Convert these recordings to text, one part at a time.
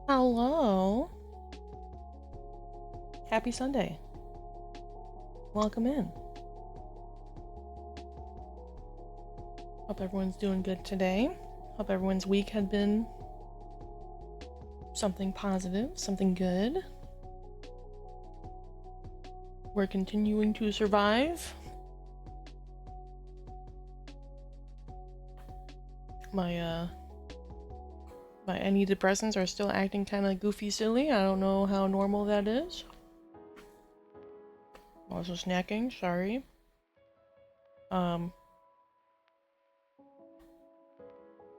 Hello. Happy Sunday. Welcome in. Hope everyone's doing good today. Hope everyone's week had been something positive, something good. We're continuing to survive. My antidepressants are still acting kind of goofy silly. I don't know how normal that is. Also snacking, sorry.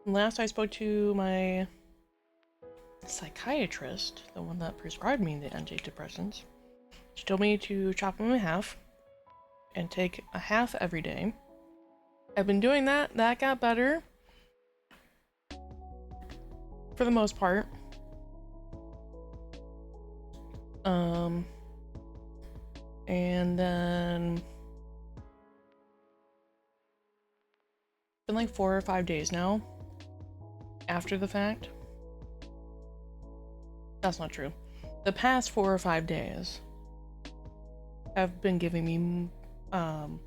Last I spoke to my psychiatrist, the one that prescribed me the antidepressants, she told me to chop them in half and take a half every day. I've been doing that. That got better. For the most part. And then it's been like 4 or 5 days now after the fact. That's not true. The past 4 or 5 days have been giving me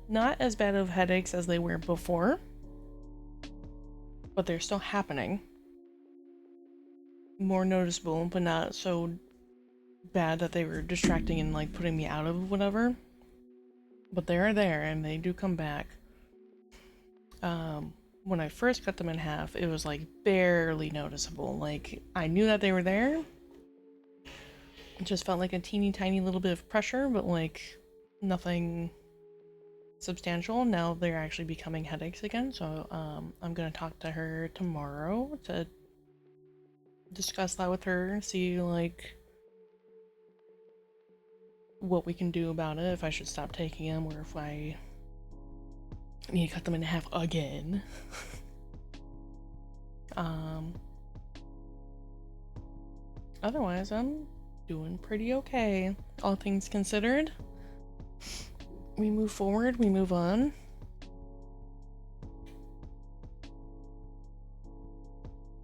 not as bad of headaches as they were before, but they're still happening. More noticeable, but not so bad that they were distracting and like putting me out of whatever. But they are there and they do come back. When I first cut them in half, it was like barely noticeable. Like I knew that they were there. It just felt like a teeny tiny little bit of pressure, but like nothing substantial. Now they're actually becoming headaches again, so I'm gonna talk to her tomorrow to discuss that with her, see like what we can do about it, if I should stop taking them or if I need to cut them in half again. Otherwise I'm doing pretty okay, all things considered. We move forward, we move on.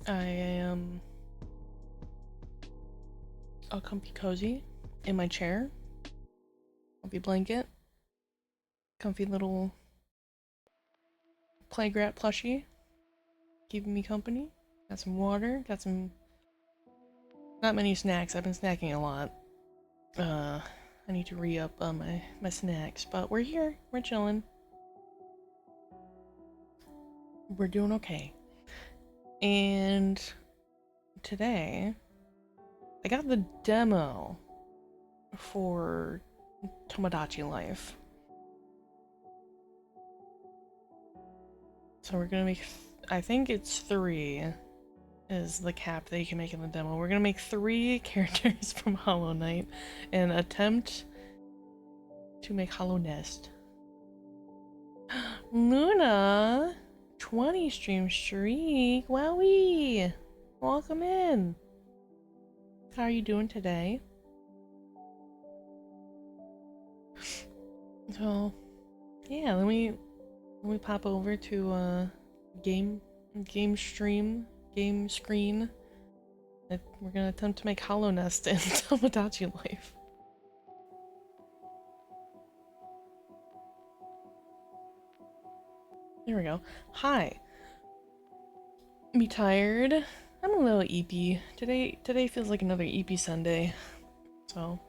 I am all comfy cozy in my chair. Comfy blanket. Comfy little playground plushie. Keeping me company. Got some water, got some... Not many snacks, I've been snacking a lot. I need to re-up on my snacks, but we're here, we're chilling. We're doing okay. And today, I got the demo for Tomodachi Life. So we're gonna make, I think it's 3 is the cap that you can make in the demo. We're gonna make 3 characters from Hollow Knight and attempt to make Hollow Nest. Luna! 20 stream streak! Wowie! Welcome in! How are you doing today? So, yeah, let me pop over to game screen. We're gonna attempt to make Hollow Nest in Tomodachi Life. There we go. Hi. Me tired. I'm a little eepy. Today feels like another eepy Sunday. So,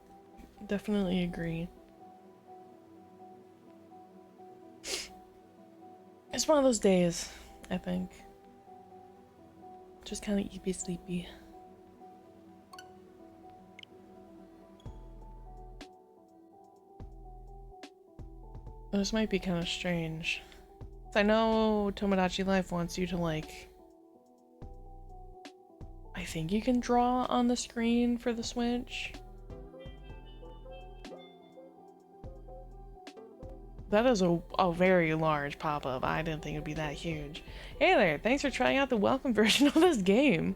definitely agree. It's one of those days, I think. Just kind of eepy sleepy. This might be kind of strange. I know Tomodachi Life wants you to like... I think you can draw on the screen for the Switch. That is a very large pop-up. I didn't think it'd be that huge. Hey there, thanks for trying out the welcome version of this game.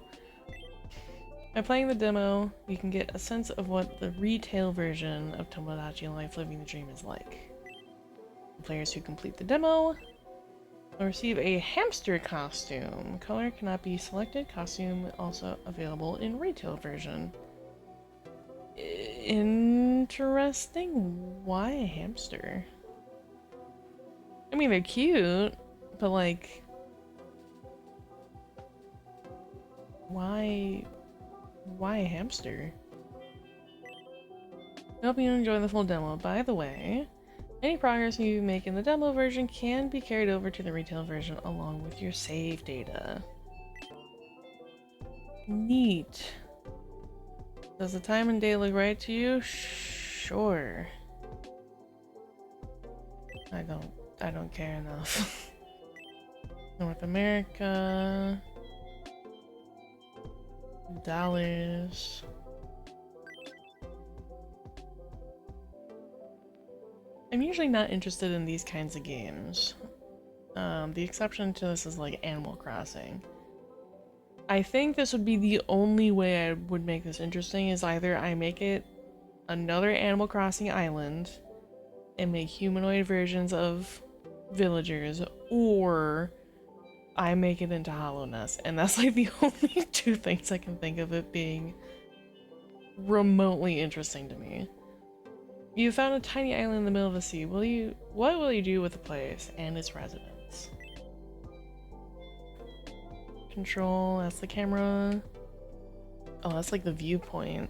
By playing the demo, you can get a sense of what the retail version of Tomodachi Life Living the Dream is like. The players who complete the demo You'll receive a hamster costume. Color cannot be selected. Costume also available in retail version. Interesting. Why a hamster? I mean, they're cute, but like, why a hamster? I hope you enjoy the full demo. By the way, any progress you make in the demo version can be carried over to the retail version along with your save data. Neat. Does the time and day look right to you? Sure. I don't care enough. North America. Dollars. I'm usually not interested in these kinds of games. The exception to this is like Animal Crossing. I think this would be the only way I would make this interesting is either I make it another Animal Crossing island and make humanoid versions of villagers, or I make it into Hollow Nest, and that's like the only two things I can think of it being remotely interesting to me. You found a tiny island in the middle of the sea. What will you do with the place and its residents? Control, that's the camera. Oh, that's like the viewpoint.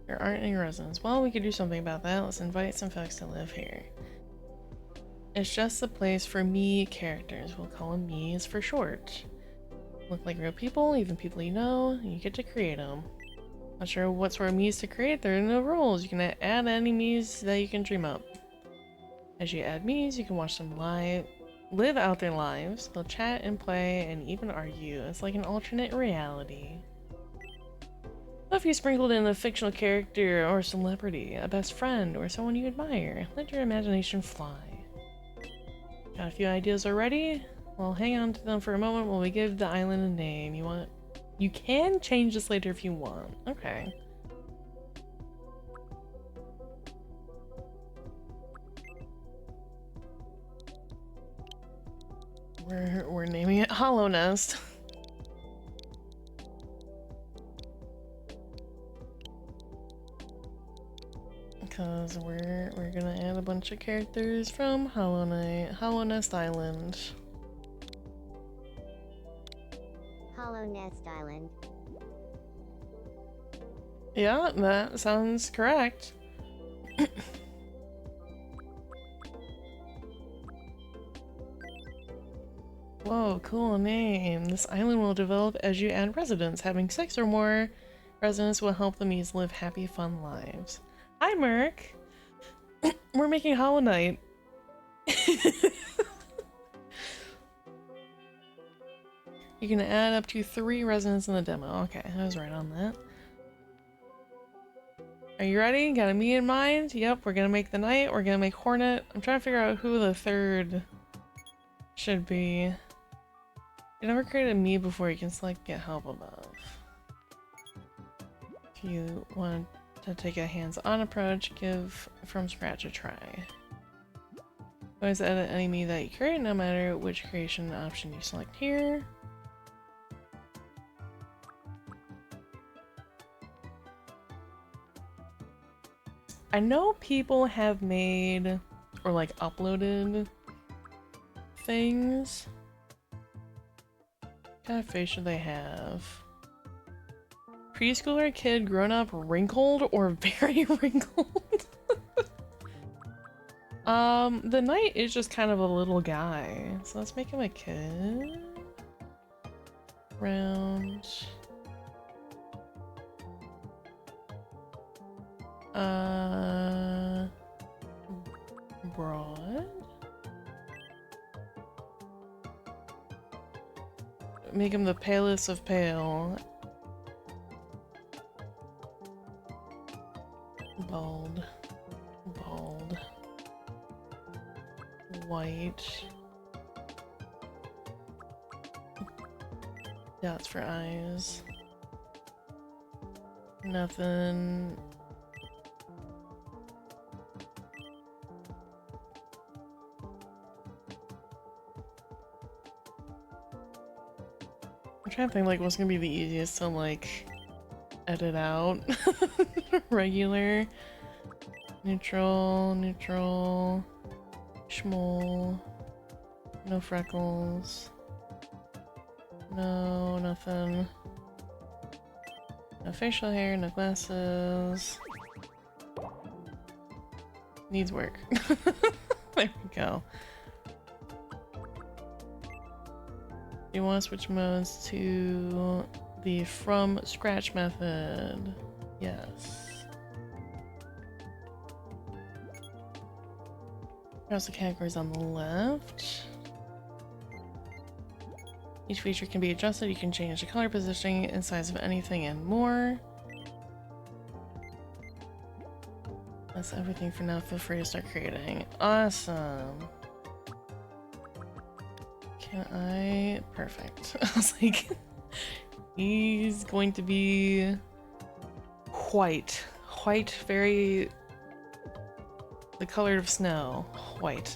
There aren't any residents. Well, we could do something about that. Let's invite some folks to live here. It's just a place for me characters. We'll call them me's for short. Look like real people, even people you know, and you get to create them. Not sure what sort of me's to create, there are no rules. You can add any me's that you can dream up. As you add me's, you can watch them live out their lives. They'll chat and play and even argue. It's like an alternate reality. What if you sprinkled in a fictional character or celebrity, a best friend, or someone you admire? Let your imagination fly. Got a few ideas already? Well, hang on to them for a moment while we give the island a name. You can change this later if you want. Okay. We're naming it Hollow Nest. Because we're gonna add a bunch of characters from Hollow Nest Island. Hollow Nest Island. Yeah, that sounds correct. Whoa, cool name. This island will develop as you add residents. Having 6 or more residents will help the Mies live happy, fun lives. Hi, Merc! We're making Hollow Knight. You can add up to 3 residents in the demo. Okay, I was right on that. Are you ready? Got a me in mind? Yep, we're gonna make the knight, we're gonna make Hornet. I'm trying to figure out who the third should be. You never created a me before, you can select get help above. If you want to take a hands-on approach, give from scratch a try. Always edit any me that you create, no matter which creation option you select here. I know people have made or like uploaded things. What kind of face should they have? Preschooler, kid, grown up, wrinkled, or very wrinkled? The knight is just kind of a little guy, so let's make him a kid. Round. Broad? Make him the palest of pale. Bald. Bald. White. Dots for eyes. Nothing. trying to think like what's gonna be the easiest to like edit out. Regular, neutral, neutral, schmol, no freckles, no nothing, no facial hair, no glasses. Needs work. There we go. You want to switch modes to the from scratch method. Yes. Here's the categories on the left. Each feature can be adjusted. You can change the color, positioning, and size of anything and more. That's everything for now. Feel free to start creating. Awesome. Can I? Perfect. I was like, he's going to be white. White, very... the color of snow. White.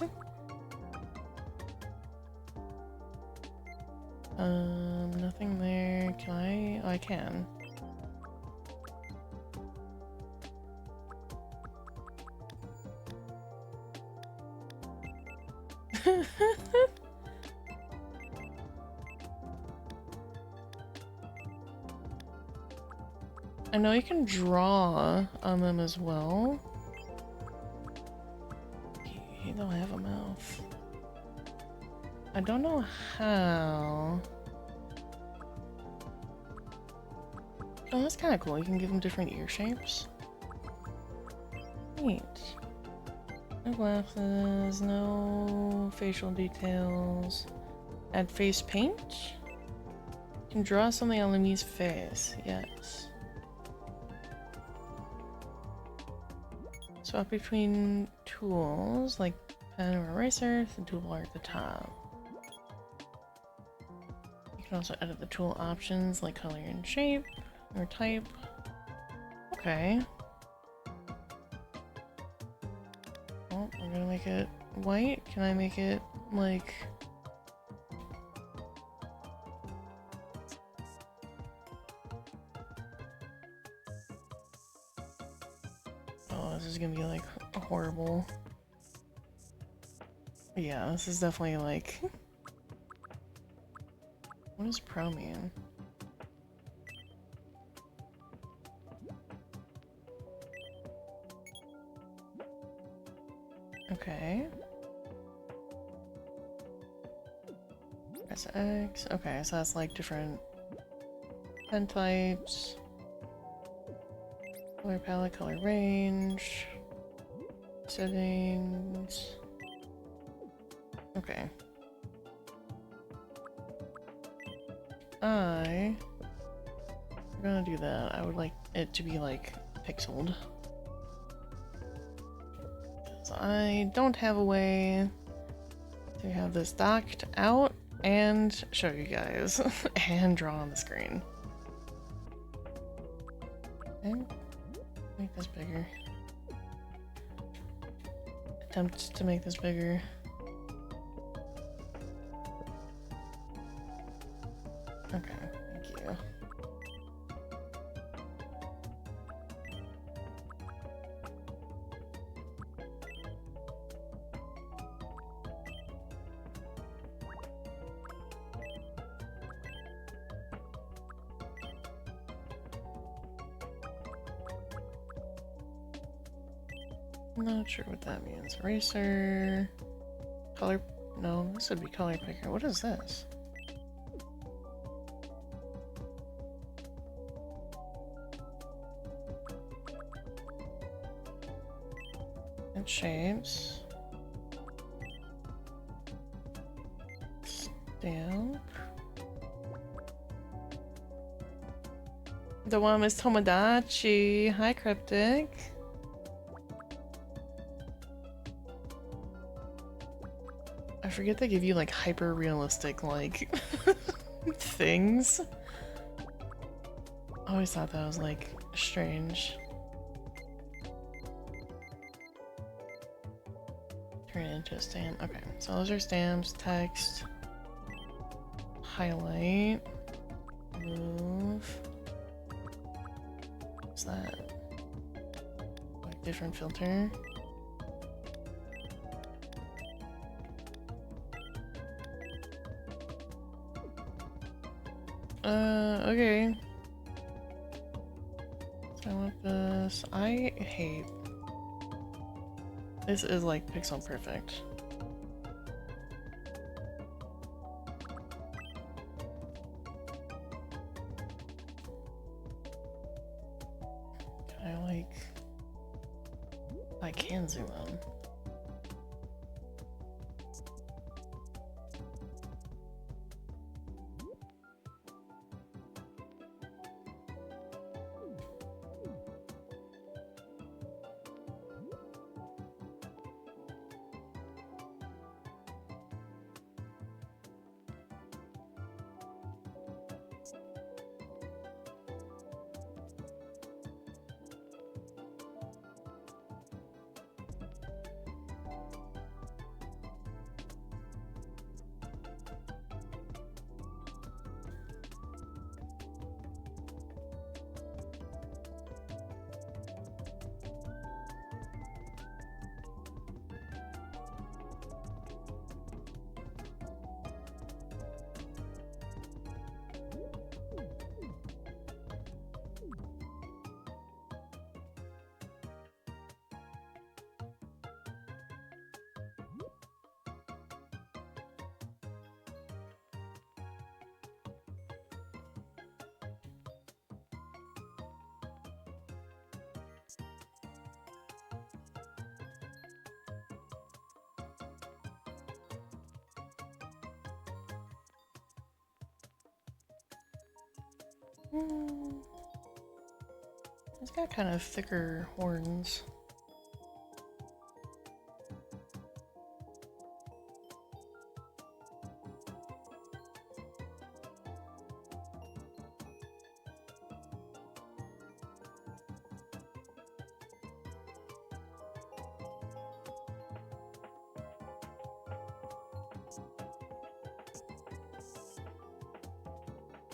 Nothing there. Can I? Oh, I can. I know you can draw on them as well. He don't have a mouth. I don't know how. Oh, that's kind of cool. You can give them different ear shapes. Neat. No glasses, no facial details. Add face paint? You can draw something on Lemmy's face. Yes. Swap between tools, like pen or eraser, the toolbar at the top. You can also edit the tool options, like color and shape, or type. Okay. Well, we're gonna make it white. Can I make it, like... oh, this is gonna be, like, horrible. Yeah, this is definitely, like... what does pro mean? Okay. Press X. Okay, so that's like different pen types. Color palette, color range. Settings. Okay. I'm gonna do that. I would like it to be like pixeled. So I don't have a way to have this docked out and show you guys and draw on the screen. Okay. Make this bigger. Attempt to make this bigger. Okay, thank you. I'm not sure what that means. Eraser. Color. No, this would be color picker. What is this? And shapes. Stamp. The one is Tomodachi. Hi, Cryptic. I forget they give you like hyper realistic like things. I always thought that was like strange. Turn it into a stamp. Okay, so those are stamps, text, highlight. remove. What's that? Like different filter. Okay. So I want this. I hate. This is like pixel perfect. Can I like... I can zoom in. It's got kind of thicker horns.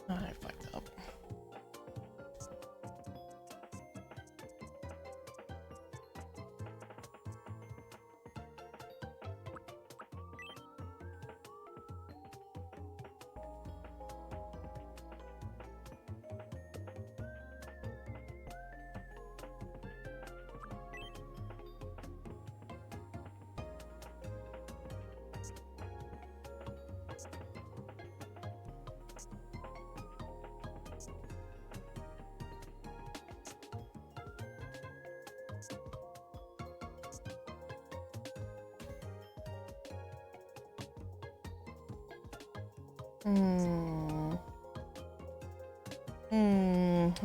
Oh, I fucked up. I'm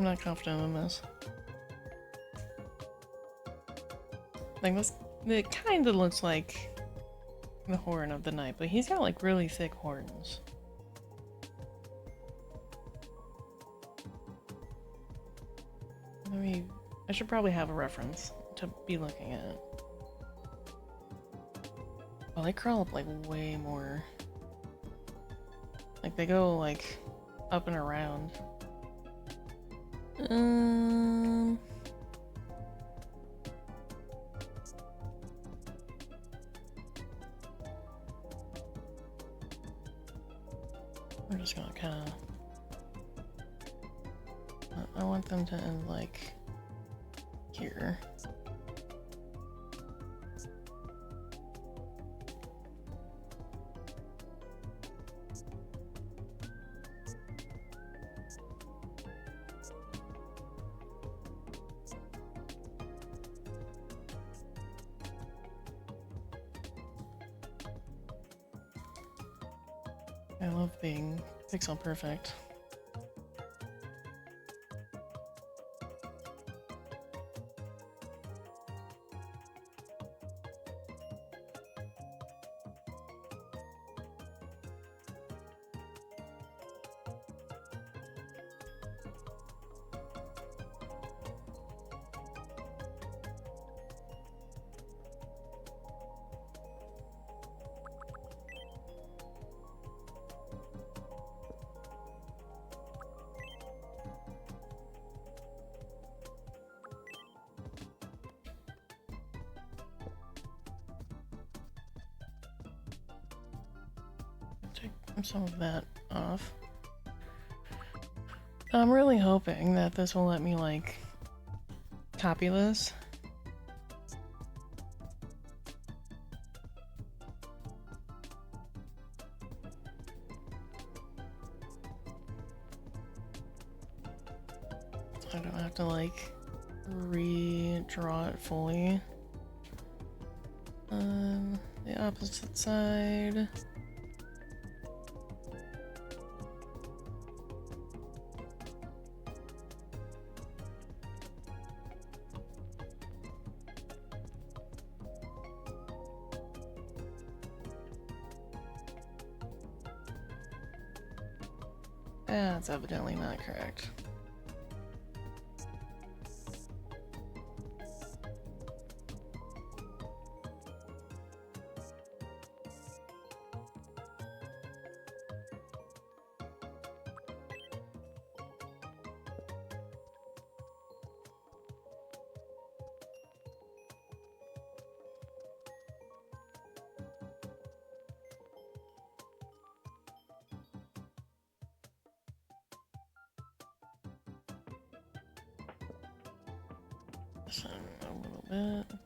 not confident in this. Like this, it kind of looks like the horn of the knight, but he's got like really thick horns. I should probably have a reference to be looking at. Well, they crawl up like way more. Like they go like up and around. We're just gonna kind of... I want them to end like here. I love being pixel perfect. some of that off. I'm really hoping that this will let me, like, copy this. I don't have to, like, redraw it fully. The opposite side. That's evidently not correct. This one a little bit.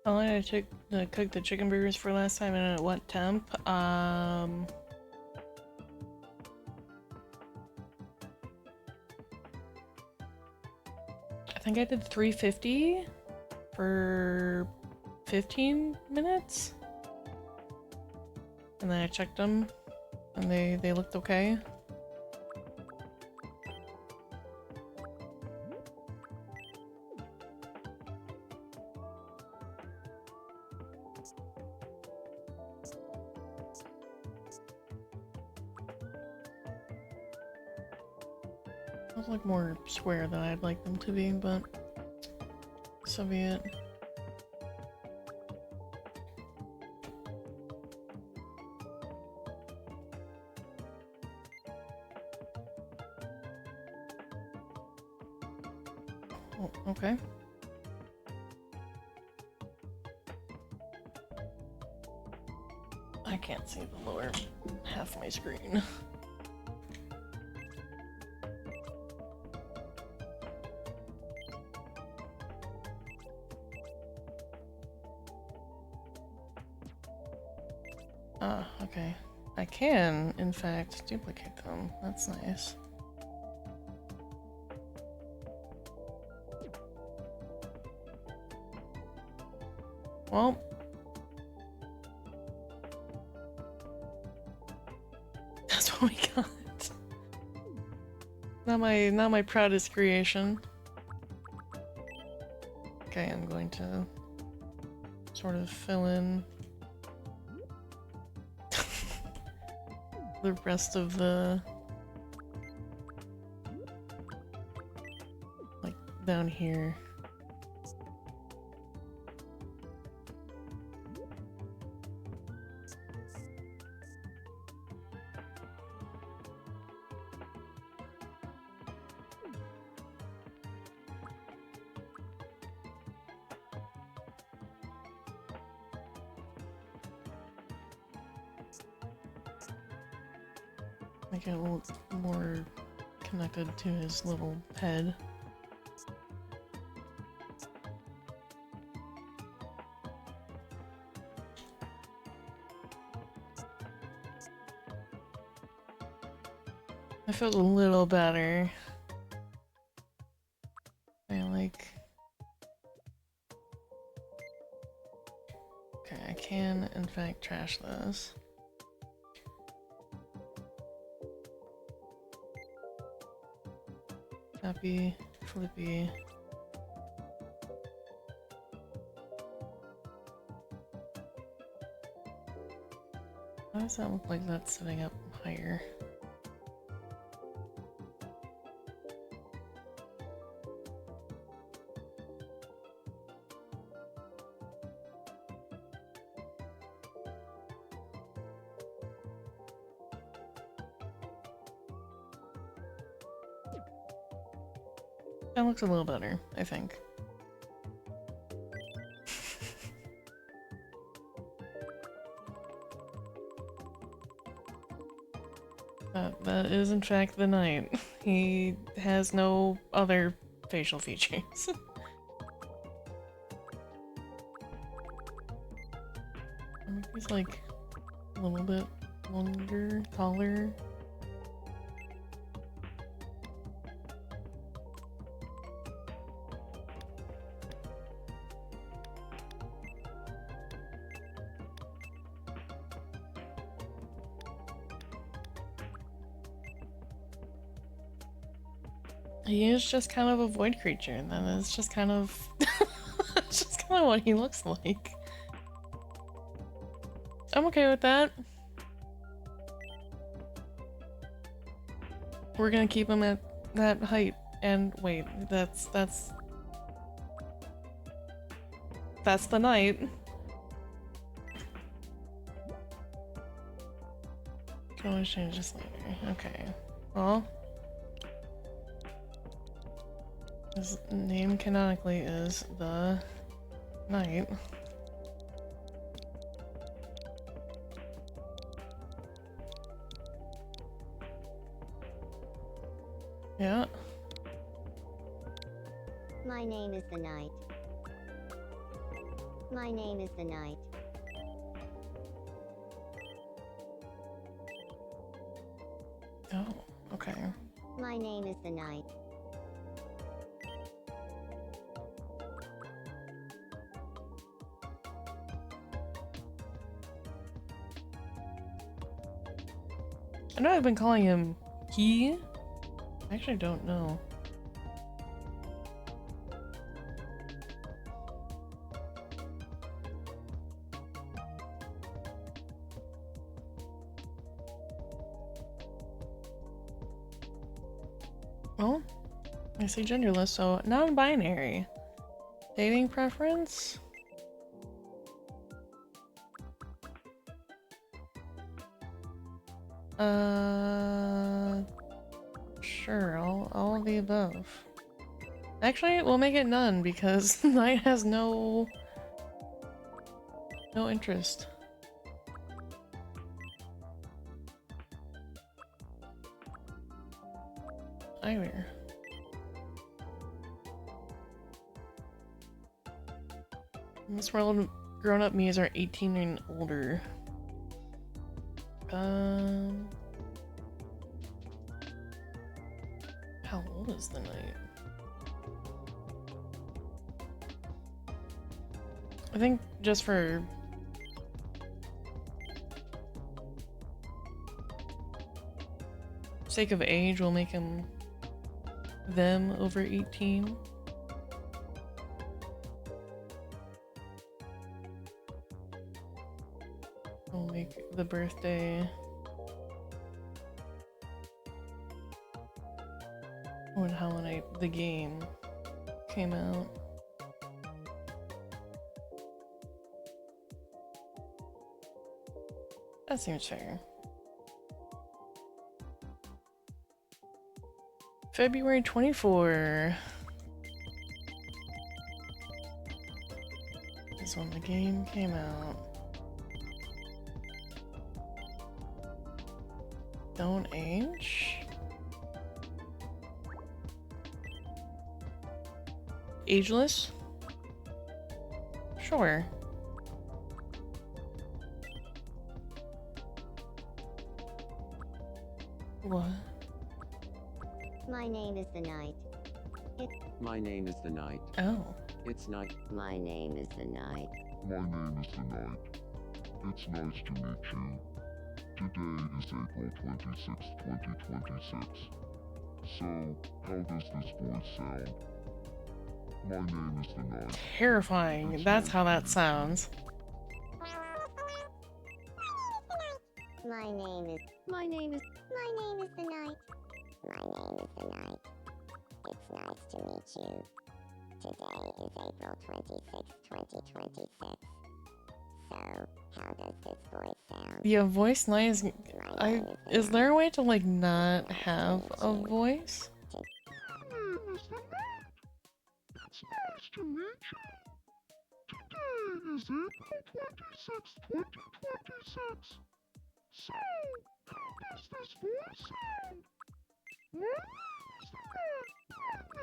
How long did I took to cook the chicken burgers for last time and at what temp? I think I did 350 for 15 minutes. And then I checked them and they looked okay. Those look more square than I'd like them to be, but so be it. Oh, okay. I can't see the lower half of my screen. Ah, okay. I can, in fact, duplicate them. That's nice. Well, that's what we got. Not my proudest creation. Okay, I'm going to sort of fill in the rest of the, like, down here. Make it a little more connected to his little head. I felt a little better. Okay, I can in fact trash this. Happy, Flippy. Why does that look like that's sitting up higher? That looks a little better, I think. That is in fact the knight. He has no other facial features. He's like a little bit longer, taller. He is just kind of a void creature, and that is just kind of it's just kind of what he looks like. I'm okay with that. We're gonna keep him at that height. And wait, that's the knight. Can always change this later. Okay. Well, his name canonically is the Knight. Yeah. My name is the Knight. My name is the Knight. Oh, okay. My name is the Knight. I know I've been calling him he. I actually don't know. Well, I say genderless, so non-binary. Dating preference? Sure, all of the above. Actually, we'll make it none because Knight has no interest. Either. In this world, grown-up me's are 18 and older. How old is the Knight? I think just for sake of age, we'll make him them over 18. We'll make the birthday when Hollow Knight the game came out. That seems fair. February 24 is when the game came out. Don't age. Ageless? Sure. What? My name is the Night. My name is the Night. Oh. It's night. My name is the Night. My name is the Night. It's nice to meet you. Today is April 26th, 2026. So, how does this voice sound? My name is the Night. Terrifying. That's how that sounds. My name is the Night. My name is the Night. It's nice to meet you. Today is April 26th, 2026. So, how does this voice sound? Yeah, voice noise. My name Is there a way to like not have a voice? My name is the Night. It's nice to meet you. Today is April 26th, 2026. So, how does this voice sound? My name is the Night. My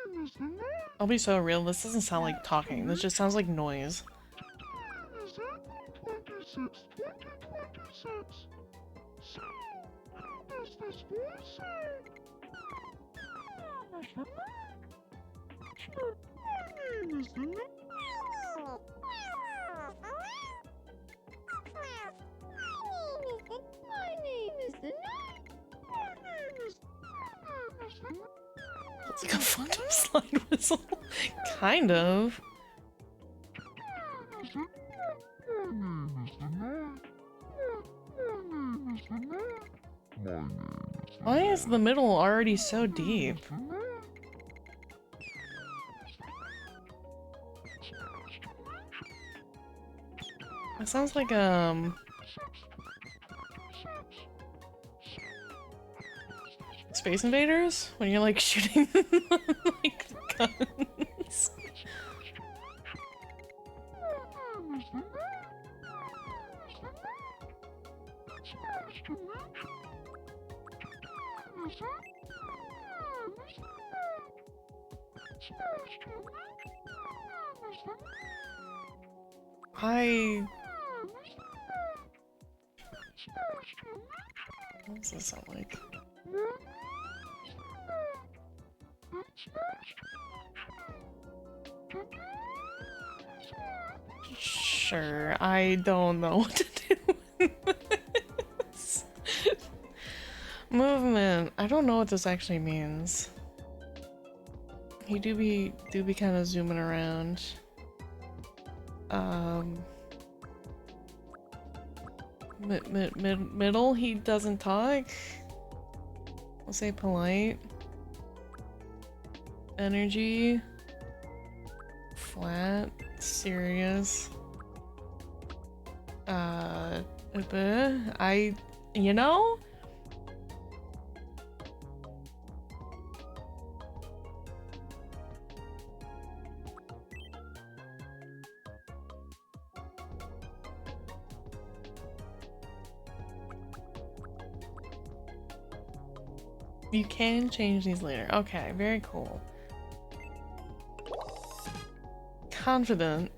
name is the Night. I'll be so real, this doesn't sound like talking. This just sounds like noise. Today is April 26th, 2026. So, how does this voice sound? My name is the Night. Sure, my name is the Night. It's like a phantom slide whistle. Kind of. Why is the middle already so deep? It sounds like Space Invaders? When you're like shooting like guns. What does this sound like? Sure, I don't know what to do with this. Movement. I don't know what this actually means. He do be kind of zooming around. Middle, he doesn't talk. I'll say polite. Energy. Flat. Serious. You know? You can change these later. Okay, very cool. Confident.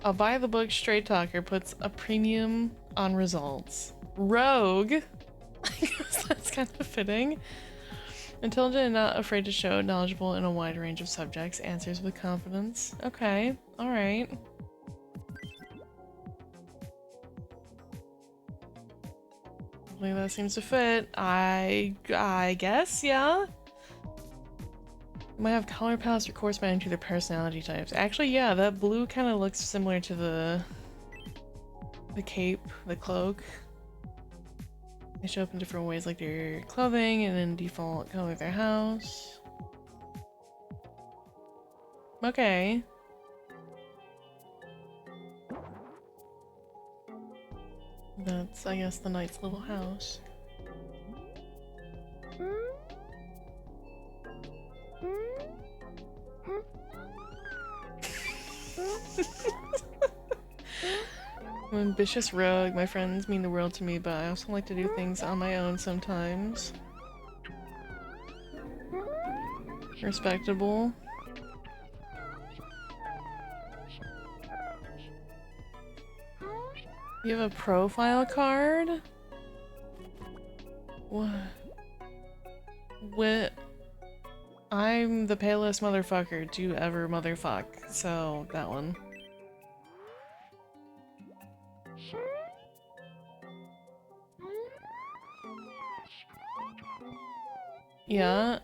A by-the-book straight talker puts a premium on results. Rogue. I guess that's kind of fitting. Intelligent and not afraid to show, knowledgeable in a wide range of subjects, answers with confidence. Okay, alright. Hopefully that seems to fit. I guess, yeah. Might have color palettes or corresponding to their personality types. Actually, yeah, that blue kind of looks similar to the cape, the cloak. They show up in different ways, like their clothing and then default color of their house. Okay. That's, I guess, the knight's little house. I'm an ambitious rogue. My friends mean the world to me, but I also like to do things on my own sometimes. Respectable. You have a profile card? What? What? I'm the palest motherfucker to ever motherfuck, so that one. Yeah.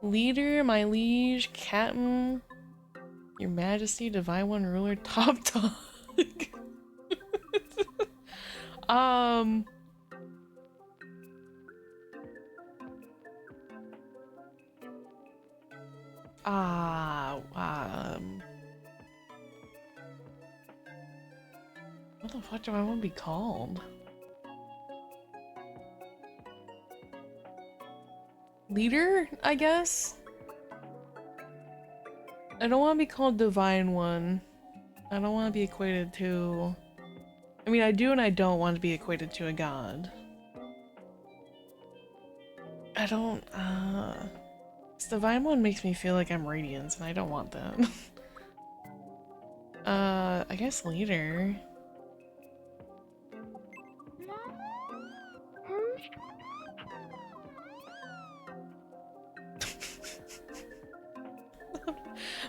Leader, my liege, captain, your majesty, divine one, ruler, top dog. um. What the fuck do I want to be called? Leader, I guess? I don't want to be called Divine One. I don't want to be equated to... I mean, I do and I don't want to be equated to a god. I don't, this Divine One makes me feel like I'm Radiance, and I don't want that. I guess Leader.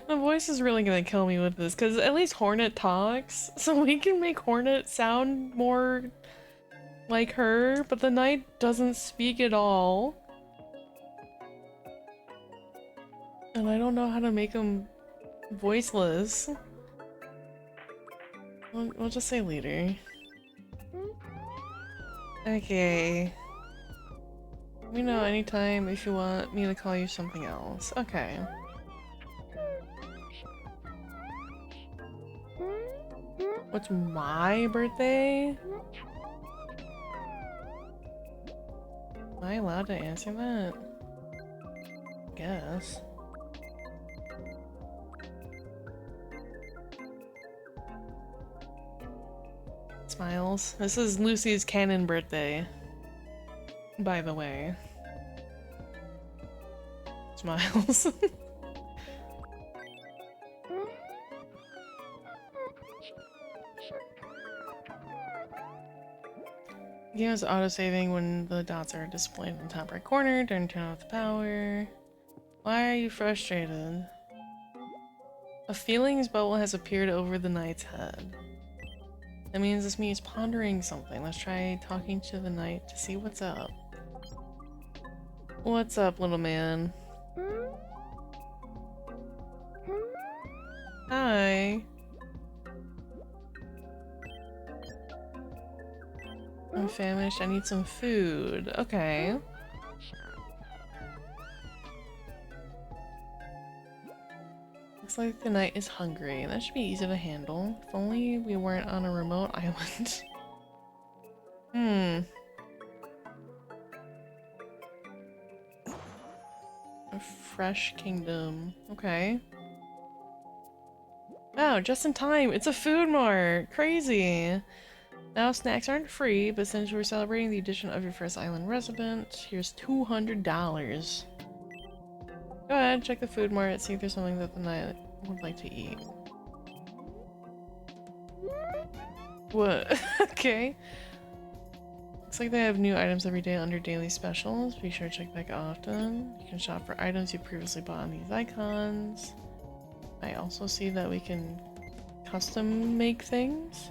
My voice is really gonna kill me with this, because at least Hornet talks, so we can make Hornet sound more like her, but the Knight doesn't speak at all. And I don't know how to make him voiceless. We'll just say Leader. Okay. Let me know anytime if you want me to call you something else. Okay. What's my birthday? Am I allowed to answer that? Guess. Smiles. This is Lucy's canon birthday. By the way. Smiles. Game is auto-saving when the dots are displayed in the top right corner. Don't turn off the power. Why are you frustrated? A feelings bubble has appeared over the knight's head. That means this means pondering something. Let's try talking to the knight to see what's up. What's up, little man? Hi. I'm famished. I need some food. Okay. Looks like the knight is hungry. That should be easy to handle. If only we weren't on a remote island. A fresh kingdom. Okay. Wow, just in time. It's a food mart. Crazy. Now snacks aren't free, but since we're celebrating the addition of your first island resident, here's $200. Go ahead, check the food mart, see if there's something that the knight would like to eat. What? Okay. Looks like they have new items every day under daily specials. Be sure to check back often. You can shop for items you previously bought on these icons. I also see that we can custom make things.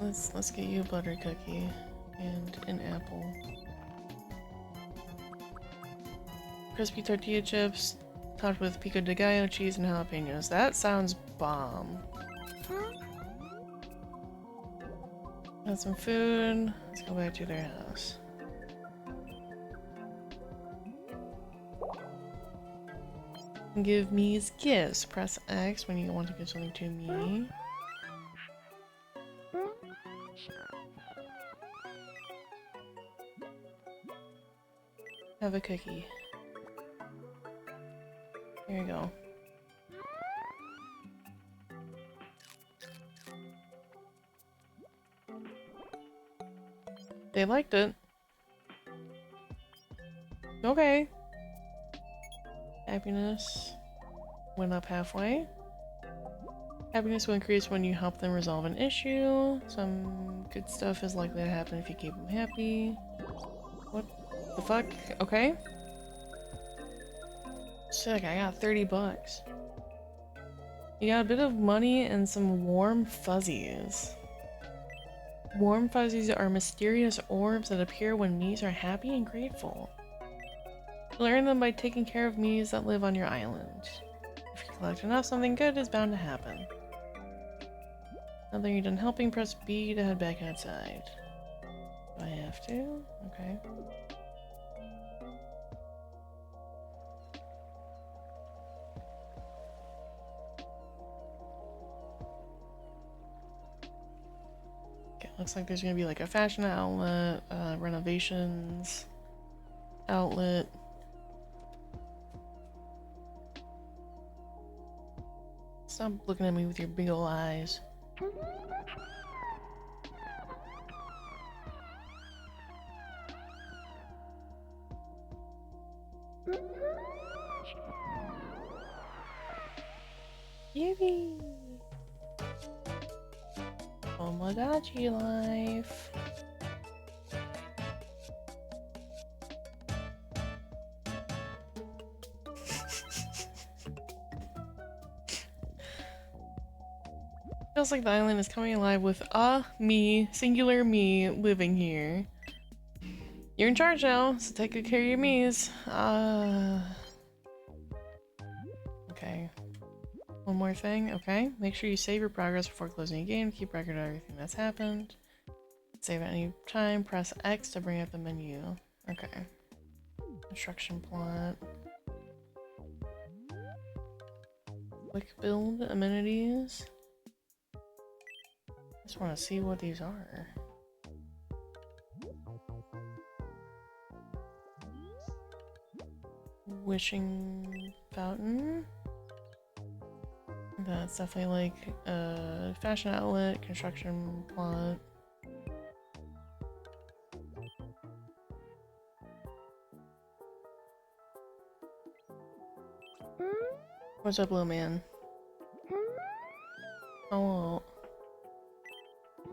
Let's get you a butter cookie and an apple. Crispy tortilla chips topped with pico de gallo, cheese, and jalapenos. That sounds bomb. Got some food. Let's go back to their house. Give me gifts. Press X when you want to give something to me. Have a cookie. Here you go. They liked it. Okay. Happiness went up halfway. Happiness will increase when you help them resolve an issue. Some good stuff is likely to happen if you keep them happy. What the fuck? Okay. Sick, I got 30 bucks. You got a bit of money and some warm fuzzies. Warm fuzzies are mysterious orbs that appear when Miis are happy and grateful. Learn them by taking care of Miis that live on your island. If you collect enough, something good is bound to happen. Now that you're done helping, press B to head back outside. Do I have to? Okay. Okay, looks like there's gonna be like a fashion outlet, renovations outlet. Stop looking at me with your big ol' eyes. Yippee! Tomodachi Life. Feels like the island is coming alive with me, singular me, living here. You're in charge now, so take good care of your Miis. Okay. One more thing, okay. Make sure you save your progress before closing a game. Keep record of everything that's happened. Save at any time. Press X to bring up the menu. Okay. Construction plot. Quick build amenities. Just want to see what these are. Wishing fountain. That's definitely like a fashion outlet, construction plot. What's up, little man? Oh,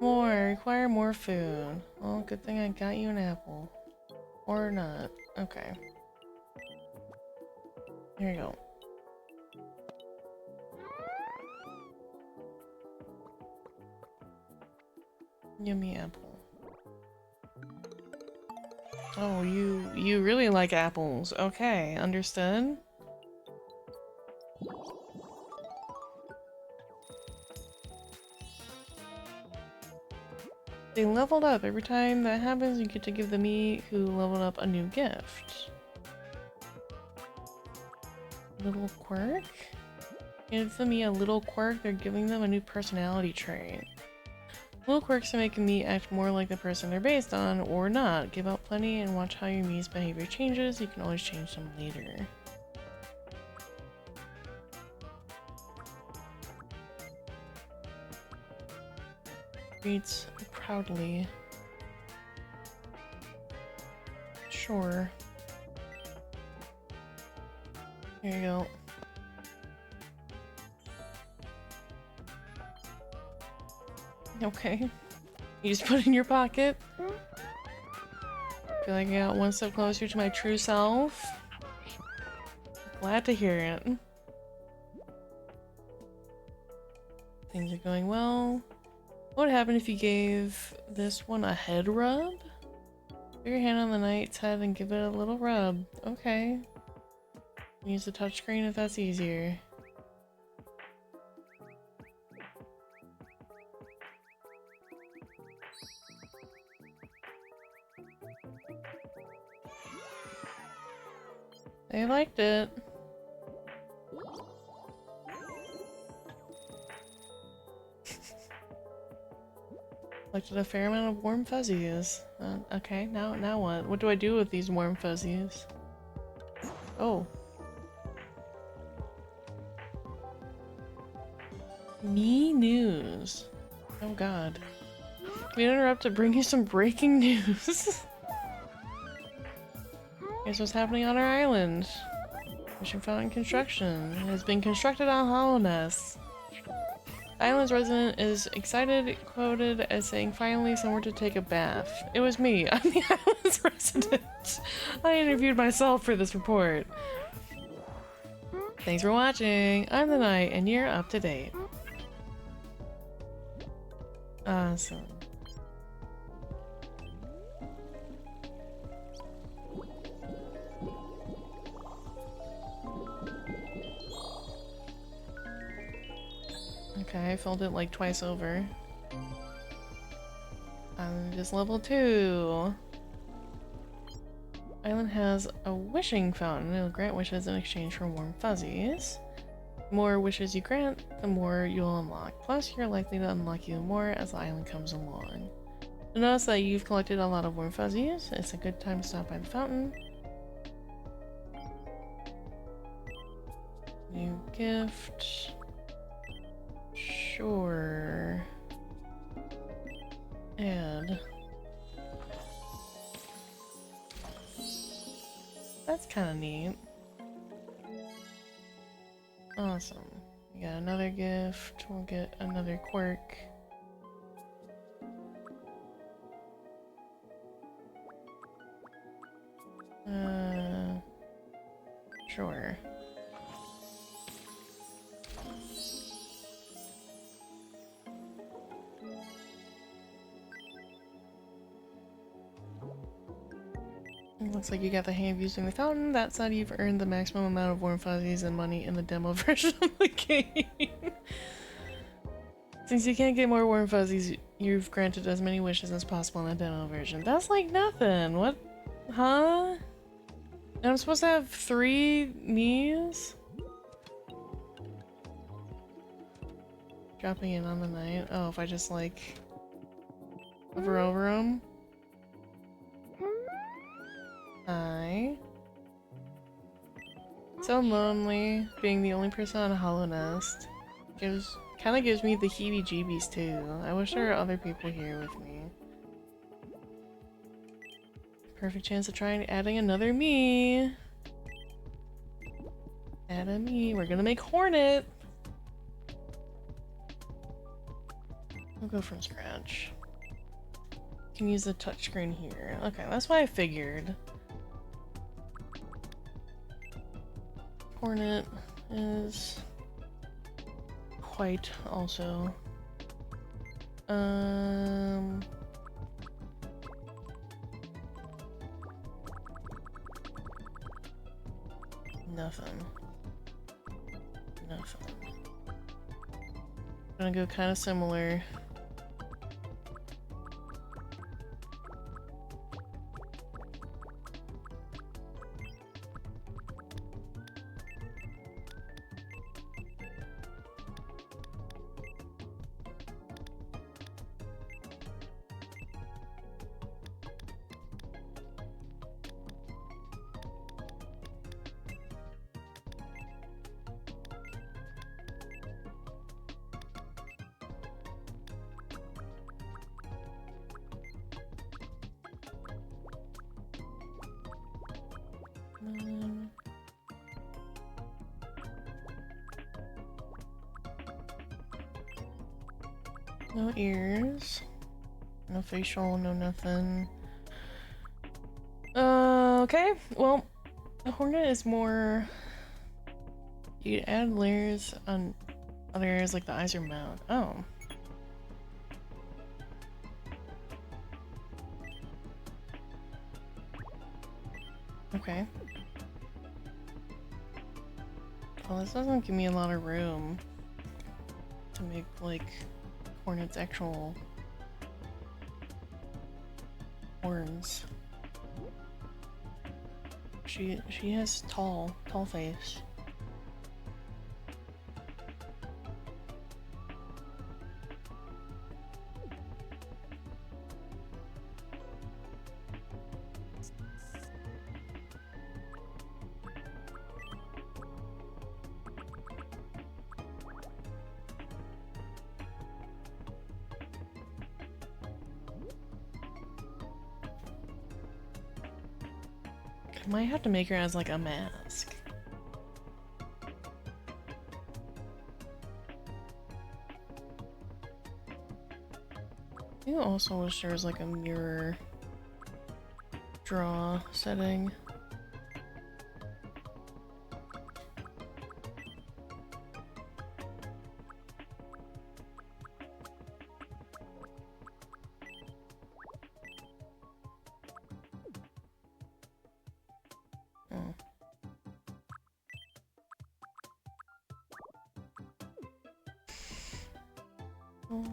more. I require more food. Well, good thing I got you an apple. Or not. Okay. Here you go. Yummy apple. Oh, you really like apples. Okay, understood. They leveled up. Every time that happens, you get to give the me who leveled up a new gift. Little quirk? Give the me a little quirk, they're giving them a new personality trait. Little quirks to make a me act more like the person they're based on, or not. Give out plenty and watch how your me's behavior changes. You can always change them later. Reads proudly. Sure. Here you go. Okay. You just put it in your pocket. Feel like I got one step closer to my true self. Glad to hear it. Things are going well. What would happen if you gave this one a head rub? Put your hand on the knight's head and give it a little rub. Okay. Use the touchscreen if that's easier. They liked it. Collected a fair amount of warm fuzzies. Okay, now what? What do I do with these warm fuzzies? Oh. Me news. Oh god. Can we interrupt to bring you some breaking news? Here's what's happening on our island. Wishing Fountain construction has been constructed on Hollow Nest. The island's resident is excited, quoted as saying, "Finally, somewhere to take a bath." It was me. I'm the island's resident. I interviewed myself for this report. Thanks for watching. I'm the Knight, and you're up to date. Awesome. Okay, I filled it like twice over. I'm just level 2. Island has a wishing fountain. It'll grant wishes in exchange for warm fuzzies. The more wishes you grant, the more you'll unlock. Plus, you're likely to unlock even more as the island comes along. You'll notice that you've collected a lot of warm fuzzies. It's a good time to stop by the fountain. New gift. Sure. Add. That's kind of neat. Awesome. We got another gift. We'll get another quirk. Sure. It looks like you got the hang of using the fountain. That said, you've earned the maximum amount of warm fuzzies and money in the demo version of the game. Since you can't get more warm fuzzies, you've granted as many wishes as possible in the demo version. That's like nothing. What? Huh? And I'm supposed to have 3 knees? Dropping in on the night. Oh, if I just like hover over them. Hi. So lonely, being the only person on Hollow Nest. Kind of gives me the heebie-jeebies too. I wish there were other people here with me. Perfect chance to try adding another me. Add a me. We're gonna make Hornet. We'll go from scratch. Can use the touchscreen here. Okay, that's what I figured. Hornet is white also. Nothing. Gonna go kind of similar. No ears. No facial, no nothing. Okay. Well, the Hornet is more... You add layers on other areas like the eyes or mouth. Oh. Okay. Well, this doesn't give me a lot of room to make, like, Hornet's actual horns. She has tall face. Might have to make her as like a mask. I also wish there was like a mirror draw setting. Oh.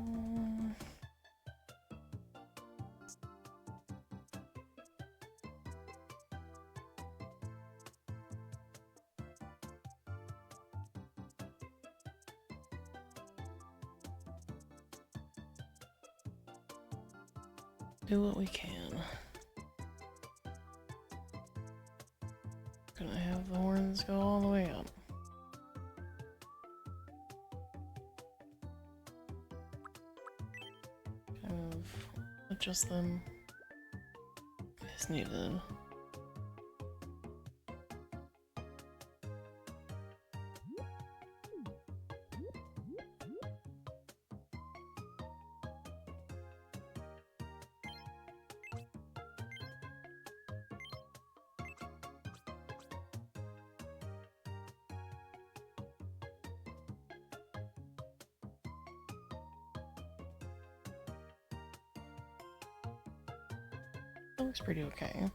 Do what we can. Gonna have the horns go all the way up. Kind of adjust them as needed. That looks pretty okay.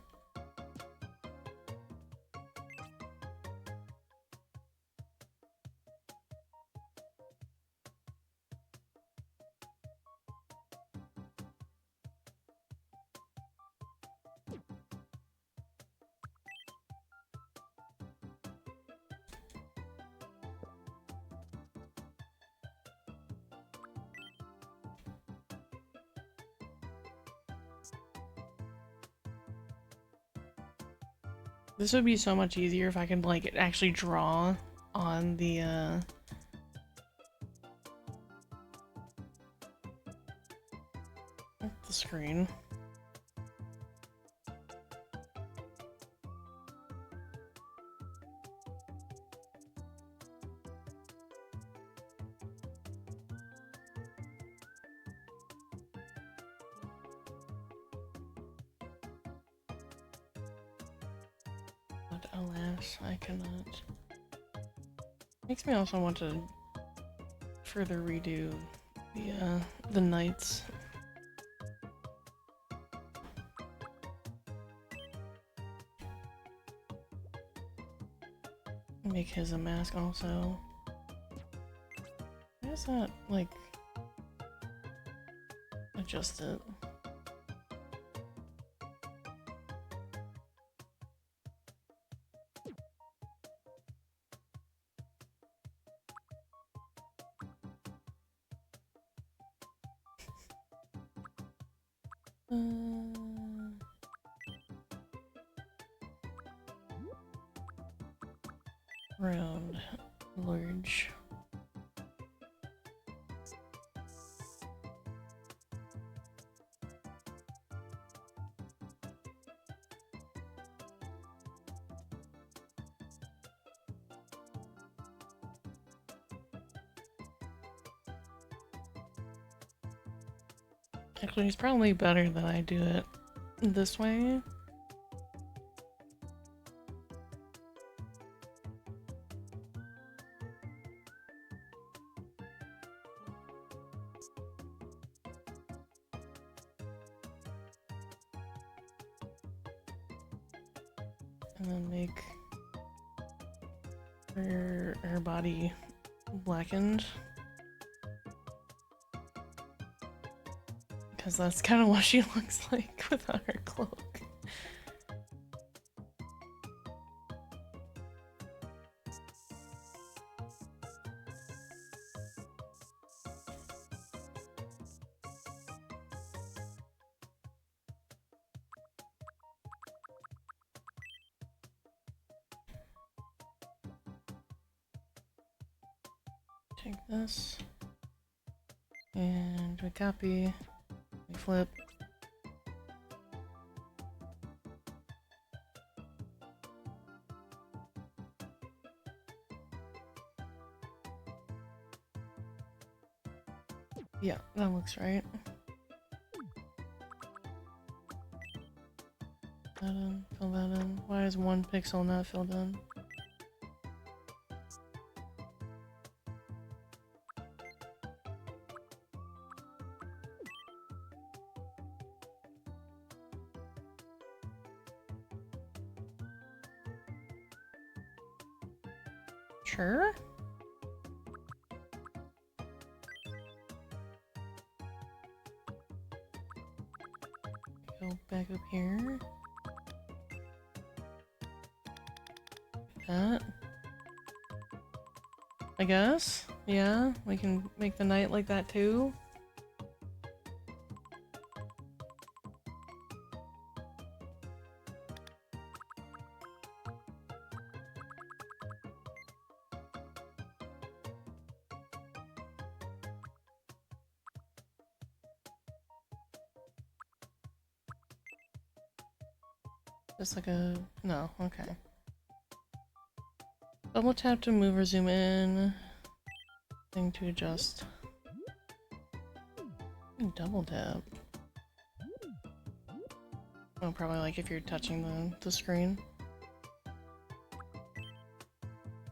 This would be so much easier if I could like actually draw on the screen. But alas, I cannot. Makes me also want to further redo the knights. Make his a mask also. Why is that like adjust it? Round, large. Actually, it's probably better that I do it this way. And then make her body blackened. Because that's kind of what she looks like without her cloak. Take this. And we copy. We flip. Yeah, that looks right. That in, fill that in. Why is one pixel not filled in? Sure. Go back up here. That. I guess. Yeah, we can make the night like that too. Just like a... no, okay. Double tap to move or zoom in. Thing to adjust. Double tap. Oh, probably like if you're touching the screen.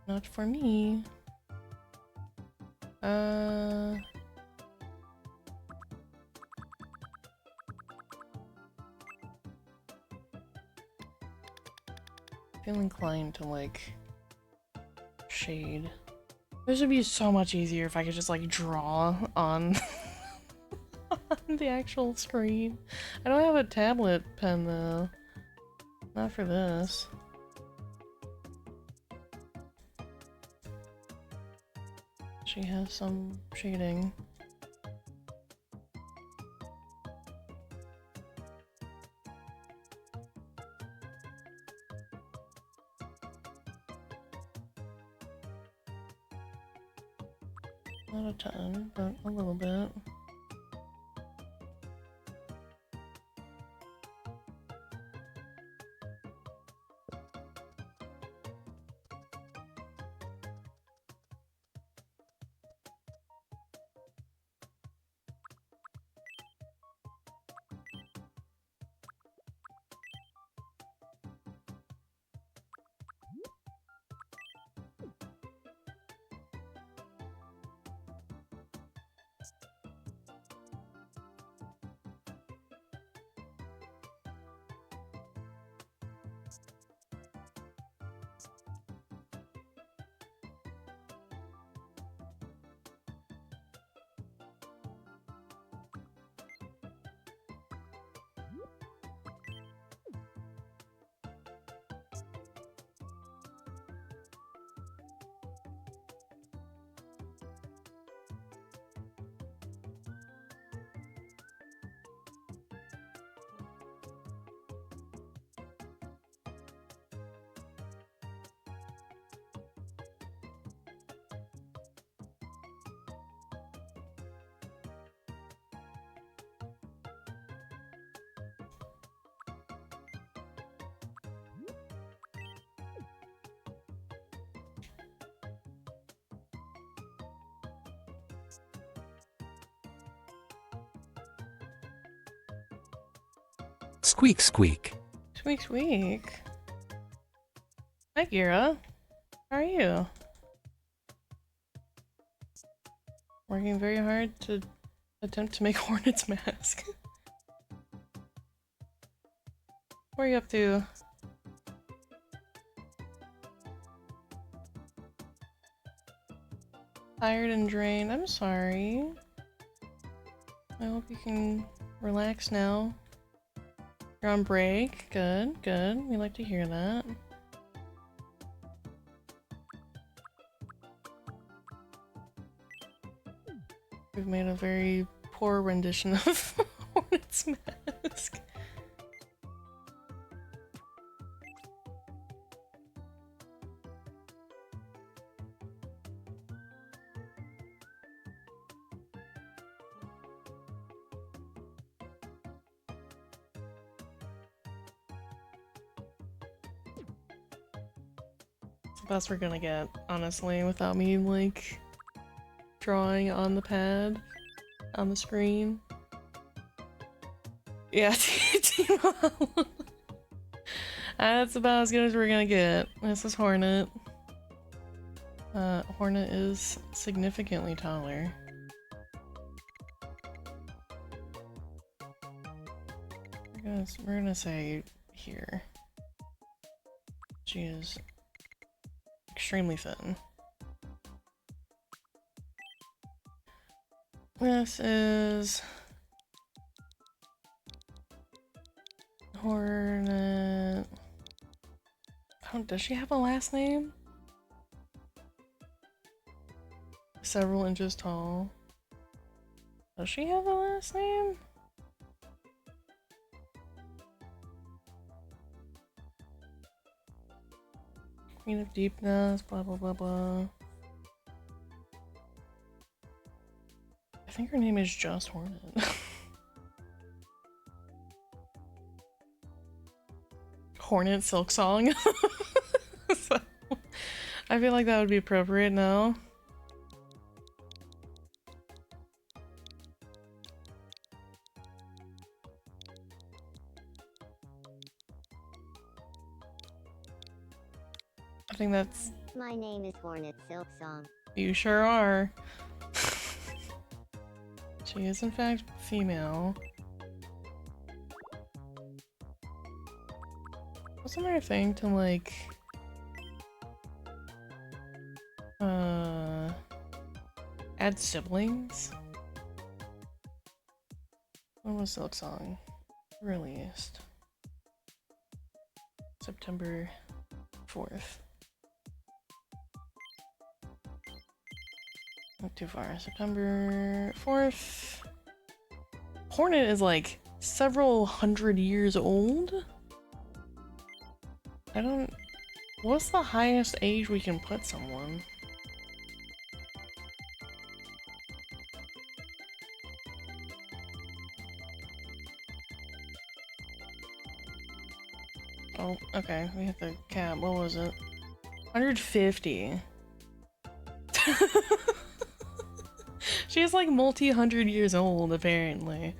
Not for me. Feel inclined to like shade. This would be so much easier if I could just like draw on, on the actual screen. I don't have a tablet pen though. Not for this. She has some shading. Not a ton, but a little bit. Squeak squeak. Squeak squeak. Hi Gira. How are you? Working very hard to attempt to make Hornet's mask. What are you up to? Tired and drained. I'm sorry. I hope you can relax now. You're on break. Good, good. We like to hear that. We've made a very poor rendition of Hornet's mask. It's the best we're gonna get, honestly, without me, like, drawing on the pad. on the screen. Yeah, Timo. That's about as good as we're gonna get. This is Hornet. Hornet is significantly taller. We're gonna say here. She is extremely thin. This is Hornet. Oh, does she have a last name? Several inches tall. Does she have a last name? Queen of Deepness, blah blah blah blah. I think her name is just Hornet. Hornet Silk Song. So, I feel like that would be appropriate now. I think that's... My name is Hornet Silk Song. You sure are. She is in fact female. Wasn't there a thing to like... add siblings? When was Silk Song released? September 4th. Not too far. September 4th. Hornet is like several hundred years old. I don't... What's the highest age we can put someone? Oh, okay. We hit the cap. What was it? 150. She's like multi-hundred years old, apparently.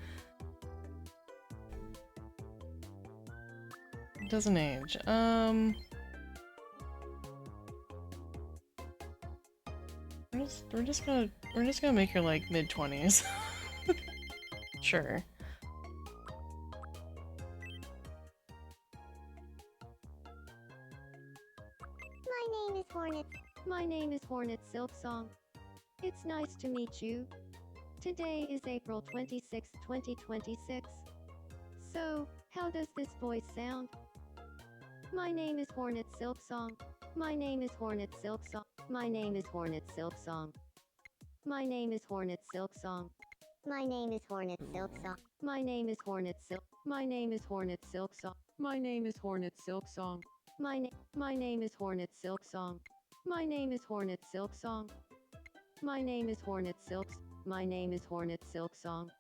Doesn't age. We're just gonna make her like mid-20s. Sure. My name is Hornet. My name is Hornet Silk Song. It's nice to meet you. Today is April 26, 2026. So, how does this voice sound? My name is Hornet Silk Song. My name is Hornet Silk Song. My name is Hornet Silk Song. My name is Hornet Silk Song. My name is Hornet Silk Song. My name is Hornet Silk. My name is Hornet Silk Song. My name is Hornet Silk Song. My name is Hornet Silk Song. My name is Hornet Silk Song. My name is Hornet Silk. My name is Hornet Silk Song.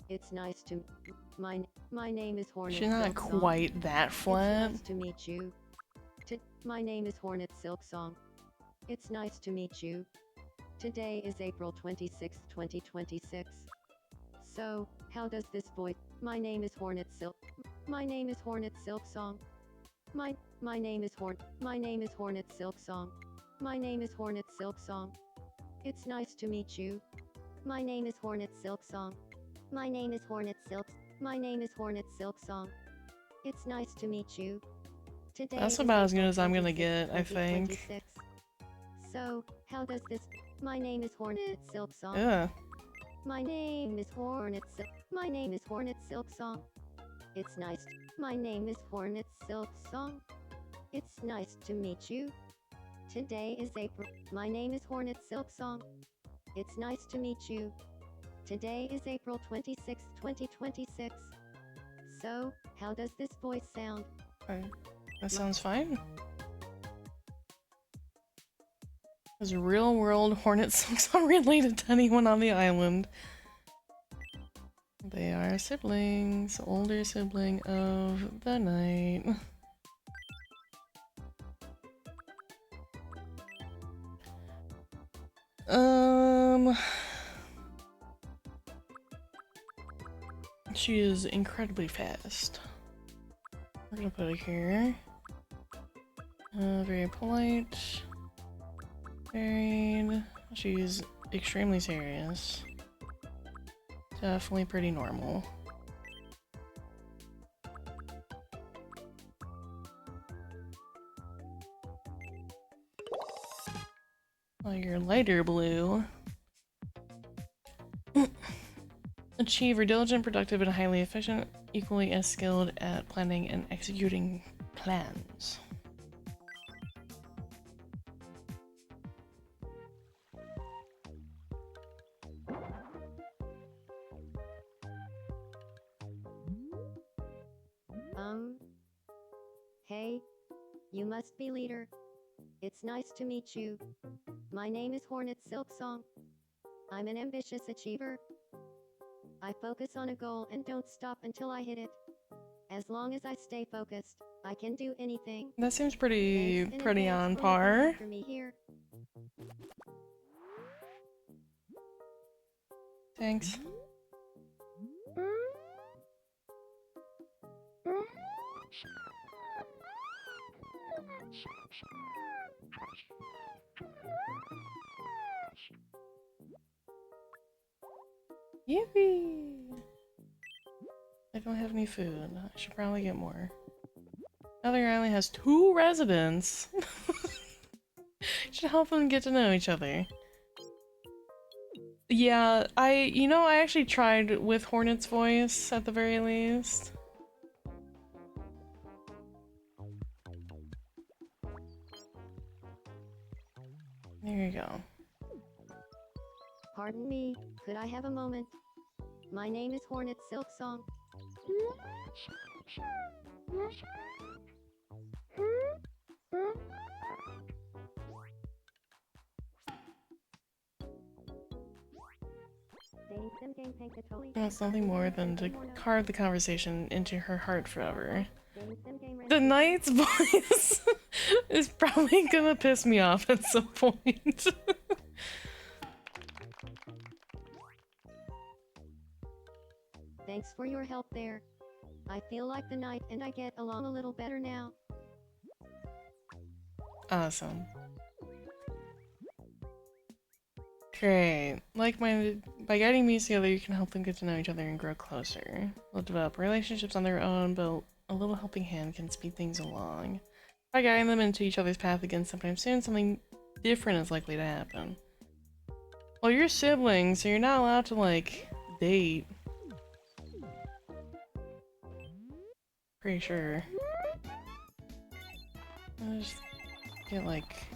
It's nice to my name is Hornet She's not Silk Song. quite that flat. It's nice to meet you. My name is Hornet Silk Song. It's nice to meet you. Today is April 26, 2026. So, how does this voice? My name is Hornet Silk. My name is Hornet Silk Song. My name is Hornet Silk Song. My name is Hornet Silk Song. It's nice to meet you. My name is Hornet Silk Song. My name is Hornet Silk. My name is Hornet Silk Song. It's nice to meet you. Today That's is about as good April as I'm gonna 26, get, I think. 2026. So, how does this? My name is Hornet Silk Song. Yeah. My name is Hornet Silk. My name is Hornet Silk Song. It's nice. My name is Hornet Silk Song. It's nice to meet you. Today is April. My name is Hornet Silk Song. It's nice to meet you. Today is April 26, 2026. So, how does this voice sound? Okay. That sounds fine. Is real world Hornet Silks unrelated to anyone on the island? They are siblings, older sibling of the night. She is incredibly fast. We're gonna put it here. Very polite. Very. She's extremely serious. Definitely pretty normal. Well, you're lighter blue. Achiever, diligent, productive, and highly efficient, equally as skilled at planning and executing plans. Hey, you must be leader. It's nice to meet you. My name is Hornet Silksong. I'm an ambitious achiever. I focus on a goal and don't stop until I hit it. As long as I stay focused, I can do anything. That seems pretty Thanks in pretty advance on for looking par. after me here. Thanks. Yippee! I don't have any food. I should probably get more. Other island has 2 residents. Should help them get to know each other. Yeah, I actually tried with Hornet's voice at the very least. There you go. Pardon me, could I have a moment? My name is Hornet Silksong. That's nothing more than to carve the conversation into her heart forever. The knight's voice is probably gonna piss me off at some point. Thanks for your help there. I feel like the knight and I get along a little better now. Awesome. Great. Like-minded, by guiding me together, you can help them get to know each other and grow closer. They'll develop relationships on their own, but a little helping hand can speed things along. By guiding them into each other's path again sometime soon, something different is likely to happen. Well, you're siblings, so you're not allowed to, like, date. Pretty sure. I'll just get, like,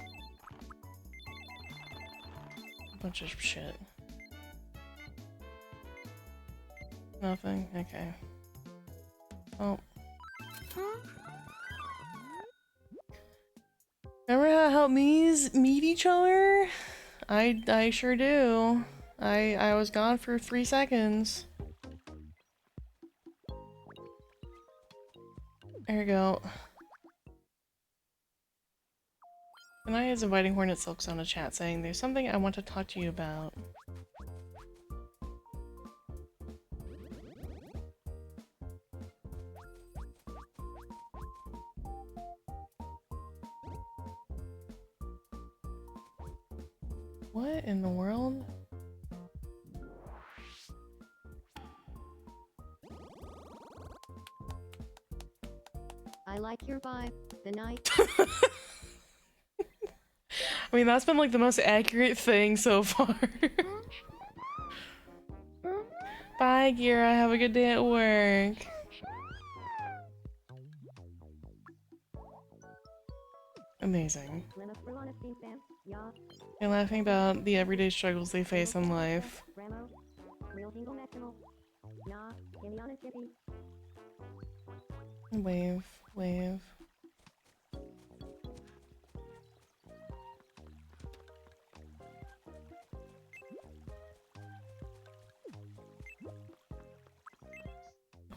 a bunch of shit. Nothing? Okay. Oh. Remember how to help me meet each other? I sure do. I was gone for 3 seconds. There you go. Tonight is inviting Hornet Silks on a chat saying, "There's something I want to talk to you about." What in the world? I like your vibe, the knight. I mean, that's been like the most accurate thing so far. Bye, Gira. Have a good day at work. Amazing. You're laughing about the everyday struggles they face in life. Wave, wave.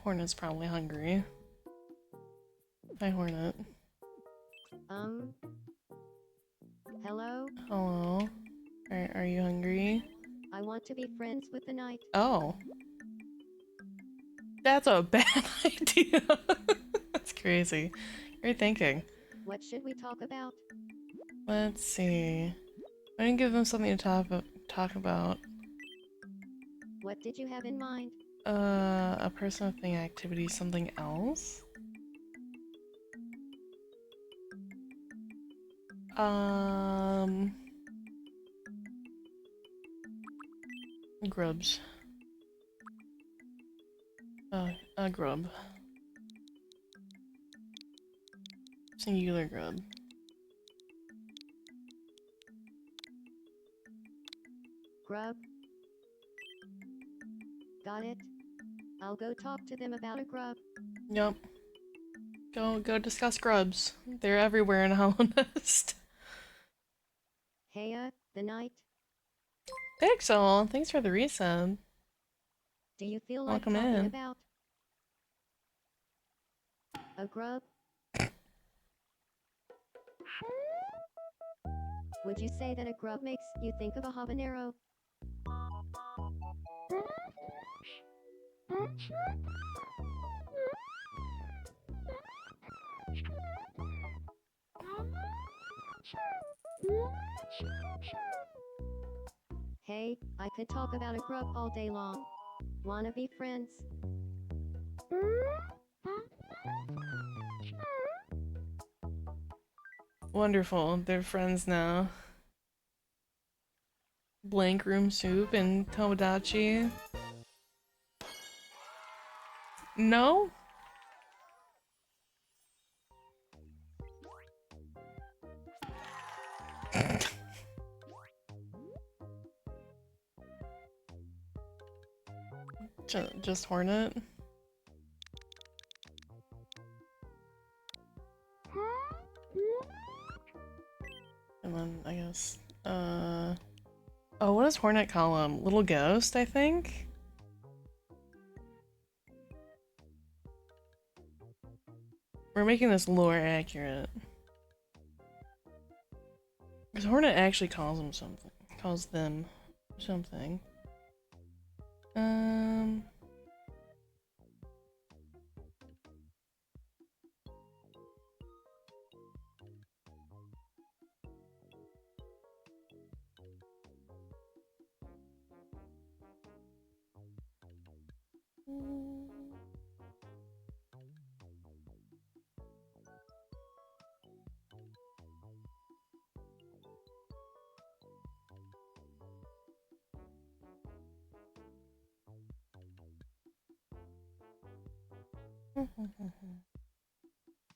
Hornet's probably hungry. Hi, Hornet. Hello? Hello. Are you hungry? I want to be friends with the knight. Oh. That's a bad idea. That's crazy. Great thinking. What should we talk about? Let's see. I didn't give them something to talk about. What did you have in mind? A personal thing, activity, something else? Grubs. A grub. Singular grub. Grub? Got it. I'll go talk to them about a grub. Yup. Go discuss grubs. They're everywhere in Hollow Nest. Hey, the night. Pixel, thanks for the resub. Do you feel like Welcome talking in. about a grub? Would you say that a grub makes you think of a habanero? Hey, I could talk about a grub all day long. Wanna be friends? Wonderful, they're friends now. Blank room soup and Tomodachi. No? Just Hornet? And then, I guess, oh, what does Hornet call him? Little Ghost, I think? We're making this lore accurate. Because Hornet actually calls him something. Calls them something.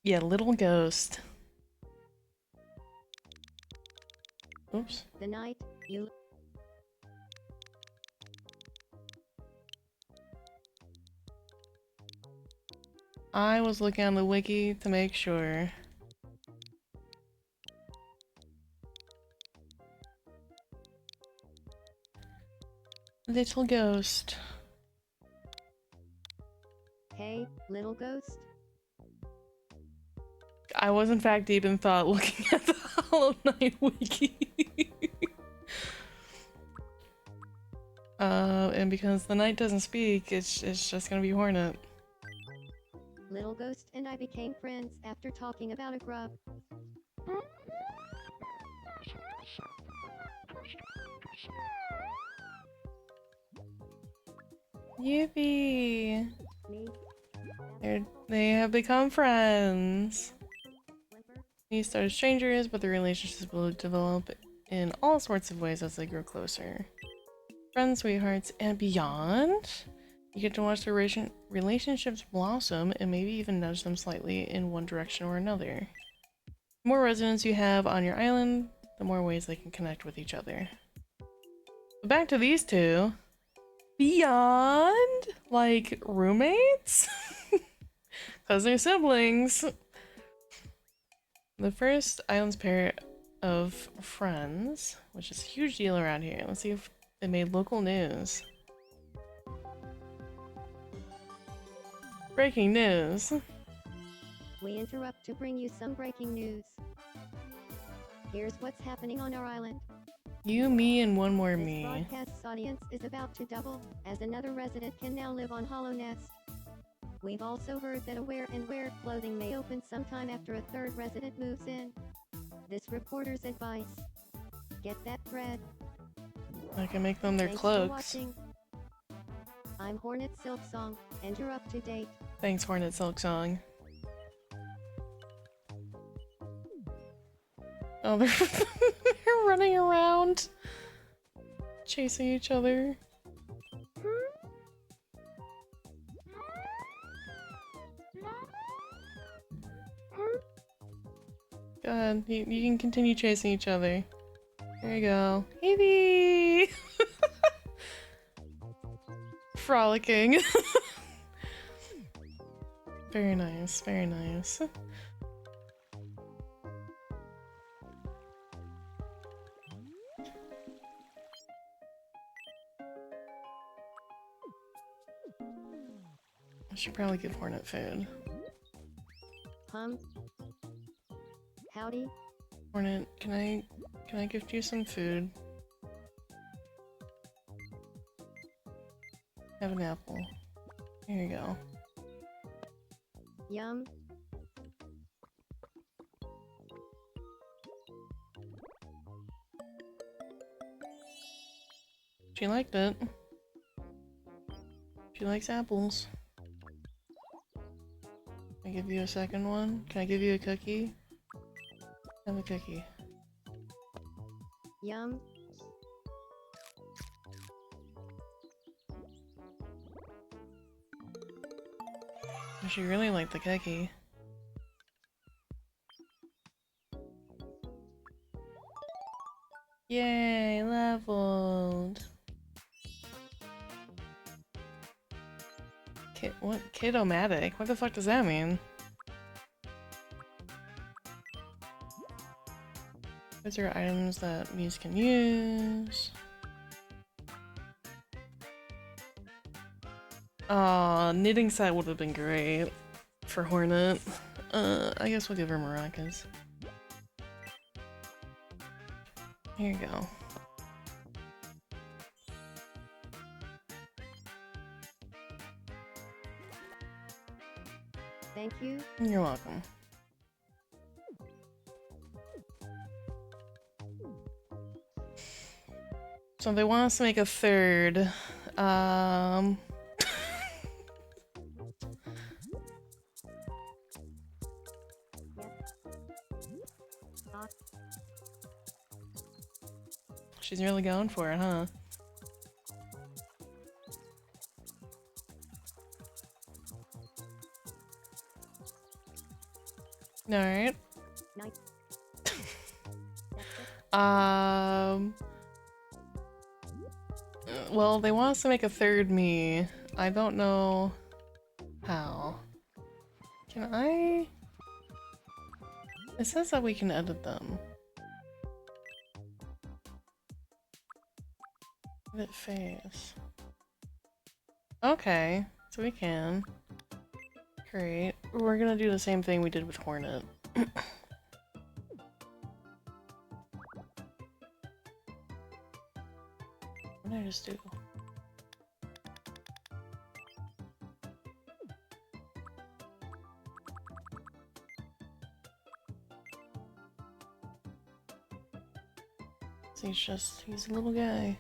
Yeah, Little Ghost. Oops. The night, you... I was looking on the wiki to make sure. Little Ghost. Hey, little ghost? I was in fact deep in thought looking at the Hollow Knight wiki. And because the knight doesn't speak, it's just gonna be Hornet. Little ghost and I became friends after talking about a grub. Yippee! Me? They have become friends. These start as strangers, but the relationships will develop in all sorts of ways as they grow closer. Friends, sweethearts, and beyond. You get to watch their relationships blossom and maybe even nudge them slightly in one direction or another. The more residents you have on your island, the more ways they can connect with each other. But back to these two. Beyond? Like, roommates? Because they're siblings. The first island's pair of friends, which is a huge deal around here. Let's see if it made local news. Breaking news. We interrupt to bring you some breaking news. Here's what's happening on our island. You, me, and one more This me. broadcast's audience is about to double, as another resident can now live on Hollow Nest. We've also heard that a wear clothing may open sometime after a third resident moves in. This reporter's advice. Get that bread. I can make them their Thanks cloaks. for watching. I'm Hornet Silksong, and you're up to date. Thanks, Hornet Silksong. Oh, they're running around, chasing each other. Go ahead, you can continue chasing each other. There you go. Evie! Frolicking. Very nice, very nice. I should probably give Hornet food. Howdy. Hornet, can I gift you some food? Have an apple. Here you go. Yum. She liked it. She likes apples. Can I give you a second one? Can I give you a cookie? Have a cookie. Yum. She really liked the cookie. Yay, leveled. What? Kid-o-matic? What the fuck does that mean? Those are items that Muse can use. Aw, knitting set would have been great for Hornet. I guess we'll give her maracas. Here you go. Thank you. You're welcome. So they want us to make a third. She's really going for it, huh? Alright. Nice. Well, they want us to make a third me. I don't know how. Can I? It says that we can edit them. Edit face. Okay, so we can. Great. We're gonna do the same thing we did with Hornet. What did I just do? He's a little guy.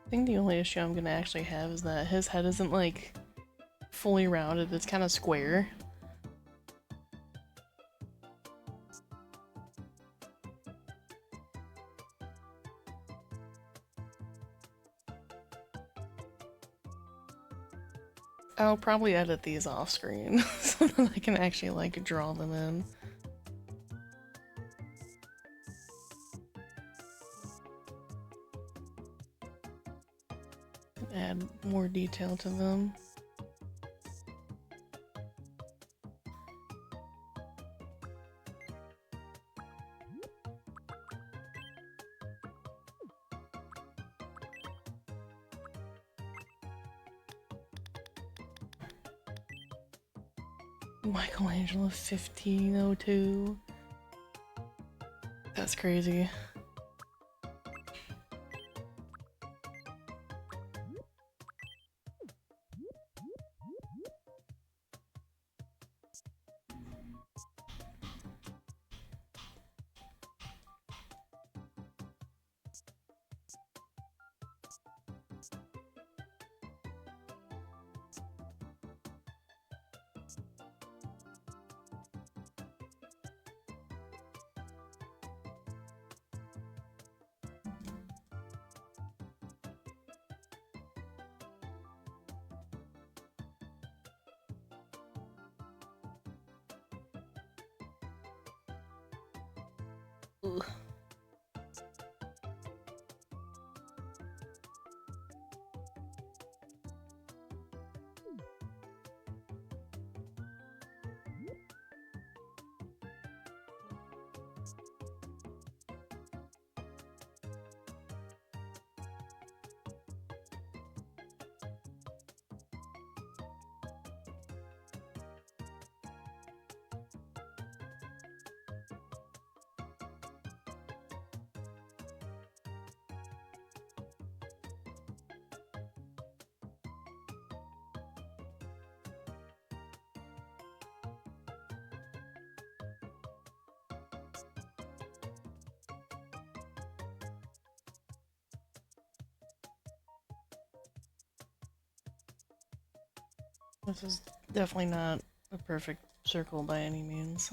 I think the only issue I'm gonna actually have is that his head isn't like fully rounded, it's kind of square. I'll probably edit these off screen so that I can actually like draw them in. Add more detail to them. Michelangelo 1502. That's crazy. Ugh. This is definitely not a perfect circle by any means.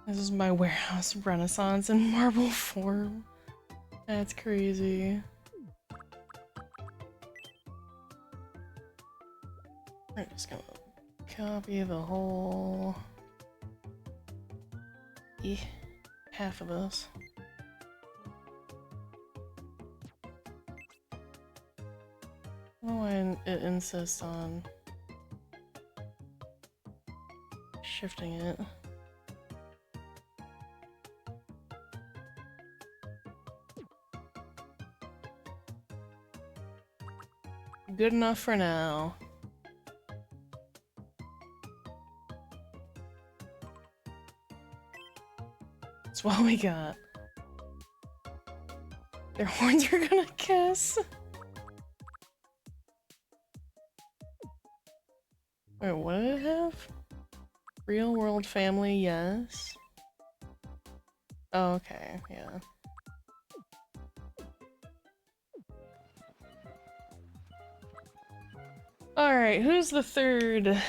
This is my warehouse renaissance in marble form. That's crazy. We're just gonna copy the whole half of this. I don't know why it insists on shifting it. Good enough for now. That's what we got. Their horns are gonna kiss. Wait, what did it have? Real world family, yes. Oh, okay, yeah. Alright, who's the third?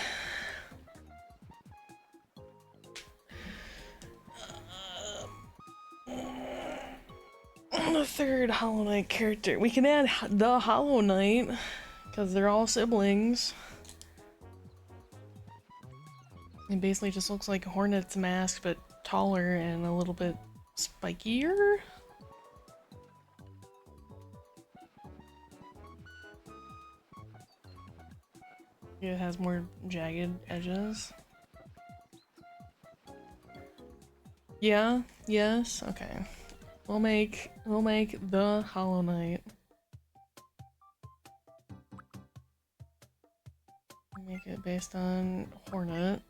The third Hollow Knight character. We can add the Hollow Knight, because they're all siblings. It basically just looks like Hornet's mask, but taller and a little bit spikier. It has more jagged edges. Yeah, yes, okay. We'll make the Hollow Knight. Make it based on Hornet.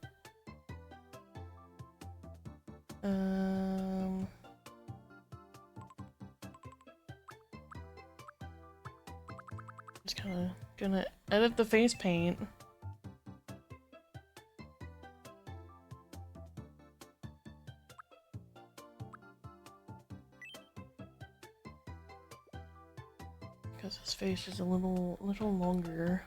Just kind of gonna edit the face paint. Because his face is a little longer.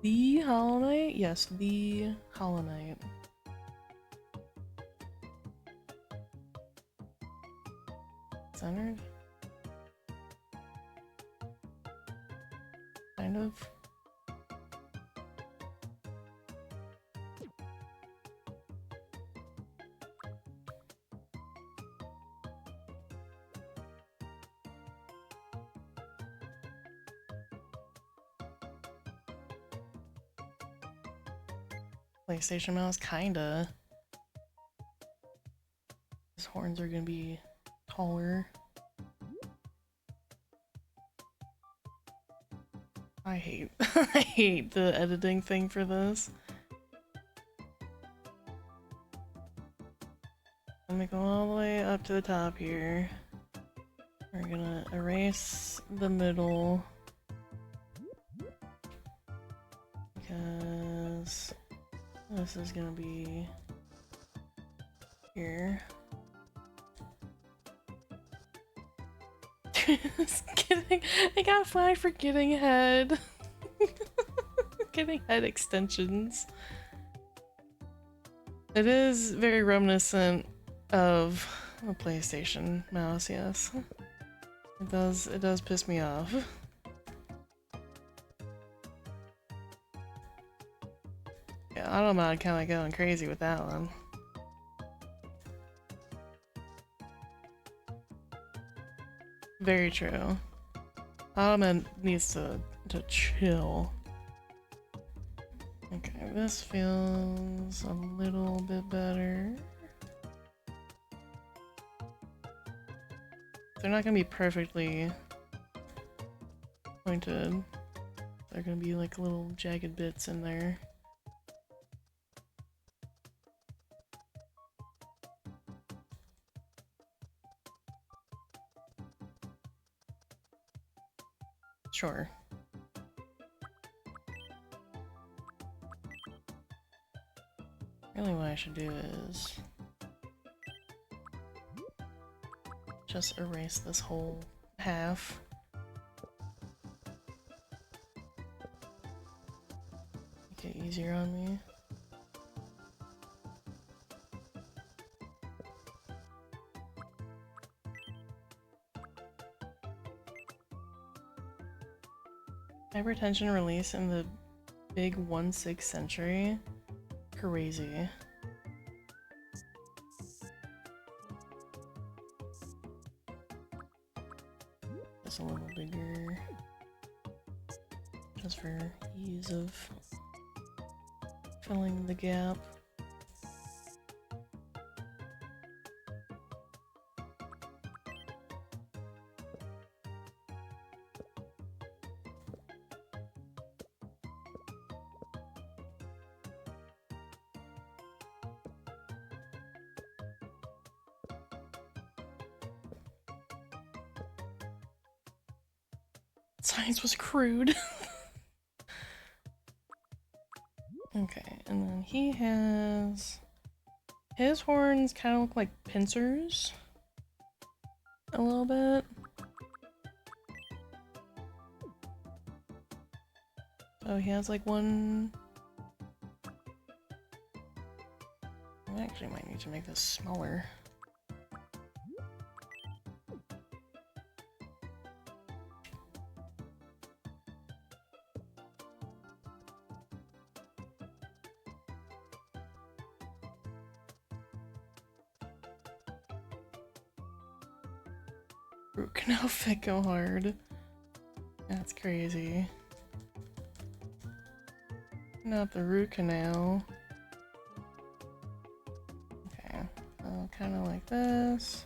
The Hollow Knight? Yes, the Hollow Knight. Centered? Kind of. PlayStation mouse, kinda. His horns are gonna be taller. I hate I hate the editing thing for this. Let me go all the way up to the top here. We're gonna erase the middle because this is gonna be here. Just kidding. I got flagged for getting head. Getting head extensions. It is very reminiscent of a PlayStation mouse, yes. It does piss me off. Yeah, Automod kinda going crazy with that one. Very true. Automod needs to chill. Okay, this feels a little bit better. They're not gonna be perfectly pointed. They're gonna be like little jagged bits in there. Sure. Really what I should do is just erase this whole half. Make it easier on me. Hypertension release in the big 1/6 century. Crazy. Just a little bigger. Just for ease of filling the gap. Science was crude. Okay, and then he has... His horns kind of look like pincers. A little bit. So he has like one... I actually might need to make this smaller. Root canal fit go hard. That's crazy. Not the root canal. Okay, so kind of like this.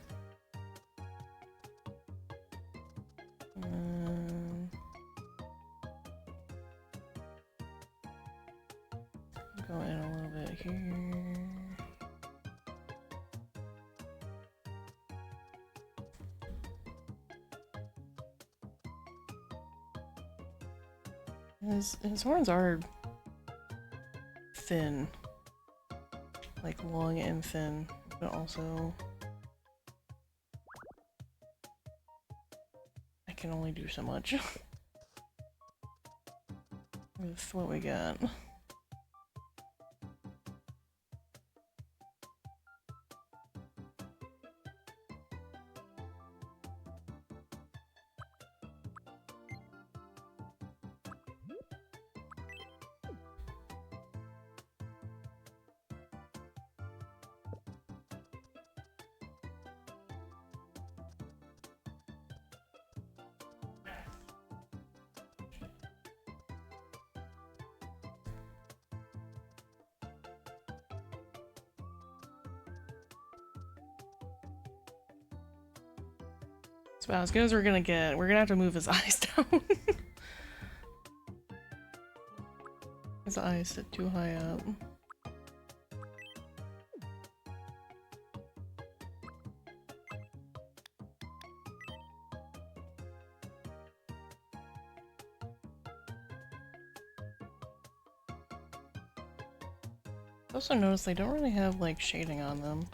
His horns are thin. Like long and thin, but also I can only do so much with what we got. It's about as good as we're gonna get. We're gonna have to move his eyes down. His eyes sit too high up. I also noticed they don't really have like shading on them.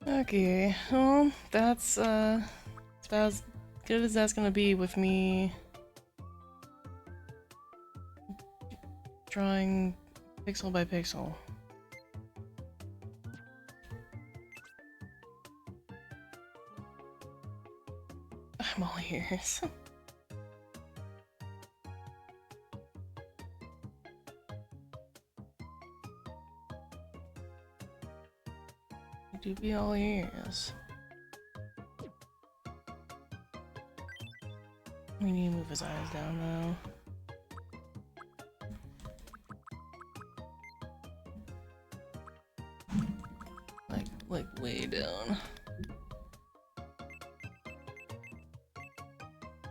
Okay, well, that's about as good as that's gonna be with me drawing pixel by pixel. I'm all ears. I do be all ears. We need to move his eyes down though. Like way down.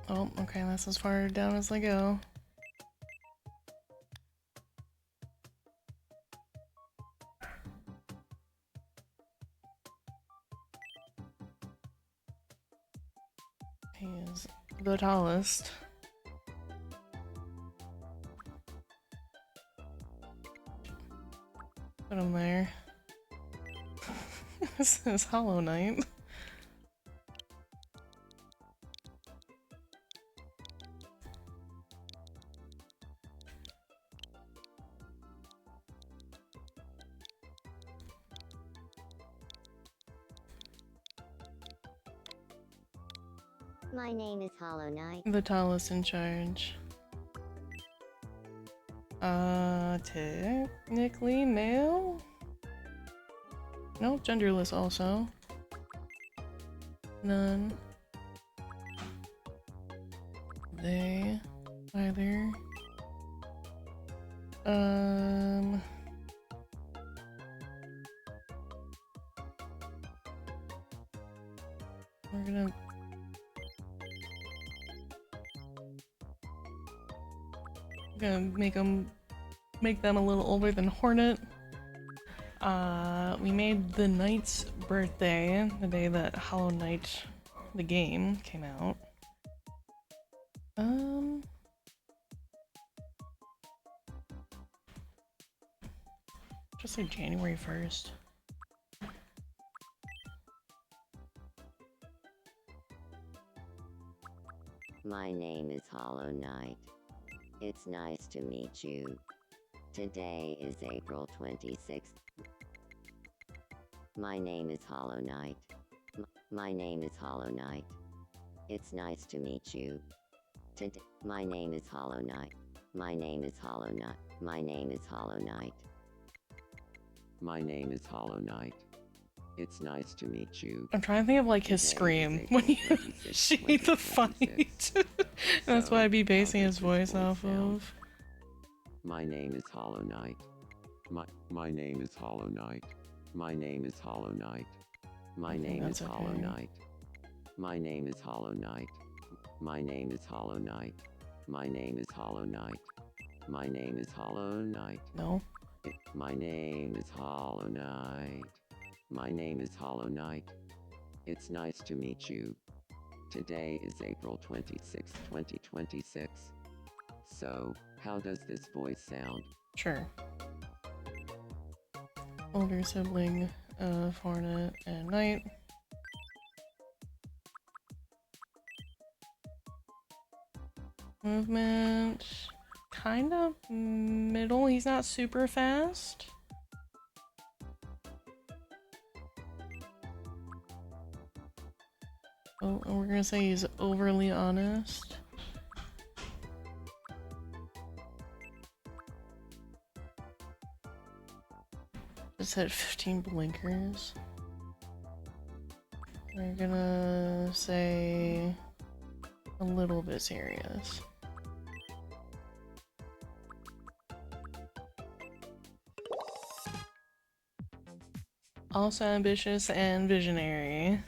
Oh, okay, that's as far down as I go. He is the tallest. Put him there. This is Hollow Knight. My name is Hollow Knight. The tallest in charge. Technically male? No, genderless also. None. They. Either. We're gonna make them a little older than Hornet. We made the Knight's birthday the day that Hollow Knight, the game, came out. Just like January 1st. My name is Hollow Knight. It's nice to meet you. Today is April 26th. My name is Hollow Knight. My name is Hollow Knight. It's nice to meet you. Today, my name is Hollow Knight. My name is Hollow Knight. My name is Hollow Knight. My name is Hollow Knight. It's nice to meet you. I'm trying to think of like his Today is scream April when you 26th, see the fight. 2026. That's what I'd be So, basing how his does this voice voice off sound? of. My name is Hollow Knight. My name is Hollow Knight. My name is Hollow Knight. My I think name is that's Hollow okay. Knight. My name is Hollow Knight. My name is Hollow Knight. My name is Hollow Knight. My name is Hollow Knight. No? My name is Hollow Knight. My name is Hollow Knight. It's nice to meet you. Today is April 26, 2026. So, how does this voice sound? Sure. Older sibling of Hornet and Knight. Movement. Kind of middle. He's not super fast. Oh, and we're gonna say he's overly honest. Just had 15 blinkers. We're gonna say a little bit serious. Also ambitious and visionary.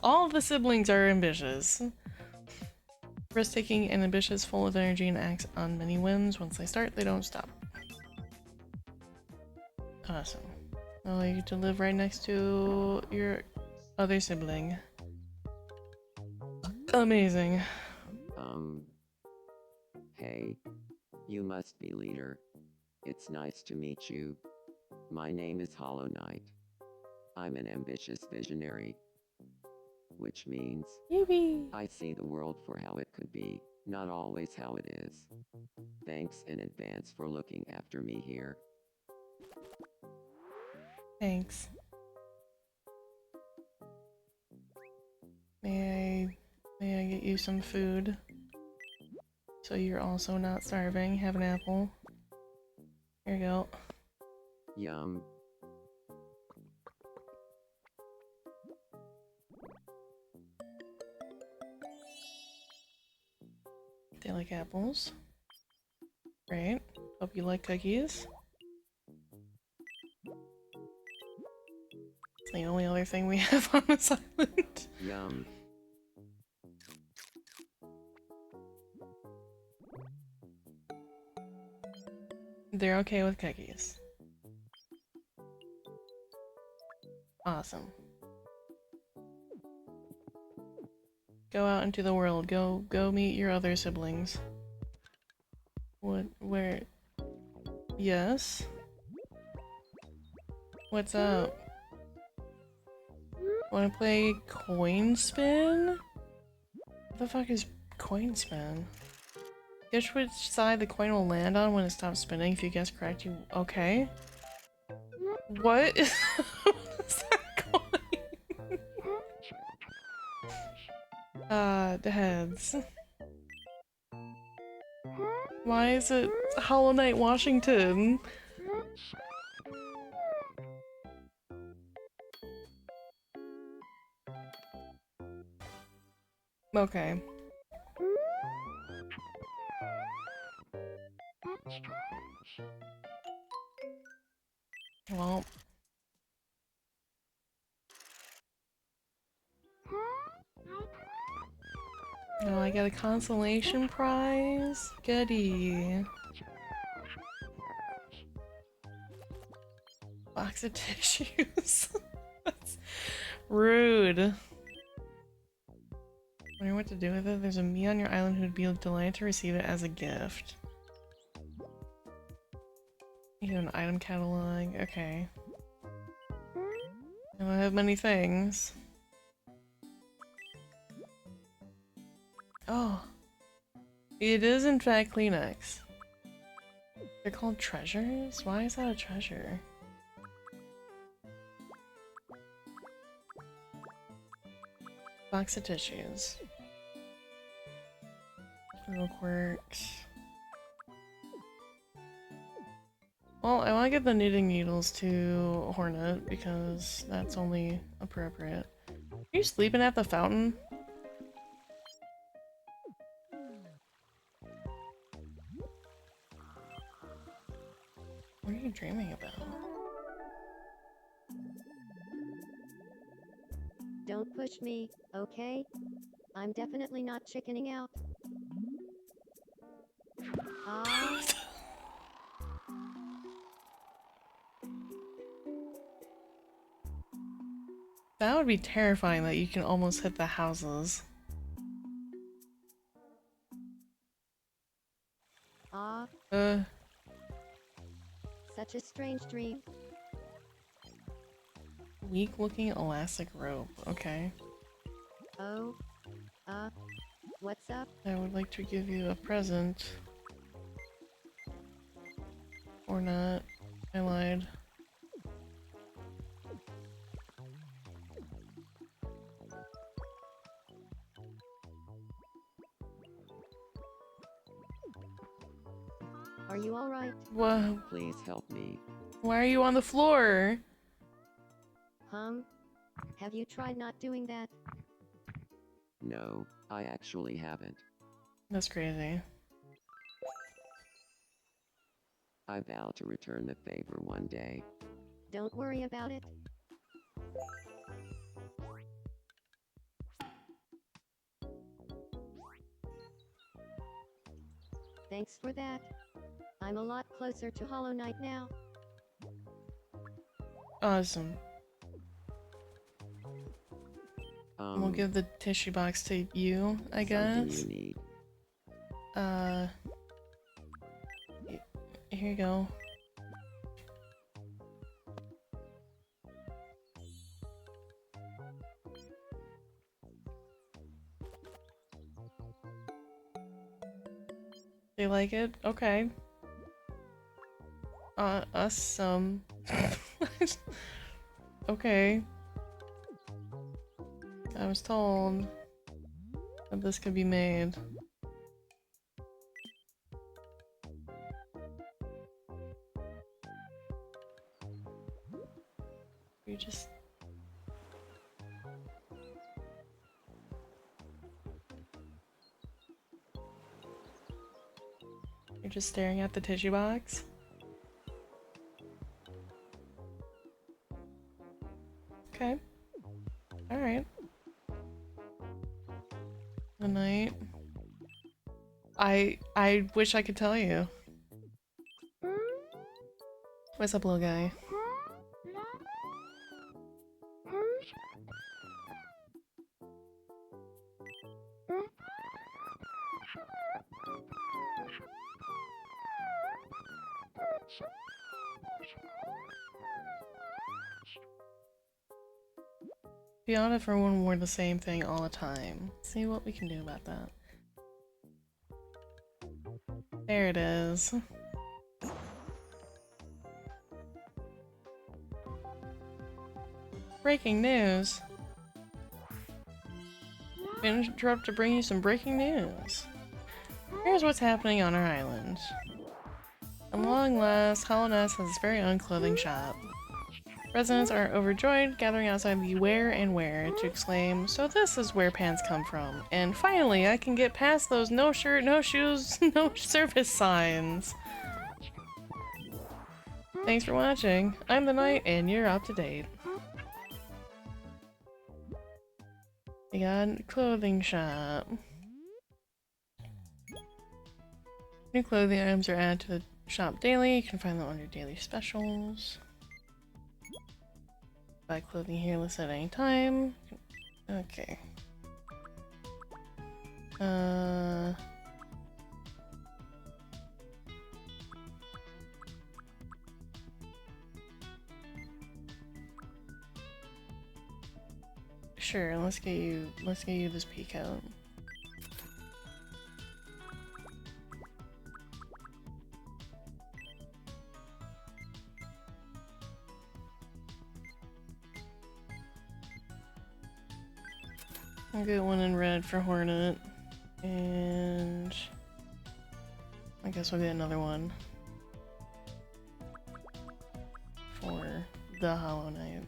All of the siblings are ambitious. Risk-taking and ambitious, full of energy, and acts on many whims. Once they start, they don't stop. Awesome. Well, you get to live right next to your other sibling. Amazing. Hey. You must be leader. It's nice to meet you. My name is Hollow Knight. I'm an ambitious visionary. Which means Yippee! I see the world for how it could be, not always how it is. Thanks in advance for looking after me here. Thanks. May I get you some food? So you're also not starving. Have an apple. Here you go. Yum. They like apples. Great. Hope you like cookies. It's the only other thing we have on this island. Yum. They're okay with cookies. Awesome. Go out into the world. Go meet your other siblings. What? Where? Yes? What's up? Wanna play coin spin? What the fuck is coin spin? Guess which side the coin will land on when it stops spinning. If you guess correct, you... Okay. What is that coin? The heads. Why is it Hollow Knight Washington? Okay. Well. No, I got a consolation prize. Goody. Box of tissues. That's rude. Wonder what to do with it. There's a me on your island who'd be delighted to receive it as a gift. You have an item catalog. Okay. I don't have many things. Oh. It is in fact Kleenex. They're called treasures? Why is that a treasure? Box of tissues. Real quirks. Well, I want to give the knitting needles to Hornet because that's only appropriate. Are you sleeping at the fountain? What are you dreaming about? Don't push me, okay? I'm definitely not chickening out. Ah, That would be terrifying that you can almost hit the houses. ah, Uh, such a strange dream. weak looking elastic rope. Okay. Oh, what's up? I would like to give you a present. Or not. I lied. Are you alright? Whoa. Please help me. Why are you on the floor? Have you tried not doing that? No, I actually haven't. That's crazy. I vow to return the favor one day. Don't worry about it. Thanks for that. I'm a lot closer to Hollow Knight now. Awesome. We'll give the tissue box to you, I Something guess. you need. Here you go. They like it? Okay. Awesome. Okay. I was told that this could be made. You just... You're just staring at the tissue box? Okay. Alright. Good night. I wish I could tell you. What's up, little guy? Be on if everyone wore the same thing all the time. See what we can do about that. There it is. Breaking news. Interrupt to bring you some breaking news. Here's what's happening on our island. At long last, Hollow Nest has its very own clothing shop. Residents are overjoyed, gathering outside the where and where to exclaim, "So this is where pants come from. And finally, I can get past those no shirt, no shoes, no service signs." Thanks for watching. I'm the Knight, and you're up to date. We got a clothing shop. New clothing items are added to the shop daily. You can find them under daily specials. Buy clothing here listed at any time. Okay. Sure, let's get you this pea coat. I'll get one in red for Hornet. And I guess we'll get another one for the Hollow Knight.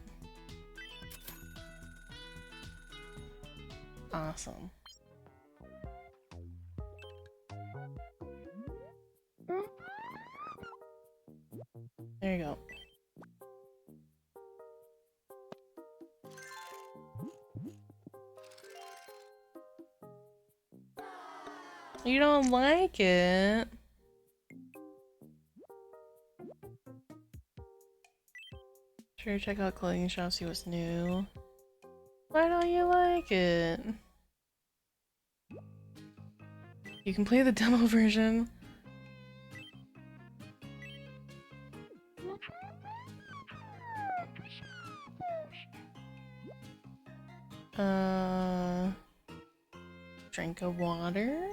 Awesome. There you go. You don't like it? Sure, check out clothing shop, see what's new. Why don't you like it? You can play the demo version. Drink of water?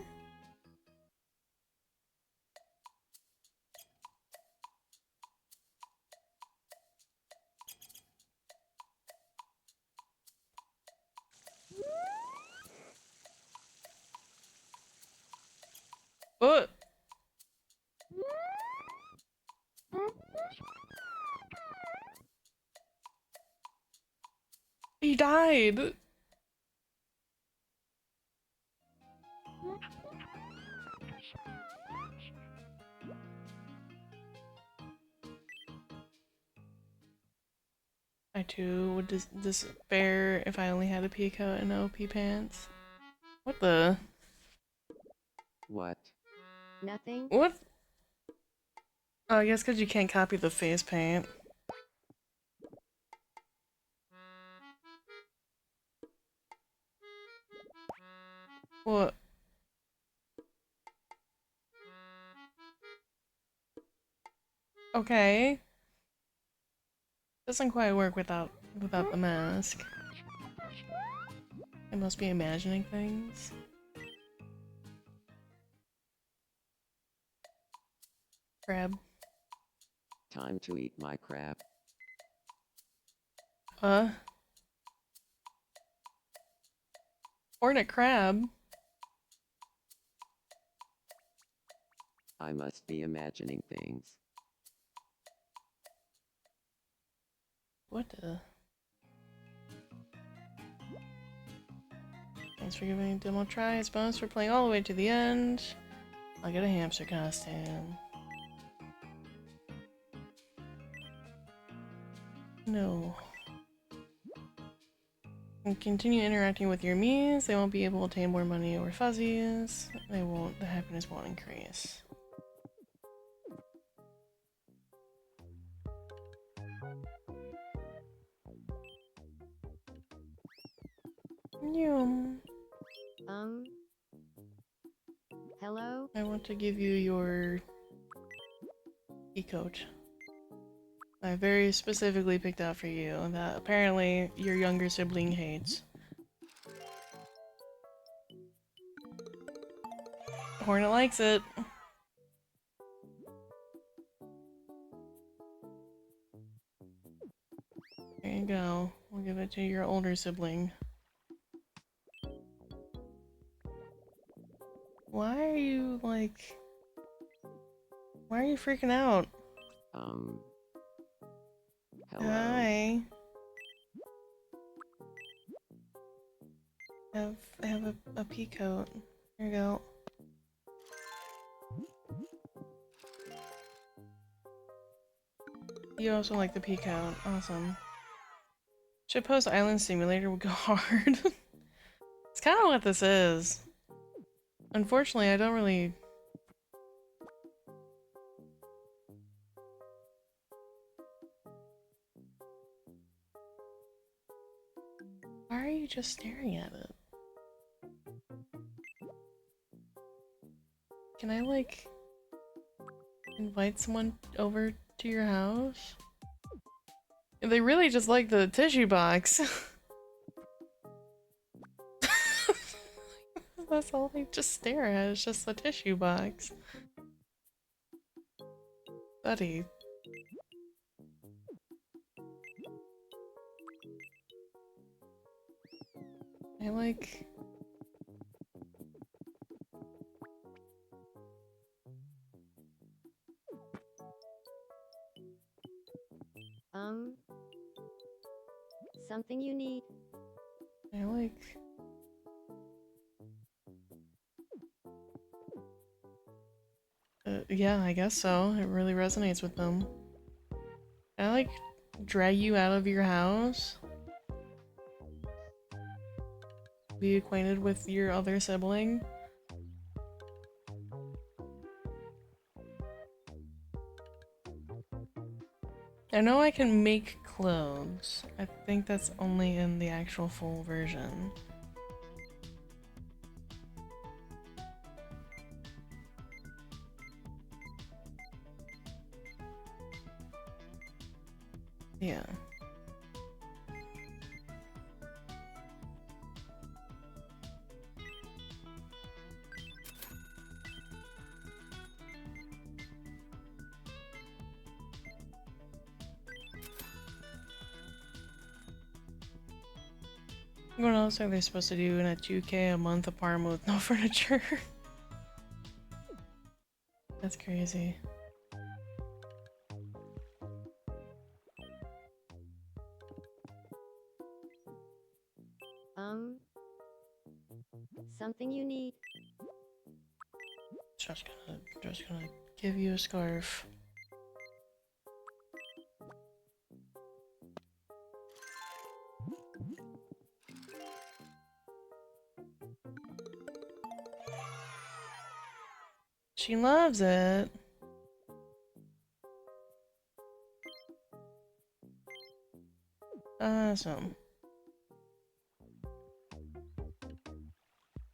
Oh! He died! I too would despair if I only had a pea coat and no pea pants. What the? What? Nothing. What? Oh, I guess because you can't copy the face paint. What? Okay. Doesn't quite work without the mask. I must be imagining things. Crab. Time to eat my crab. Hornet crab. I must be imagining things. What the? Thanks for giving me a demo try. It's bonus for playing all the way to the end. I'll get a hamster costume. No. And continue interacting with your Miis. They won't be able to obtain more money or fuzzies. They won't. The happiness won't increase. Yum. Hello? I want to give you your e-coat. I very specifically picked out for you that apparently your younger sibling hates. Hornet likes it. There you go. We'll give it to your older sibling. Why are you like... Why are you freaking out? Hello. Hi. Have a pea coat. Here you go. You also like the pea coat. Awesome. Should post Island Simulator would go hard. It's kind of what this is. Unfortunately, I don't really... Why are you just staring at it? Can I, like, invite someone over to your house? They really just like the tissue box. That's all they just stare at, is just the tissue box. Buddy. I like... Something you need. I like... yeah, I guess so. It really resonates with them. I like drag you out of your house. Be acquainted with your other sibling. I know I can make clothes. I think that's only in the actual full version. Yeah. What else are they supposed to do in a 2K a month apartment with no furniture? That's crazy. Something you need. Just gonna give you a scarf. She loves it. Awesome.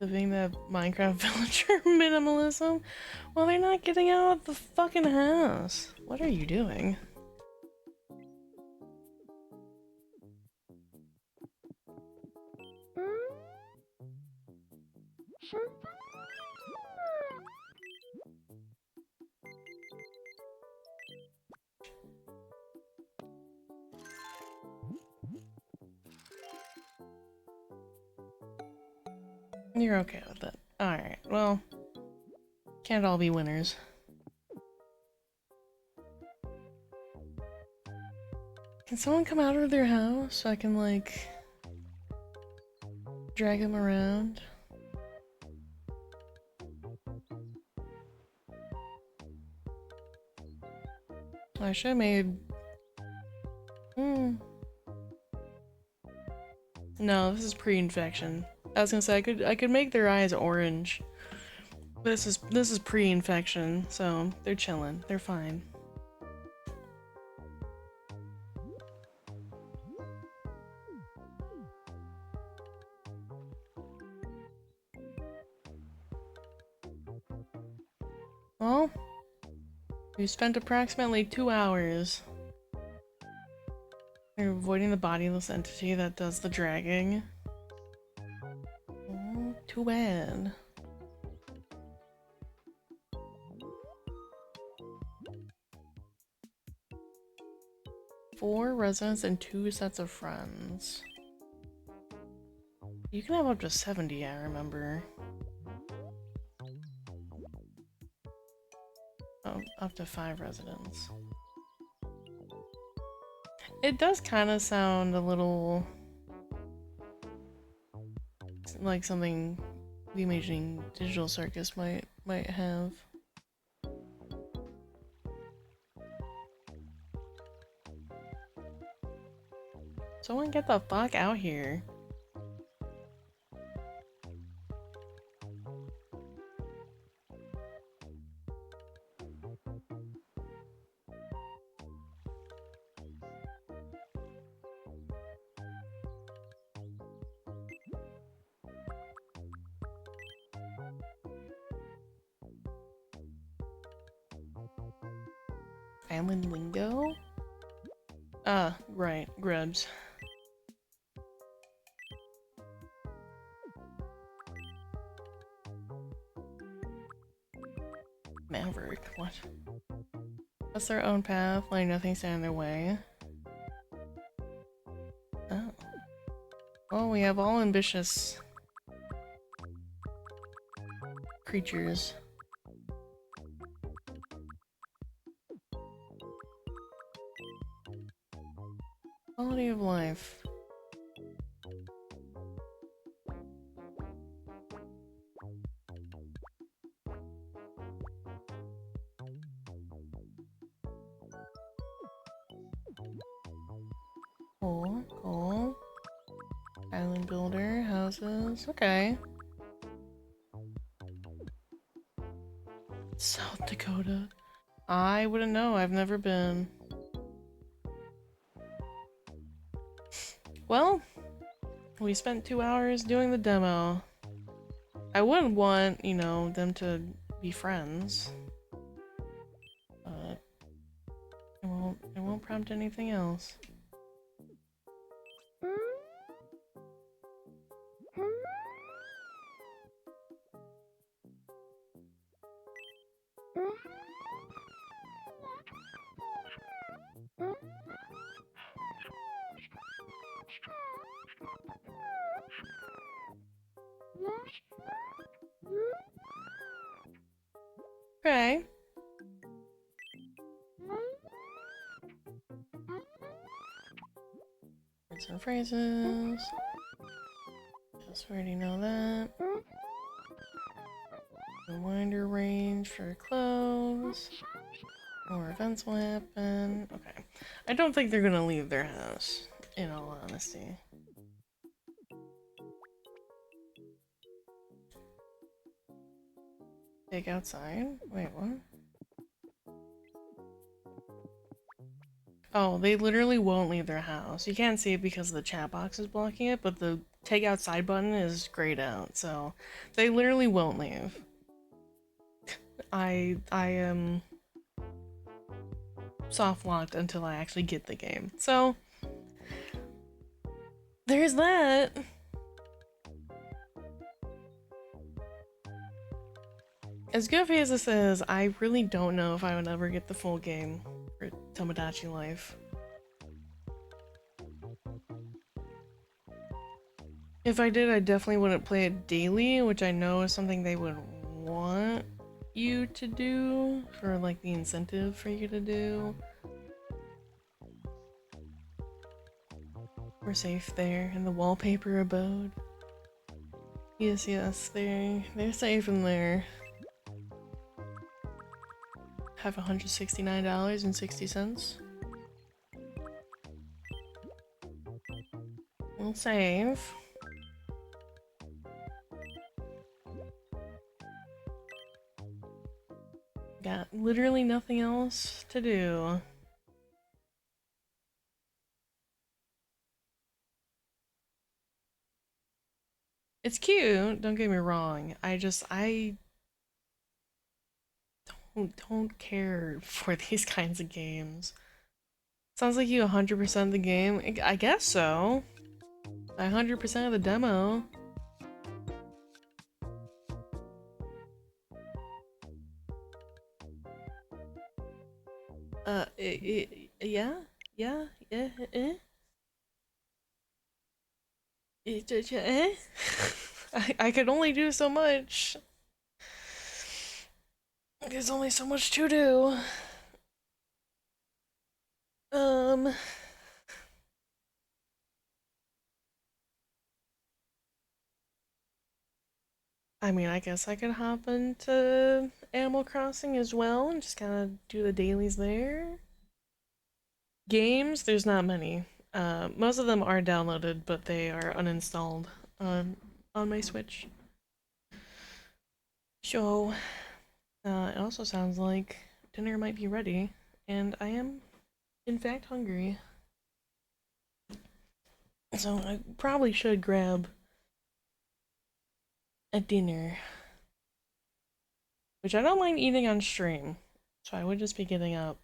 Living that Minecraft villager minimalism? Well, they're not getting out of the fucking house. What are you doing? You're okay with it. Alright, well, can't all be winners. Can someone come out of their house so I can, like, drag them around? I should have made... No, this is pre-infection. I was gonna say I could make their eyes orange. This is pre-infection, so they're chilling. They're fine. Well, we spent approximately 2 hours. We're avoiding the bodiless entity that does the dragging. Oh, too bad. Four residents and 2 sets of friends. You can have up to 70, I remember. Oh, up to 5 residents. It does kind of sound a little like something the Amazing Digital Circus might have. Someone get the fuck out here. Island lingo? Ah, right, grubs. Maverick, what? That's their own path, like nothing stand in their way. Oh. Oh, we have all ambitious creatures. Quality of life. Cool, cool. Island builder, houses, okay. South Dakota. I wouldn't know, I've never been. Well, we spent 2 hours doing the demo. I wouldn't want, you know, them to be friends. But it won't prompt anything else. Okay. Words and phrases. Just already know that. Reminder range for clothes. More events will happen. Okay. I don't think they're gonna leave their house, in all honesty. Take outside? Wait, what? Oh, they literally won't leave their house. You can't see it because the chat box is blocking it, but the take outside button is grayed out, so they literally won't leave. I am soft locked until I actually get the game. So there's that. As goofy as this is, I really don't know if I would ever get the full game for Tomodachi Life. If I did, I definitely wouldn't play it daily, which I know is something they would want you to do, for like the incentive for you to do. We're safe there in the wallpaper abode. Yes, yes, they're safe in there. Have $169.60. We'll save. Got literally nothing else to do. It's cute, don't get me wrong. I don't care for these kinds of games. Sounds like you 100% the game. I guess so. 100% of the demo. Yeah? Yeah? I could only do so much. There's only so much to do. I mean, I guess I could hop into Animal Crossing as well and just kind of do the dailies there. Games, there's not many. Most of them are downloaded, but they are uninstalled on my Switch. So, it also sounds like dinner might be ready, and I am, in fact, hungry. So I probably should grab a dinner, which I don't mind eating on stream. So I would just be getting up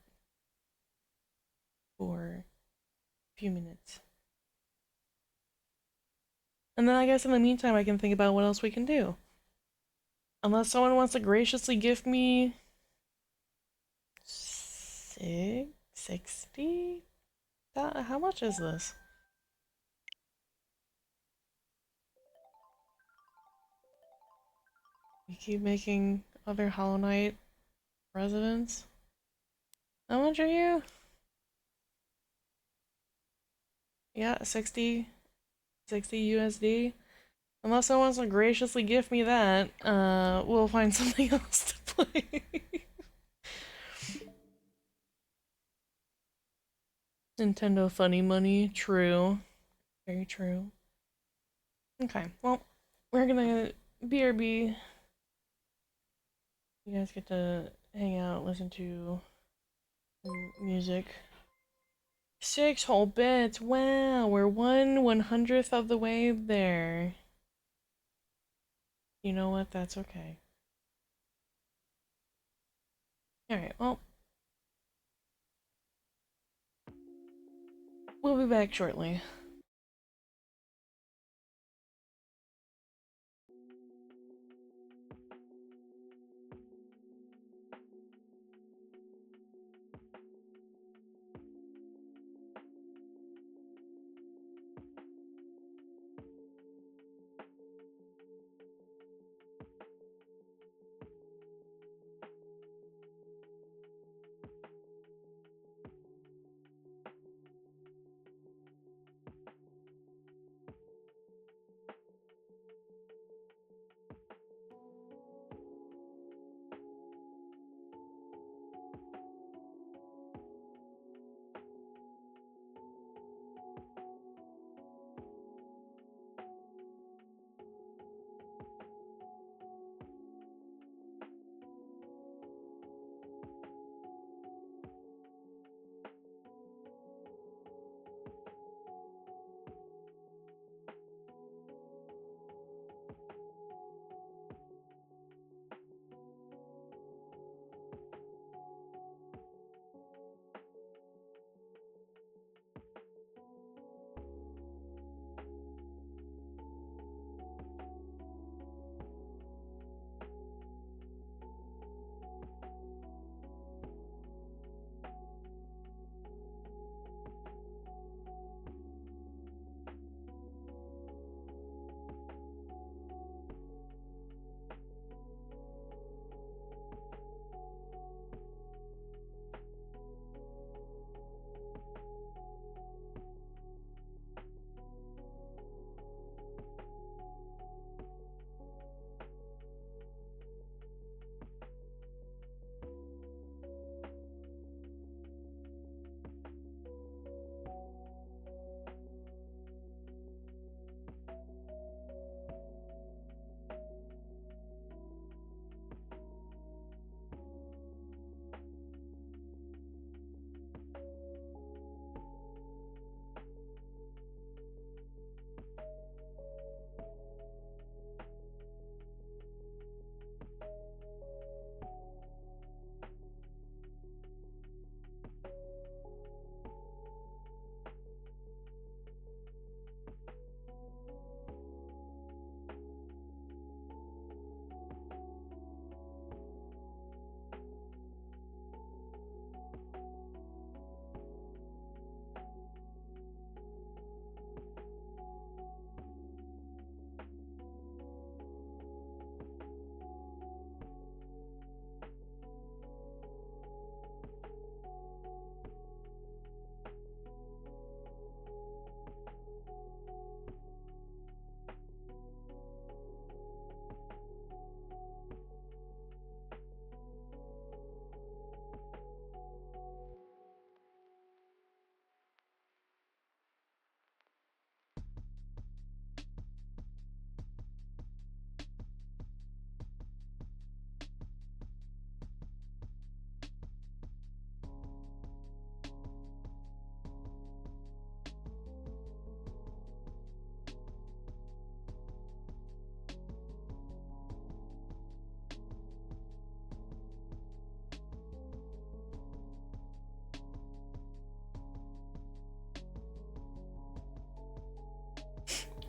for a few minutes. And then I guess in the meantime I can think about what else we can do. Unless someone wants to graciously gift me 60? How much is this? You keep making other Hollow Knight residents? How much are you? Yeah, 60 USD. Unless someone wants to graciously gift me that, we'll find something else to play. Nintendo funny money, true. Very true. Okay, well, we're gonna BRB. You guys get to hang out, listen to music. 6 whole bits, wow, we're 1/100th of the way there. You know what, that's okay. Alright, well, we'll be back shortly.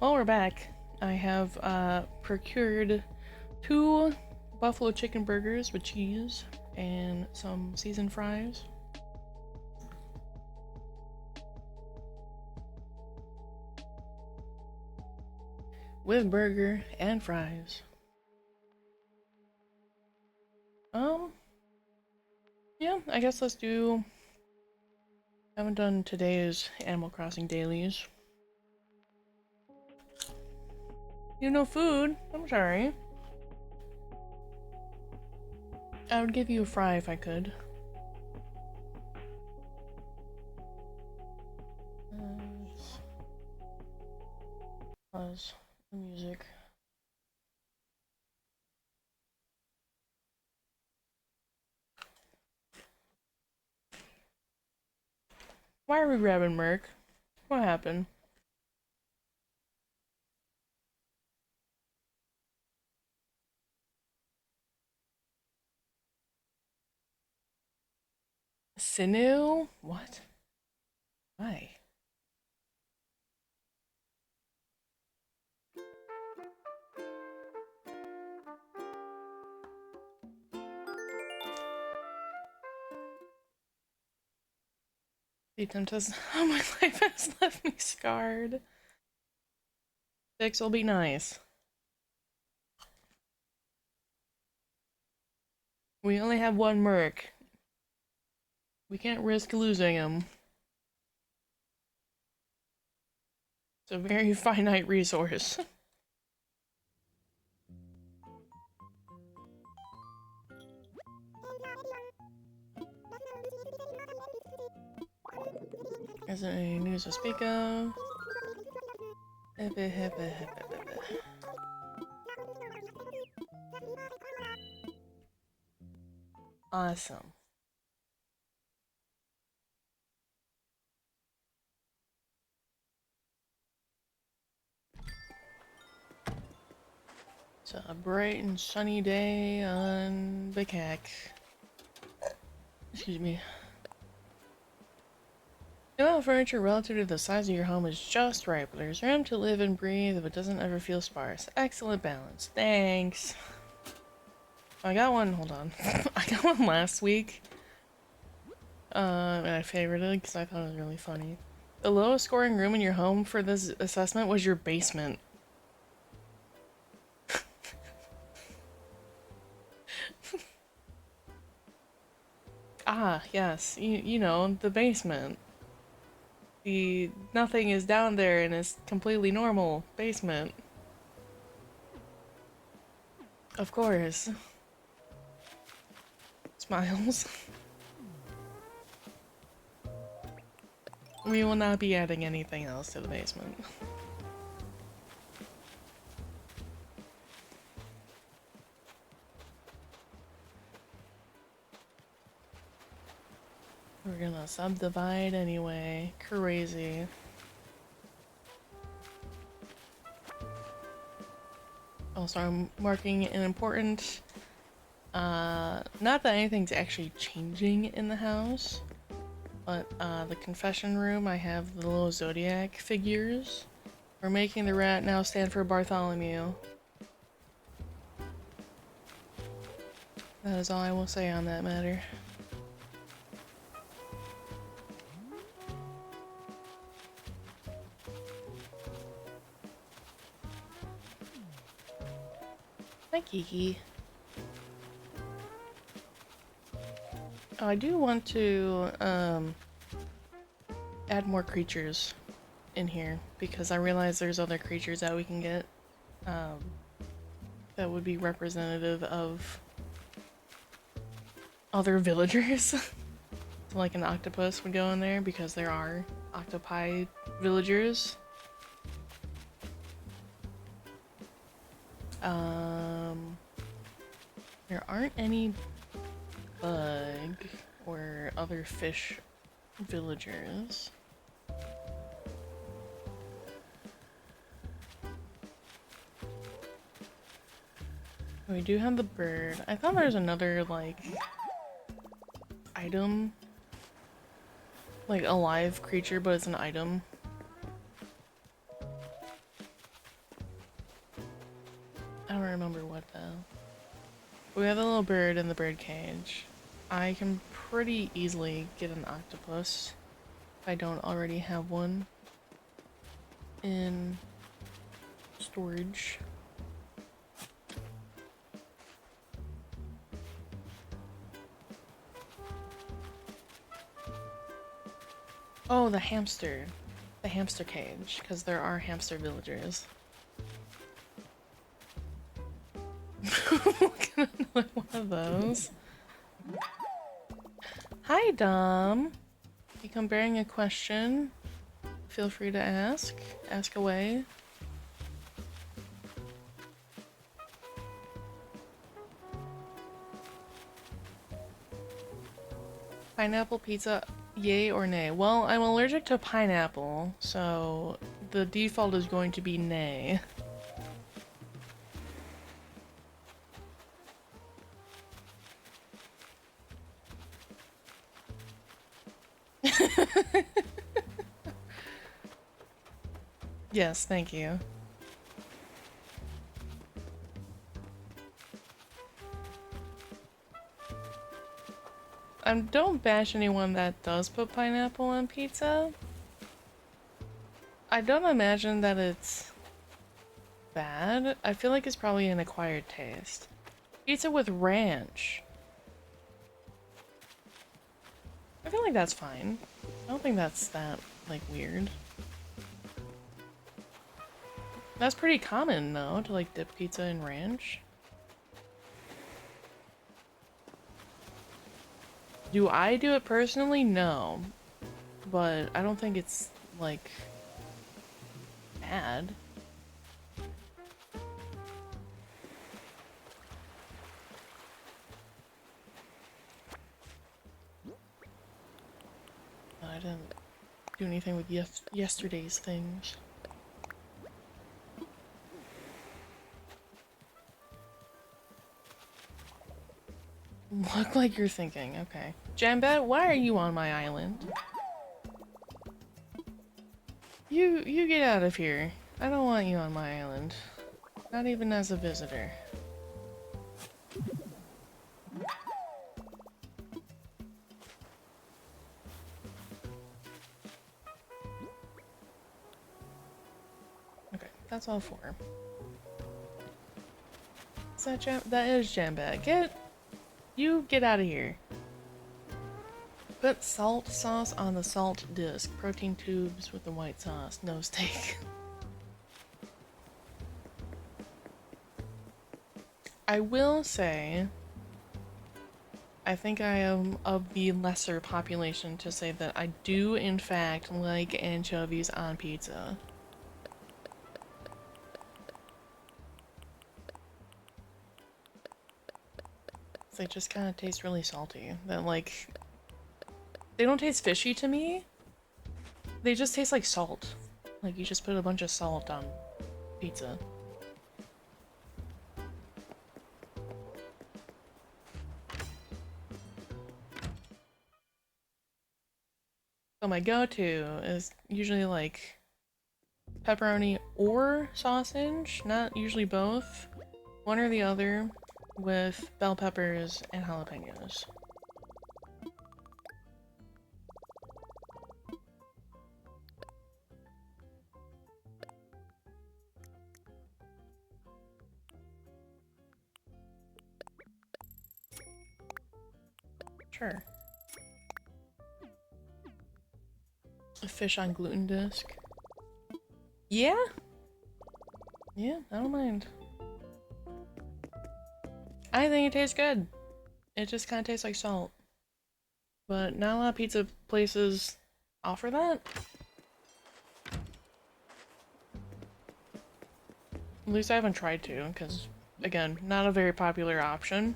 Well, we're back. I have procured 2 buffalo chicken burgers with cheese and some seasoned fries. With burger and fries. I guess let's do... Haven't done today's Animal Crossing dailies. You know food? I'm sorry. I would give you a fry if I could. Pause the music. Why are we grabbing Merc? What happened? Sinew? What? Why? Ethan says, oh, my life has left me scarred. 6 will be nice. We only have one Merc. We can't risk losing him. It's a very finite resource. Isn't any news to speak of? Awesome. It's a bright and sunny day on Bikak. Excuse me. The amount of furniture relative to the size of your home is just right, but there's room to live and breathe if it doesn't ever feel sparse. Excellent balance. Thanks. I got one, hold on. I got one last week. And I favorited it because I thought it was really funny. The lowest scoring room in your home for this assessment was your basement. Ah, yes. You know, the basement. The nothing is down there and it's completely normal basement. Of course. Smiles. We will not be adding anything else to the basement. We're gonna subdivide anyway. Crazy. Also, I'm marking an important... not that anything's actually changing in the house, but the confession room, I have the little zodiac figures. We're making the rat now stand for Bartholomew. That is all I will say on that matter. Hi, Kiki. Oh, I do want to add more creatures in here because I realize there's other creatures that we can get that would be representative of other villagers. So like an octopus would go in there because there are octopi villagers. There aren't any bug or other fish villagers. We do have the bird. I thought there was another, like, item. Like, a live creature, but it's an item. I don't remember what, though. We have a little bird in the bird cage. I can pretty easily get an octopus if I don't already have one in storage. Oh, the hamster. The hamster cage, because there are hamster villagers. Gonna annoy one of those. Hi, Dom. You come bearing a question. Feel free to ask. Ask away. Pineapple pizza, yay or nay? Well, I'm allergic to pineapple, so the default is going to be nay. Yes, thank you. Don't bash anyone that does put pineapple on pizza. I don't imagine that it's bad. I feel like it's probably an acquired taste. Pizza with ranch. I feel like that's fine. I don't think that's that, like, weird. That's pretty common, though, to, like, dip pizza in ranch. Do I do it personally? No. But I don't think it's, like, bad. I didn't do anything with yesterday's things. Look like you're thinking, okay. Jambat, why are you on my island? You get out of here. I don't want you on my island. Not even as a visitor. Okay, that's all four. Is that that is Jambat. You get out of here. Put salt sauce on the salt disc. Protein tubes with the white sauce. No steak. I will say, I think I am of the lesser population to say that I do in fact like anchovies on pizza. They just kind of taste really salty. That, like, they don't taste fishy to me. They just taste like salt. Like you just put a bunch of salt on pizza. So my go-to is usually like pepperoni or sausage, not usually both. One or the other with bell peppers and jalapenos. Sure. A fish on gluten disc. Yeah? Yeah, I don't mind. I think it tastes good. It just kind of tastes like salt. But not a lot of pizza places offer that. At least I haven't tried to, because, again, not a very popular option.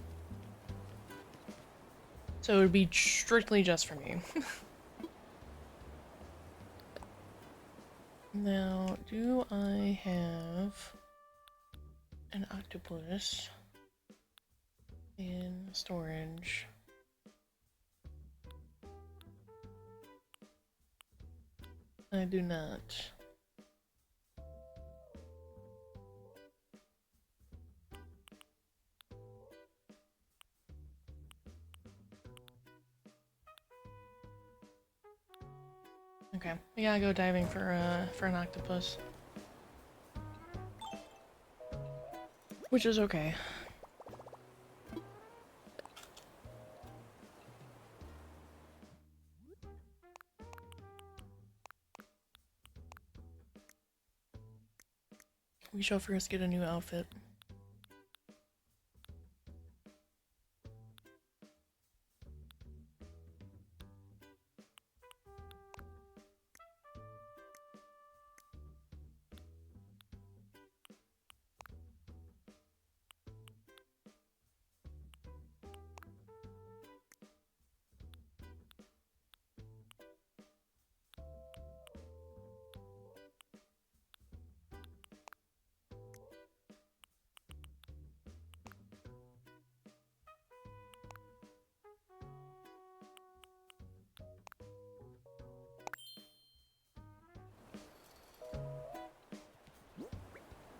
So it would be strictly just for me. Now, do I have an octopus in storage? I do not. Okay, we gotta go diving for an octopus. Which is okay. We shall first get a new outfit.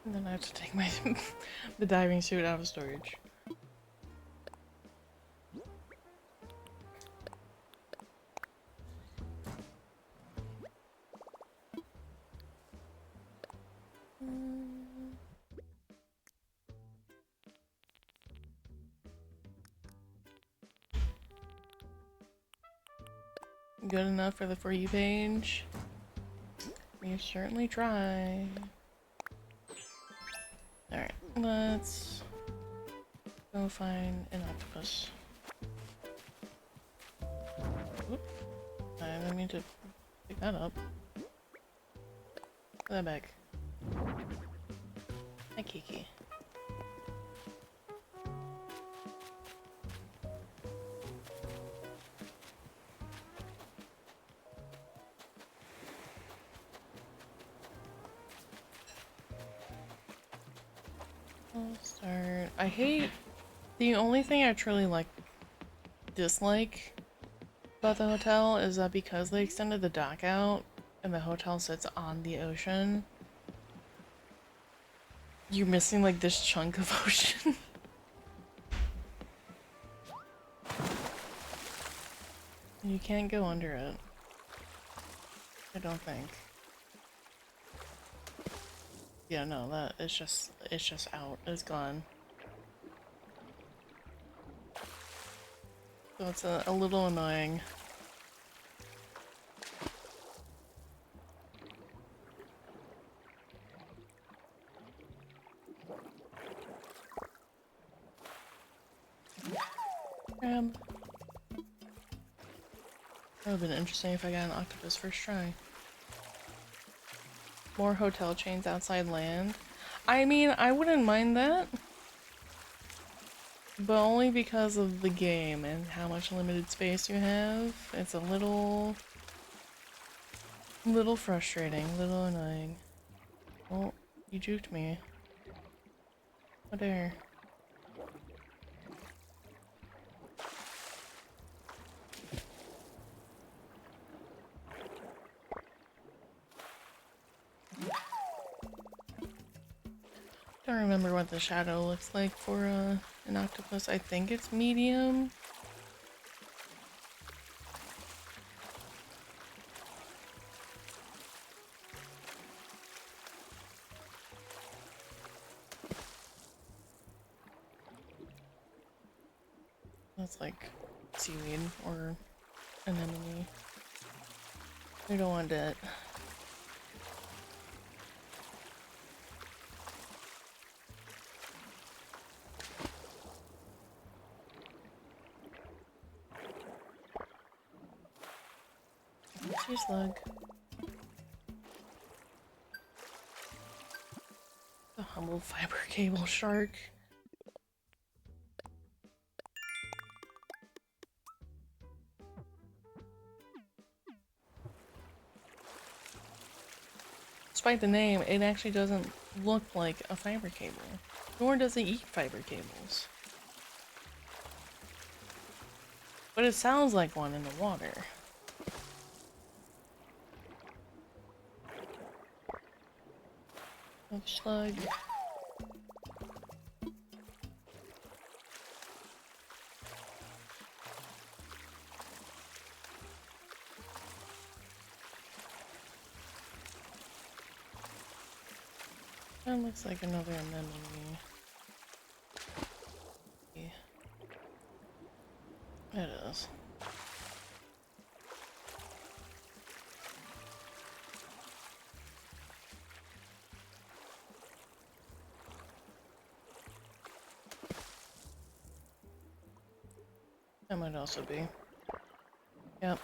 And then I have to take my the diving suit out of storage. Good enough for the For You page? We certainly try. Alright, let's go find an octopus. Oop. I didn't mean to pick that up. Put that back. Hi, Kiki. I'll start. I hate. The only thing I truly dislike about the hotel is that because they extended the dock out and the hotel sits on the ocean, you're missing like this chunk of ocean. You can't go under it. I don't think. Yeah, no, that it's just out. It's gone. So it's a little annoying. Crab. That would have been interesting if I got an octopus first try. More hotel chains outside land. I mean, I wouldn't mind that. But only because of the game and how much limited space you have. It's a little frustrating, little annoying. Oh, you juked me. What dare. Don't remember what the shadow looks like for an octopus. I think it's medium. That's like seaweed or anemone. We don't want it. Sea slug. The humble fiber cable shark. Despite the name, it actually doesn't look like a fiber cable. Nor does it eat fiber cables. But it sounds like one in the water. Slug. That looks like another anemone. Yeah. It is. That might also be. Yep.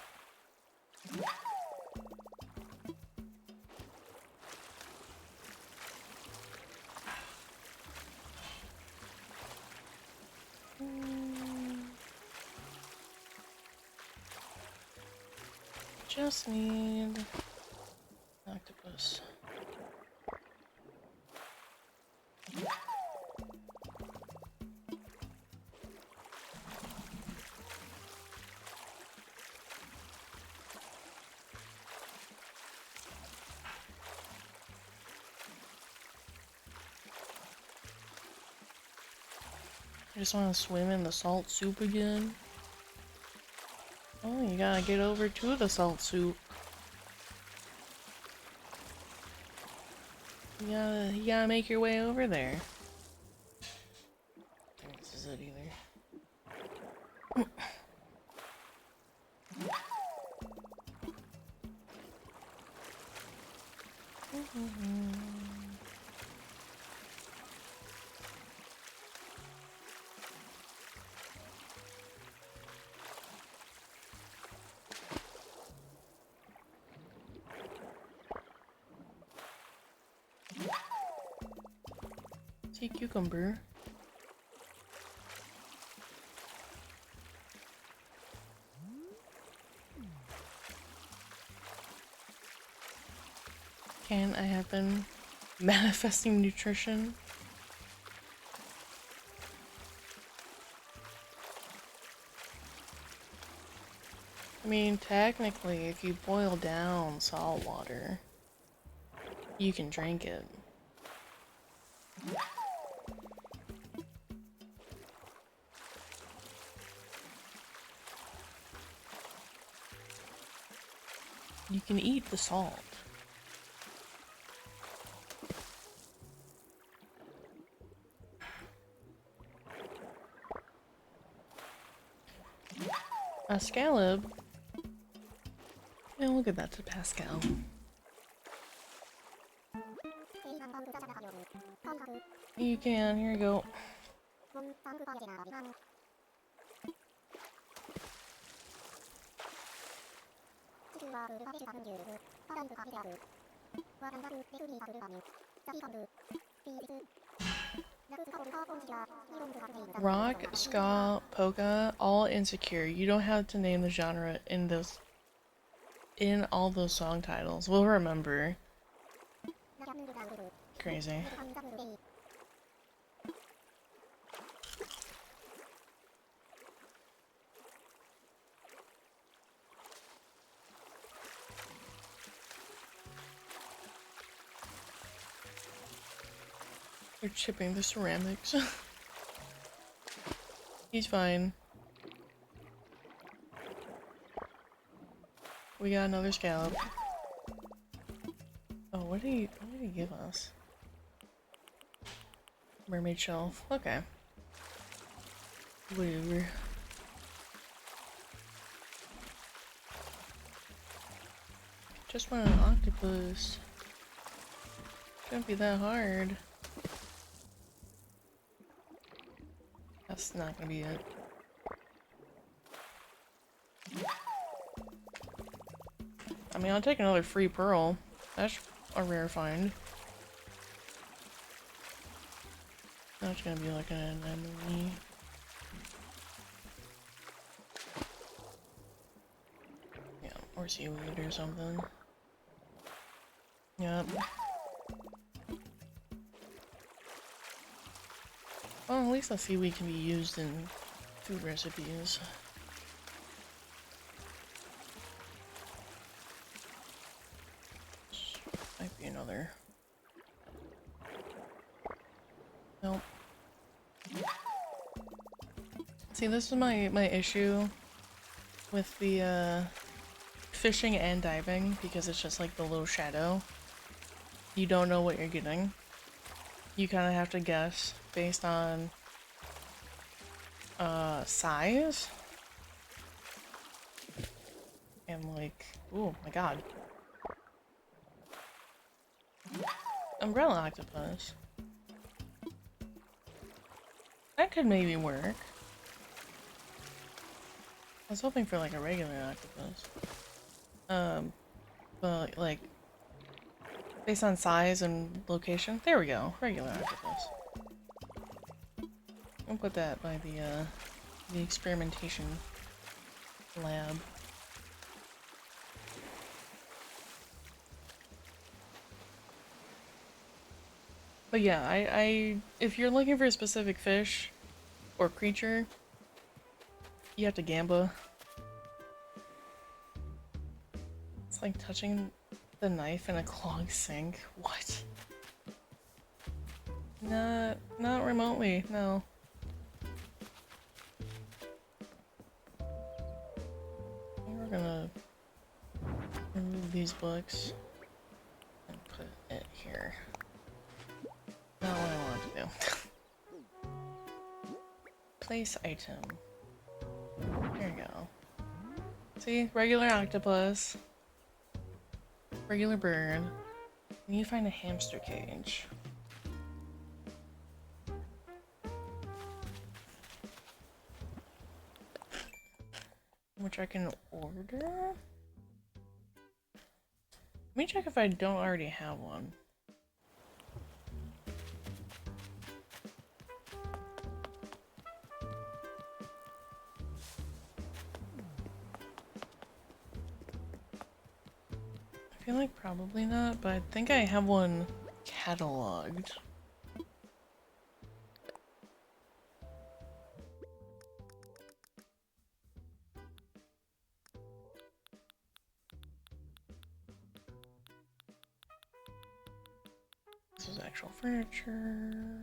Just need octopus. I just want to swim in the salt soup again. Oh, you gotta get over to the salt soup. You gotta make your way over there. I don't think this is it either. Sea cucumber. Can I have been manifesting nutrition? I mean, technically, if you boil down salt water, you can drink it. You can eat the salt. A scallop. Yeah, we'll get that to Pascal. You can, here you go. Rock, ska, polka, all insecure. You don't have to name the genre in those, in all those song titles. We'll remember. Crazy. They're chipping the ceramics. He's fine. We got another scallop. Oh, what did he give us? Mermaid shelf. Okay. Whatever. Just want an octopus. Shouldn't be that hard. That's not gonna be it. I mean, I'll take another free pearl. That's a rare find. That's gonna be like an anemone. Yeah, or seaweed or something. Yep. Well, at least the seaweed can be used in food recipes. Might be another. Nope. See, this is my issue with the fishing and diving, because it's just like the low shadow. You don't know what you're getting. You kind of have to guess based on size. And like, oh my god. Umbrella octopus. That could maybe work. was hoping for like a regular octopus. But like based on size and location. There we go. Regular octopus. I'll put that by the experimentation lab. But yeah, if you're looking for a specific fish or creature, you have to gamba. It's like touching the knife in a clogged sink. What? Not remotely, no. We're gonna remove these books and put it here. Not what I want to do. Place item. There you go. See? Regular octopus. Regular bird. We need to find a hamster cage. Which I can order? Let me check if I don't already have one. I feel like probably not, but I think I have one cataloged. This is actual furniture.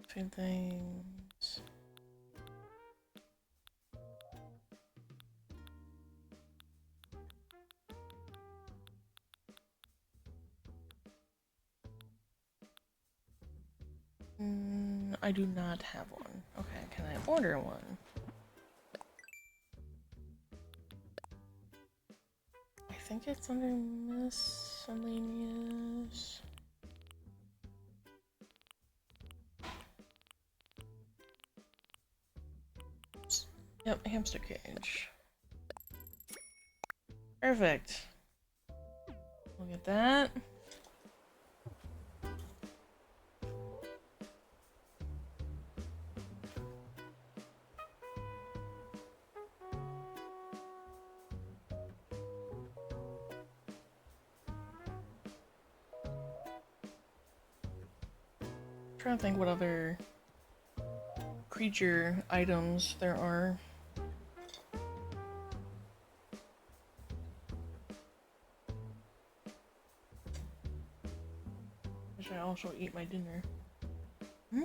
Food things. I do not have one. Okay, can I order one? I think it's under miscellaneous. Yep, hamster cage. Perfect. Look at that. Trying to think what other creature items there are. Should I also eat my dinner? Hmm?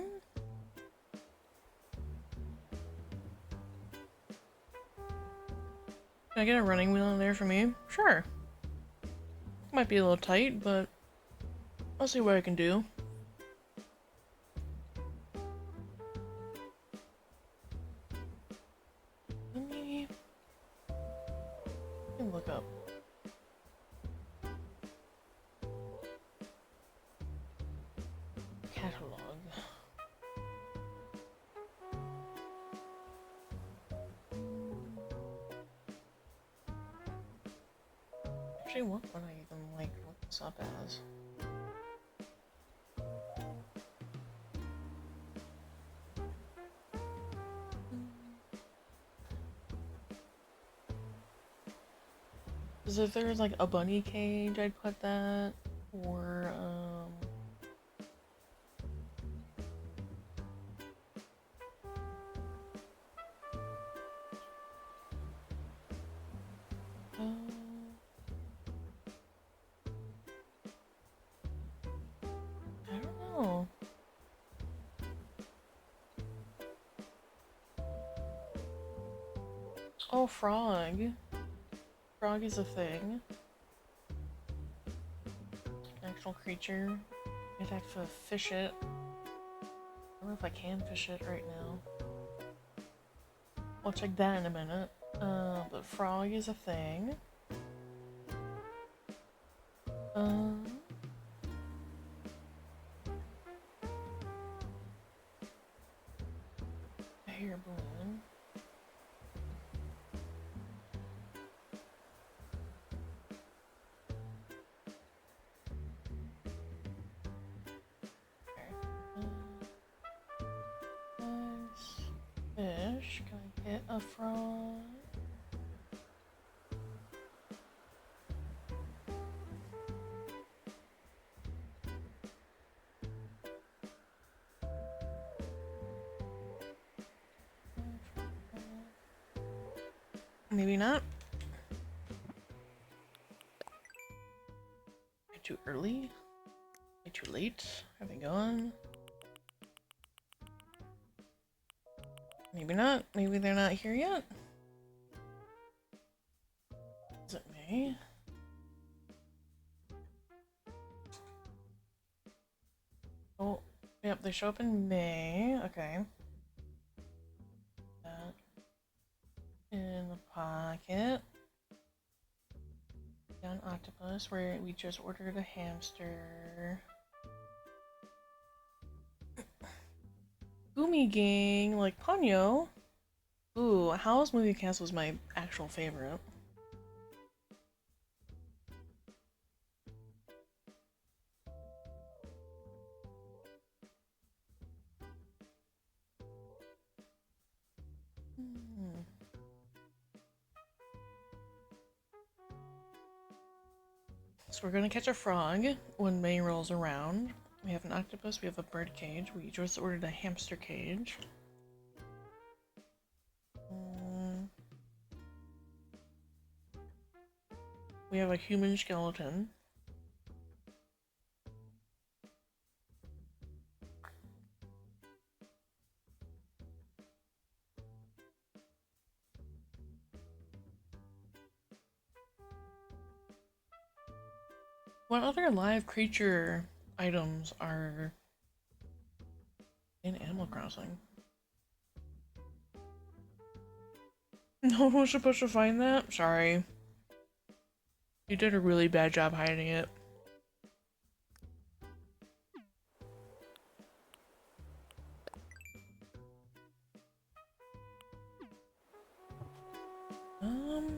Can I get a running wheel in there for me? Sure. Might be a little tight, but I'll see what I can do. Let me look up. Catalog. Actually, what would I even like look this up as? Because if there's like a bunny cage, I'd put that. Or, I don't know. Oh, frog. Frog is a thing. An actual creature. I'd have to fish it. I don't know if I can fish it right now. We'll check that in a minute. But frog is a thing. your balloon. Fish. Can I get a frog? Maybe not. Too early? Too late? Are they gone? Maybe not. Maybe they're not here yet. Is it May? Oh, yep, they show up in May. Okay. That in the pocket. Got an octopus where we just ordered a hamster. Gumi Gang, like Ponyo. Ooh, Howl's Moving Castle is my actual favorite. So we're gonna catch a frog when May rolls around. We have an octopus, we have a bird cage, we just ordered a hamster cage. We have a human skeleton. What other live creature items are in Animal Crossing? No one was supposed to find that? Sorry. You did a really bad job hiding it. Hmm.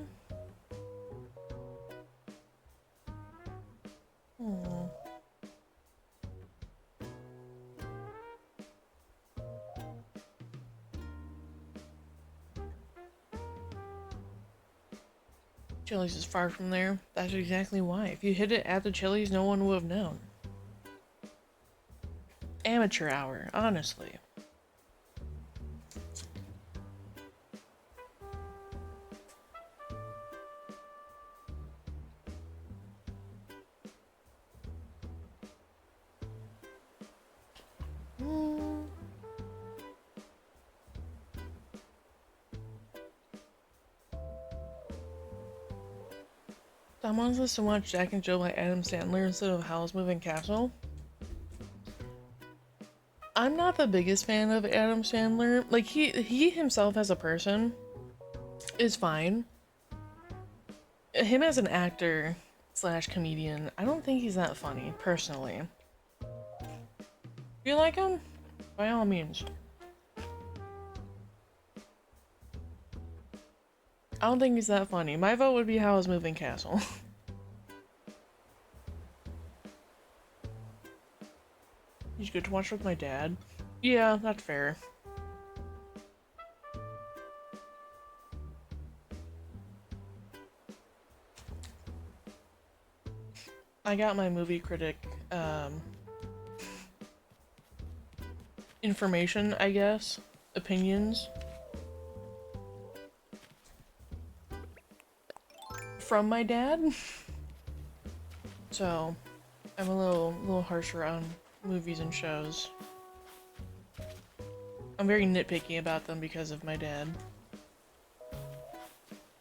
Chili's is far from there. That's exactly why. If you hit it at the Chili's, no one would have known. Amateur hour, honestly. Someone wants to watch Jack and Jill by Adam Sandler instead of Howl's Moving Castle. I'm not the biggest fan of Adam Sandler. Like, he himself as a person is fine. Him as an actor slash comedian, I don't think he's that funny, personally. You like him? By all means. I don't think he's that funny. My vote would be Howl's Moving Castle. You get to watch with my dad? Yeah, that's fair. I got my movie critic, information, I guess. Opinions. From my dad. So, I'm a little harsher on movies and shows. I'm very nitpicky about them because of my dad.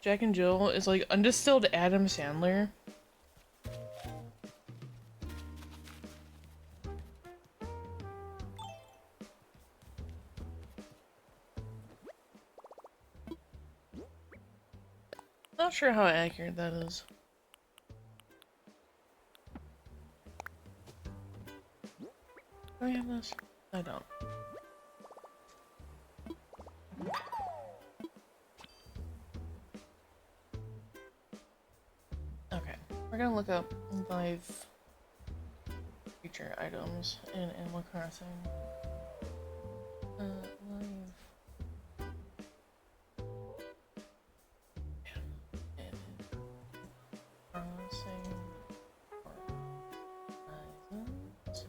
Jack and Jill is like undistilled Adam Sandler. Not sure how accurate that is. Do I have this? I don't. We're gonna look up live creature items in Animal Crossing. Live Crossing items.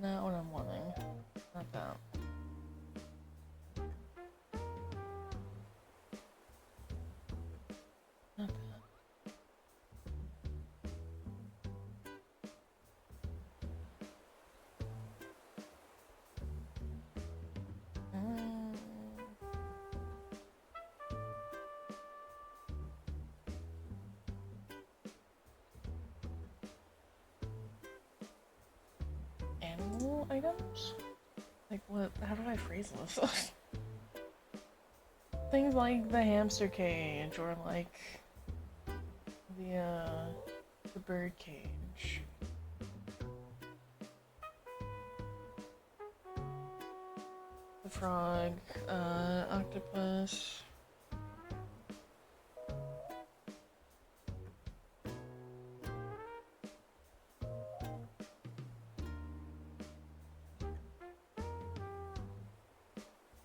Not what I'm wanting. Not that. Not that. Mm. Animal items? Like what? How do I phrase this? Things like the hamster cage or like the bird cage. The frog, octopus.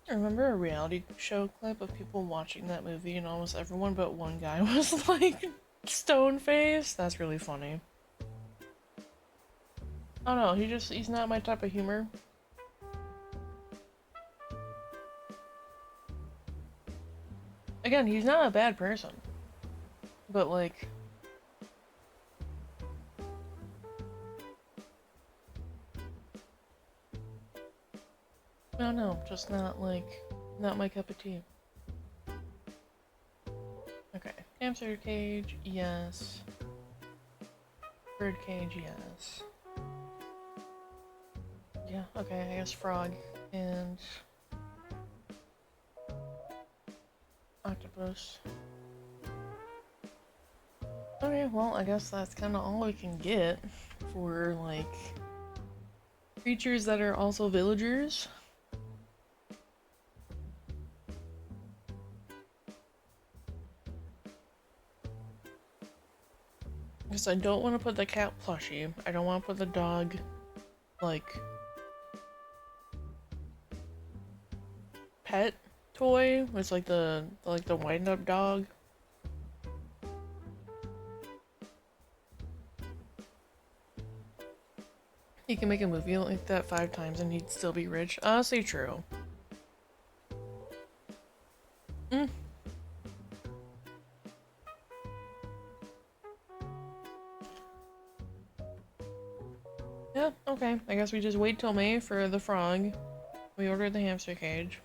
I remember a reality show clip of people watching that movie and almost everyone but one guy was like stone faced. That's really funny. Oh no, he's not my type of humor. Again, he's not a bad person. But like no, just not not my cup of tea. Okay. Hamster cage, yes. Bird cage, yes. Yeah, okay, I guess frog and octopus. Okay, well, I guess that's kind of all we can get for, like, creatures that are also villagers. Because I don't want to put the cat plushie. I don't want to put the dog, like, pet toy. It's like the wind-up dog. He can make a movie like that 5 times and he'd still be rich. Honestly, true. Mm. Yeah, okay. I guess we just wait till May for the frog. We ordered the hamster cage.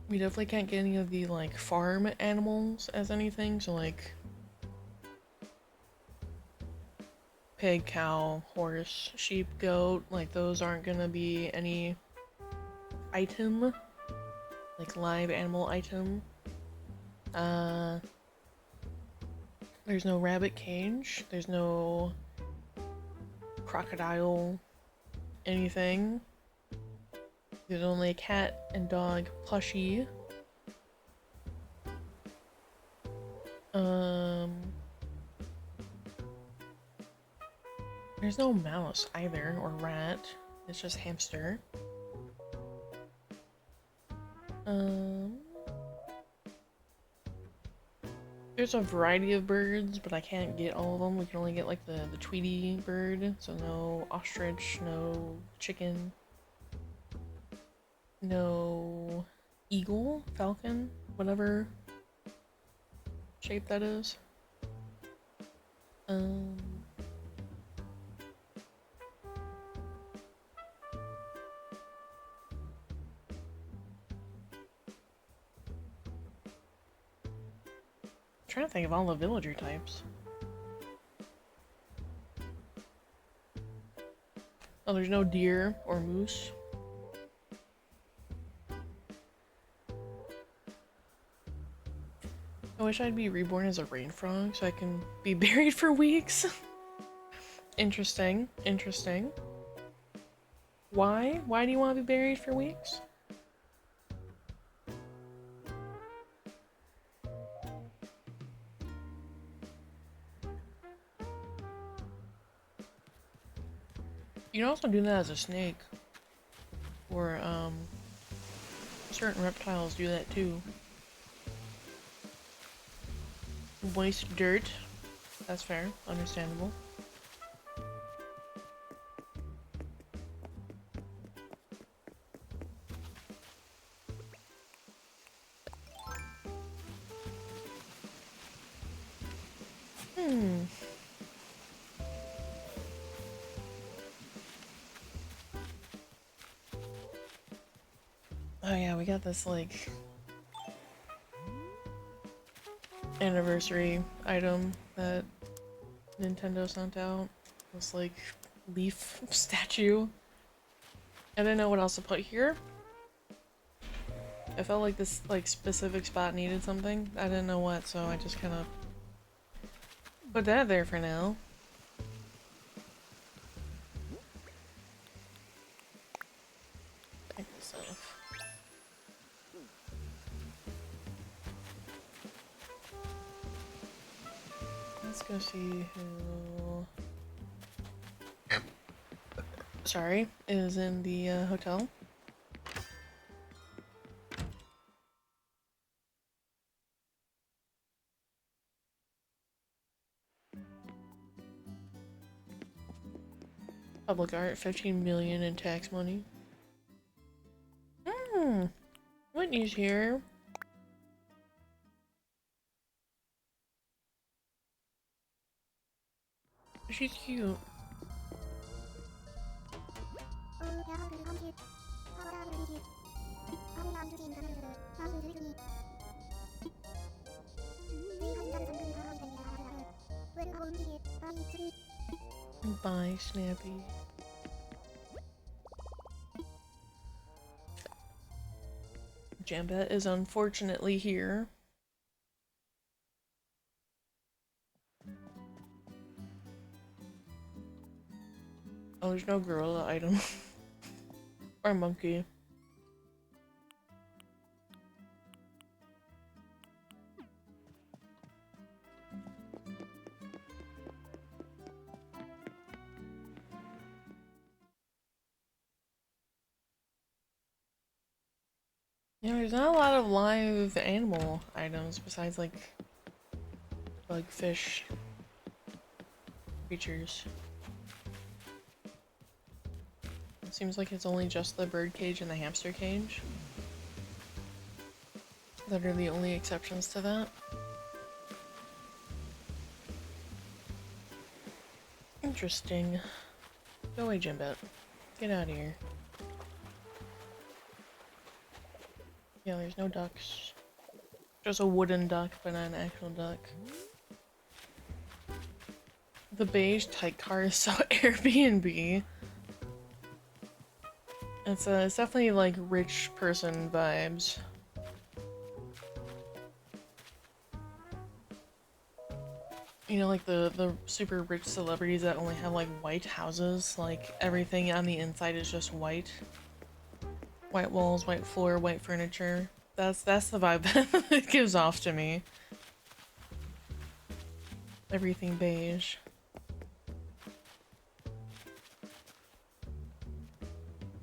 We definitely can't get any of the, like, farm animals as anything, so, like, pig, cow, horse, sheep, goat, like, those aren't gonna be any item, like, live animal item. There's no rabbit cage, there's no crocodile anything. There's only a cat and dog plushie. There's no mouse either, or rat. It's just hamster. There's a variety of birds, but I can't get all of them. We can only get like the Tweety bird, so no ostrich, no chicken, no eagle, falcon, whatever shape that is. Trying to think of all the villager types. Oh, there's no deer or moose. wish I'd be reborn as a rain frog so I can be buried for weeks. Interesting. Interesting. Why? Why do you want to be buried for weeks? You can also do that as a snake. Or, certain reptiles do that too. Waste dirt. That's fair. Understandable. Oh yeah, we got this, like, anniversary item that Nintendo sent out. This, like, leaf statue. I didn't know what else to put here. I felt like this, like, specific spot needed something. I didn't know what, so I just kind of put that there for now. Pick this up. Let's go see who... Sorry, is in the hotel. Public art, 15 million in tax money. Whitney's here. She's cute. Bye, Snappy. Jambet is unfortunately here. Oh, there's no gorilla item. Or monkey. Yeah, there's not a lot of live animal items besides like fish creatures. It seems like it's only just the bird cage and the hamster cage that are the only exceptions to that. Interesting. Go away, Jimbet. Get out of here. Yeah, there's no ducks. Just a wooden duck, but not an actual duck. The beige tight car is so Airbnb. It's definitely like rich person vibes. You know, like the super rich celebrities that only have like white houses, like everything on the inside is just white. White walls, white floor, white furniture. That's the vibe that it gives off to me. Everything beige.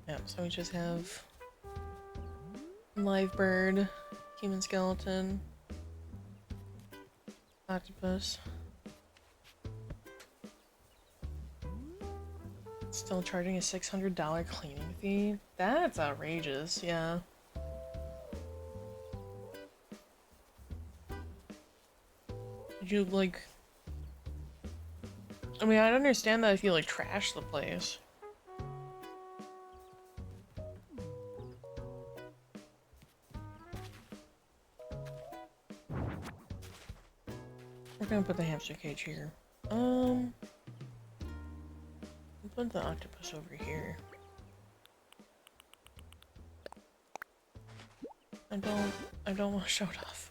Yep, so we just have live bird, human skeleton, octopus. Still charging a $600 cleaning fee? That's outrageous, yeah. Did you, like... I mean, I'd understand that if you, like, trash the place. We're gonna put the hamster cage here. We'll put the octopus over here. I don't want to show it off.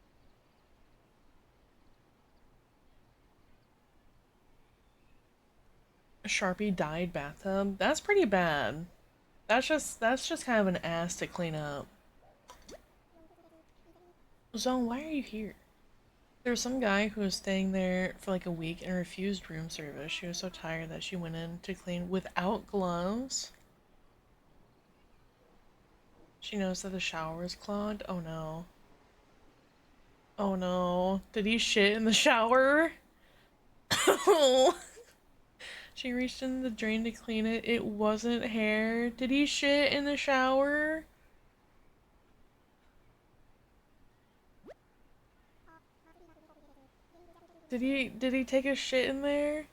Sharpie dyed bathtub. That's pretty bad. That's just kind of an ass to clean up. Zone, why are you here? There was some guy who was staying there for like a week and refused room service. She was so tired that she went in to clean without gloves. She knows that the shower is clogged. Oh no. Oh no. Did he shit in the shower? Oh. She reached in the drain to clean it. It wasn't hair. Did he shit in the shower? Did he take a shit in there?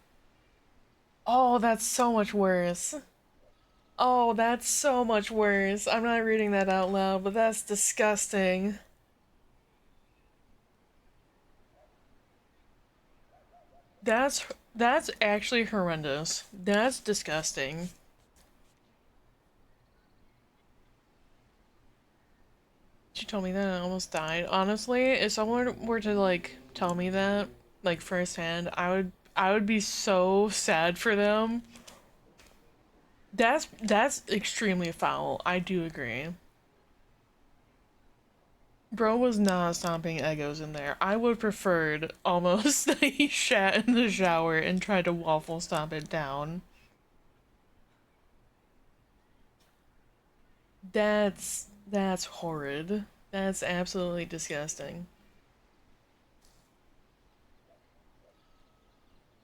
Oh, that's so much worse. Oh, that's so much worse. I'm not reading that out loud, but that's disgusting. That's actually horrendous. That's disgusting. She told me that and I almost died. Honestly, if someone were to like tell me that, like firsthand, I would be so sad for them. That's extremely foul. I do agree. Bro was not stomping Eggos in there. I would preferred almost that he shat in the shower and tried to waffle stomp it down. That's horrid. That's absolutely disgusting.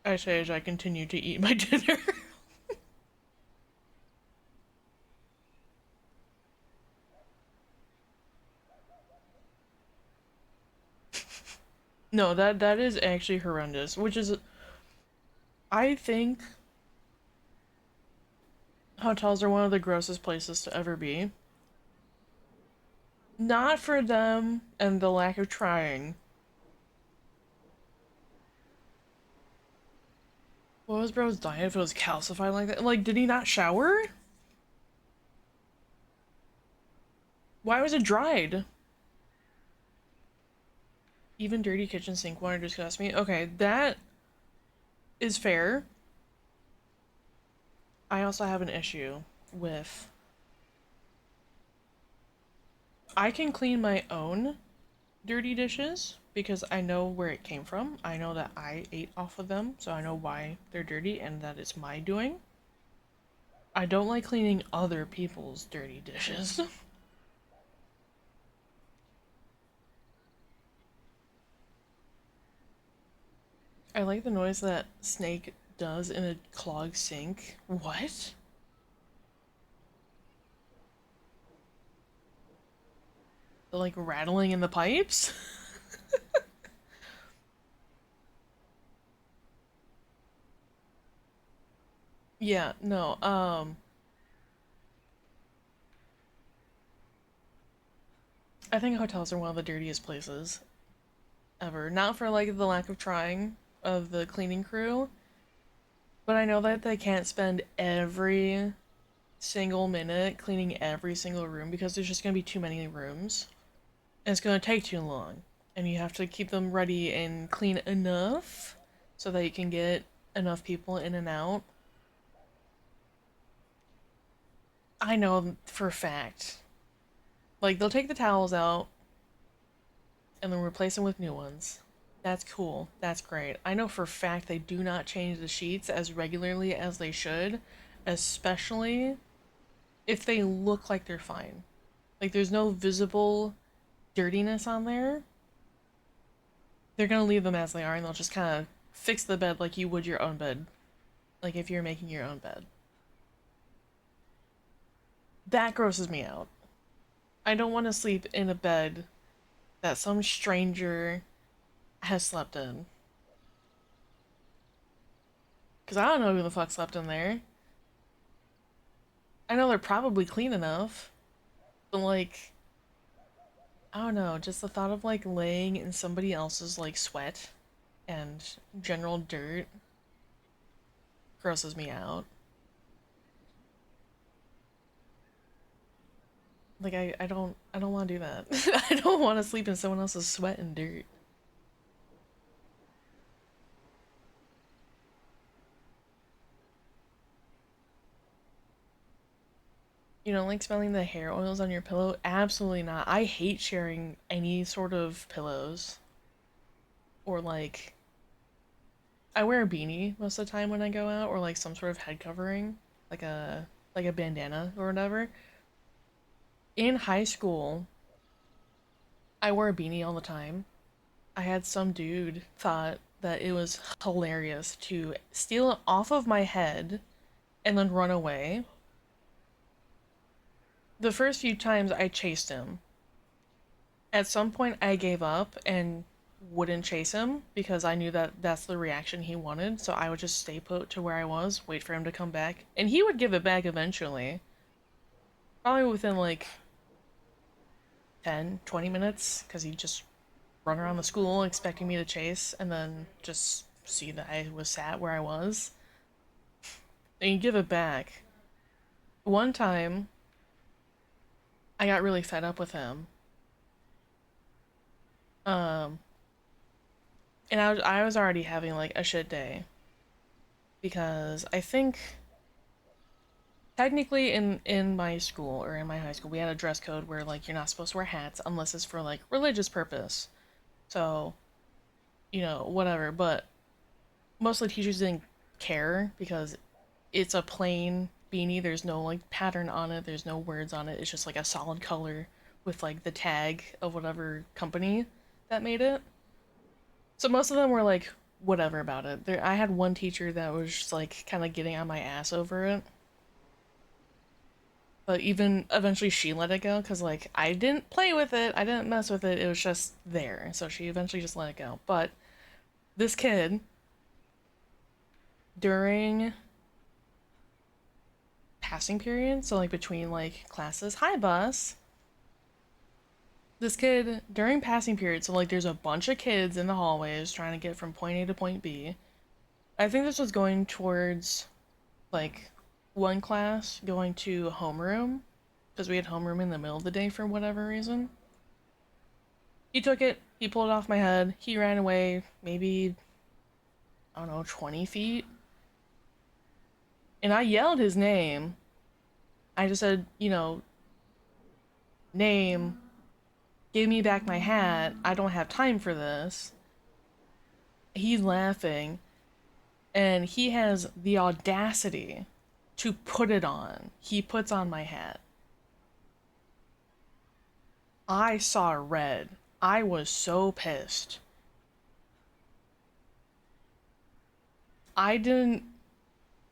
I say as I continue to eat my dinner. No, that is actually horrendous, which is I think hotels are one of the grossest places to ever be. Not for them and the lack of trying. What was bro's diet if it was calcified like that? Like, did he not shower? Why was it dried? Even dirty kitchen sink water disgusts me. Okay, that is fair. I also have an issue with I can clean my own dirty dishes because I know where it came from. I know that I ate off of them, so I know why they're dirty and that it's my doing. I don't like cleaning other people's dirty dishes. I like the noise that Snake does in a clogged sink. What? The like rattling in the pipes? Yeah, no, I think hotels are one of the dirtiest places ever. Not for like the lack of trying of the cleaning crew, but I know that they can't spend every single minute cleaning every single room because there's just gonna be too many rooms. And it's gonna take too long. And you have to keep them ready and clean enough so that you can get enough people in and out. I know for a fact. Like, they'll take the towels out and then replace them with new ones. That's cool. That's great. I know for a fact they do not change the sheets as regularly as they should, especially if they look like they're fine. Like, there's no visible dirtiness on there. They're gonna leave them as they are and they'll just kind of fix the bed like you would your own bed. Like if you're making your own bed. That grosses me out. I don't want to sleep in a bed that some stranger has slept in. Because I don't know who the fuck slept in there. I know they're probably clean enough. But like, I don't know, just the thought of like laying in somebody else's like sweat and general dirt grosses me out. Like I don't want to do that. I don't want to sleep in someone else's sweat and dirt. You don't like smelling the hair oils on your pillow? Absolutely not. I hate sharing any sort of pillows. Or like, I wear a beanie most of the time when I go out, or like some sort of head covering, like a bandana or whatever. In high school, I wore a beanie all the time. I had some dude thought that it was hilarious to steal it off of my head and then run away. The first few times I chased him. At some point I gave up and wouldn't chase him because I knew that that's the reaction he wanted, so I would just stay put to where I was, wait for him to come back, and he would give it back eventually. Probably within like 10, 20 minutes, because he'd just run around the school expecting me to chase and then just see that I was sat where I was. And you give it back. One time, I got really fed up with him. Um, and I was already having like a shit day because I think technically in my school or in my high school we had a dress code where like you're not supposed to wear hats unless it's for like religious purpose. So, whatever, but mostly teachers didn't care because it's a plain beanie. There's no like pattern on it. There's no words on it. It's just like a solid color with like the tag of whatever company that made it. So most of them were like whatever about it. I had one teacher that was just like kind of getting on my ass over it. But even eventually she let it go because like I didn't play with it. I didn't mess with it. It was just there. So she eventually just let it go. But this kid during passing period, so like between like classes, hi bus. This kid during passing period, so like there's a bunch of kids in the hallways trying to get from point A to point B. I think this was going towards like one class going to homeroom because we had homeroom in the middle of the day for whatever reason. He took it, he pulled it off my head, he ran away maybe, I don't know, 20 feet. And I yelled his name. I just said, name, give me back my hat. I don't have time for this. He's laughing, and he has the audacity to put it on. He puts on my hat. I saw red. I was so pissed. I didn't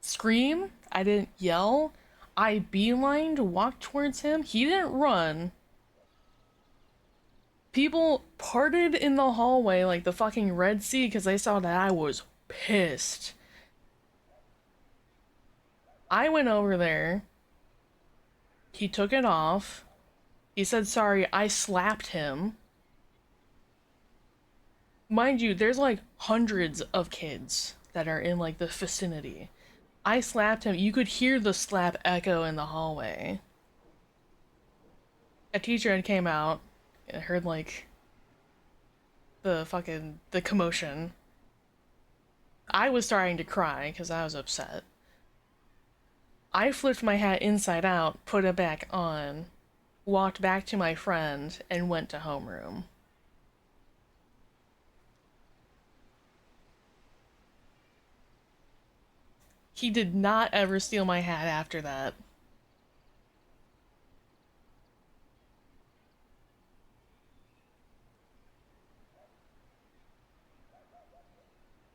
scream. I didn't yell. I beelined, walked towards him. He didn't run. People parted in the hallway like the fucking Red Sea because they saw that I was pissed. I went over there. He took it off. He said sorry. I slapped him. Mind you, there's like hundreds of kids that are in like the vicinity. I slapped him. You could hear the slap echo in the hallway. A teacher had came out and heard like the commotion. I was starting to cry because I was upset. I flipped my hat inside out, put it back on, walked back to my friend, and went to homeroom. He did not ever steal my hat after that.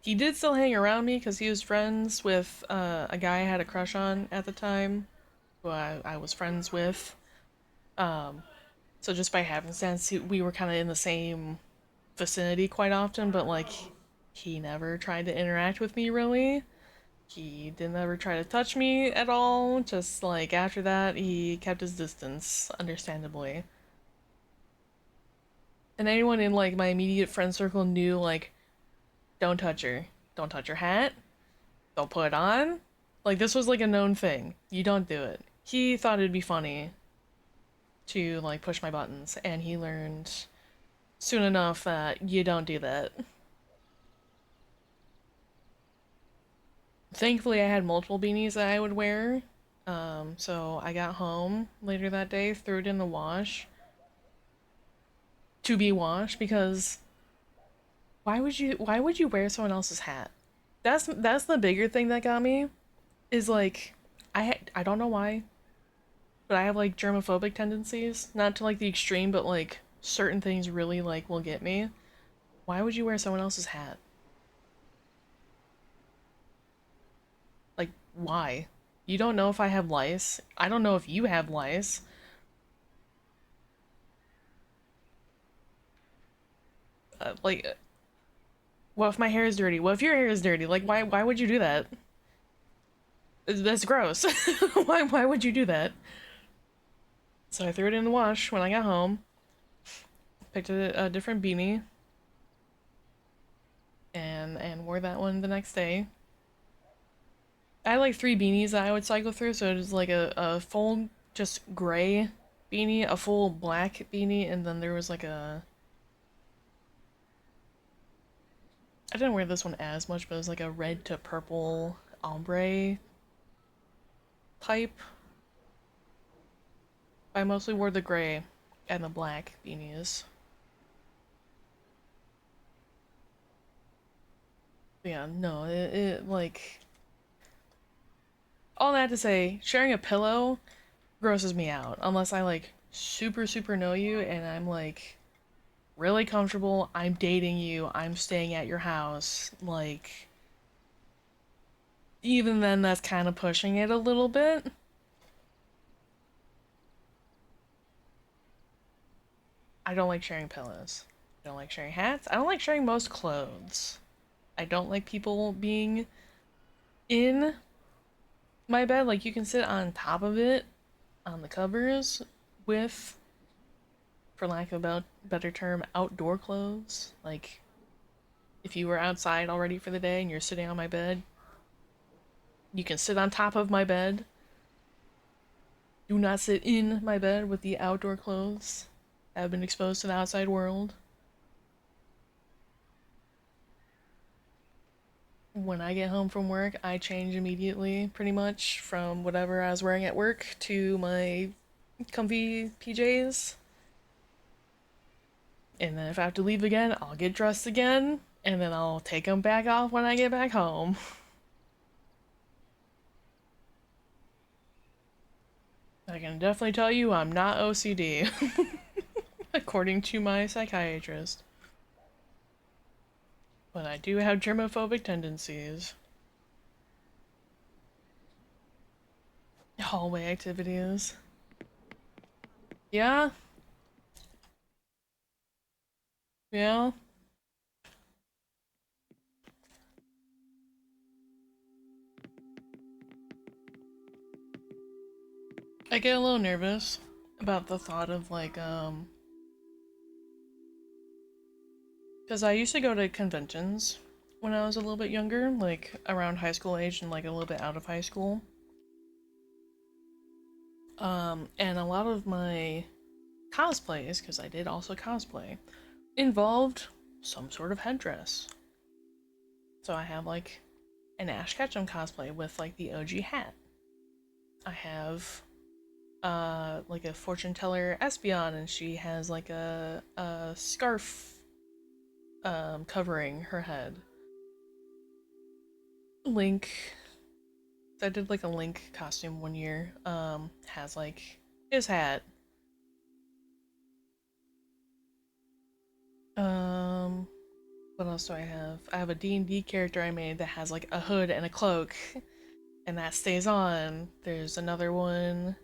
He did still hang around me because he was friends with a guy I had a crush on at the time, who I was friends with. So just by happenstance, we were kind of in the same vicinity quite often, but like he never tried to interact with me really. He didn't ever try to touch me at all. Just like after that, he kept his distance, understandably. And anyone in like my immediate friend circle knew like, don't touch her, don't touch her hat, don't put it on. Like this was like a known thing. You don't do it. He thought it'd be funny to like push my buttons, and he learned soon enough that you don't do that. Thankfully, I had multiple beanies that I would wear, So I got home later that day, threw it in the wash to be washed because why would you wear someone else's hat? That's the bigger thing that got me is like I don't know why, but I have like germophobic tendencies, not to like the extreme, but like certain things really like will get me. Why would you wear someone else's hat? Like why? You don't know if I have lice. I don't know if you have lice. Like what if my hair is dirty? What if your hair is dirty? Like why would you do that? That's gross. Why would you do that? So I threw it in the wash when I got home. Picked a different beanie and wore that one the next day. I had like 3 beanies that I would cycle through, so it was like a full just gray beanie, a full black beanie, and then there was like a I didn't wear this one as much, but it was like a red to purple ombre type. I mostly wore the gray and the black beanies. But yeah, no, it like all that to say, sharing a pillow grosses me out unless I like super know you and I'm like really comfortable, I'm dating you, I'm staying at your house, like even then that's kind of pushing it a little bit. I don't like sharing pillows. I don't like sharing hats. I don't like sharing most clothes. I don't like people being in my bed. Like you can sit on top of it on the covers with, for lack of a better term, outdoor clothes. Like if you were outside already for the day and you're sitting on my bed, you can sit on top of my bed. Do not sit in my bed with the outdoor clothes. I've been exposed to the outside world. When I get home from work, I change immediately, pretty much, from whatever I was wearing at work to my comfy PJs. And then if I have to leave again, I'll get dressed again, and then I'll take them back off when I get back home. I can definitely tell you I'm not OCD, according to my psychiatrist. But I do have germophobic tendencies. Hallway activities. Yeah? Yeah? I get a little nervous about the thought of like, because I used to go to conventions when I was a little bit younger, like around high school age and like a little bit out of high school. And a lot of my cosplays, because I did also cosplay, involved some sort of headdress. So I have like an Ash Ketchum cosplay with like the OG hat. I have like a fortune teller Espeon and she has like a scarf covering her head. Link, I did like a Link costume one year, has like his hat. What else do I have? I have a D&D character I made that has like a hood and a cloak and that stays on. There's another one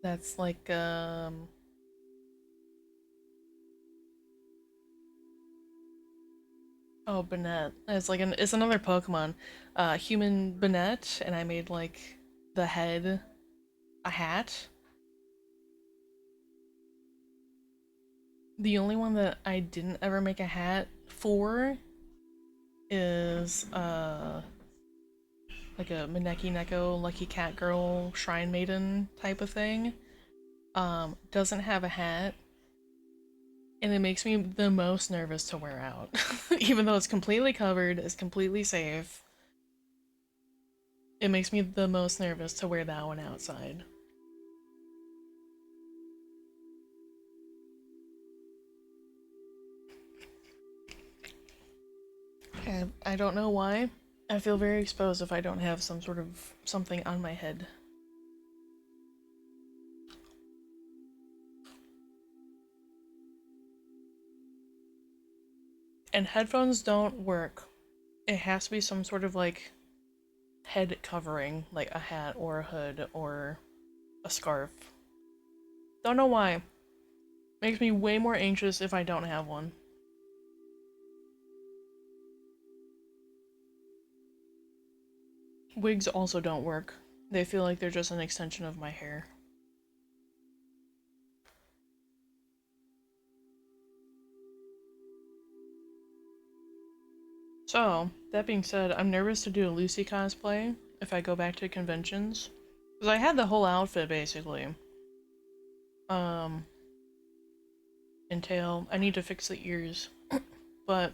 that's like oh, Banette. It's another Pokemon. Human Banette, and I made like the head a hat. The only one that I didn't ever make a hat for is like a Maneki Neko Lucky Cat Girl Shrine Maiden type of thing. Doesn't have a hat. And it makes me the most nervous to wear out. Even though it's completely covered, it's completely safe. It makes me the most nervous to wear that one outside. And I don't know why. I feel very exposed if I don't have some sort of something on my head. And headphones don't work. It has to be some sort of like head covering, like a hat or a hood or a scarf. Don't know why. Makes me way more anxious if I don't have one. Wigs also don't work. They feel like they're just an extension of my hair. So, that being said, I'm nervous to do a Lucy cosplay if I go back to conventions. Because I had the whole outfit, basically. And tail. I need to fix the ears. But,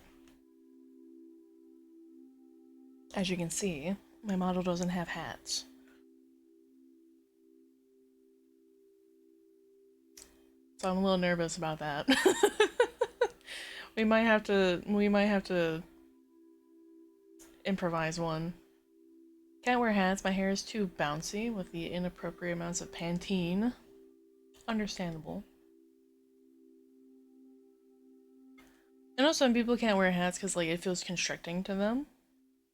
as you can see, my model doesn't have hats. So I'm a little nervous about that. We might have to improvise one. Can't wear hats, my hair is too bouncy with the inappropriate amounts of Pantene. Understandable. I know some people can't wear hats because like it feels constricting to them,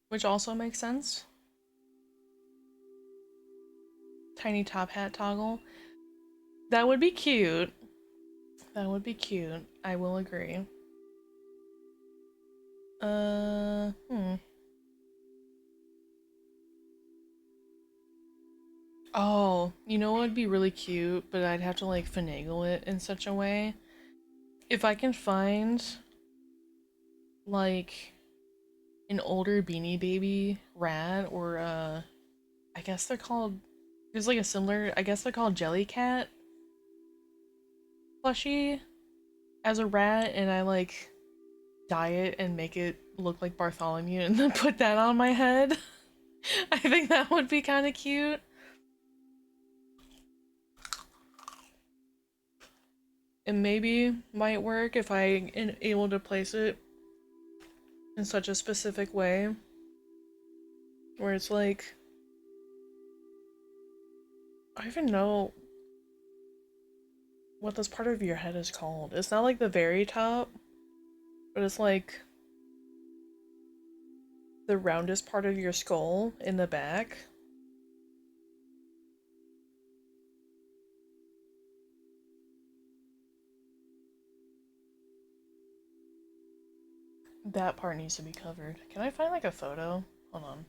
which also makes sense. Tiny top hat toggle. That would be cute. That would be cute. I will agree. Oh, you know what would be really cute, but I'd have to like finagle it in such a way. If I can find like an older Beanie Baby rat or I guess they're called, there's like a similar, I guess they're called Jellycat plushie as a rat, and I like dye it and make it look like Bartholomew and then put that on my head. I think that would be kind of cute. It maybe might work if I am able to place it in such a specific way where it's like, I don't even know what this part of your head is called. It's not like the very top, but it's like the roundest part of your skull in the back. That part needs to be covered. Can I find like a photo? Hold on.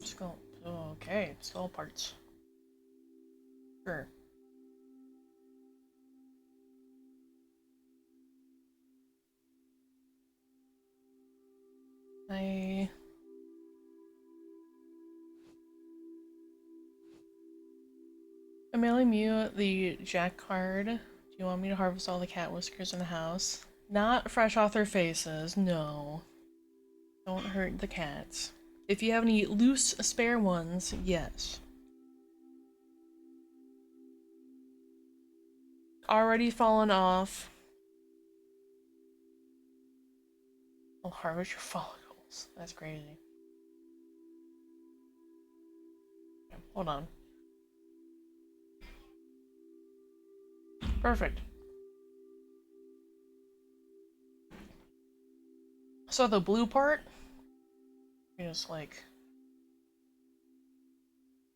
Skull. Oh, okay, skull parts. Sure. I'm mailing you the Jack card. Do you want me to harvest all the cat whiskers in the house? Not fresh off their faces, no. Don't hurt the cats. If you have any loose spare ones, yes. Already fallen off. I'll harvest your follicles. That's crazy. Okay, hold on. Perfect. So the blue part, you just like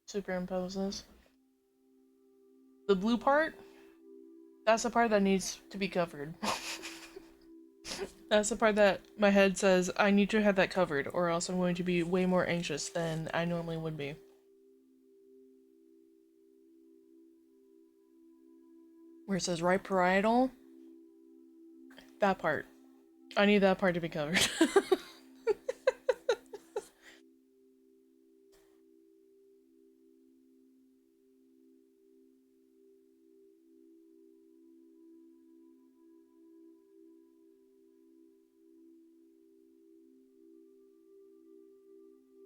superimpose this. The blue part, that's the part that needs to be covered. That's the part that my head says I need to have that covered, or else I'm going to be way more anxious than I normally would be. Where it says right parietal, that part. I need that part to be covered.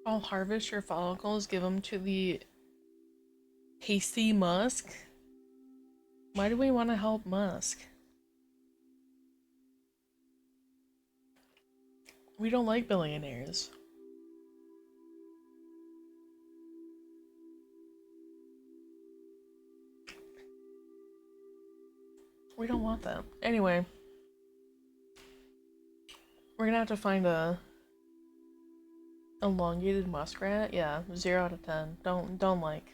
I'll harvest your follicles, give them to the hasty Musk. Why do we want to help Musk? We don't like billionaires. We don't want them. Anyway, we're gonna have to find a elongated muskrat. Yeah, 0 out of 10. Don't like.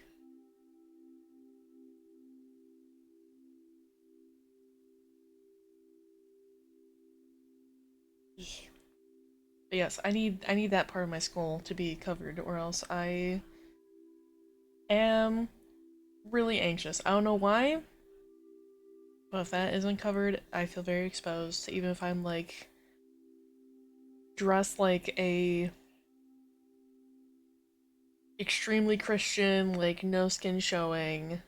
But yes, I need that part of my skull to be covered, or else I am really anxious. I don't know why, but if that isn't covered, I feel very exposed. Even if I'm like dressed like a extremely Christian, like no skin showing.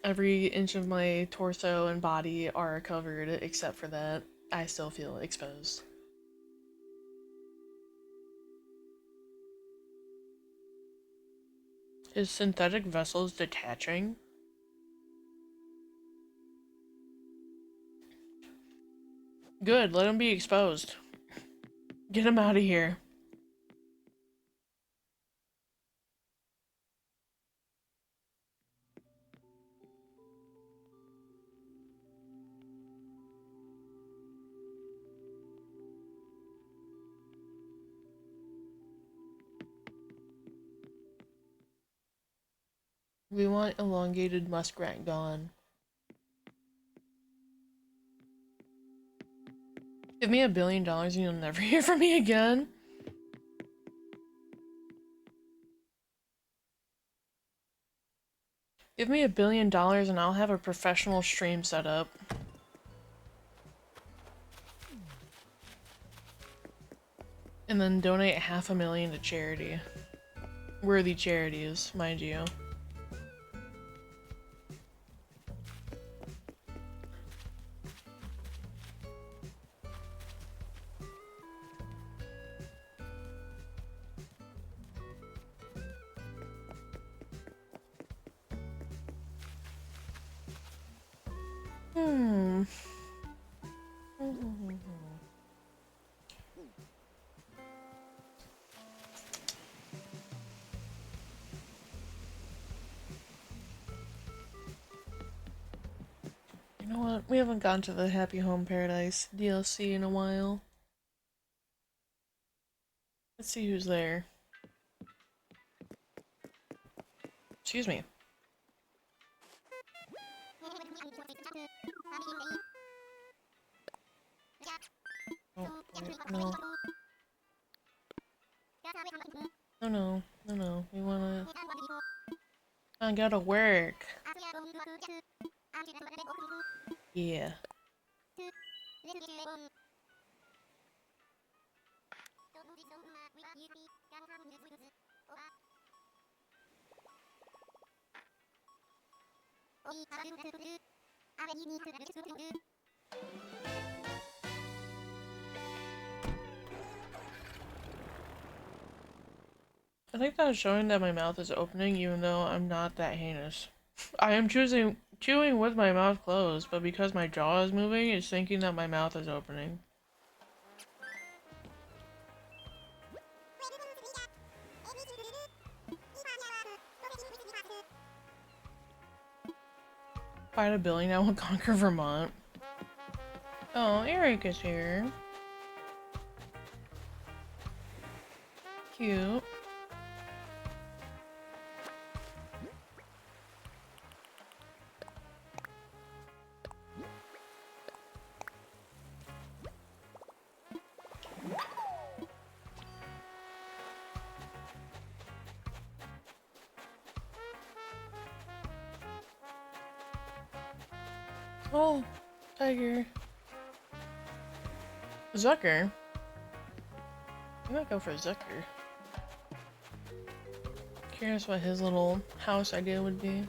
Every inch of my torso and body are covered except for that. I still feel exposed. Is synthetic vessels detaching? Good, let him be exposed. Get him out of here. We want elongated muskrat gone. Give me $1 billion and you'll never hear from me again. Give me $1 billion and I'll have a professional stream set up. And then donate $500,000 to charity. Worthy charities, mind you. Hmm. You know what? We haven't gone to the Happy Home Paradise DLC in a while. Let's see who's there. Excuse me. Oh, wait, no. No. We wanna... I gotta work. Yeah. I think that's showing that my mouth is opening even though I'm not that heinous. I am chewing with my mouth closed, but because my jaw is moving, it's thinking that my mouth is opening. Fight a billion, I will conquer Vermont. Oh, Eric is here. Cute. Oh, tiger. Zucker. I might go for Zucker. Curious what his little house idea would be.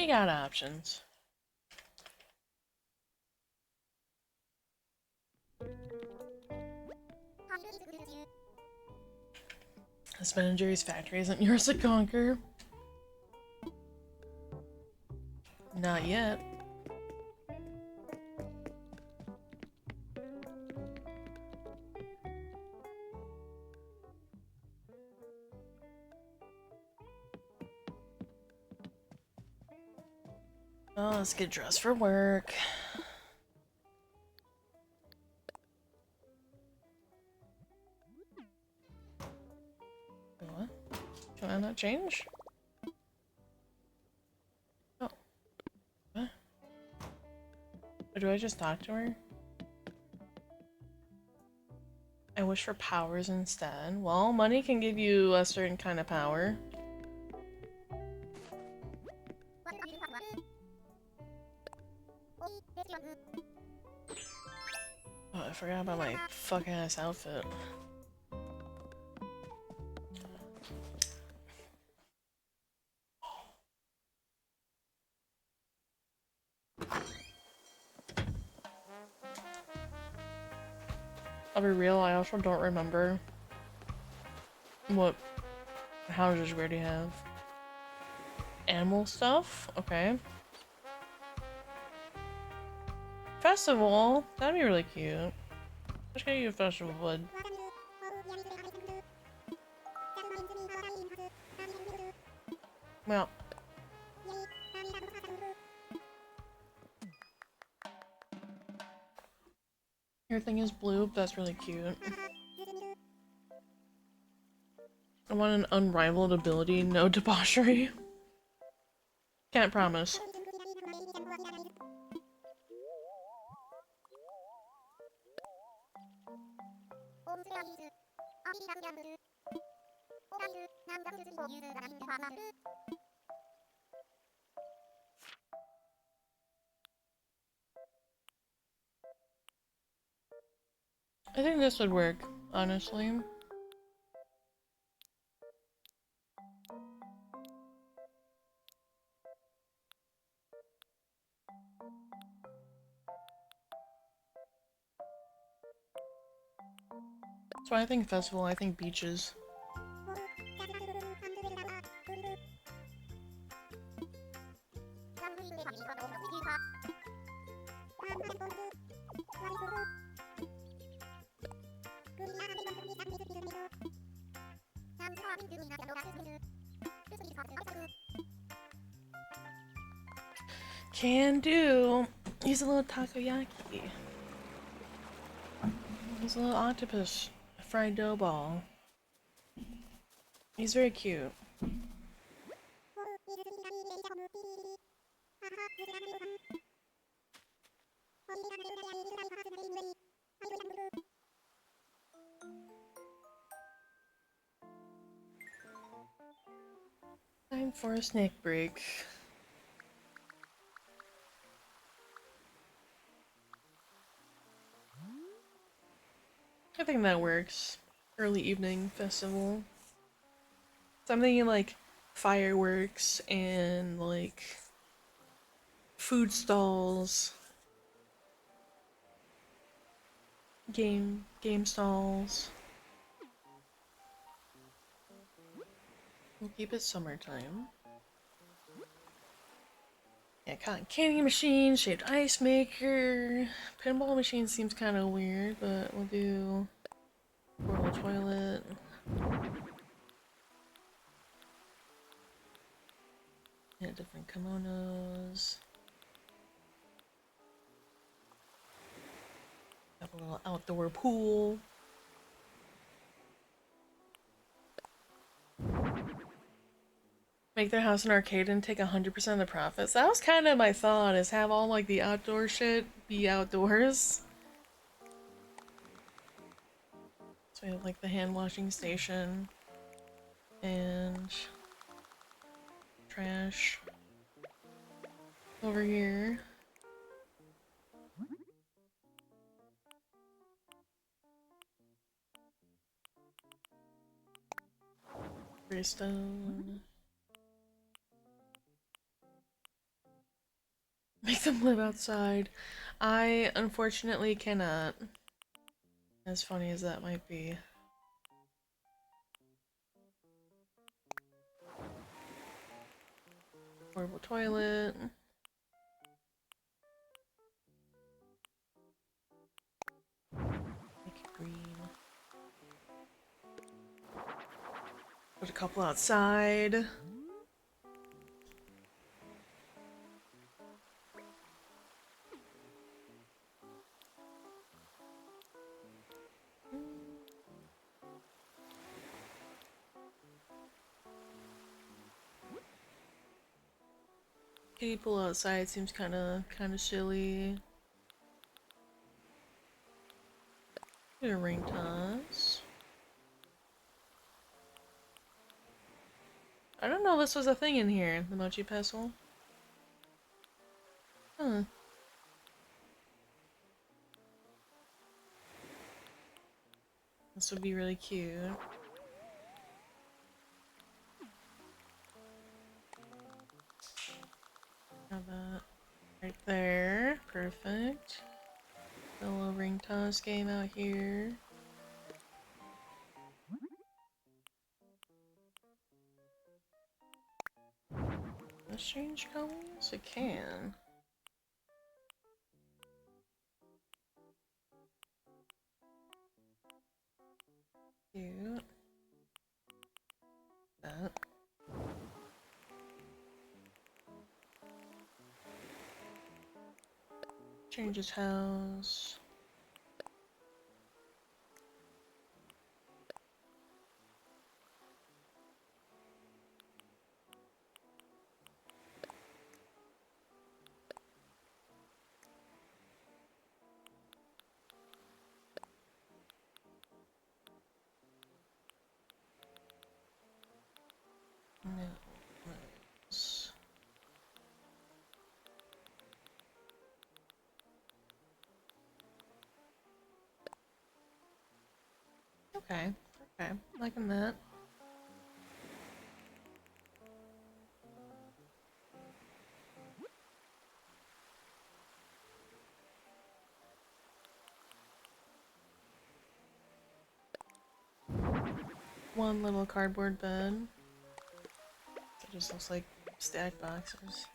We got options. This Ben & Jerry's factory isn't yours to conquer. Not yet. Oh, let's get dressed for work. What? Can I not change? Oh. What? Or do I just talk to her? I wish for powers instead. Well, money can give you a certain kind of power. Oh, I forgot about my fuck ass outfit. I'll be real, I also don't remember what houses we already have. Animal stuff? Okay. Festival? That'd be really cute. Let's get you a festival wood. Well. Your thing is blue, that's really cute. I want an unrivaled ability, no debauchery. Can't promise. I think this would work, honestly. So I think festival, I think beaches. Can do. He's a little takoyaki. He's a little octopus. Fried dough ball. He's very cute. Time for a snack break. I think that works. Early evening festival. Something like fireworks and like food stalls, game stalls. We'll keep it summertime. Yeah, cotton candy machine, shaped ice maker. Pinball machine seems kind of weird, but we'll do portable toilet. Yeah, different kimonos. Have a little outdoor pool. Make their house an arcade and take 100% of the profits. That was kind of my thought, is have all like the outdoor shit be outdoors. So we have like the hand washing station and trash over here. Greystone. them live outside. I unfortunately cannot. As funny as that might be. Portable toilet. Make it green. Put a couple outside. Kiddie pool outside seems kind of silly. Get a ring toss. I don't know this was a thing in here, the mochi pestle. Huh. This would be really cute. Have that right there. Perfect. A little ring toss game out here. Let's change colors? It can. Cute. That. Change his house. No. Nice. Okay. Okay. Liking that. One little cardboard bed. It just looks like stacked boxes.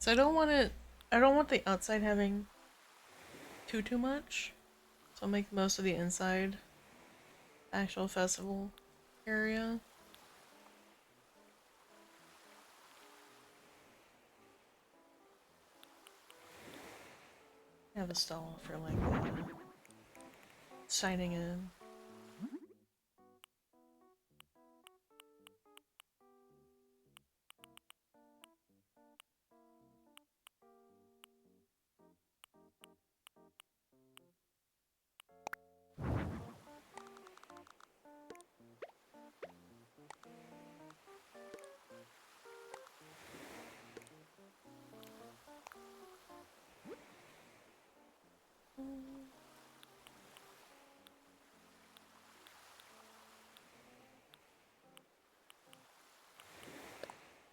So I don't want the outside having too much. So I'll make most of the inside actual festival area. Have a stall for like signing in.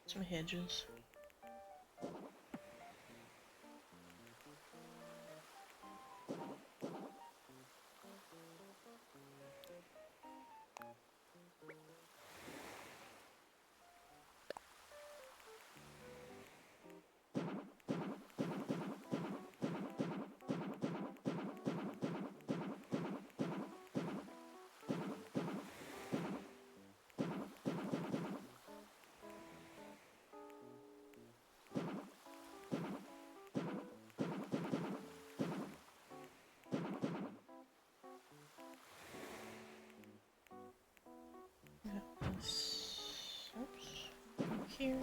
Some hedges. Oops. Here.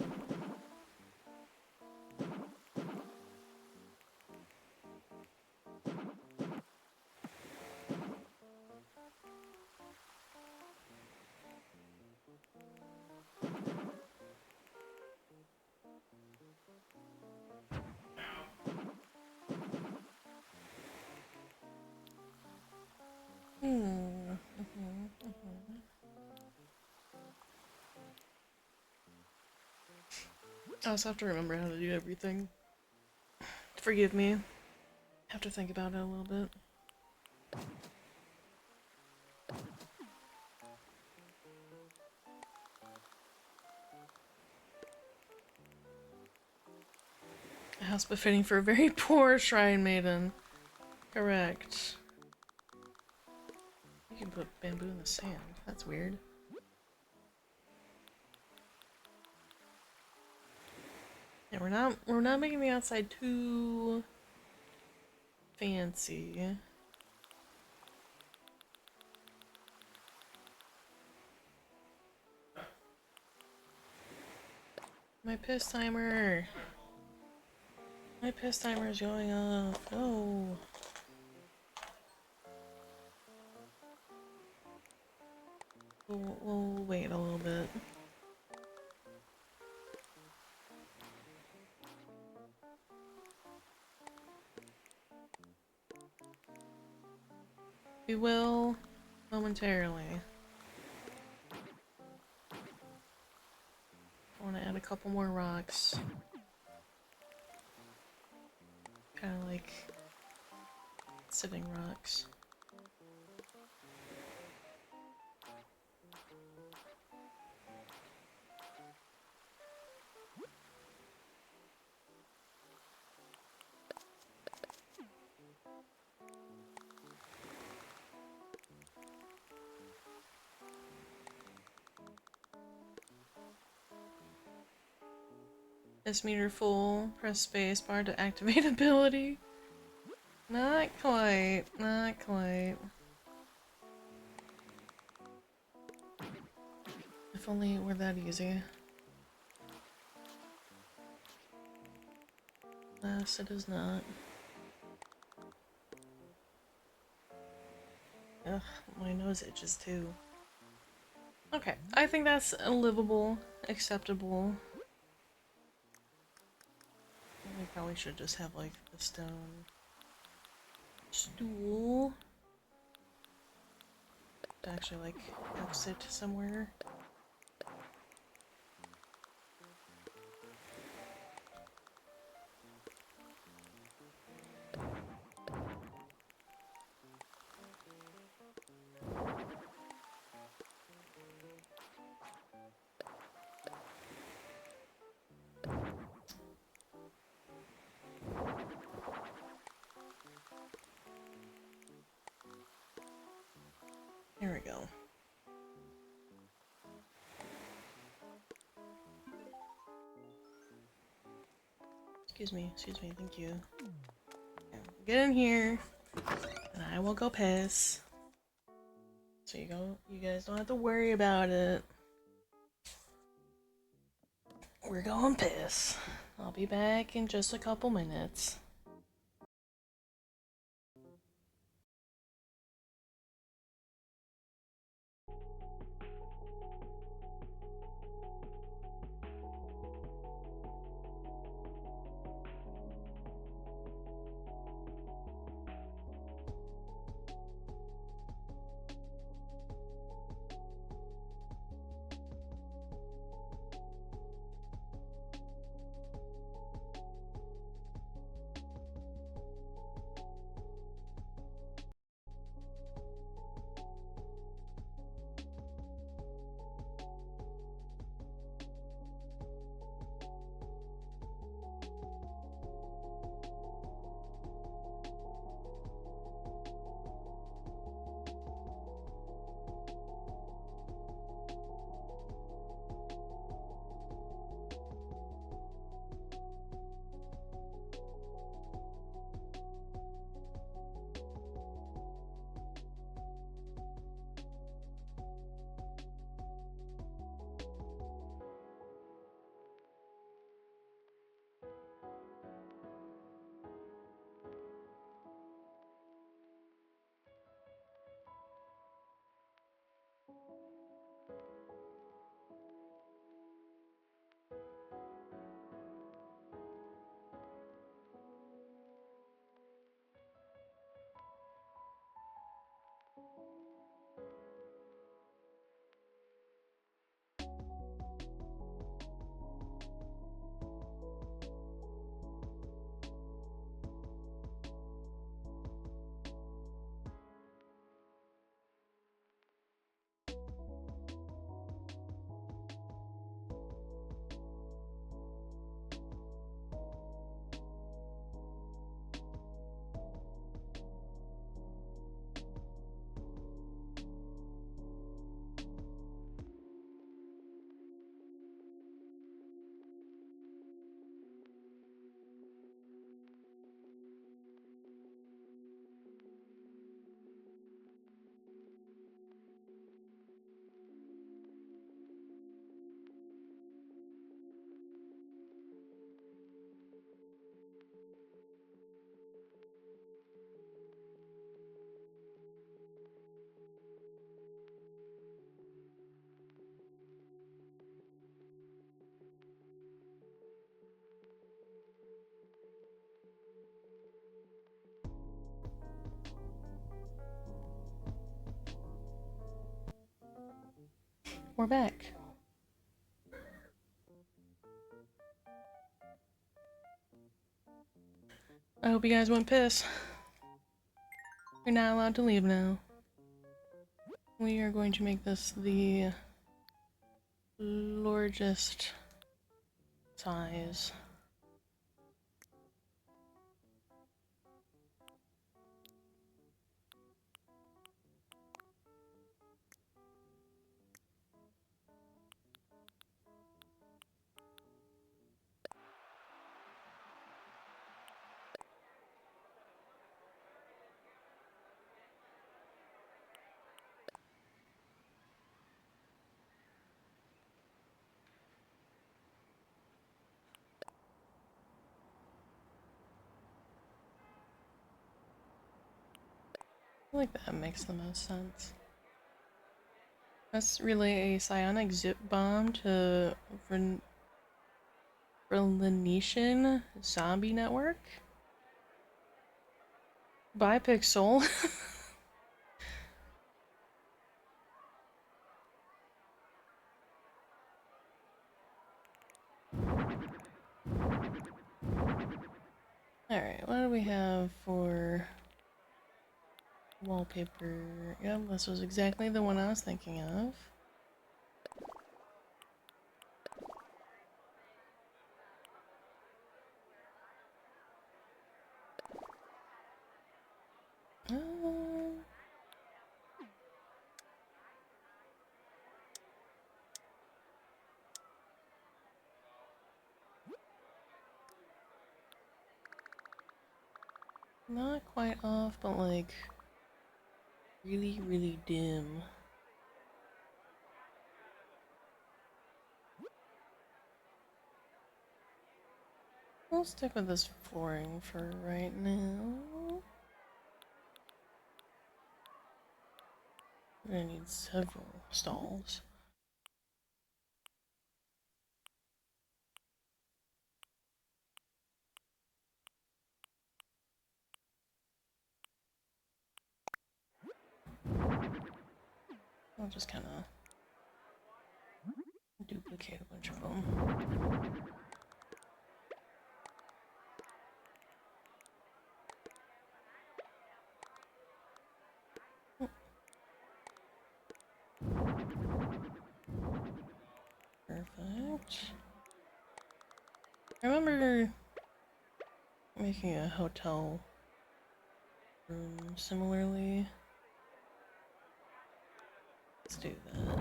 I also have to remember how to do everything. Forgive me. Have to think about it a little bit. A house befitting for a very poor shrine maiden. Correct. You can put bamboo in the sand. That's weird. Yeah, we're not making the outside too fancy. My piss timer. My piss timer is going off. No. We'll wait a little bit. We will momentarily. I want to add a couple more rocks. Kind of like sitting rocks. This meter full. Press space bar to activate ability. Not quite. Not quite. If only it were that easy. Alas, it is not. Ugh, my nose itches too. Okay, I think that's livable, acceptable. We probably should just have like the stone stool to actually like have sit somewhere. Here we go. Excuse me, thank you. Get in here, and I will go piss. So you guys don't have to worry about it. We're going piss. I'll be back in just a couple minutes. we're back. I hope you guys went piss. You're not allowed to leave now. We are going to make this the largest size. I feel like that makes the most sense. Let's relay a psionic zip bomb to Berlinesian zombie network. Bye, Pixel. Alright, what do we have for wallpaper? Yep, this was exactly the one I was thinking of. Not quite off, but like really, really dim. We'll stick with this flooring for right now. We're gonna need several stalls. I'll just kind of duplicate a bunch of them. Perfect. I remember making a hotel room similarly. Let's do that.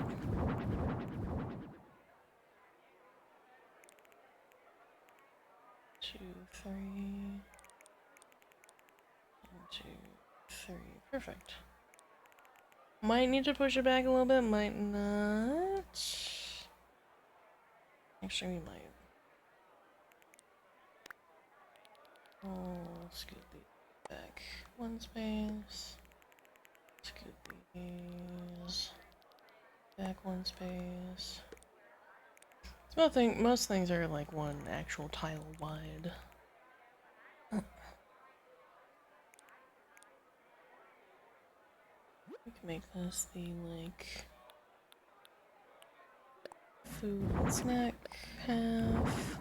2, 3. 1, 2, 3. Perfect. Might need to push it back a little bit, might not. Actually, we might. Oh, scoot these back one space. Scoot these back one space. Most things are like one actual tile wide. We can make this the like food and snack half.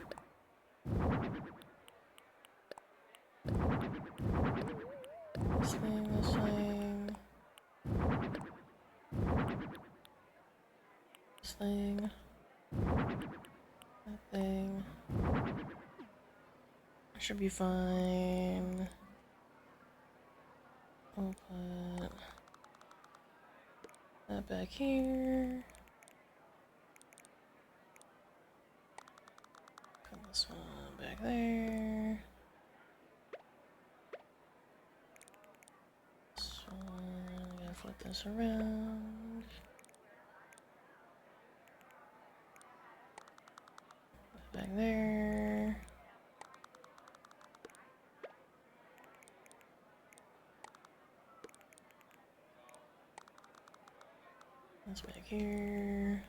This thing, this thing. This thing. That thing. Should be fine. I'll put that back here. Put this one back there. This one, I gotta flip this around. Put that back there. That's back here.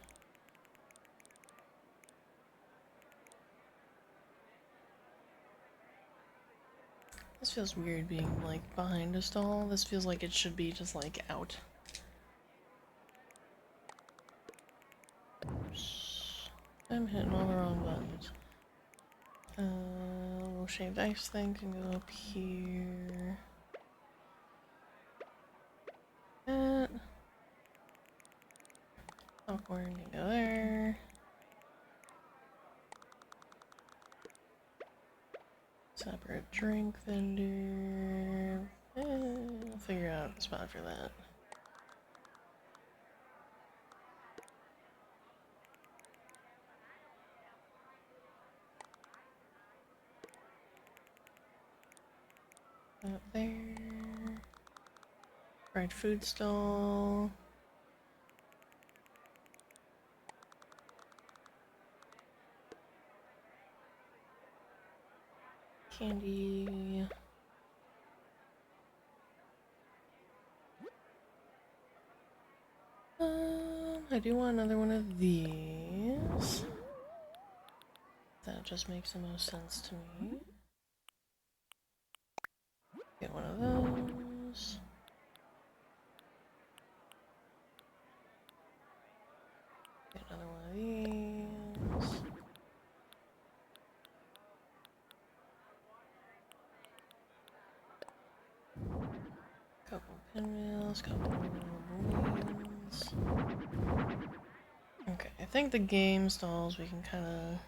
This feels weird being like behind a stall. This feels like it should be just like out. I'm hitting all the wrong buttons. Little shaved ice thing can go up here. That. Popcorn can go there. Separate drink vendor. I'll figure out a spot for that. Up there. Fried food stall. Candy. I do want another one of these. That just makes the most sense to me. Get one of those. Get another one of these. Couple pinwheels, couple balloons. Okay, I think the game stalls we can kind of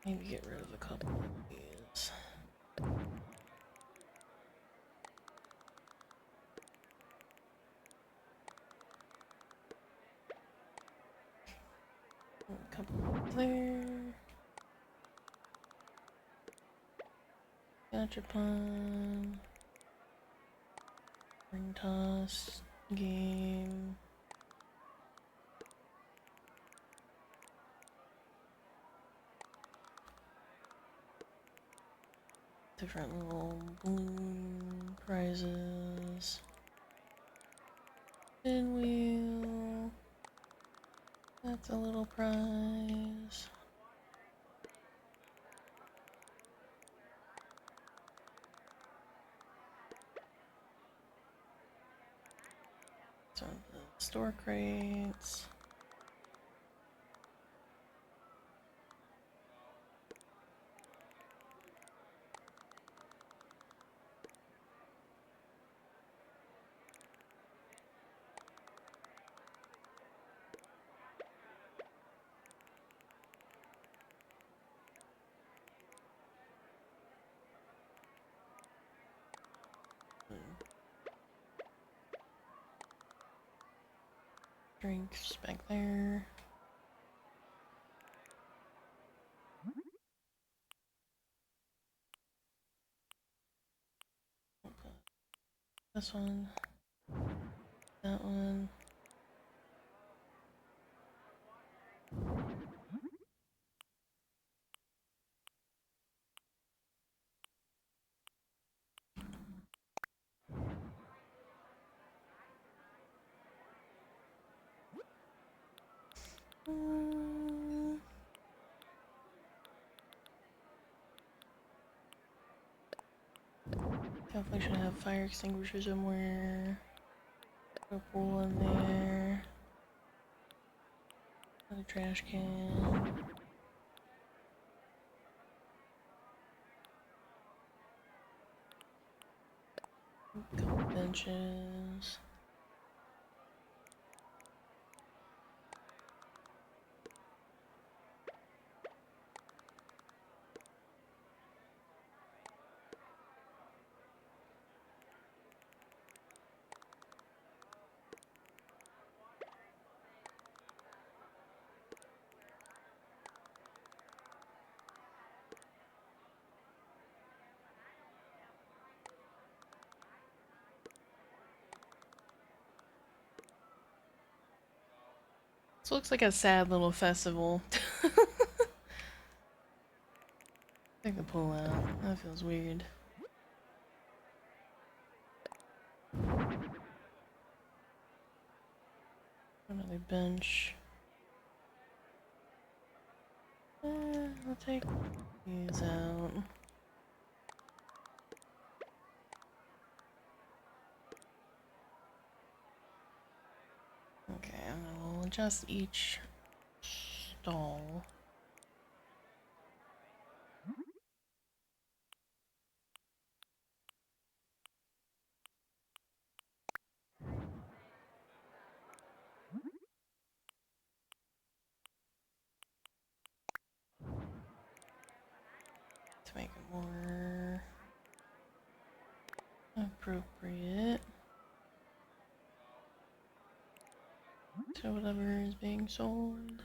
maybe get rid of a couple of these. A couple there. Gachapon. Ring toss. Game. Different little balloon prizes. Pinwheel. That's a little prize. So the store crates. Drinks back there. This one. That one. Definitely should have fire extinguisher somewhere. Put a pool in there. Another trash can. Couple benches. This looks like a sad little festival. Take the pool out. That feels weird. Another bench. I'll take these out. Okay, I'm gonna adjust each stall. To make it more appropriate to whatever is being sold.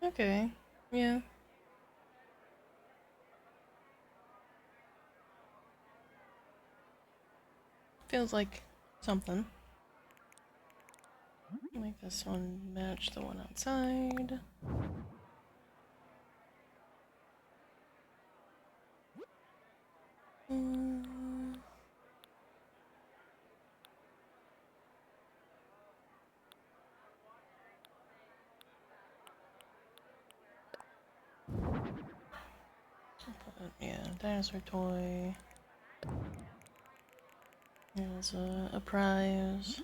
Okay, yeah. Feels like something. Make this one match the one outside. Mm. Yeah, dinosaur toy. There's a prize.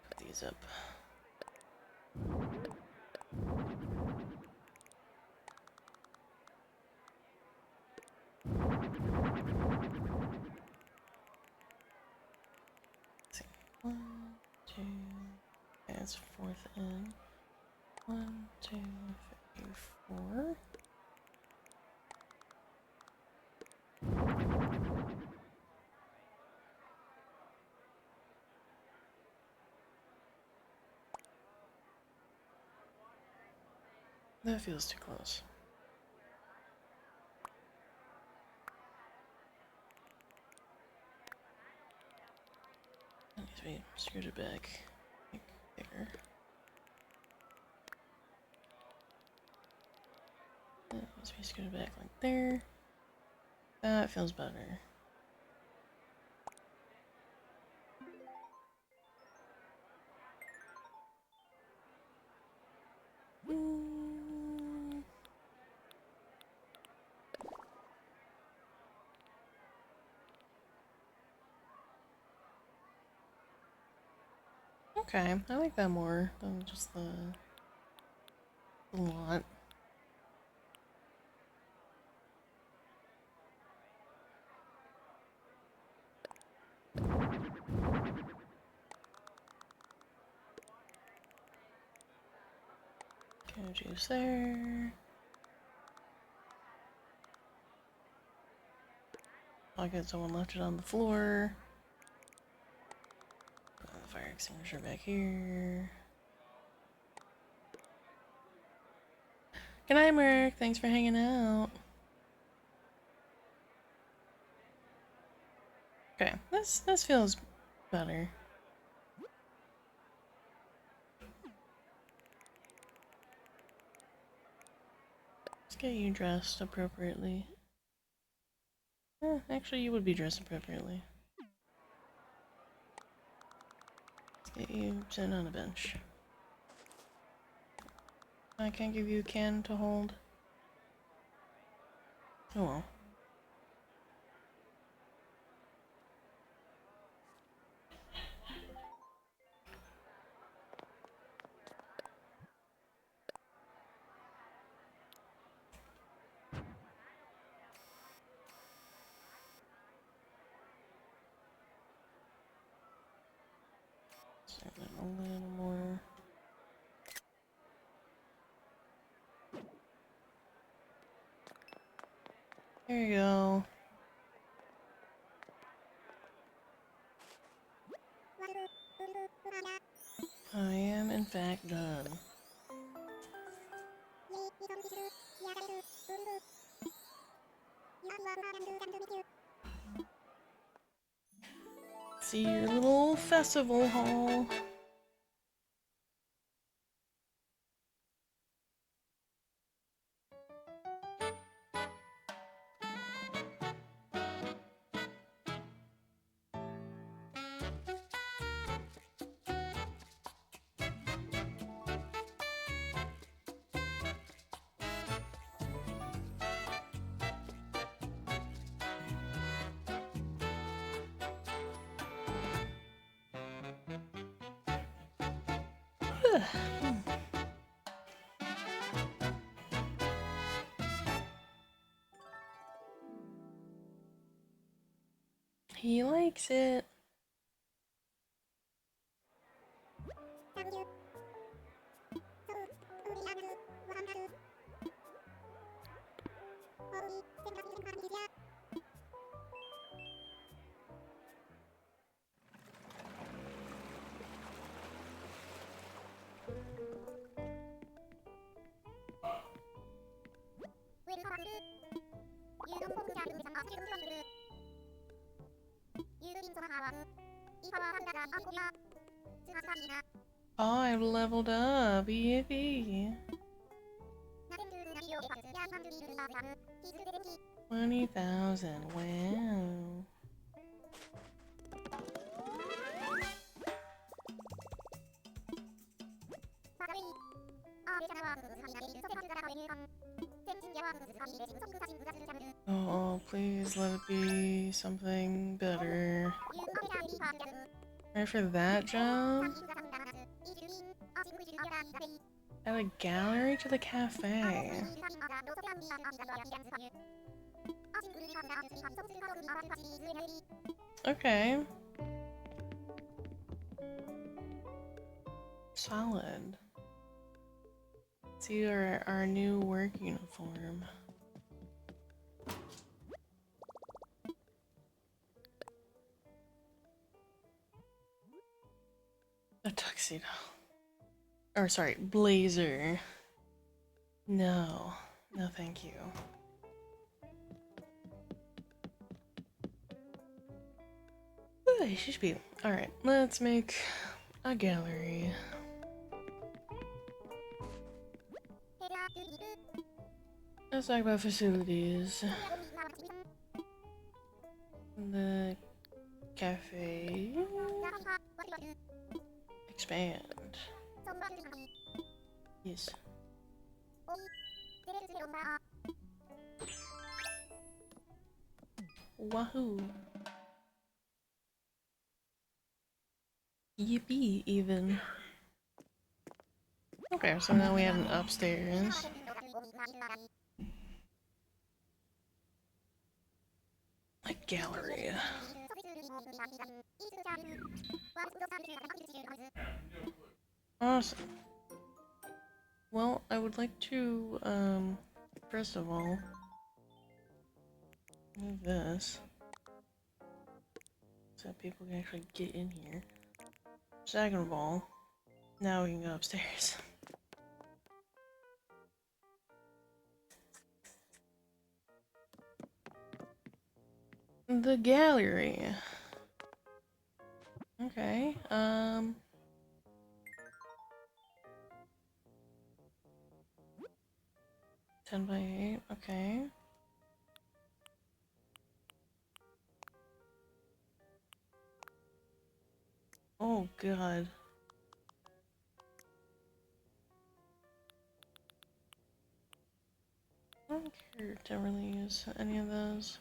Put these up. Let's see. 1, 2. Okay, it's fourth in. 1, 2, 3, 4. That feels too close. That needs to be scooted back. Like there. That needs to be scooted back like there. That feels better. Mm. Okay, I like that more than just the lot. Okay, juice there. Pocket, someone left it on the floor. Put the fire extinguisher back here. Good night, Merrick. Thanks for hanging out. Okay, this feels better. Let's get you dressed appropriately. Actually, you would be dressed appropriately. Let's get you sitting on a bench. I can't give you a can to hold. Oh well. a little more. There you go. I am in fact done. See your little festival hall. He likes it. Oh, I've leveled up. Yippee. 20,000. Wow. Oh, please let it be something better. Ready for that job? Add a gallery to the cafe. Okay. Solid. See our new work uniform. A tuxedo. Or sorry, blazer. No. No thank you. Ooh, she should be. Alright, let's make a gallery. Let's talk about facilities. The cafe. Expand. Yes. Wahoo. Yippee, even. Okay, so now we have an upstairs. A gallery. Awesome. Well, I would like to, first of all, move this so that people can actually get in here. Second of all, now we can go upstairs. The gallery. Okay, 10 by 8, okay. Oh god. I don't care to really use any of those.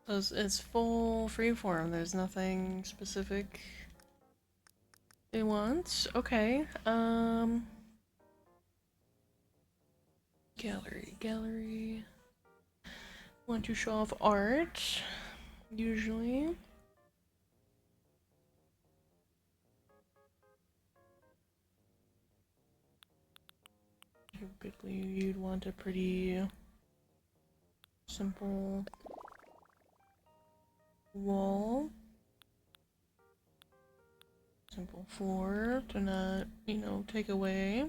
It's full freeform, there's nothing specific it wants. Okay, Gallery. Want to show off art, usually. Typically, you'd want a pretty simple wall. Simple floor to not, you know, take away.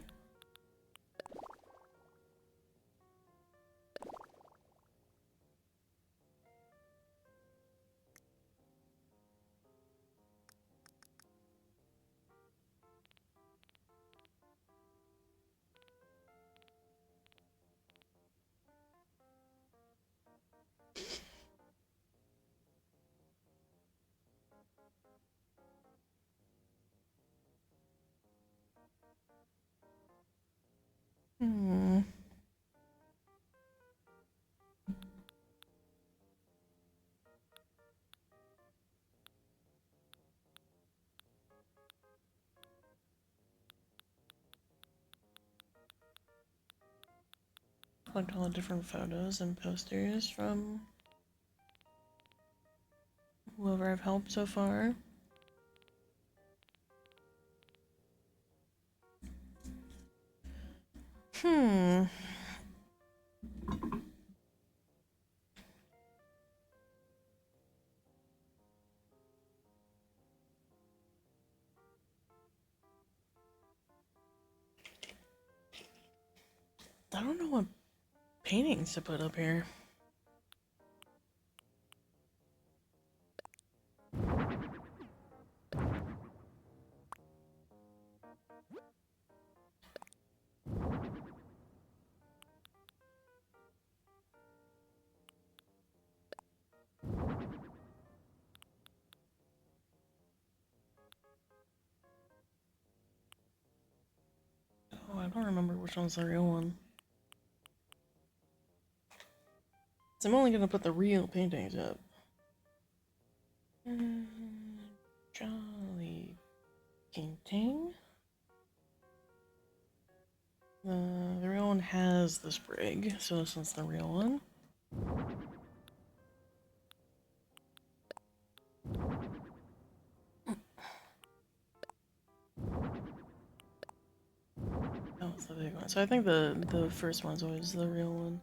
Hmm. Collect all the different photos and posters from whoever I've helped so far. Hmm. I don't know what paintings to put up here. Oh, I don't remember which one's the real one. So I'm only gonna put the real paintings up. Jolly painting. The real one has the sprig, so this one's the real one. That was the big one. So I think the first one's always the real one.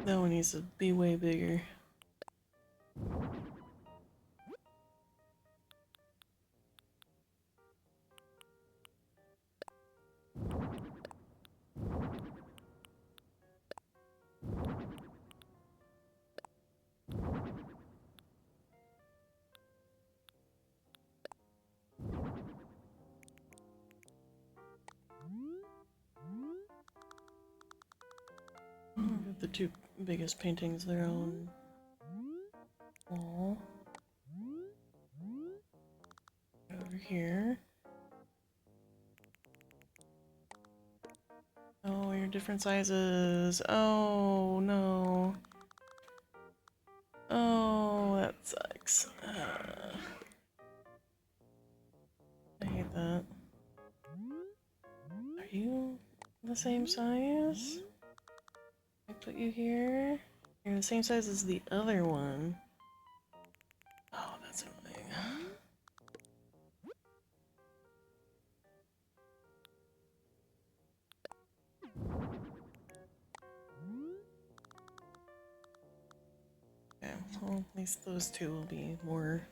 That one needs to be way bigger. The two biggest paintings, their own wall. Over here. Oh, you're different sizes. Oh, no. Oh, that sucks. I hate that. Are you the same size? I put you here. You're the same size as the other one. Oh, that's annoying. Okay, well, at least those two will be more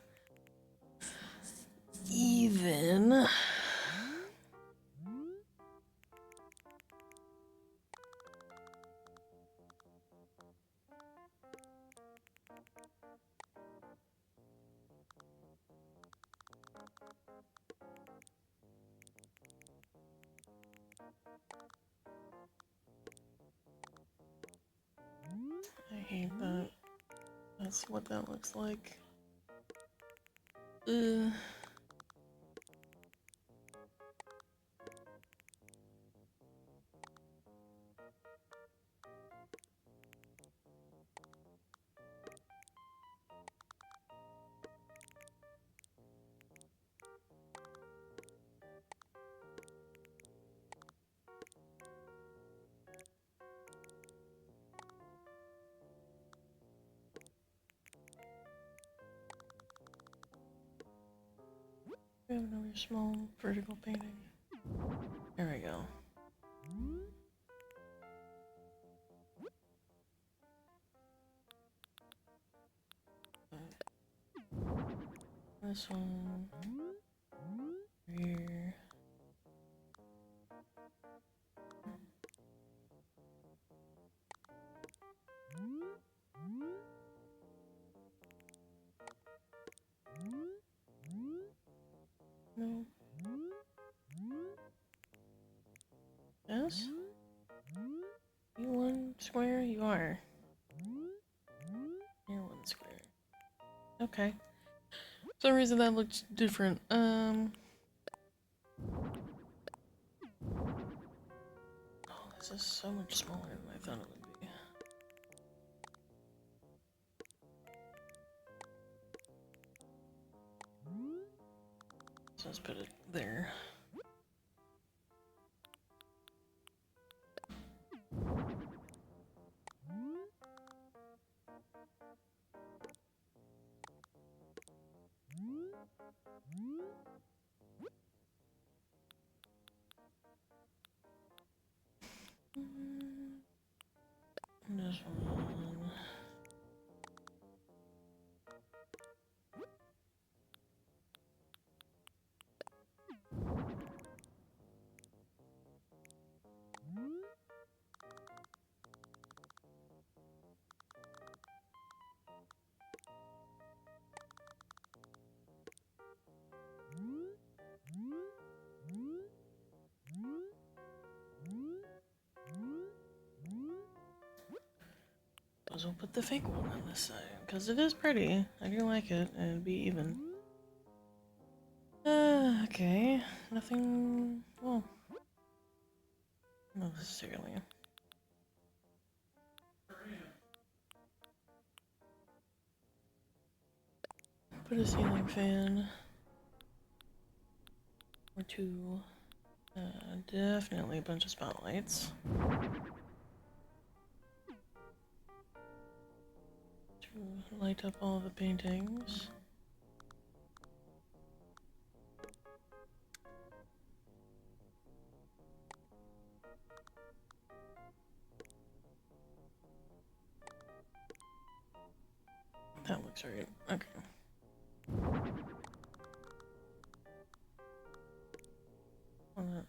even. I hate that. Let's see what that looks like. Ugh. We have another small vertical painting. There we go. This one here. No. Yes? You one square? You are. You're one square. Okay. For some reason that looked different. Oh, this is so much smaller than I thought it would be. So let's put it there. This one. We'll put the fake one on this side because it is pretty. I do like it, and it'd be even. Okay. Nothing. Well, not necessarily. Put a ceiling fan or two. Definitely a bunch of spotlights. To light up all the paintings. That looks right. Okay.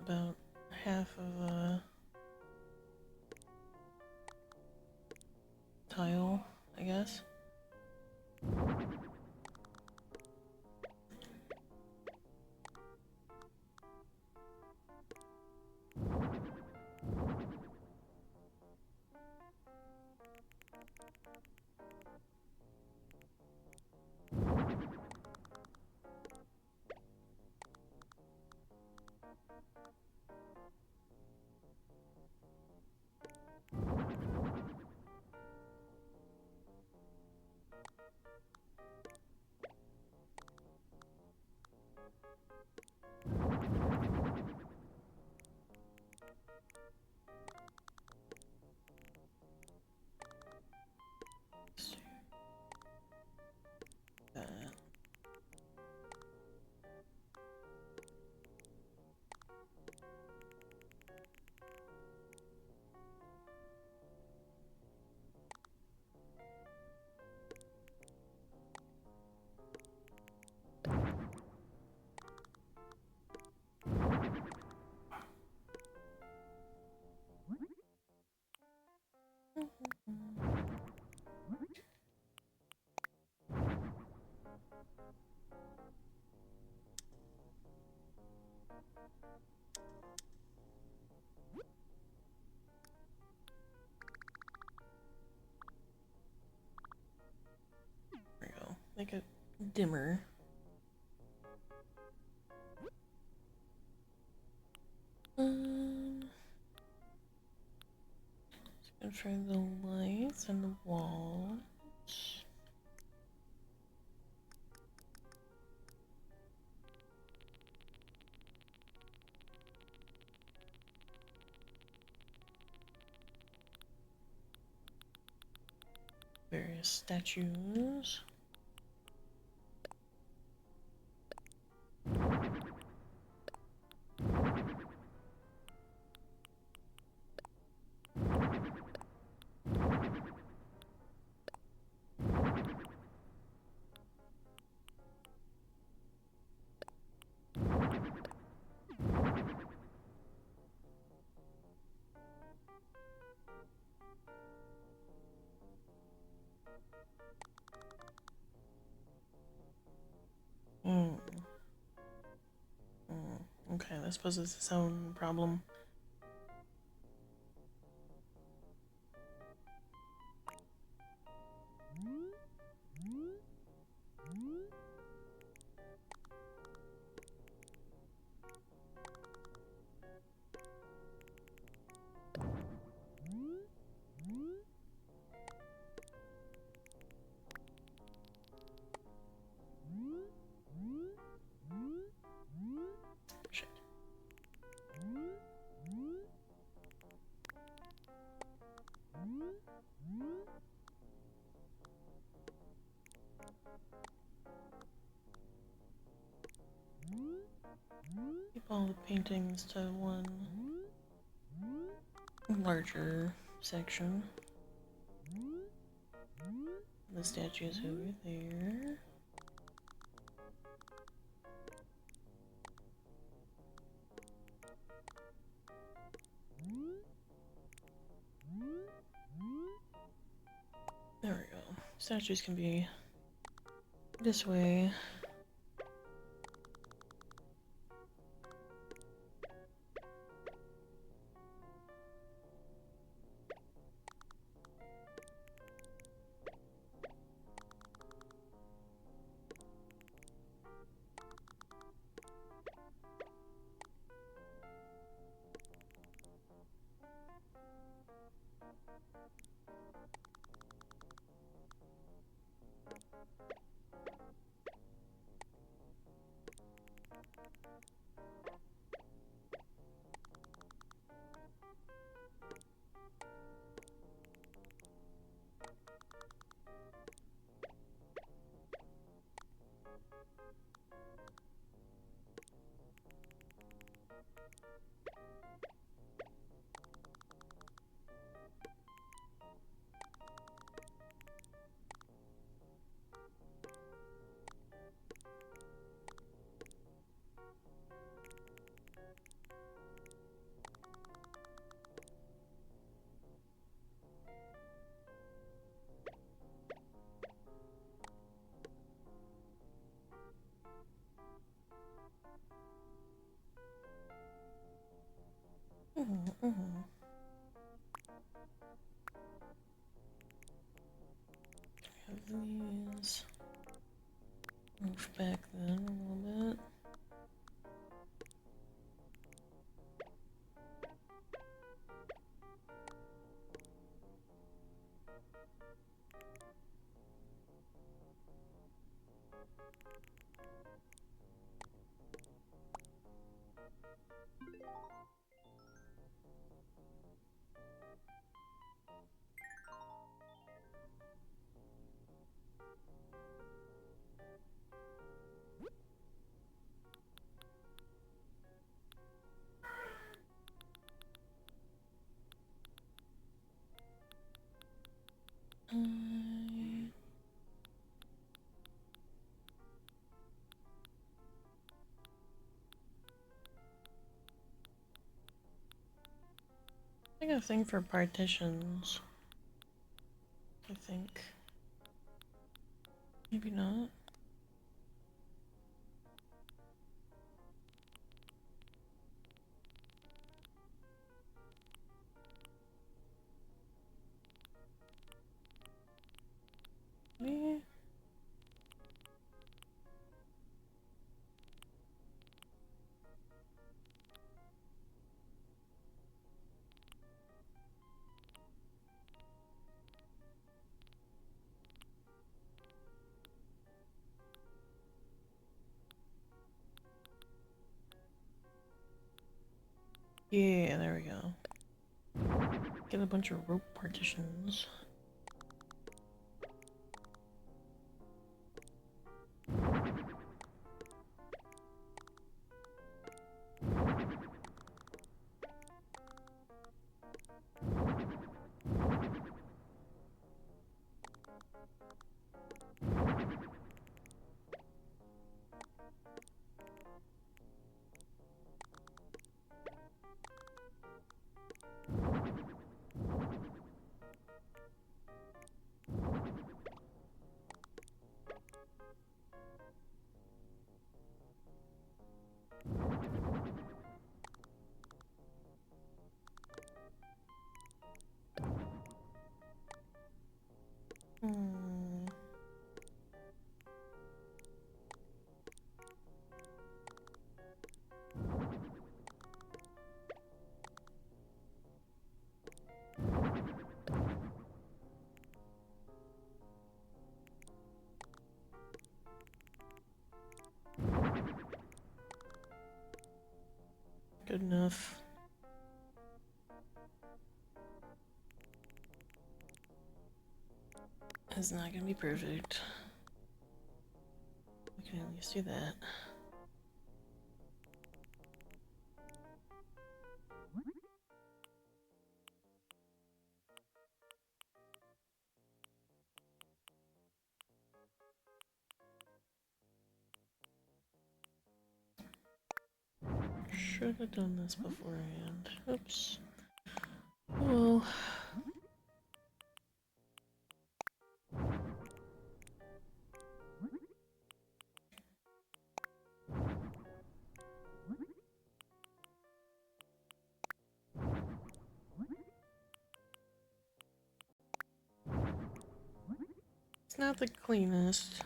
About half of a tile, I guess. make it dimmer. Let's go try the lights and the walls. Various statues. Okay, this poses its own problem. Shit. Keep all the paintings to one larger section. The statues over there. There we go. Statues can be this way. Have these. Move back then a little bit. I got a thing for partitions. I think. Maybe not. Maybe. Yeah, there we go. Get a bunch of rope partitions. Hmm. Good enough. It's not gonna be perfect. We can at least do that. Should have done this beforehand. Oops. Well. It's not the cleanest,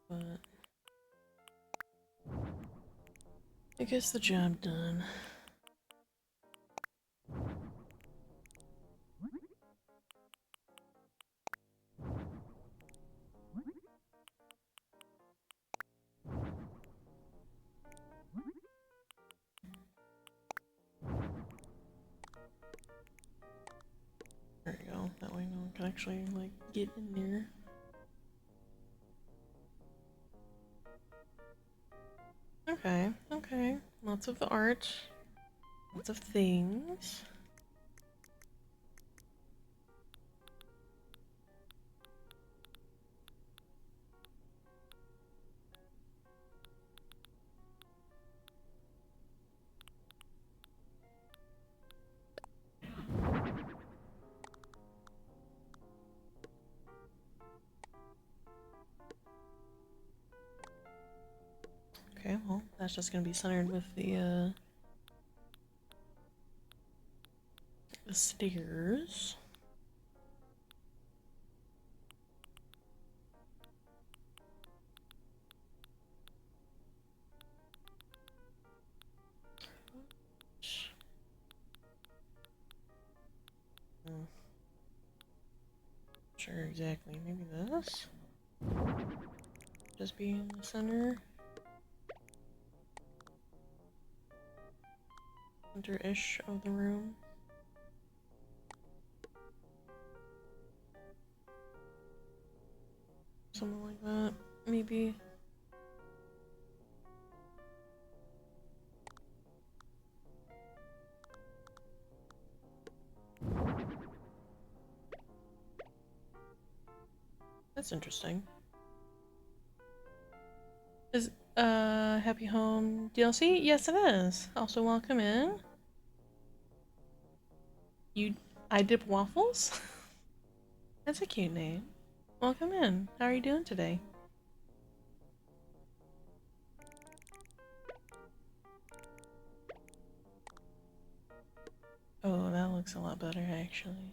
but it gets the job done. There you go. That way no one can actually, like, get in there. Okay, okay. Lots of art. Lots of things. Okay, well, that's just gonna be centered with the stairs. Hmm. Sure, exactly. Maybe this? Just be in the center. Center-ish of the room. Something like that, maybe. That's interesting. Is Happy Home DLC? Yes, it is. Also, welcome in. I dip waffles? That's a cute name. Welcome in. How are you doing today? Oh, that looks a lot better, actually.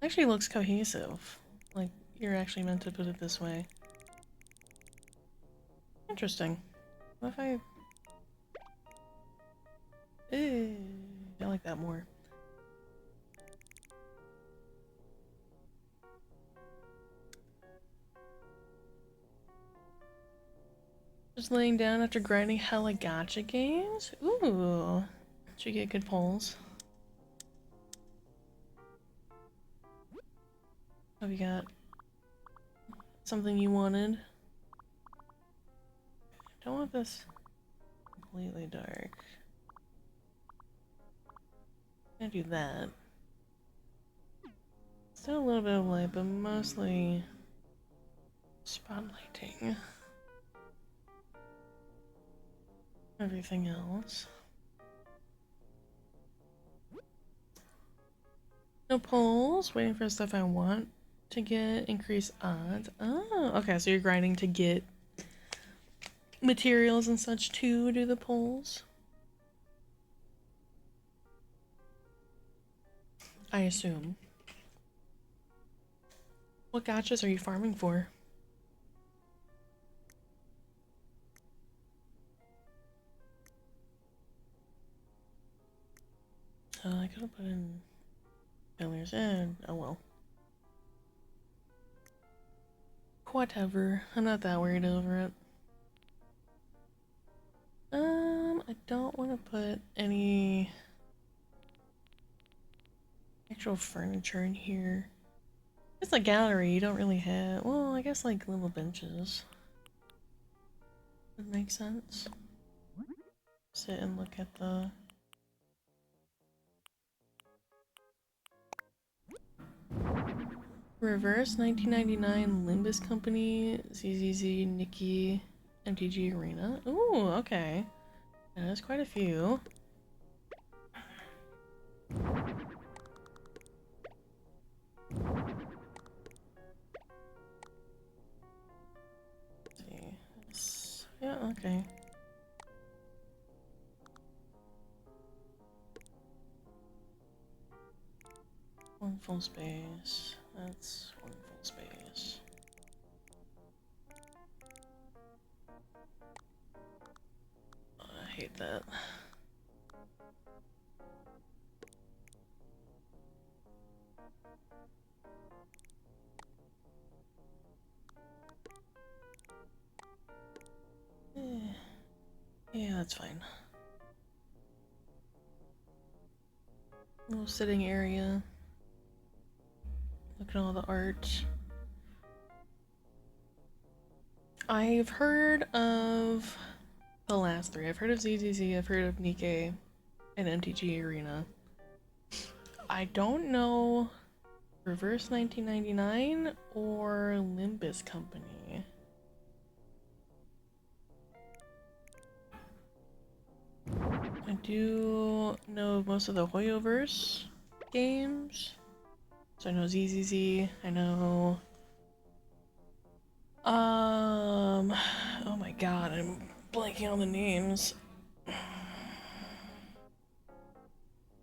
Actually looks cohesive. Like, you're actually meant to put it this way. Interesting. What if I... I like that more. Just laying down after grinding hella gacha games? Ooh. Should get good polls. Have you got something you wanted? Don't want this completely dark. Can't do that. Still a little bit of light, but mostly spotlighting everything else. No polls. Waiting for stuff I want to get increased odds. Oh, okay. So you're grinding to get materials and such to do the polls. I assume. What gachas are you farming for? I could have put in failures and oh well. Whatever. I'm not that worried over it. I don't want to put any actual furniture in here. It's a gallery, you don't really have, well, I guess like little benches. Would make sense. Sit and look at the... Reverse 1999 Limbus Company, ZZZ, Nikki, MTG Arena. Ooh, okay. There's quite a few. Let's see. Yeah, okay. One full space. That's one full space. I hate that. Yeah, that's fine. Little sitting area. Look at all the art. I've heard of the last three. I've heard of ZZZ, I've heard of Nikkei, and MTG Arena. I don't know Reverse 1999 or Limbus Company. I do know most of the Hoyoverse games. So I know ZZZ, I know... oh my god, I'm blanking on the names.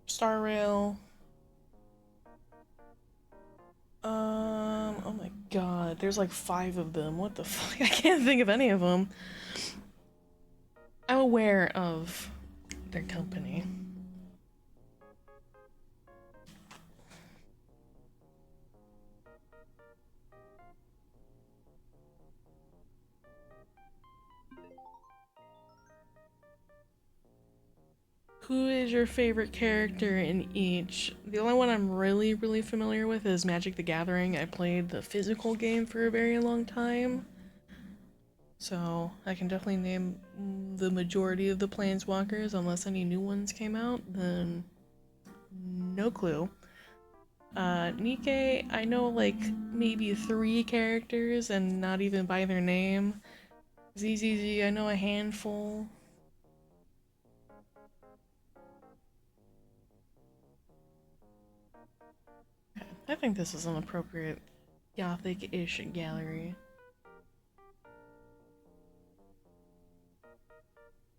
Star Rail. Oh my god, there's like 5 of them. What the fuck? I can't think of any of them. I'm aware of their company. Who is your favorite character in each? The only one I'm really familiar with is Magic the Gathering. I played the physical game for a very long time. So I can definitely name the majority of the Planeswalkers, unless any new ones came out, then no clue. Nikkei, I know like maybe 3 characters and not even by their name. ZZZ, I know a handful. I think this is an appropriate gothic-ish gallery.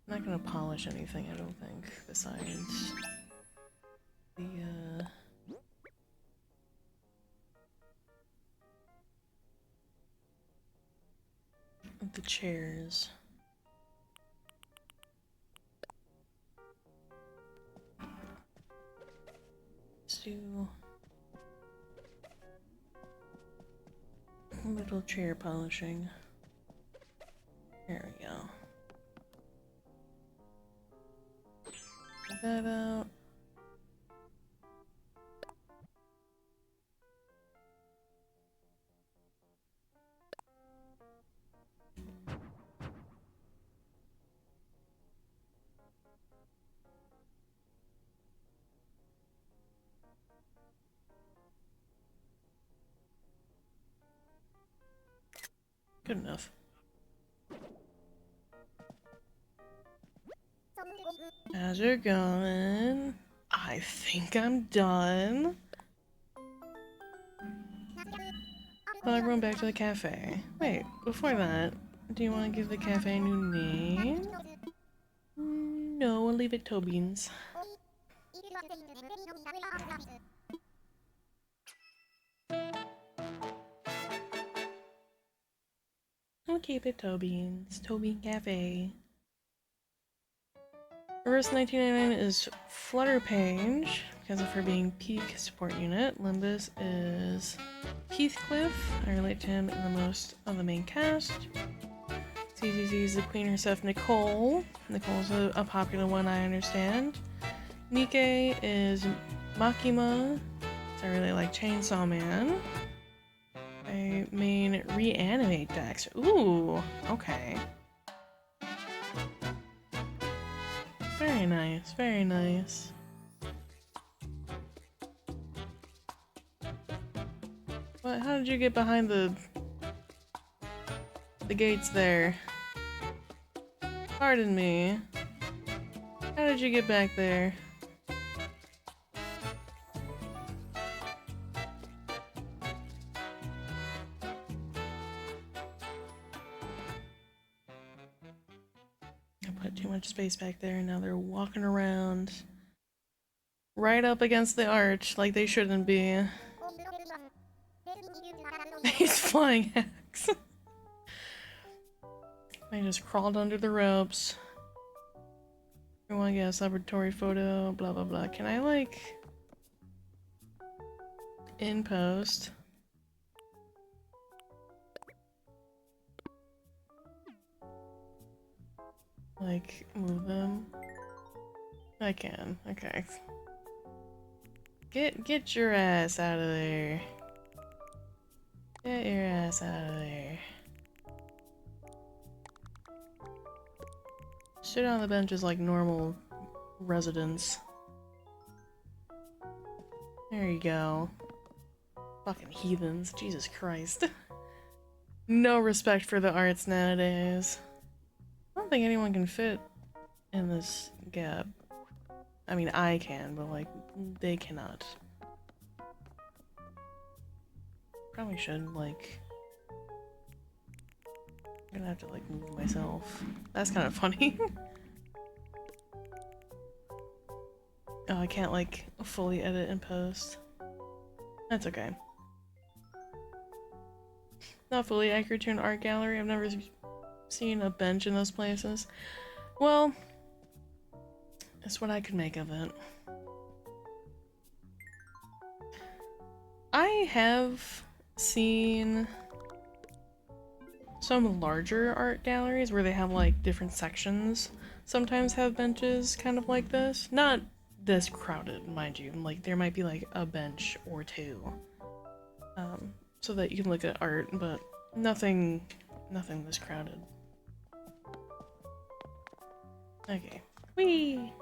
I'm not gonna polish anything, I don't think, besides the chairs. Let's do a little chair polishing. There we go. that out. Good enough. How's it going? I think I'm done. Well, everyone back to the cafe. Wait, before that, do you want to give the cafe a new name? No, I'll leave it Tobeans. I'll keep it Tobeans. Tobean Cafe. Reverse 1999 is Flutter Page, because of her being peak support unit. Limbus is Heathcliff. I relate to him in the most of the main cast. CCZ is the queen herself, Nicole. Nicole's a popular one, I understand. Nikkei is Makima. I really like Chainsaw Man. I main reanimate decks. Ooh, okay. Very nice, very nice. What? How did you get behind the gates there? Pardon me. How did you get back there? I put too much space back there, and now they're walking around right up against the arch like they shouldn't be. He's flying hacks. They just crawled under the ropes. Everyone get a celebratory photo, blah blah blah. Can I, like, in post? Like, move them? I can, okay. Get your ass out of there. Get your ass out of there. Sit on the benches like normal residents. There you go. Fucking heathens, Jesus Christ. No respect for the arts nowadays. I don't think anyone can fit in this gap. I mean, I can, but, like, they cannot. Probably should, like... I'm gonna have to, like, move myself. That's kind of funny. Oh, I can't, like, fully edit and post. That's okay. Not fully accurate to an art gallery. I've never seen a bench in those places. Well, that's what I could make of it. I have seen some larger art galleries where they have, like, different sections. Sometimes have benches kind of like this. Not this crowded, mind you. Like, there might be, like, a bench or two. So that you can look at art, but nothing this crowded. Okay. Whee!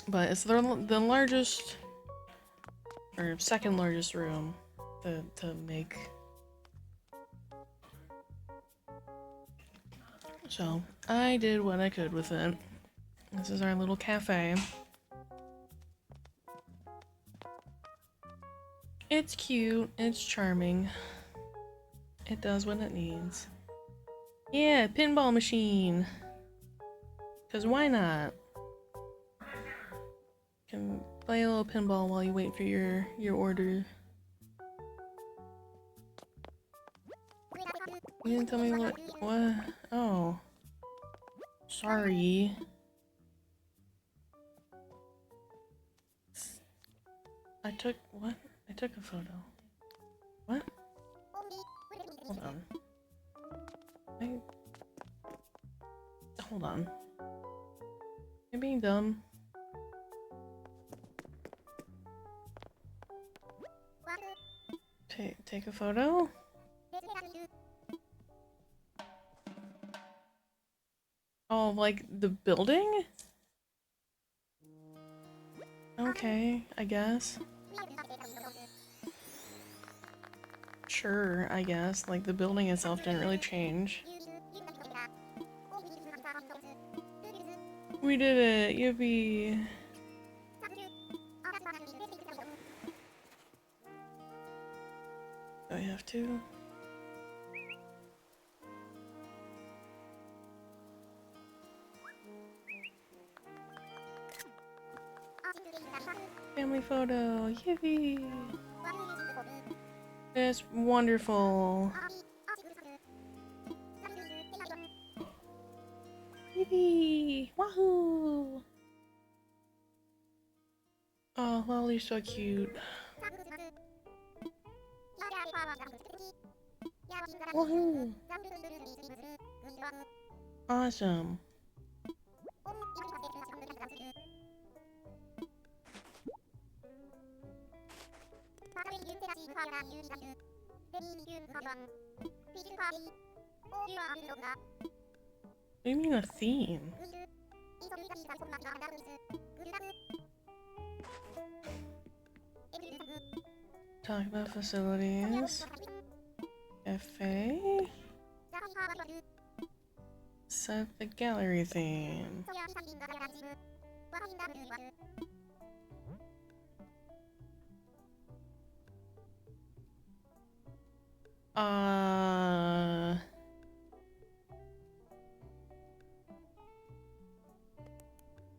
But it's the largest, or second largest room to make. So, I did what I could with it. This is our little cafe. It's cute, it's charming. It does what it needs. Yeah, pinball machine! 'Cause why not? Can play a little pinball while you wait for your order. You didn't tell me what? Oh. Sorry. I took a photo. What? Hold on. Hold on. You're being dumb. Take a photo? Oh, like the building? Okay, I guess. Sure, I guess. Like the building itself didn't really change. We did it! Yippee! Do I have to? Family photo! Yippee! It's wonderful! Yippee! Wahoo! Oh, Lolly's so cute. Woohoo! Awesome. What do you mean a theme? Talk about facilities. Cafe. Set the gallery theme.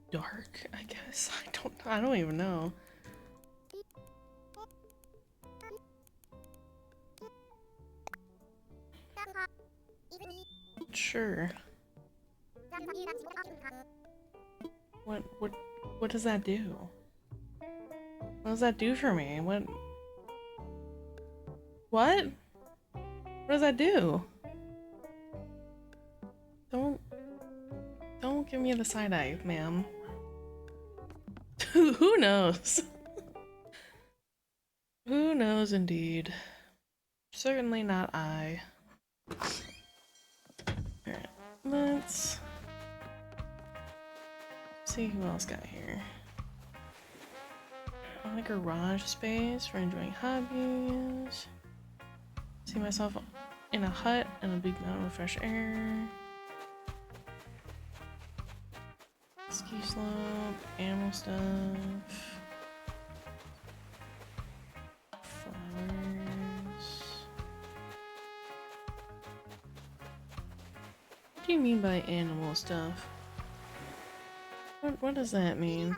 Dark, I guess. I don't even know. Sure. What does that do? What does that do for me? What? What does that do? Don't give me the side eye, ma'am. Who knows? Who knows indeed. Certainly not I. Alright, let's see who else got here. I want a garage space for enjoying hobbies. See myself in a hut and a big mountain with fresh air. Ski slope, animal stuff. Flowers. What do you mean by animal stuff? What does that mean?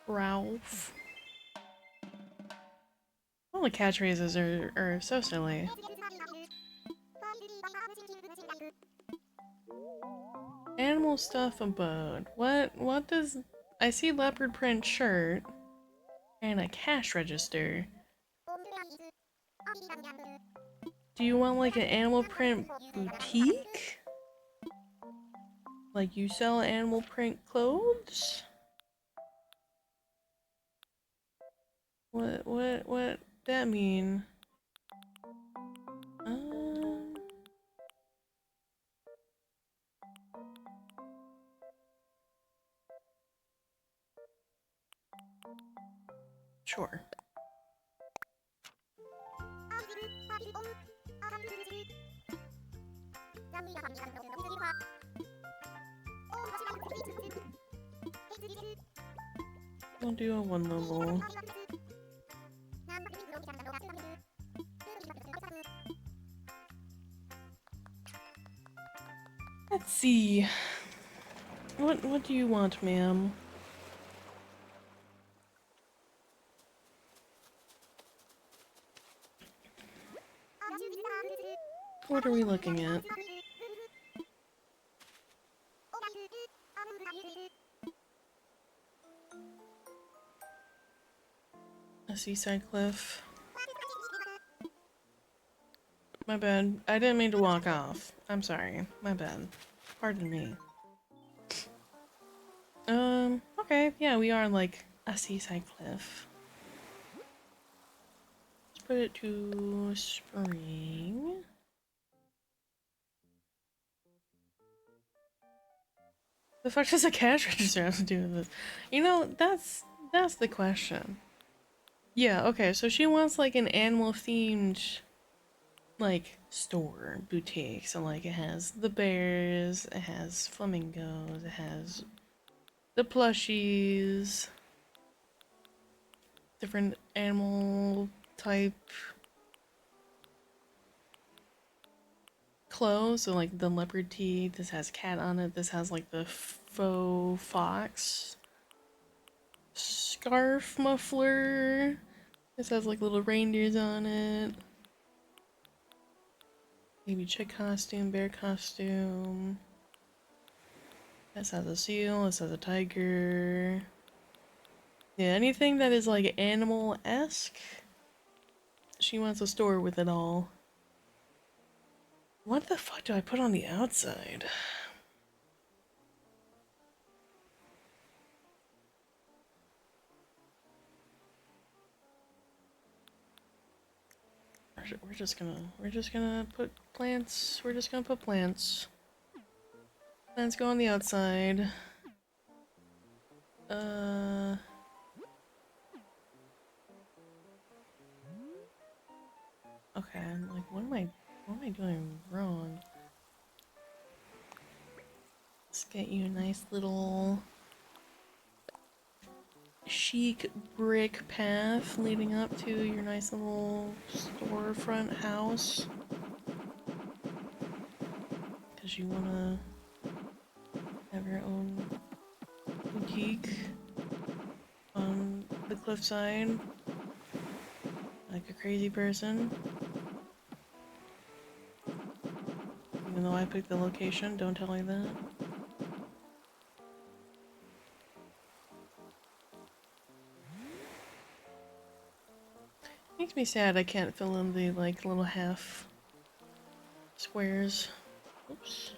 Ralph. All the catchphrases are so silly. Animal stuff abode. What does... I see leopard print shirt and a cash register. Do you want like an animal print boutique? Like you sell animal print clothes? What that mean? Sure. We'll do a one level. Let's see. What do you want, ma'am? What are we looking at? A seaside cliff. My bad. I didn't mean to walk off. I'm sorry. My bad. Pardon me. Okay, yeah, we are like a seaside cliff. Let's put it to spring. The fuck does a cash register have to do with this? You know, that's the question. Yeah, okay, so she wants like an animal themed like store, boutique. So like it has the bears, it has flamingos, it has the plushies, different animal type clothes. So like the leopard tee, this has cat on it, this has like the faux fox scarf muffler. This has like little reindeers on it. Maybe chick costume, bear costume. This has a seal, this has a tiger. Yeah, anything that is like animal-esque. She wants a store with it all. What the fuck do I put on the outside? We're just gonna put plants. We're just gonna put plants. Plants go on the outside. Okay, I'm like, what am I doing wrong? Let's get you a nice little chic brick path leading up to your nice little storefront house. Because you wanna have your own boutique on the cliffside, like a crazy person. Even though I picked the location, don't tell me that. Makes me sad I can't fill in the like little half squares. Oops.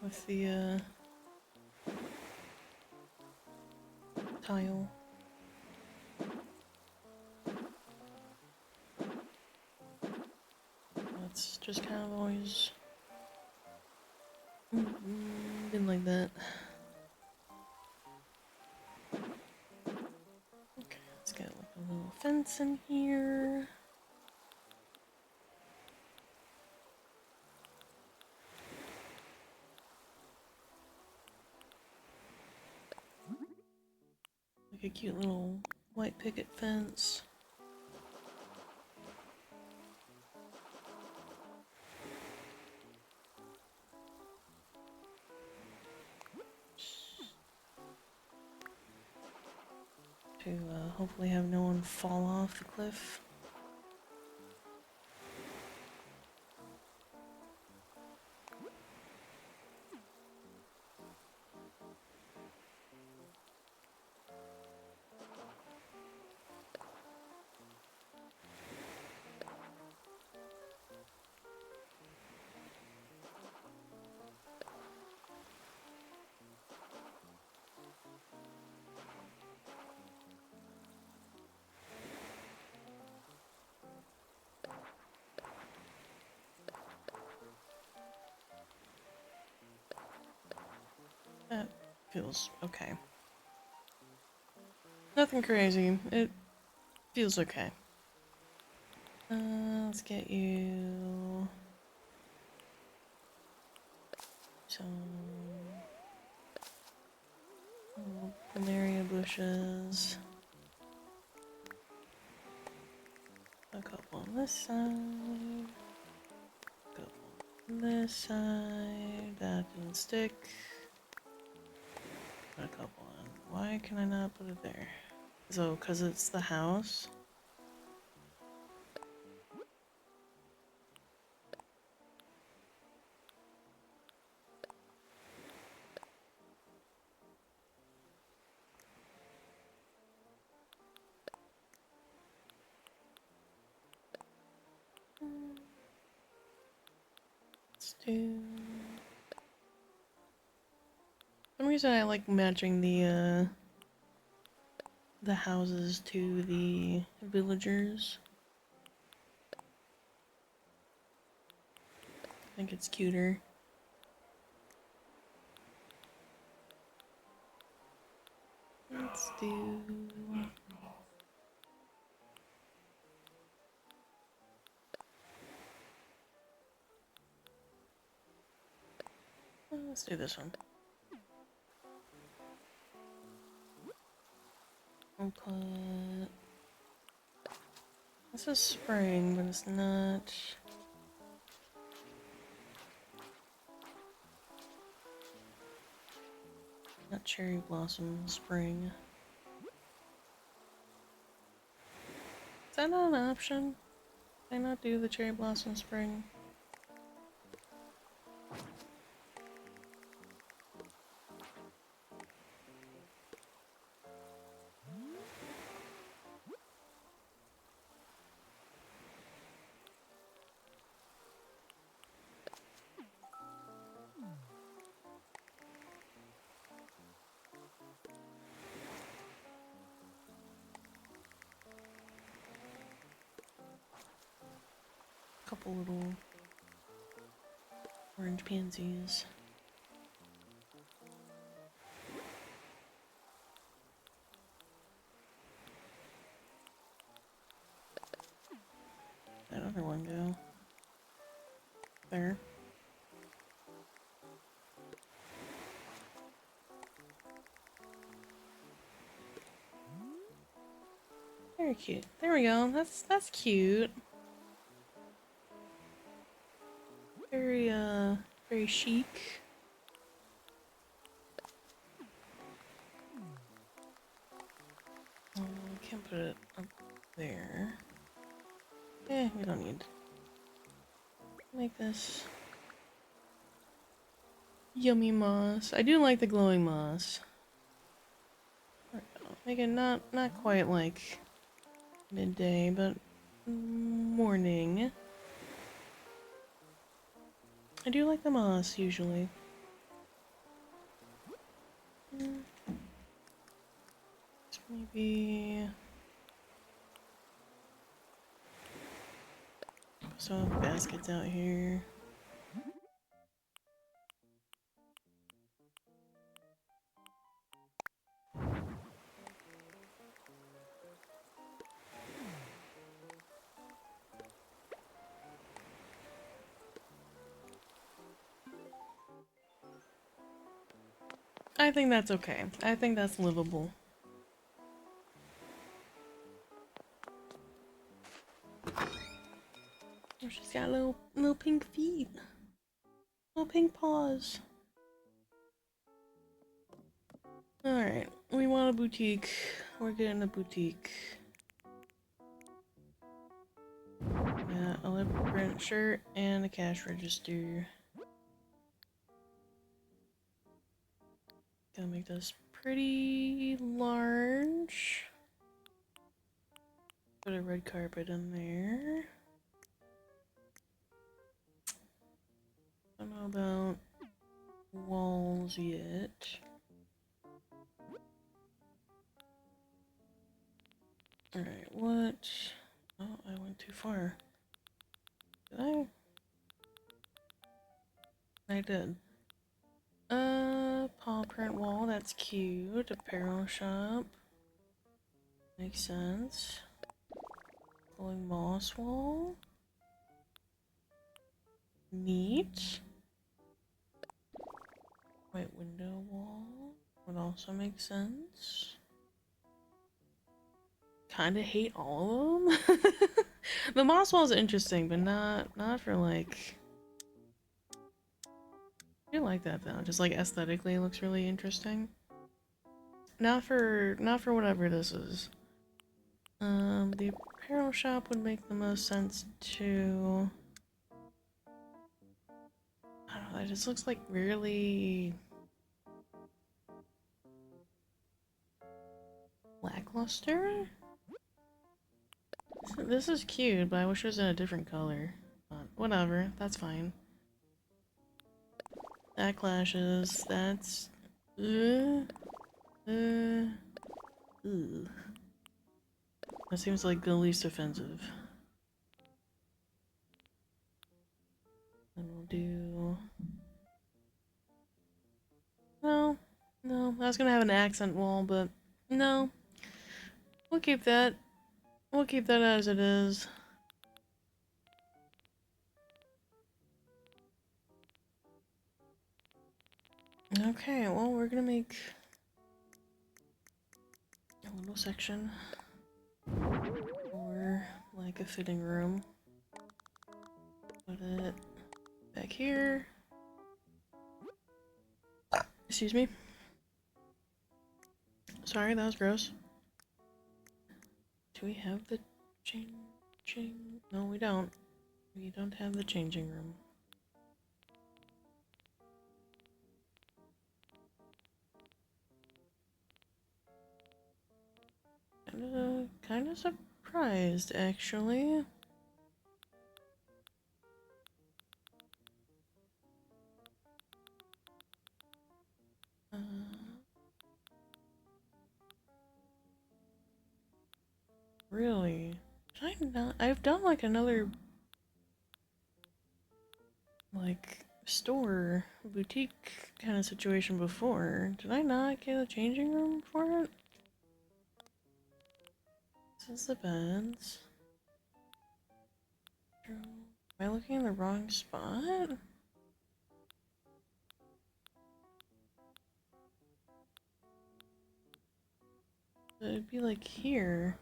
With the tile. That's just kind of always been like that. Okay, let's get like a little fence in here. Like a cute little white picket fence. To hopefully have no one fall off the cliff. That feels okay. Nothing crazy. It feels okay. Let's get you some little planaria bushes. A couple on this side. A couple on this side. That didn't stick. Put a couple on. Why can I not put it there? So, because it's the house? do. For some reason I like matching the houses to the villagers. I think it's cuter. Let's do. Let's do this one. We'll put. This is spring, but it's not. Not cherry blossom spring. Is that not an option? Can I not do the cherry blossom spring? Couple little orange pansies. That other one go. There. Very cute. There we go. That's cute. Very chic. Can't put it up there. We don't need. Make this yummy moss. I do like the glowing moss. There we go. Make it not quite like midday, but morning. I do like the moss usually. Maybe some baskets out here. I think that's okay. I think that's livable. Oh, she's got little pink feet. Little pink paws. Alright, we want a boutique. We're getting a boutique. Yeah, a lip print shirt and a cash register. Gonna make this pretty large. Put a red carpet in there. I don't know about walls yet. Alright, what? Oh, I went too far. Did I? I did. Paw print wall, that's cute. Apparel shop. Makes sense. Glowing moss wall. Neat. White window wall would also make sense. Kinda hate all of them. The moss wall is interesting, but not for like. I do like that though. Just like aesthetically, it looks really interesting. Not for whatever this is. The apparel shop would make the most sense to. I don't know. It just looks like really lackluster. This is cute, but I wish it was in a different color. But whatever, that's fine. That clashes. That's... That seems like the least offensive. Then we'll do... No. No. I was gonna have an accent wall, but... No. We'll keep that. We'll keep that as it is. Okay, well, we're gonna make a little section for like a fitting room. Put it back here. Excuse me. Sorry, that was gross. Do we have the changing? No, we don't. We don't have the changing room. Kinda surprised, actually. Uh, really? Did I not? I've done like another, like, store, boutique kind of situation before. Did I not get a changing room for it? This is the beds. Am I looking in the wrong spot? It'd be like here.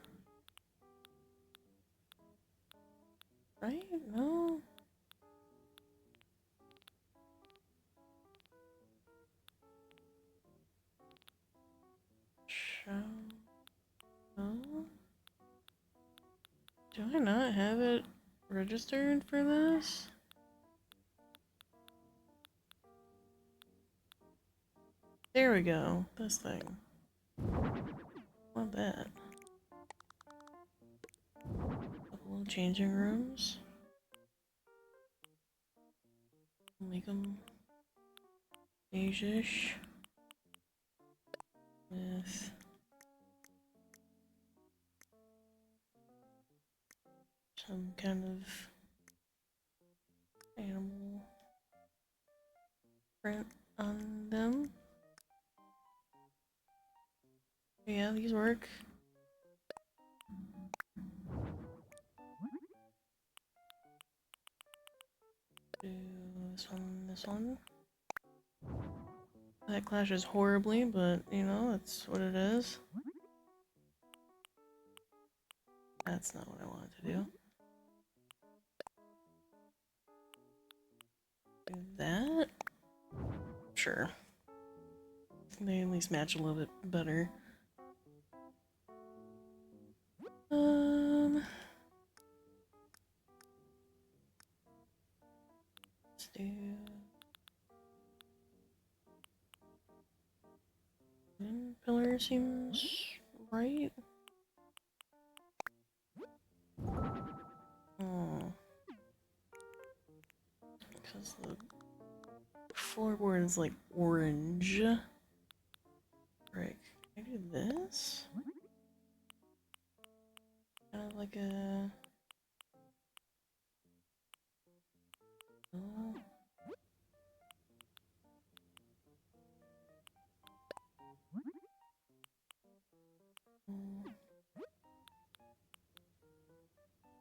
Right? No? Show. No? Do I not have it registered for this? There we go. This thing. Want that. Couple of changing rooms. Make them beige-ish. With some kind of animal print on them. Yeah, these work. Do this one. That clashes horribly, but you know, that's what it is. That's not what I wanted to do. Do that? Sure. They at least match a little bit better. Let's do... Pillar seems right. Oh. Because the floorboard is like orange. Right. Can I do this? Kind of like a... Oh.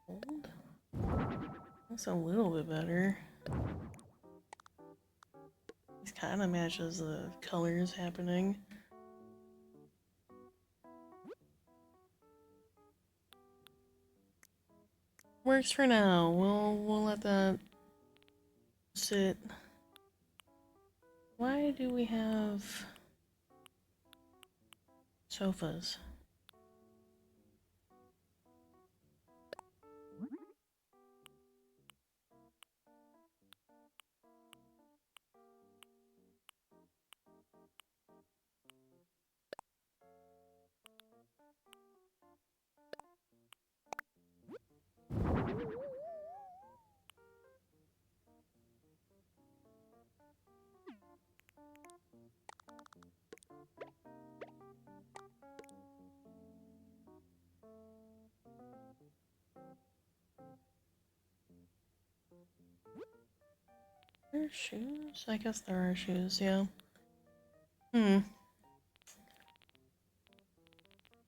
Hold? That's a little bit better. This kind of matches the colors happening. Works for now. We'll let that sit. Why do we have sofas? there shoes? I guess there are shoes, yeah.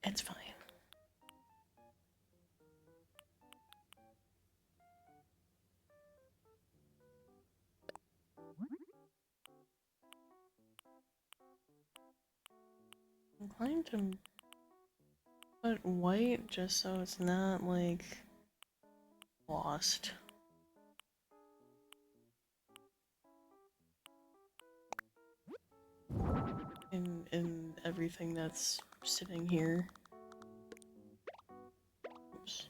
It's fine. I'm inclined to put white just so it's not, like, lost. In everything that's sitting here. Oops.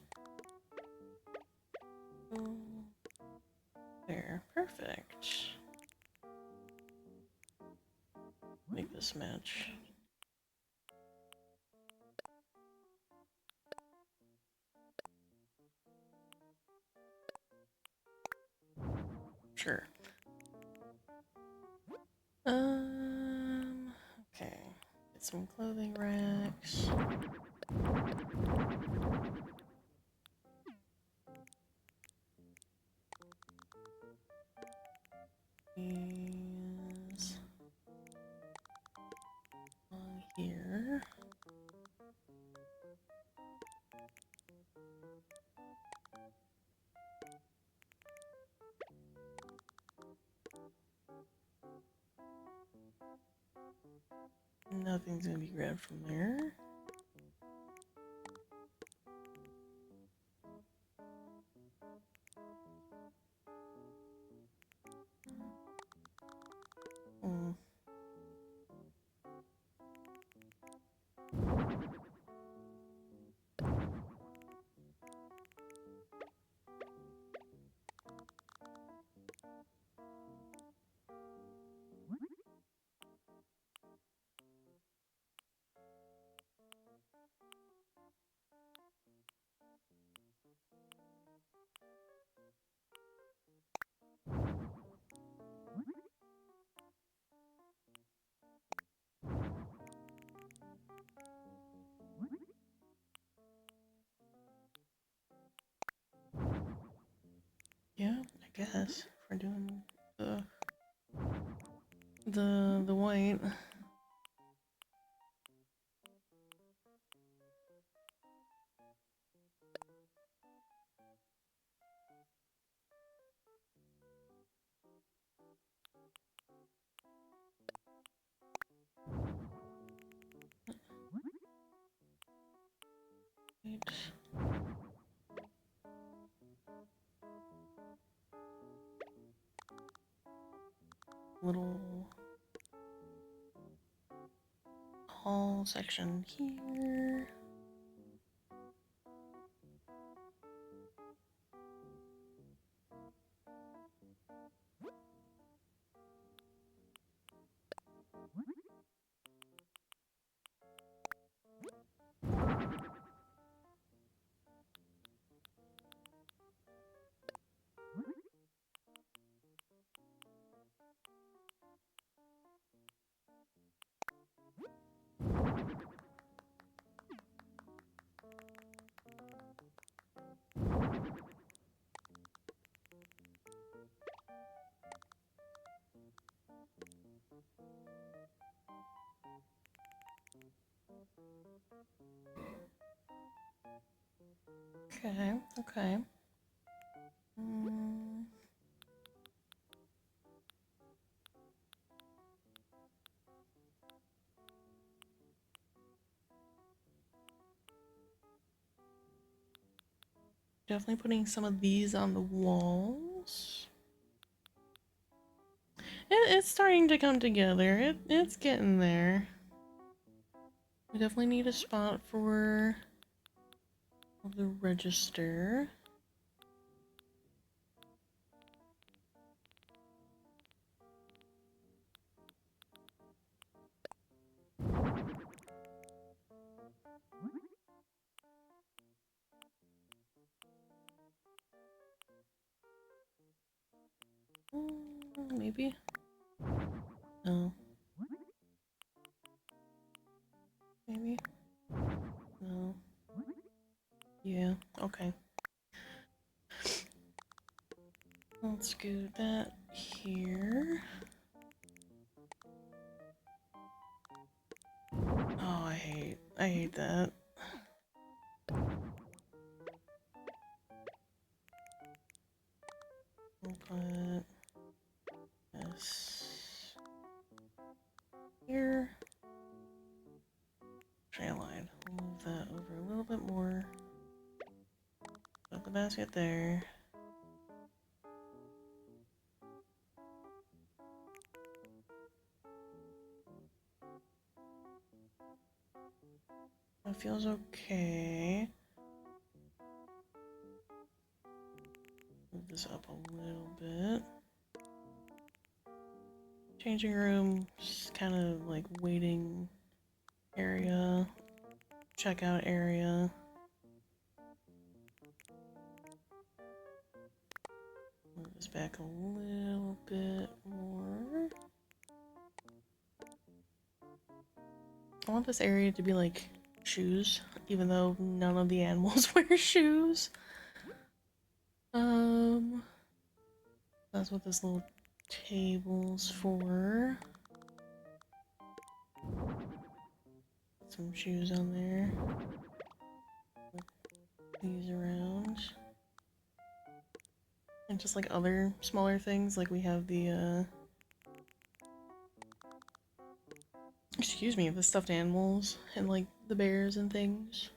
There, perfect. Make this match. Sure. Okay. Get some clothing racks. Is on here. Nothing's gonna be grabbed from there. Hmm. Yeah, I guess if we're doing the white. Little hall section here. Okay, okay. Definitely putting some of these on the walls. It's starting to come together. It's getting there. We definitely need a spot for the register. Maybe? No. Maybe? No. Yeah, okay. Let's do that here. Oh, I hate that. We'll put this here. Trail line. We'll move that over a little bit more. Put the basket there. That feels okay. Move this up a little bit. Changing room, just kind of like waiting area, checkout area. Move this back a little bit more. I want this area to be like shoes, even though none of the animals wear shoes. That's what this little table's for. Put some shoes on there. Flip these around. And just like other smaller things, like we have the excuse me, the stuffed animals and like the bears and things.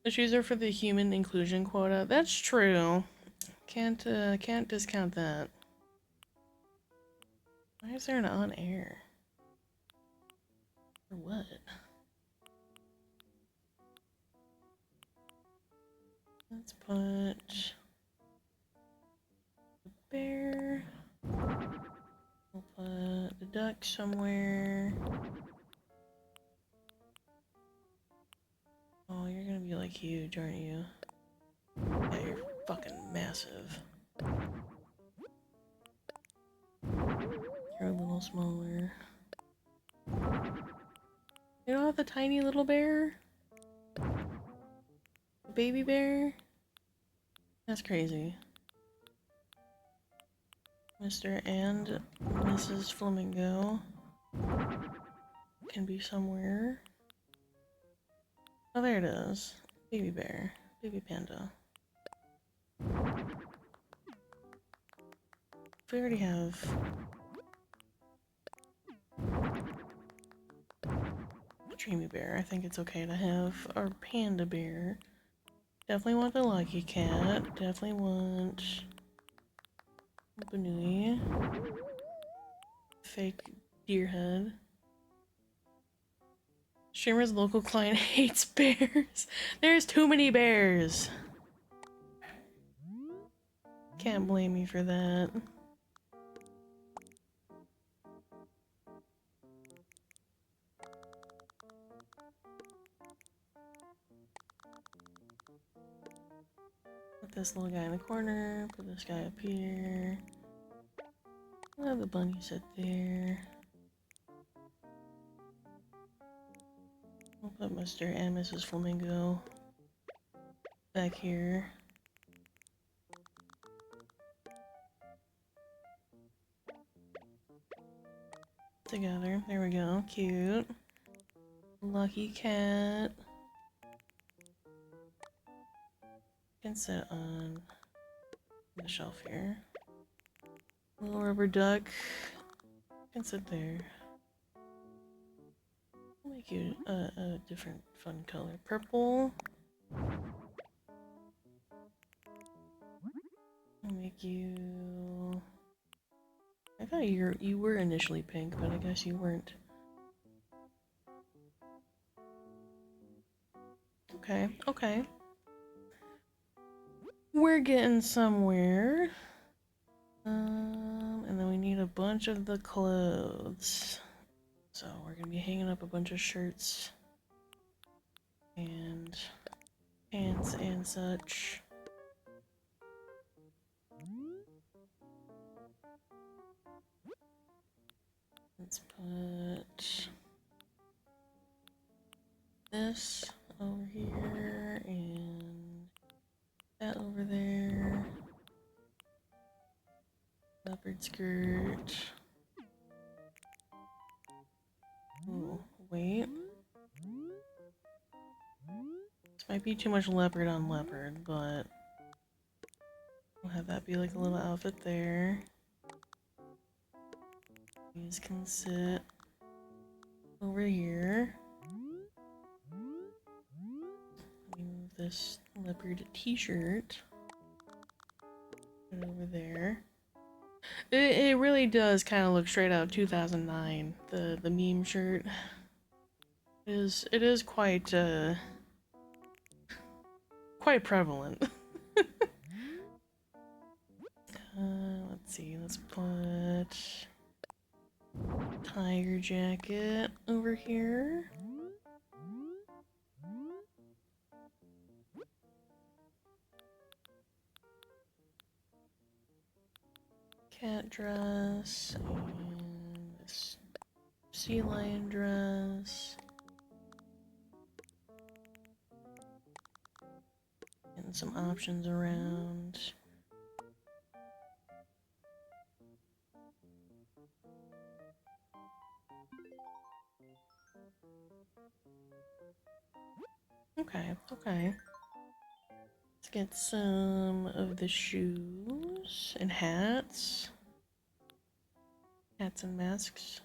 The shoes are for the human inclusion quota. That's true. Can't discount that. Why is there an on air? For what? Let's put the bear. We'll put the duck somewhere. Oh, you're gonna be like huge, aren't you? Yeah, you're fucking massive. You're a little smaller. You don't have the tiny little bear? The baby bear? That's crazy. Mr. and Mrs. Flamingo can be somewhere. Oh, there it is. Baby bear. Baby panda. We already have a dreamy bear. I think it's okay to have our panda bear. Definitely want the lucky cat. Definitely want Banui. Fake deer head. Streamer's local client hates bears. There's too many bears. Can't blame me for that. Put this little guy in the corner. Put this guy up here. I'll have the bunny sit there. We'll put Mr. and Mrs. Flamingo back here. Together. There we go. Cute. Lucky cat. Can sit on the shelf here. Little rubber duck can sit there. I'll make you a different fun color. Purple. I'll make you... I thought you were initially pink, but I guess you weren't. Okay, okay. We're getting somewhere. And then we need a bunch of the clothes. So we're gonna be hanging up a bunch of shirts and pants and such. Let's put this over here and that over there. skirt. Ooh, wait. This might be too much leopard on leopard, but we'll have that be like a little outfit there. These can sit over here. Let me move this leopard t-shirt over there. It really does kind of look straight out of 2009. The meme shirt it is quite quite prevalent. Let's see. Let's put tiger jacket over here. Cat dress and this sea lion dress. And some options around. Okay, okay. Let's get some of the shoes and hats. Hats and masks.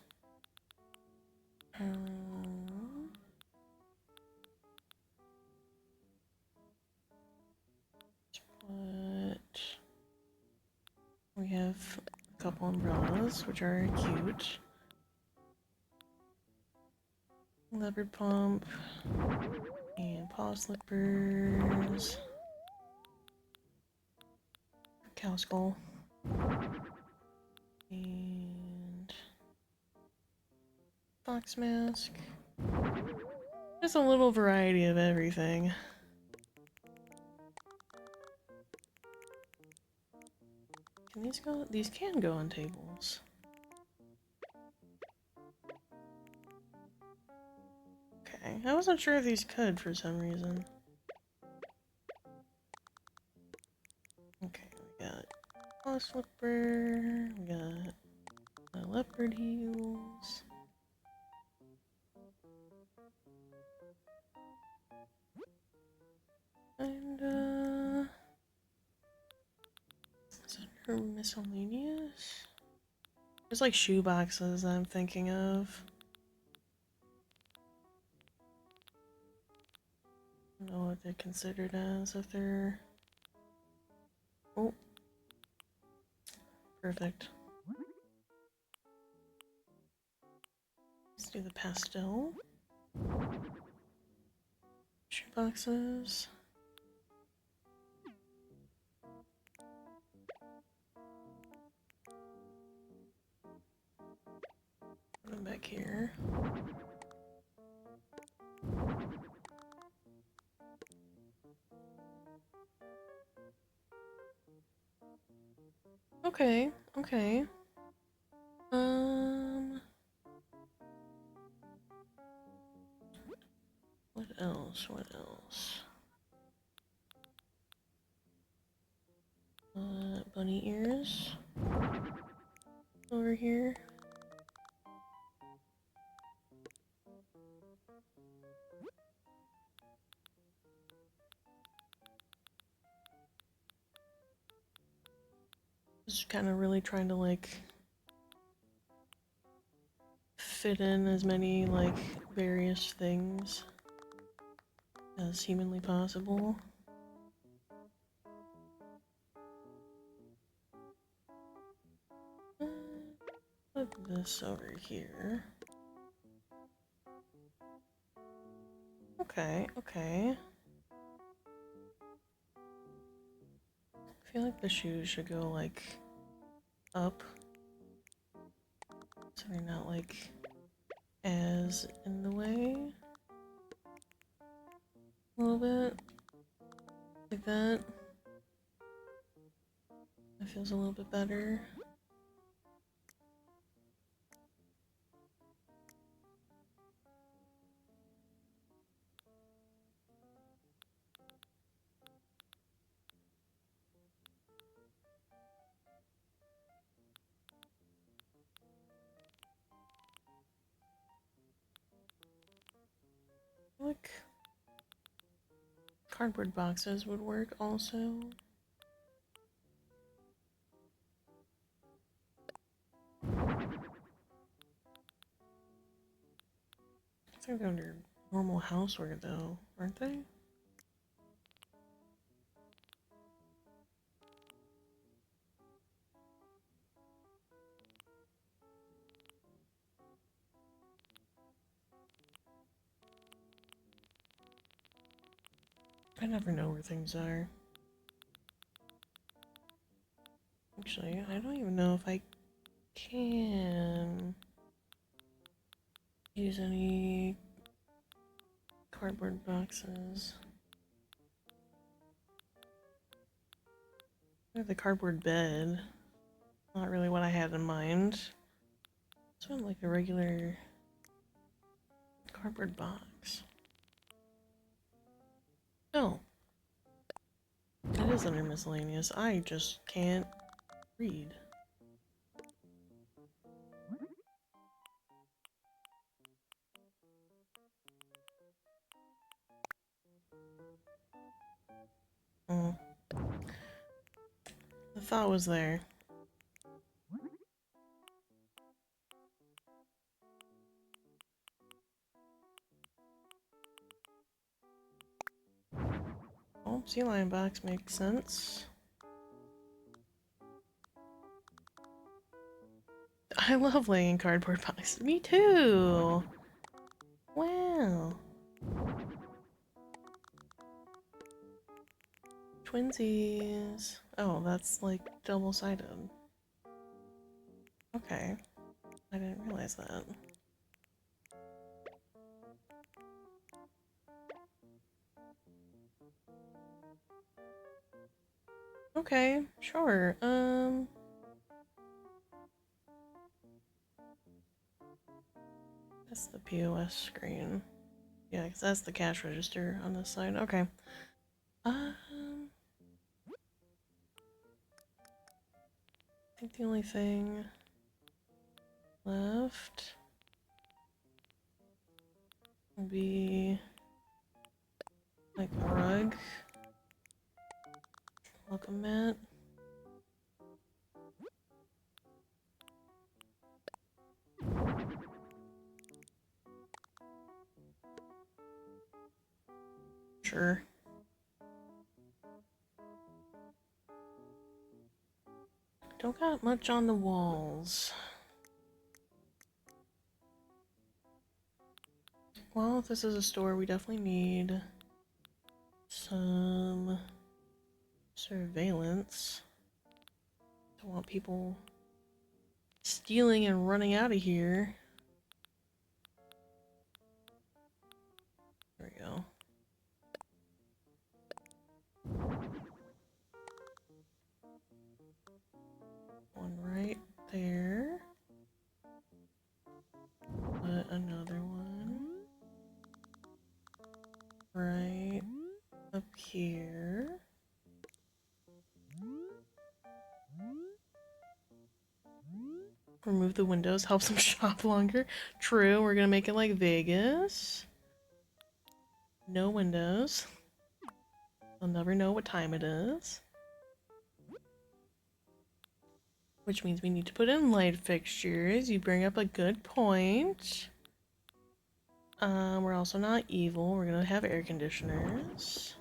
But we have a couple umbrellas, which are cute. Leopard pump and paw slippers. Cow skull. And fox mask. Just a little variety of everything. Can these go? These can go on tables. Okay, I wasn't sure if these could for some reason. Okay, we got paw slipper, we got the leopard heels. And, is that her miscellaneous? There's like shoe boxes I'm thinking of. I don't know what they're considered as if they're... Oh. Perfect. Let's do the pastel. Shoe boxes. Put them back here. Okay, okay. What else? What else? Bunny ears. Over here. Just kind of really trying to like fit in as many like various things as humanly possible. Put this over here. Okay, okay. I feel like the shoes should go like up, so they're not like as in the way. A little bit like that. That feels a little bit better. look. Cardboard boxes would work also. I think they're under normal houseware though, aren't they? I never know where things are. Actually, I don't even know if I can use any cardboard boxes. I have the cardboard bed. Not really what I had in mind. So I'm like a regular cardboard box. Oh. It is under miscellaneous. I just can't read. Oh. The thought was there. Oh, sea lion box makes sense. I love laying in cardboard boxes. Me too! Wow. Twinsies. Oh, that's like double-sided. Okay. I didn't realize that. Okay, sure. That's the POS screen. Yeah, because that's the cash register on this side. Okay. I think the only thing left will be like a rug. Welcome mat. Sure. Don't got much on the walls. Well, if this is a store, we definitely need some surveillance. Don't want people stealing and running out of here. There we go. One right there. Put another one right up here. Remove the windows, helps them shop longer. True, we're gonna make it like Vegas. No windows. They'll never know what time it is. Which means we need to put in light fixtures. You bring up a good point. We're also not evil. We're gonna have air conditioners.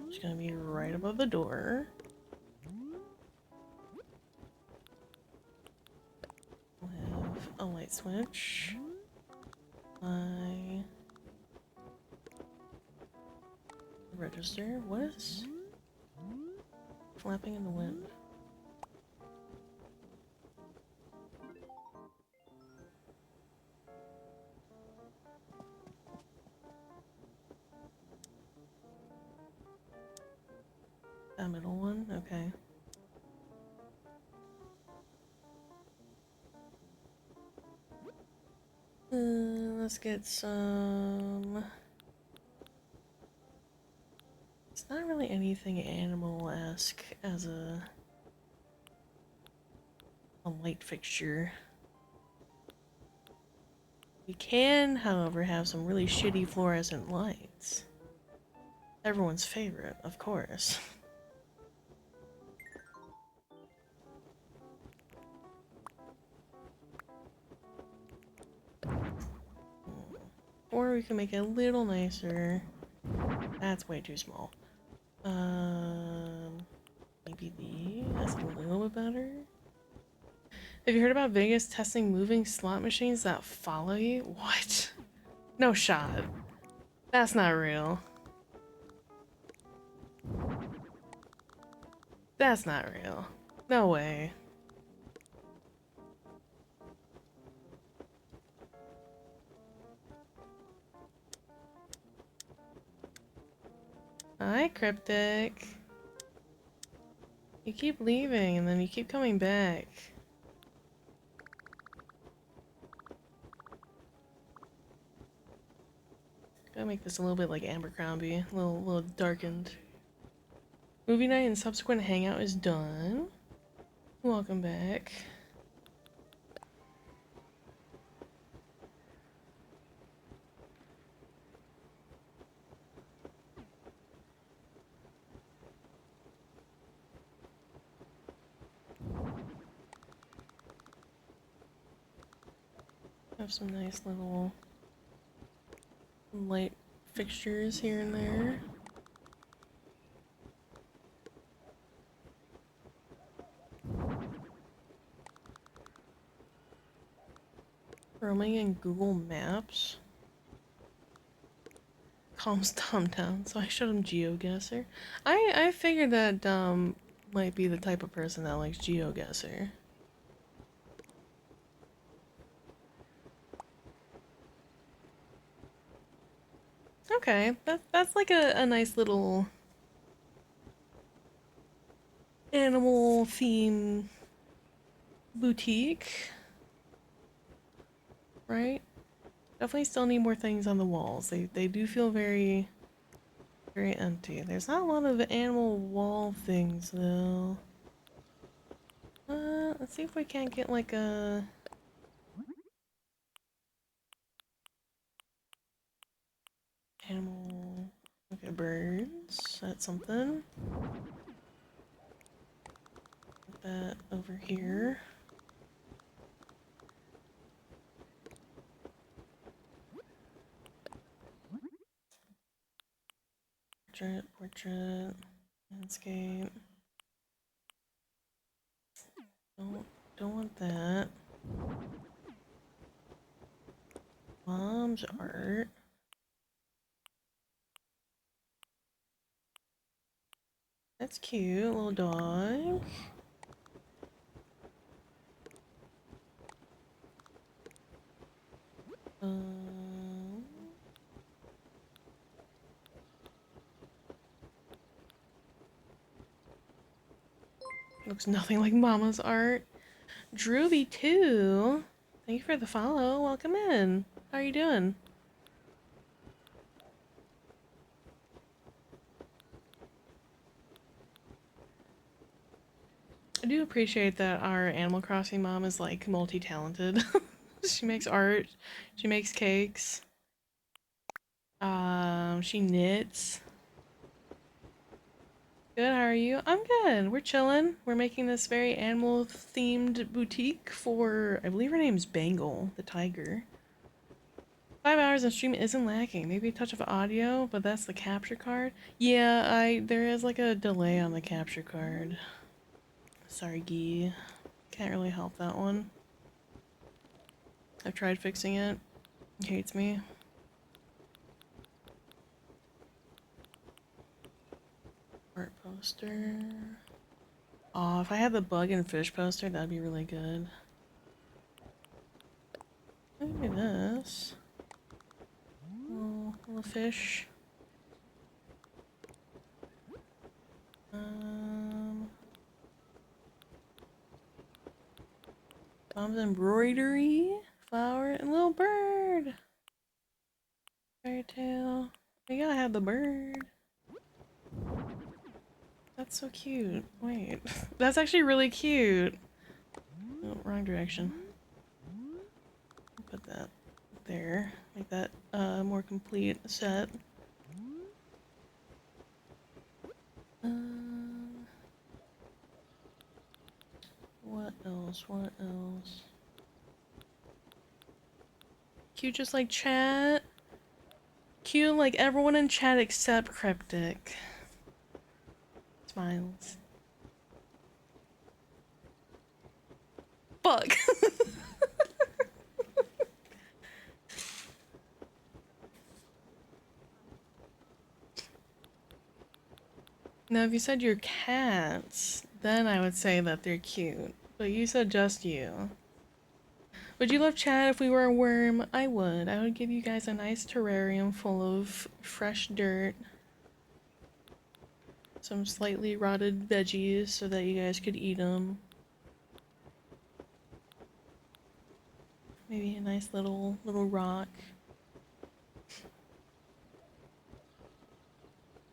It's gonna be right above the door. We'll have a light switch. My register. What is flapping in the wind? That middle one? Okay. Let's get some... It's not really anything animal-esque as a light fixture. We can, however, have some really shitty fluorescent lights. Everyone's favorite, of course. Or we can make it a little nicer. That's way too small. Maybe that's a little bit better. Have you heard about Vegas testing moving slot machines that follow you? What? No shot. That's not real. That's not real. No way. Hi, Cryptic. You keep leaving and then you keep coming back. Gotta make this a little bit like Abercrombie, a little darkened. Movie night and subsequent hangout is done. Welcome back. Have some nice little light fixtures here and there. Roaming in Google Maps calms Tom down, so I showed him GeoGuessr. I figured that might be the type of person that likes GeoGuessr. Okay, that's like a nice little animal theme boutique, right? Definitely still need more things on the walls. They do feel very empty. There's not a lot of animal wall things though. Let's see if we can't get like a animal. Okay, birds. That's something. Put that over here. Portrait, landscape. Don't want that. Mom's art. That's cute, little dog. Looks nothing like Mama's art. Droovy too. Thank you for the follow. Welcome in. How are you doing? I do appreciate that our Animal Crossing mom is like multi-talented. She makes art. She makes cakes. She knits. Good, how are you? I'm good. We're chilling. We're making this very animal-themed boutique for, I believe her name's Bangle, the tiger. 5 hours of stream isn't lacking. Maybe a touch of audio, but that's the capture card. Yeah, there is like a delay on the capture card. Sorry, Gee. Can't really help that one. I've tried fixing it. He hates me. Art poster. Oh, if I had the bug and fish poster, that'd be really good. Maybe this. Little fish. Mom's embroidery, flower, and little bird. Fairy tale. We gotta have the bird. That's so cute. Wait, that's actually really cute. Oh, wrong direction. Put that there. Make that more complete set. What else? What else? Cute, just like chat. Cute like everyone in chat except Cryptic. Smiles. Fuck. Now, if you said your cats, then I would say that they're cute. But you said just you. Would you love chat if we were a worm? I would. I would give you guys a nice terrarium full of fresh dirt. Some slightly rotted veggies so that you guys could eat them. Maybe a nice little rock.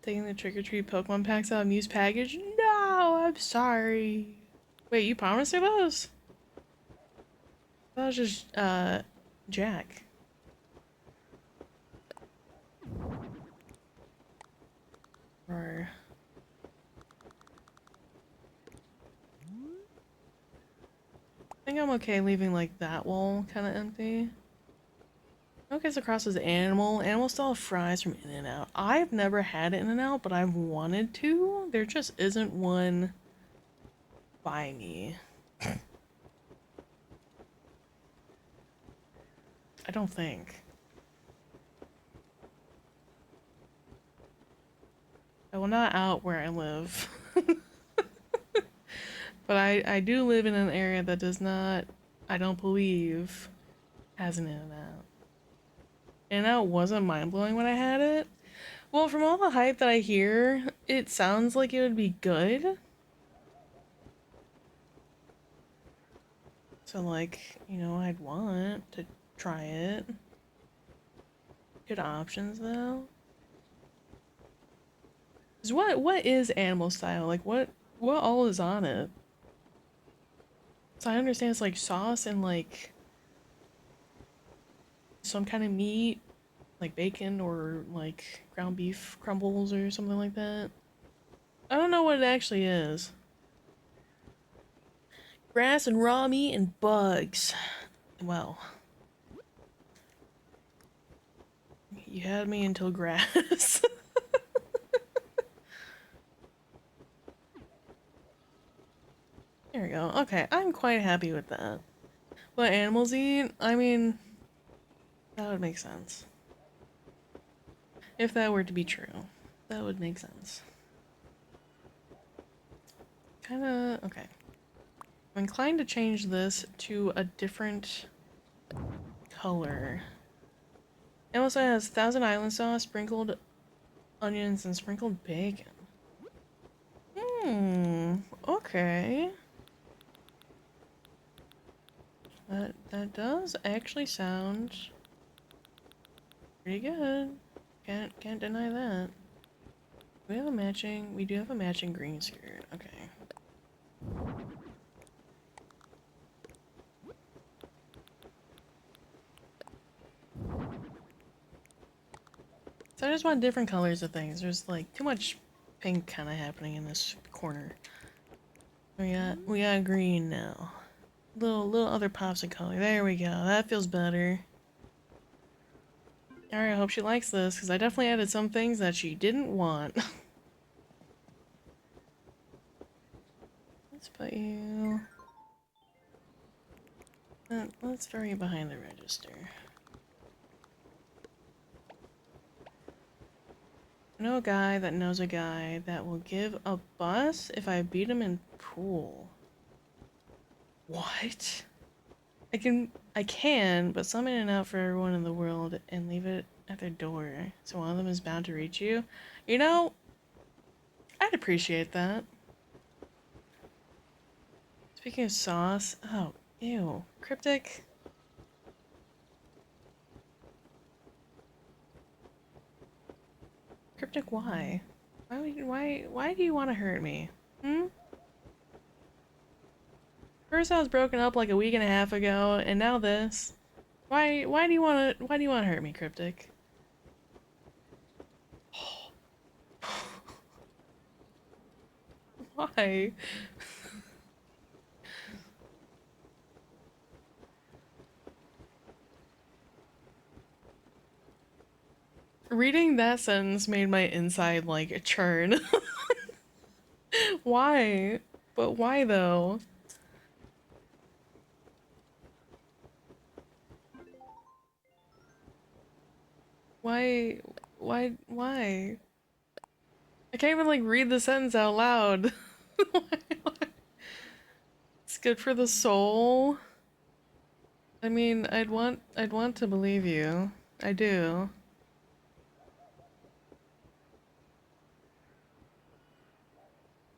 Taking the trick-or-treat Pokemon packs out of Muse package? No, I'm sorry. Wait, you promised her those? That was just, Jack. Or... I think I'm okay leaving, like, that wall kind of empty. Okay, so across is Animal. Animal still have fries from In-N-Out. I've never had In-N-Out, but I've wanted to. There just isn't one by me. I don't think. Well, not out where I live. But I do live in an area that does not, I don't believe, has an In-N-Out. In-N-Out wasn't mind-blowing when I had it. Well, from all the hype that I hear, it sounds like it would be good. So, like, you know, I'd want to try it. Good options, though. 'Cause what is animal style? Like, what all is on it? So I understand it's like sauce and like some kind of meat, like bacon or like ground beef crumbles or something like that. I don't know what it actually is. Grass and raw meat and bugs. Well, you had me until grass. There we go. Okay, I'm quite happy with that. What animals eat? I mean, that would make sense. If that were to be true, that would make sense. Kinda, okay. I'm inclined to change this to a different color. It also has Thousand Island sauce, sprinkled onions, and sprinkled bacon. Okay. That does actually sound pretty good. Can't deny that. We do have a matching green skirt. Okay. So I just want different colors of things. There's like too much pink kind of happening in this corner. We got green now. Little other pops of color. There we go. That feels better. Alright, I hope she likes this, because I definitely added some things that she didn't want. Let's put you... let's throw you behind the register. I know a guy that knows a guy that will give a bus if I beat him in pool. What? I can, but some in and out for everyone in the world and leave it at their door, so one of them is bound to reach you. You know, I'd appreciate that. Speaking of sauce, oh, ew, Cryptic. Cryptic, why? Why do you want to hurt me? First I was broken up like a week and a half ago, and now this. Why do you wanna hurt me, Cryptic? Why? Reading that sentence made my inside like churn. Why? But why though? Why? Why? I can't even like read the sentence out loud. It's good for the soul. I mean, I'd want to believe you. I do.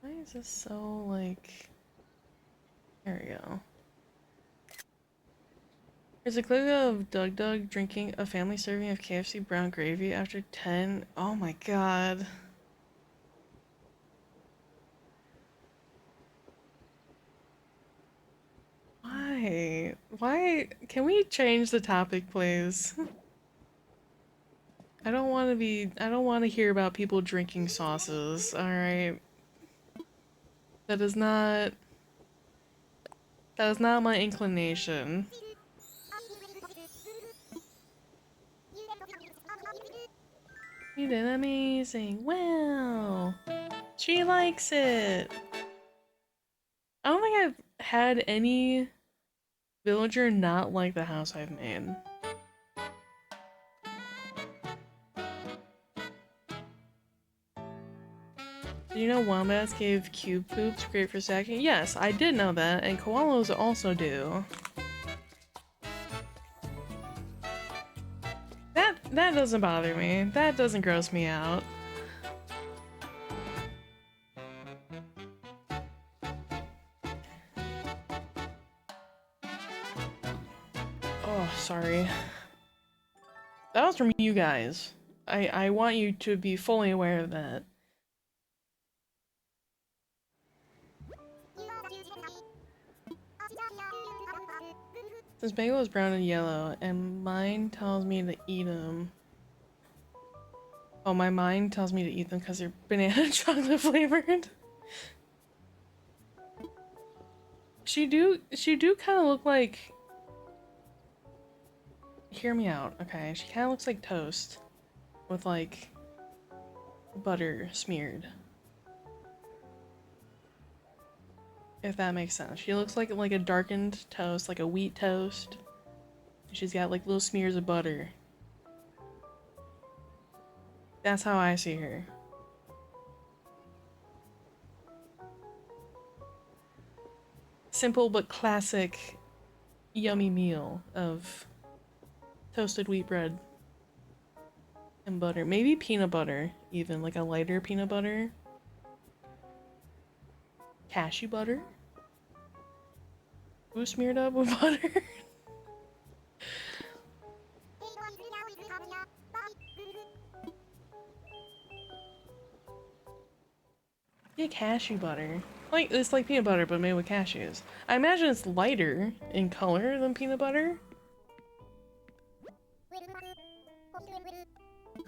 Why is this so like? There we go. There's a clip of Doug drinking a family serving of KFC brown gravy after 10. Oh my god. Why? Why? Can we change the topic, please? I don't want to hear about people drinking sauces, alright? That is not, that is not my inclination. You did amazing. Wow. She likes it. I don't think I've had any villager not like the house I've made. Did you know wombats gave cube poops great for stacking? Yes, I did know that, and koalas also do. That doesn't bother me. That doesn't gross me out. Oh, sorry. That was from you guys. I want you to be fully aware of that. This bagel is brown and yellow, and mine tells me to eat them. Oh, my mind tells me to eat them because they're banana chocolate flavored. She do kind of look like... Hear me out, okay? She kind of looks like toast with like butter smeared. If that makes sense. She looks like a darkened toast, like a wheat toast. She's got like little smears of butter. That's how I see her. Simple but classic yummy meal of toasted wheat bread and butter. Maybe peanut butter, even like a lighter peanut butter. Cashew butter? Who smeared up with butter? Yeah, cashew butter. Like, it's like peanut butter, but made with cashews. I imagine it's lighter in color than peanut butter.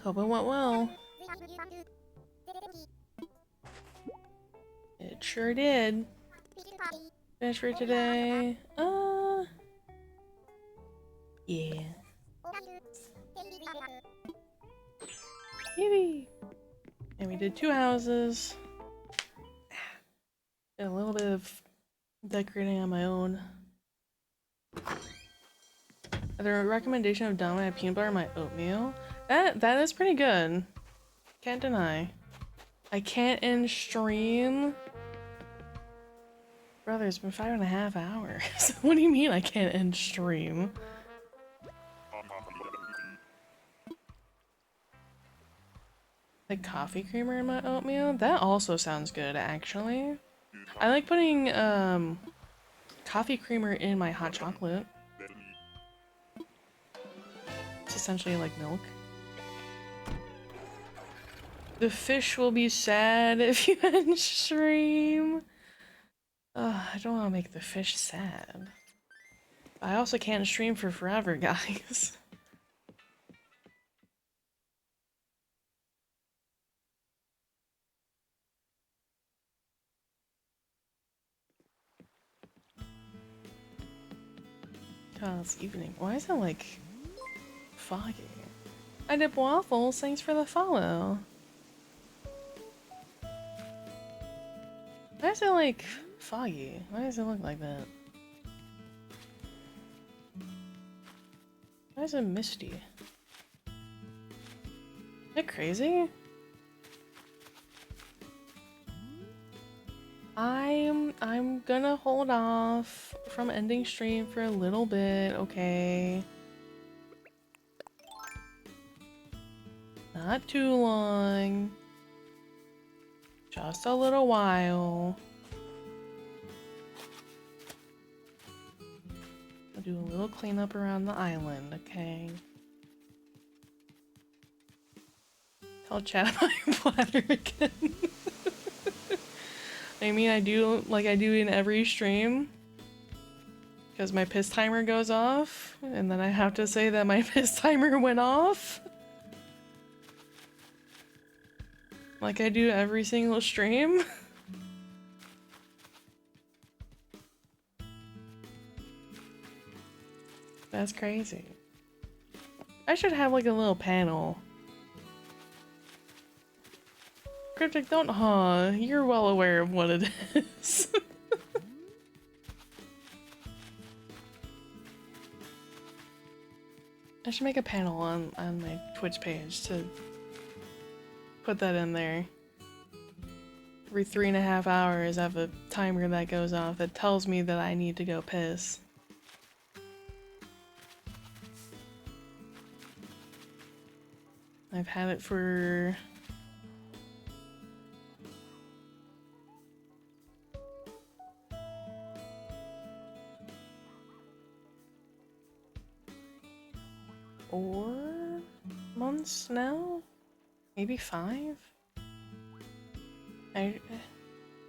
Hope it went well. It sure did. Finish for today. Yeah. Yippee! And we did 2 houses. Did a little bit of decorating on my own. The recommendation of Dynamite peanut butter in my oatmeal. That is pretty good. Can't deny. I can't end stream. Brother, it's been 5.5 hours. What do you mean I can't end stream? Like coffee creamer in my oatmeal? That also sounds good, actually. I like putting coffee creamer in my hot chocolate. It's essentially like milk. The fish will be sad if you end stream. I don't want to make the fish sad. I also can't stream for forever, guys. God, it's evening. Why is it like foggy? I did waffles. Thanks for the follow. Why is it like foggy? Why does it look like that? Why is it misty? Is it crazy? I'm gonna hold off from ending stream for a little bit, okay? Not too long. Just a little while. I'll do a little cleanup around the island, okay? Tell chat about your bladder again. I mean, I do like I do in every stream. Because my piss timer goes off, and then I have to say that my piss timer went off. Like I do every single stream. That's crazy. I should have like a little panel. Cryptic, don't huh? You're well aware of what it is. I should make a panel on my Twitch page to put that in there. Every 3.5 hours, I have a timer that goes off that tells me that I need to go piss. I've had it for... four months now? Maybe 5? I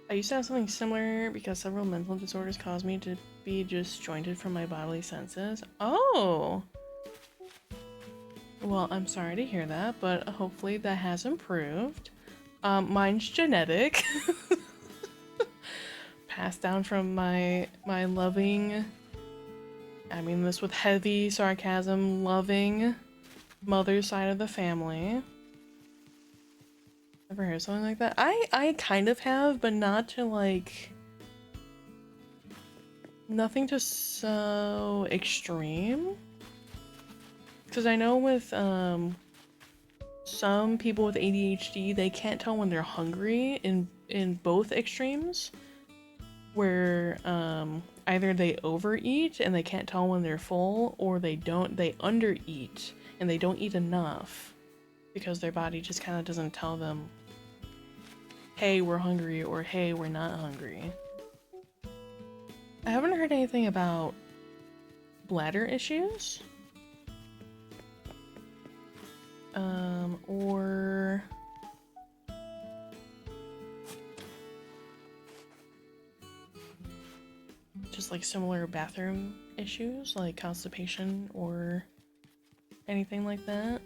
used to have something similar because several mental disorders caused me to be disjointed from my bodily senses. Oh! Well, I'm sorry to hear that, but hopefully that has improved. Mine's genetic. Passed down from my loving, I mean this with heavy sarcasm, loving mother's side of the family. Ever heard something like that? I kind of have, but not to like... Nothing to so extreme. Because I know with some people with ADHD, they can't tell when they're hungry in both extremes. Where either they overeat and they can't tell when they're full, or they undereat and they don't eat enough because their body just kind of doesn't tell them, hey, we're hungry, or hey, we're not hungry. I haven't heard anything about bladder issues. Or just like similar bathroom issues, like constipation or anything like that.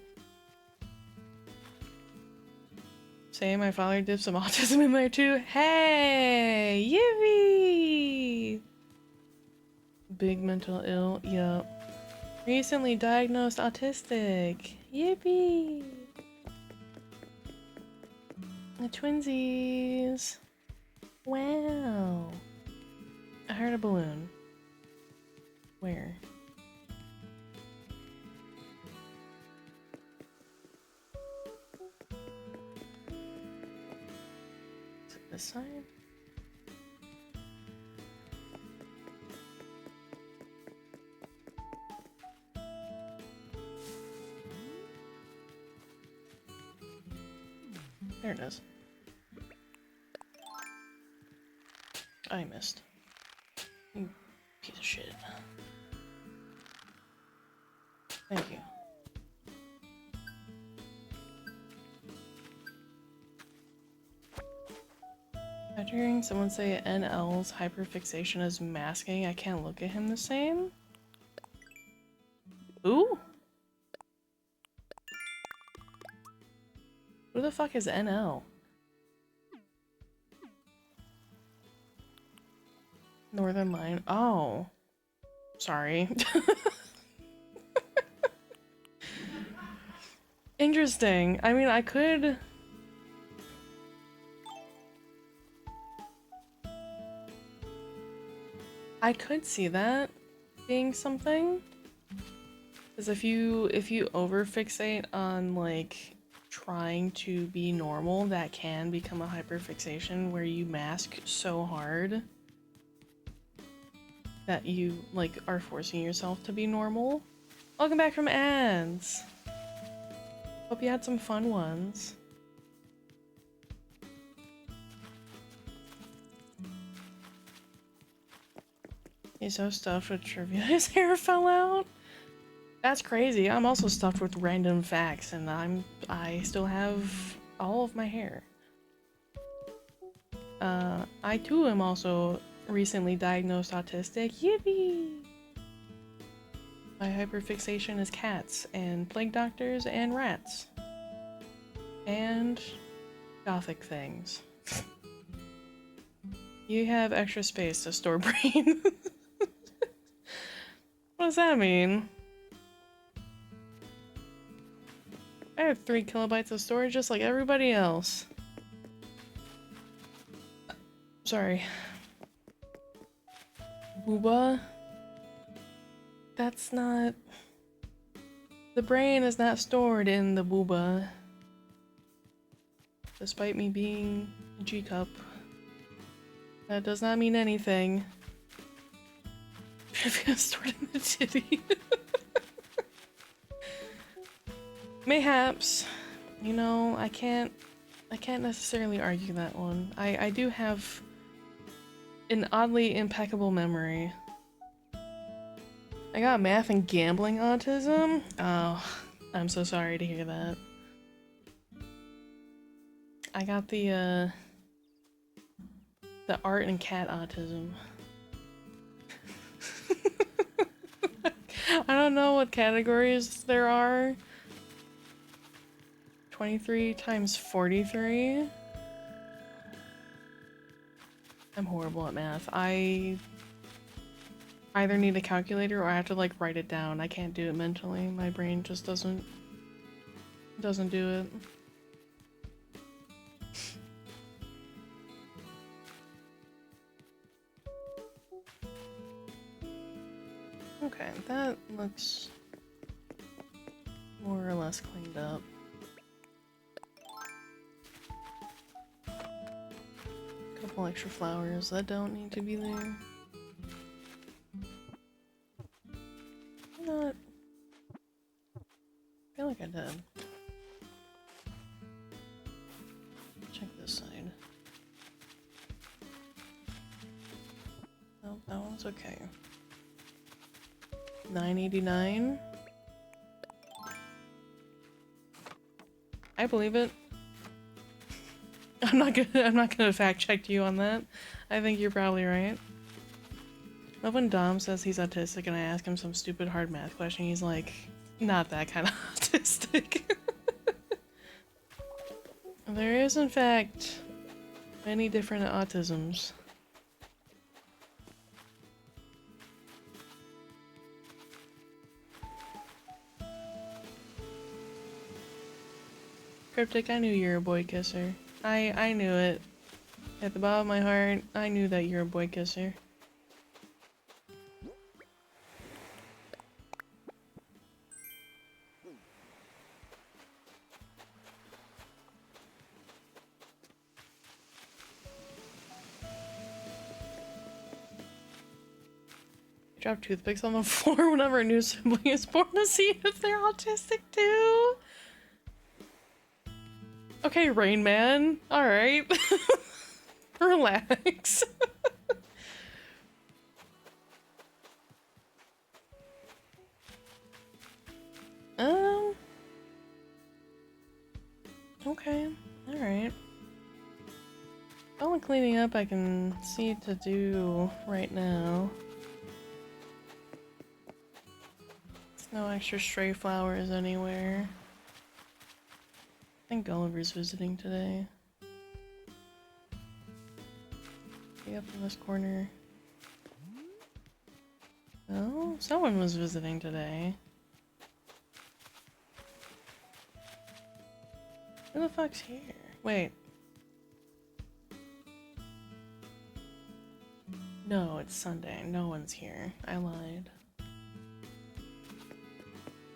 Say my father did some autism in there too. Hey, yippee! Big mental ill, yup. Recently diagnosed autistic. Yippee! The twinsies. Wow. I heard a balloon. Where? Is it this side? There it is. I missed. You piece of shit. Thank you. After hearing someone say NL's hyperfixation is masking, I can't look at him the same. Who? Who the fuck is NL? Northern Line. Oh. Sorry. Interesting. I mean, I could... see that being something. Because if you overfixate on, like, trying to be normal, that can become a hyperfixation where you mask so hard that you, like, are forcing yourself to be normal. Welcome back from ads! Hope you had some fun ones. He's so stuffed with trivia his hair fell out. That's crazy. I'm also stuffed with random facts and I still have all of my hair. I too am also recently diagnosed autistic. Yippee! My hyperfixation is cats and plague doctors and rats. And gothic things. You have extra space to store brain. What does that mean? I have 3 kilobytes of storage just like everybody else. Sorry. Booba? That's not... The brain is not stored in the booba. Despite me being a G-cup. That does not mean anything. If it's stored in the titty. Mayhaps. You know, I can't necessarily argue that one. I do have an oddly impeccable memory. I got math and gambling autism? Oh, I'm so sorry to hear that. I got the art and cat autism. I don't know what categories there are. 23 times 43? I'm horrible at math. I either need a calculator or I have to like write it down. I can't do it mentally. My brain just doesn't do it. Okay, that looks more or less cleaned up. Couple extra flowers that don't need to be there. Not. I feel like I did. Check this side. Nope, that one's okay. 989. I believe it. I'm not gonna fact check you on that. I think you're probably right. Love when Dom says he's autistic and I ask him some stupid hard math question, he's like, not that kind of autistic. There is in fact many different autisms. Cryptic, I knew you were a boy kisser. I knew it. At the bottom of my heart, I knew that you're a boy kisser. Drop toothpicks on the floor whenever a new sibling is born to see if they're autistic too. Okay, Rain Man. Alright. Relax. Okay. Alright. All the cleaning up I can see to do right now. No extra stray flowers anywhere. I think Gulliver's visiting today. Up in this corner. Oh, someone was visiting today. Who the fuck's here? Wait. No, it's Sunday. No one's here. I lied.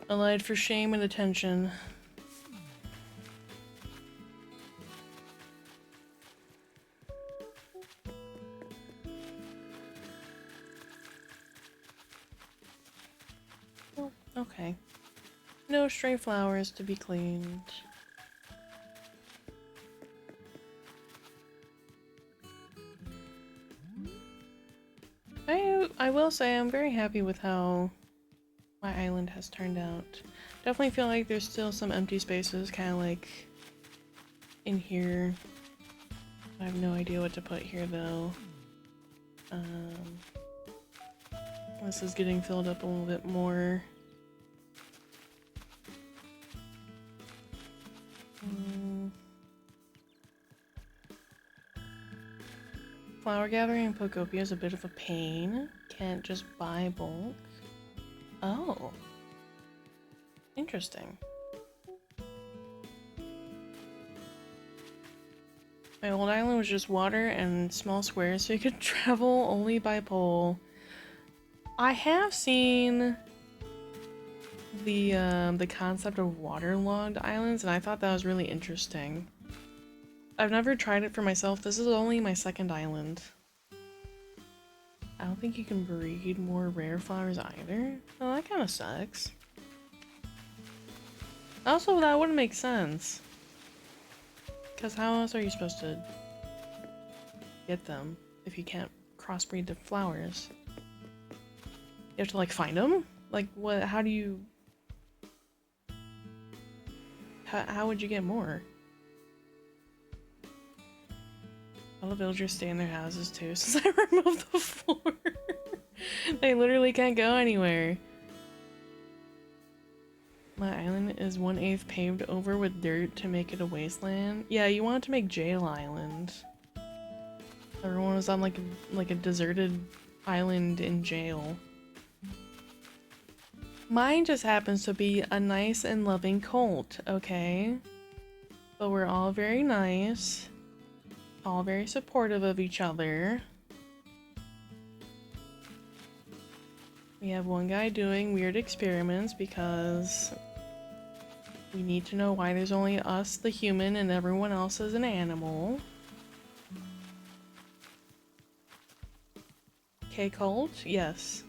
I lied for shame and attention. Oh, okay. No stray flowers to be cleaned. I will say I'm very happy with how my island has turned out. Definitely feel like there's still some empty spaces, kind of like in here. I have no idea what to put here though. This is getting filled up a little bit more. Flower gathering in Pokopia is a bit of a pain. Can't just buy bulk. Oh. Interesting. My old island was just water and small squares, so you could travel only by pole. I have seen the concept of waterlogged islands, and I thought that was really interesting. I've never tried it for myself. This is only my second island. I don't think you can breed more rare flowers either. Oh, that kind of sucks. Also, that wouldn't make sense. Because how else are you supposed to get them if you can't crossbreed the flowers? You have to, like, find them? Like, what? How do you... How would you get more? All the villagers stay in their houses too since I removed the floor. They literally can't go anywhere. My island is 1/8 paved over with dirt to make it a wasteland. Yeah, you wanted to make Jail Island. Everyone was on like a deserted island in jail. Mine just happens to be a nice and loving cult, okay? But we're all very nice. All very supportive of each other. We have one guy doing weird experiments because we need to know why there's only us, the human, and everyone else is an animal. K-cult? Yes.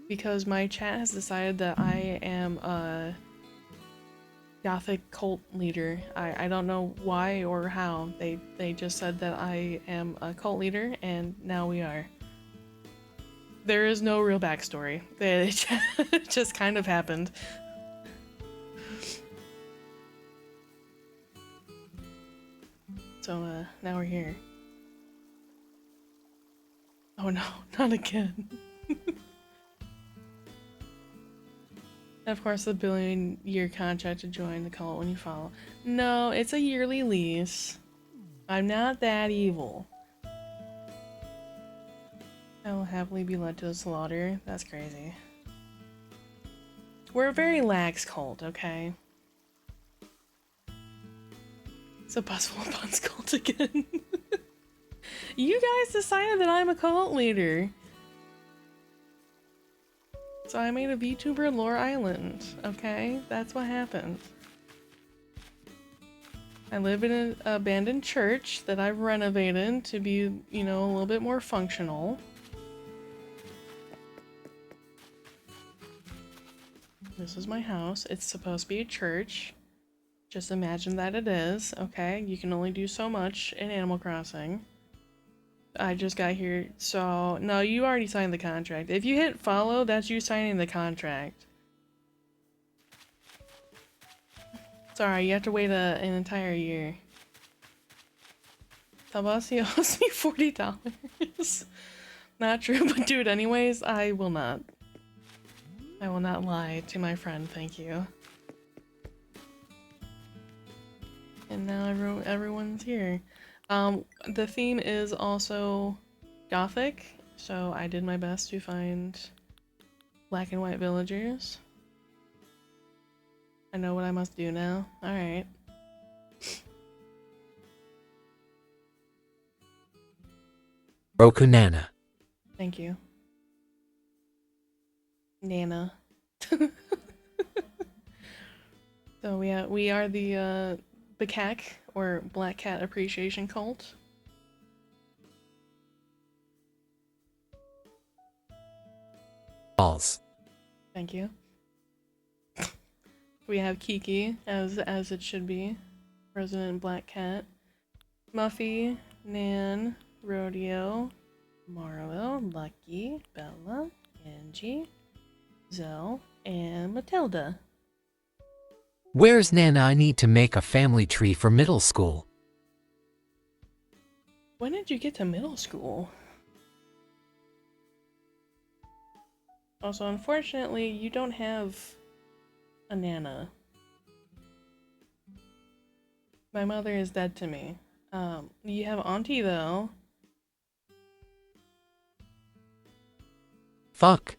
Because my chat has decided that I am a Gothic cult leader. I don't know why or how. They just said that I am a cult leader, and now we are. There is no real backstory. It just kind of happened. So, now we're here. Oh no, not again. Of course, the billion-year contract to join the cult when you follow. No, it's a yearly lease. I'm not that evil. I will happily be led to the slaughter. That's crazy. We're a very lax cult, okay? It's a possible Buns cult again. You guys decided that I'm a cult leader. So I made a VTuber lore island, okay? That's what happened. I live in an abandoned church that I've renovated to be, you know, a little bit more functional. This is my house. It's supposed to be a church. Just imagine that it is, okay? You can only do so much in Animal Crossing. I just got here, so... No, you already signed the contract. If you hit follow, that's you signing the contract. Sorry, you have to wait an entire year. Tabasi owes me $40. Not true, but dude, anyways, I will not. I will not lie to my friend, thank you. And now everyone's here. The theme is also gothic, so I did my best to find black and white villagers. I know what I must do now. Alright. Roku Nana. Thank you. Nana. So we are the Bakak, or Black Cat Appreciation Cult. Balls. Thank you. We have Kiki, as it should be. Resident Black Cat. Muffy, Nan, Rodeo, Marlo, Lucky, Bella, Angie, Zell, and Matilda. Where's Nana? I need to make a family tree for middle school. When did you get to middle school? Also, unfortunately, you don't have a Nana. My mother is dead to me. You have Auntie, though. Fuck.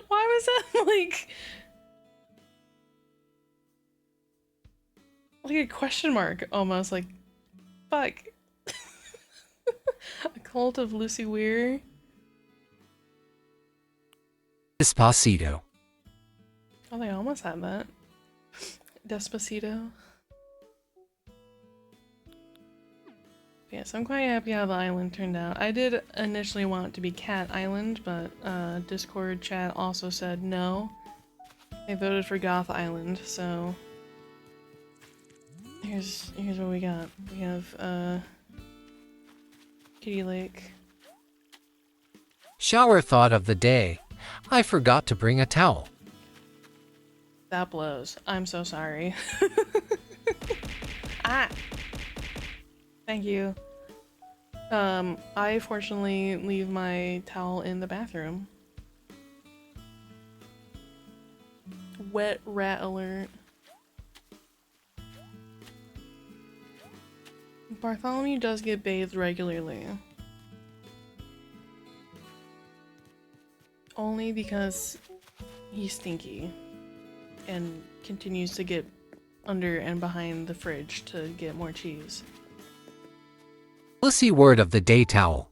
Why was that like a question mark almost, like fuck. A cult of Lucy Weir. Despacito. Oh, they almost had that. Despacito. Yes, I'm quite happy how the island turned out. I did initially want it to be Cat Island, but Discord chat also said no. They voted for Goth Island, so here's what we got. We have Kitty Lake. Shower thought of the day. I forgot to bring a towel. That blows. I'm so sorry. Ah! Thank you. I fortunately leave my towel in the bathroom. Wet rat alert. Bartholomew does get bathed regularly. Only because he's stinky and continues to get under and behind the fridge to get more cheese. Pussy word of the day, towel.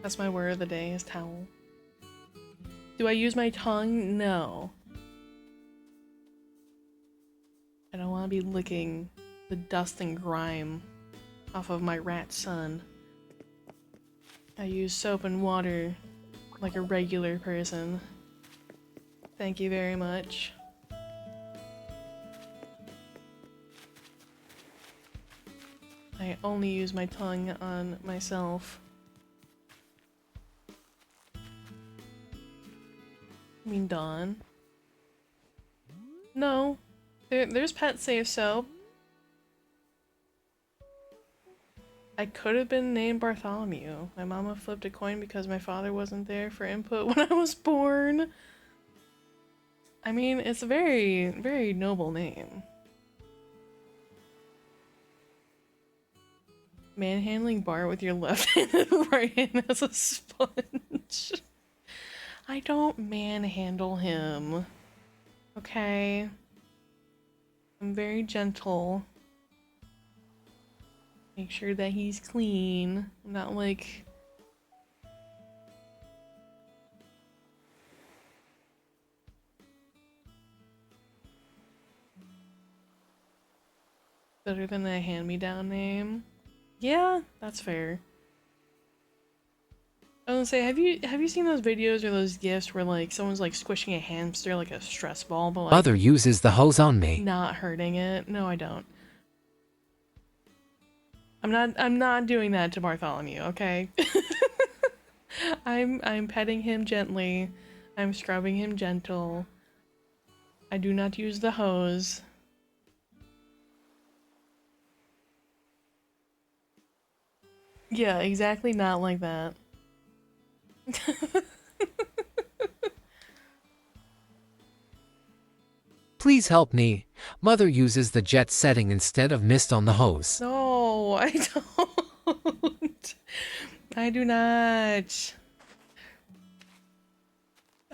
That's my word of the day, is towel. Do I use my tongue? No. I don't want to be licking the dust and grime off of my rat son. I use soap and water like a regular person. Thank you very much. I only use my tongue on myself. I mean Dawn. No. There's pet safe soap. I could have been named Bartholomew. My mama flipped a coin because my father wasn't there for input when I was born. I mean, it's a very, very noble name. Manhandling Bart with your left hand and right hand as a sponge. I don't manhandle him. Okay? I'm very gentle. Make sure that he's clean. I'm not like... better than a hand-me-down name. Yeah, that's fair. I was gonna say, have you seen those videos or those gifs where like someone's like squishing a hamster like a stress ball, but like Mother uses the hose on me. not hurting it? No, I don't. I'm not doing that to Bartholomew, okay? I'm petting him gently. I'm scrubbing him gentle. I do not use the hose. Yeah, exactly not like that. Please help me. Mother uses the jet setting instead of mist on the hose. No, I don't. I do not.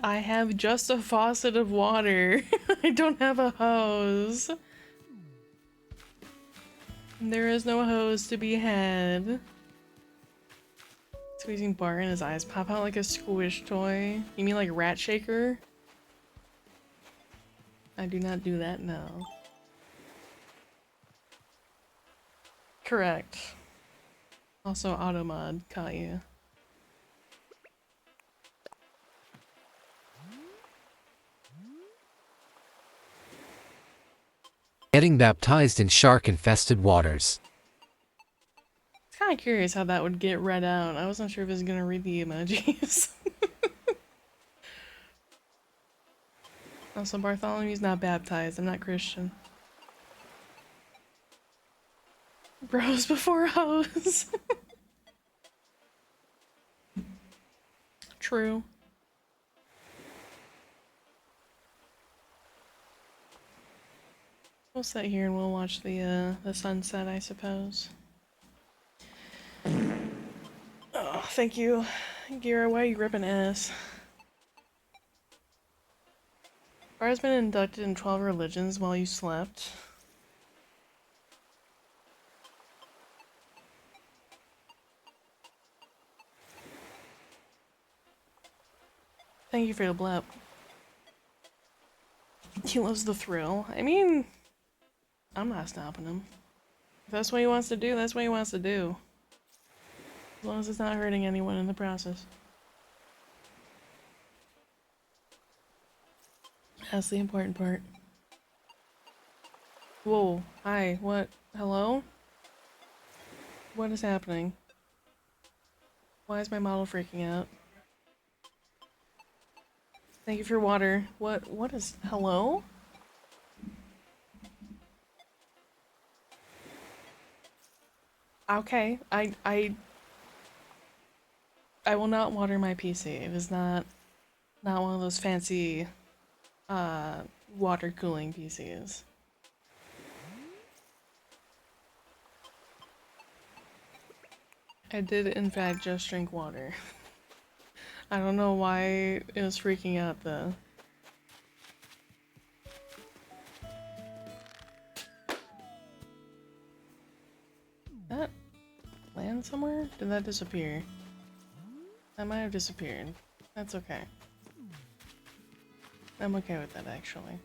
I have just a faucet of water. I don't have a hose. There is no hose to be had. Squeezing Bart and his eyes pop out like a squish toy. You mean like Rat Shaker? I do not do that, no. Correct. Also, Automod caught you. Getting baptized in shark-infested waters. I was kind of curious how that would get read out. I wasn't sure if it was gonna read the emojis. Also, Bartholomew's not baptized. I'm not Christian. Bros before hoes. True. We'll sit here and we'll watch the sunset, I suppose. Oh, thank you. Gira, why are you ripping ass? Bar's been inducted in 12 religions while you slept. Thank you for your blep. He loves the thrill. I mean, I'm not stopping him. If that's what he wants to do, that's what he wants to do. As long as it's not hurting anyone in the process. That's the important part. Whoa, hi, what? Hello? What is happening? Why is my model freaking out? Thank you for your water. What is, hello? Okay, I will not water my PC. It is not one of those fancy water cooling PCs. I did in fact just drink water. I don't know why it was freaking out though. Did that land somewhere? Did that disappear? That might have disappeared. That's okay. I'm okay with that actually.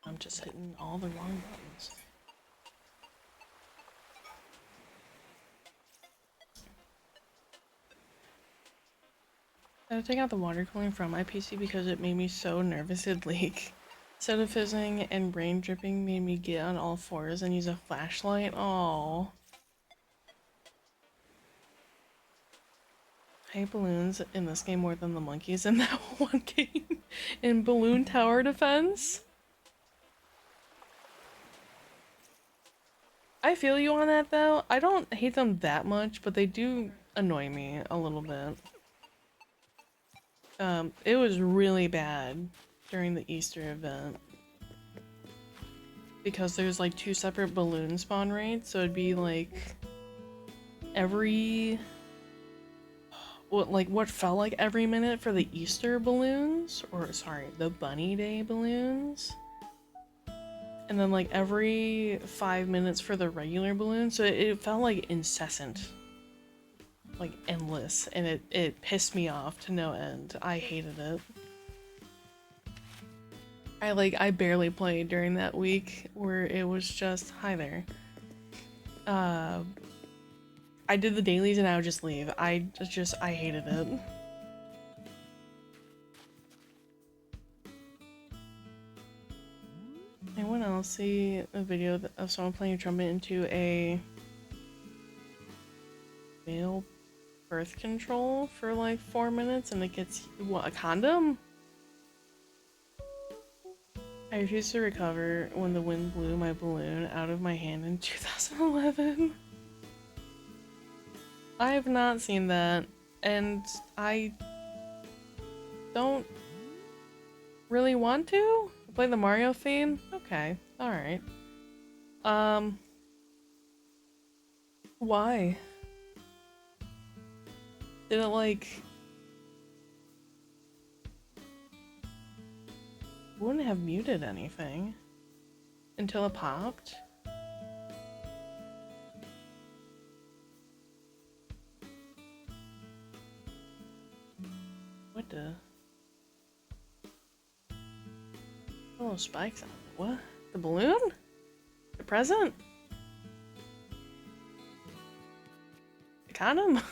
I'm just hitting all the wrong buttons. I had to take out the water cooling from my PC because it made me so nervous it'd leak. Soda fizzing and brain dripping made me get on all fours and use a flashlight. Oh. I hate balloons in this game more than the monkeys in that one game. In Balloon Tower Defense. I feel you on that though. I don't hate them that much, but they do annoy me a little bit. It was really bad during the Easter event. Because there's like 2 separate balloon spawn rates, so it'd be like every what felt like every minute for the Easter balloons, or sorry, the Bunny Day balloons. And then like every 5 minutes for the regular balloons, so it felt like incessant. Like endless, and it pissed me off to no end. I hated it. I barely played during that week where it was just hi there. I did the dailies and I would just leave. I hated it. Anyone else see a video of someone playing trumpet into a male birth control for like 4 minutes and it gets, what, a condom? I refused to recover when the wind blew my balloon out of my hand in 2011. I have not seen that, and I don't really want to play the Mario theme. Okay, alright. Why? Did it like... Wouldn't have muted anything until it popped? What the? Oh, spikes on it. What? The balloon? The present? The condom?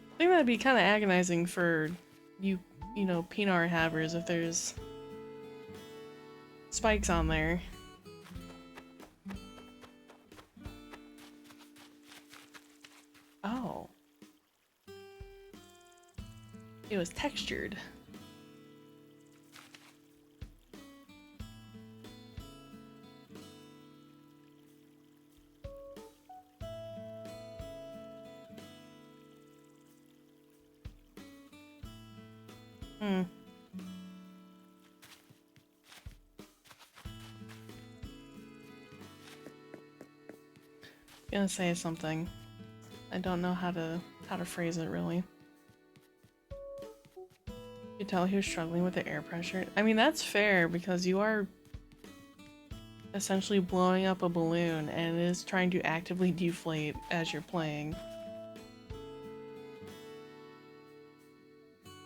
I think that'd be kind of agonizing for you know, peanut havers if there's spikes on there. Oh. It was textured. Gonna say something. I don't know how to phrase it really. You could tell he was struggling with the air pressure. I mean, that's fair because you are essentially blowing up a balloon and it is trying to actively deflate as you're playing.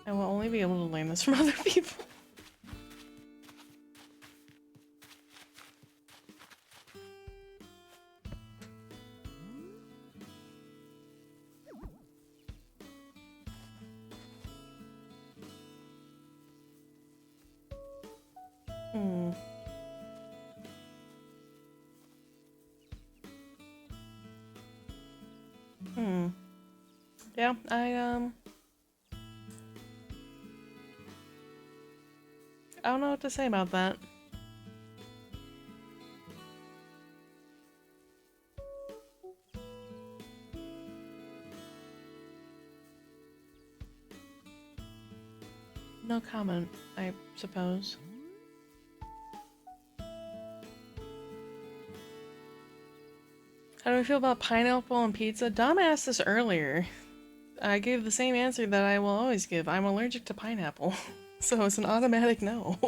I will only be able to learn this from other people. Yeah, I don't know what to say about that. No comment, I suppose. How do I feel about pineapple on pizza? Dom asked this earlier. I gave the same answer that I will always give. I'm allergic to pineapple. So it's an automatic no.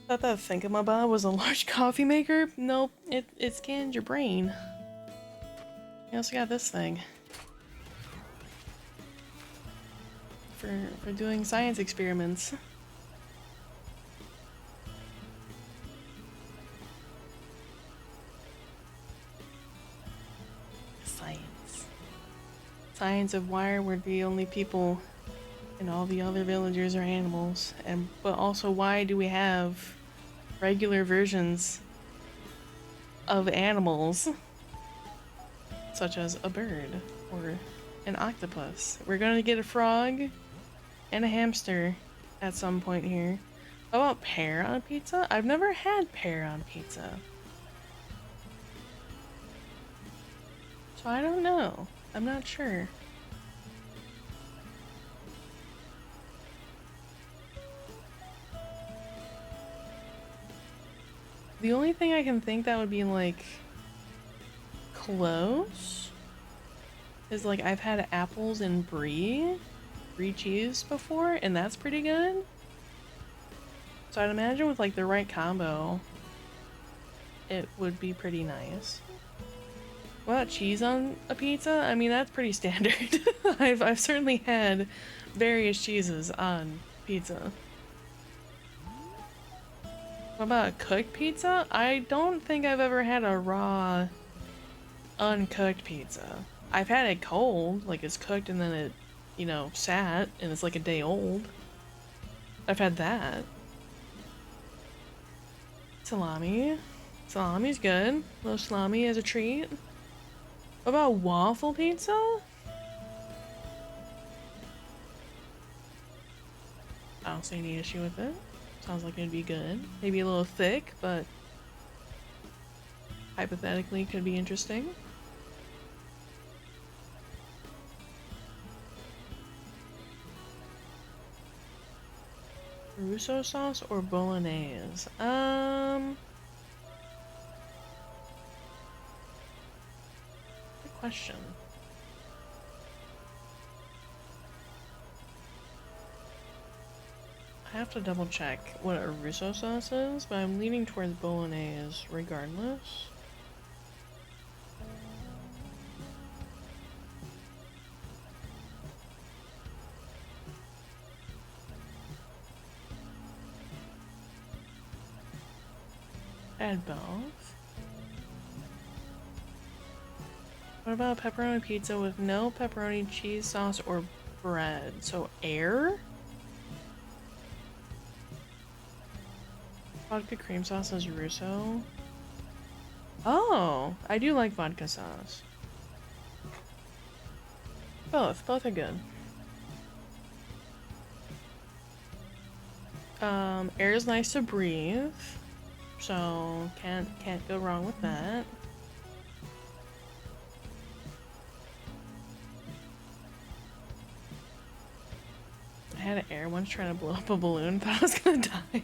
Thought that thingamabob was a large coffee maker? Nope, it scanned your brain. You also got this thing. For doing science experiments. Science of why we're the only people and all the other villagers are animals, but also why do we have regular versions of animals such as a bird or an octopus. We're gonna get a frog and a hamster at some point here. How about pear on pizza? I've never had pear on pizza, so I don't know. I'm not sure. The only thing I can think that would be like close is like I've had apples and brie cheese before, and that's pretty good. So I'd imagine with like the right combo, it would be pretty nice. What about cheese on a pizza? I mean, that's pretty standard. I've certainly had various cheeses on pizza. What about a cooked pizza? I don't think I've ever had a raw, uncooked pizza. I've had it cold, like it's cooked and then it, you know, sat and it's like a day old. I've had that. Salami. Salami's good. A little salami as a treat. What about waffle pizza? I don't see any issue with it. Sounds like it'd be good. Maybe a little thick, but hypothetically could be interesting. Russo sauce or bolognese? Good question. I have to double check what a Russo sauce is, but I'm leaning towards bolognese regardless. Add both. What about pepperoni pizza with no pepperoni, cheese sauce, or bread? So air? Vodka cream sauce is Russo. Oh, I do like vodka sauce. Both are good. Air is nice to breathe, so can't go wrong with that. I had an air once trying to blow up a balloon, thought I was gonna die.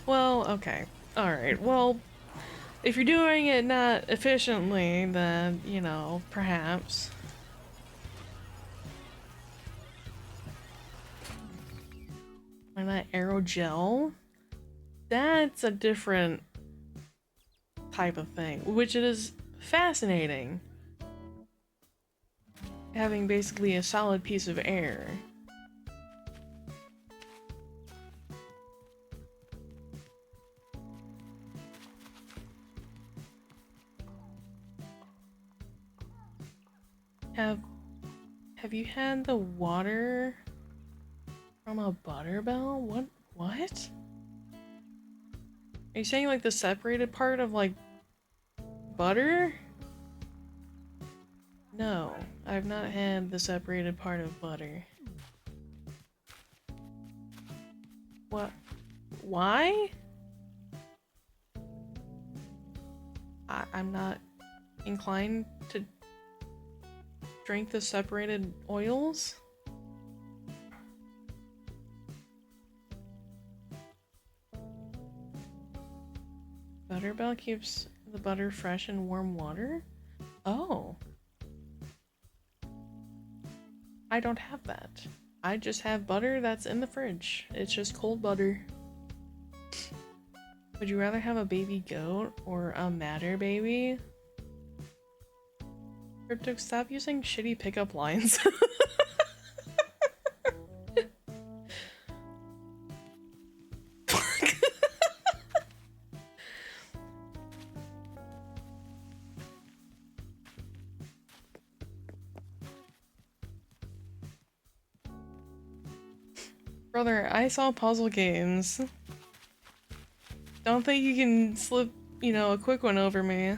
Well, okay. Alright, well, if you're doing it not efficiently, then, you know, perhaps. And that aerogel, that's a different type of thing, which it is fascinating. Having basically a solid piece of air. Have you had the water from a Butterbell? What? Are you saying like the separated part of like butter? No, I've not had the separated part of butter. What? Why? I'm not inclined to drink the separated oils. Butterbell keeps the butter fresh in warm water? Oh. I don't have that. I just have butter that's in the fridge. It's just cold butter. Would you rather have a baby goat or a matter baby? Crypto, stop using shitty pickup lines. Brother, I saw puzzle games. Don't think you can slip, you know, a quick one over me.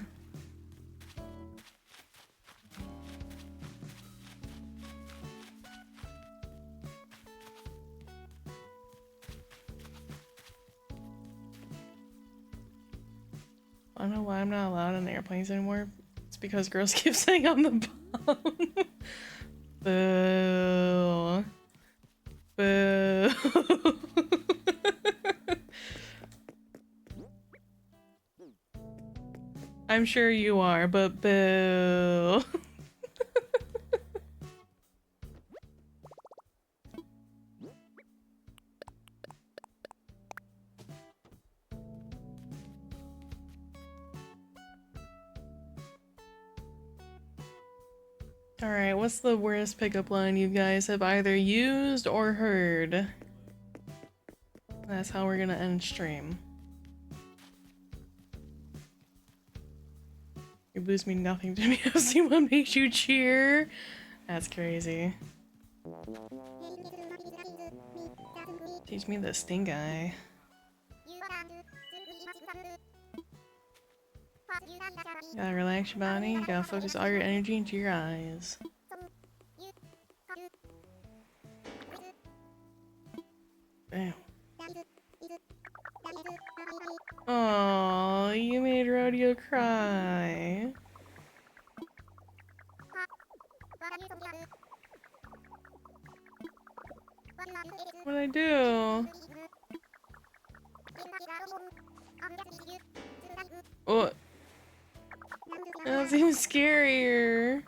I don't know why I'm not allowed on airplanes anymore. It's because girls keep saying I'm the bomb. Boo. Boo. I'm sure you are, but boo. Alright, what's the worst pickup line you guys have either used or heard? That's how we're gonna end stream. Your booze mean nothing to me. See what makes you cheer? That's crazy. Teach me the stink eye. Gotta relax your body. You gotta focus all your energy into your eyes. Damn. Oh, you made Rodeo cry. What'd I do? Oh, that's even scarier.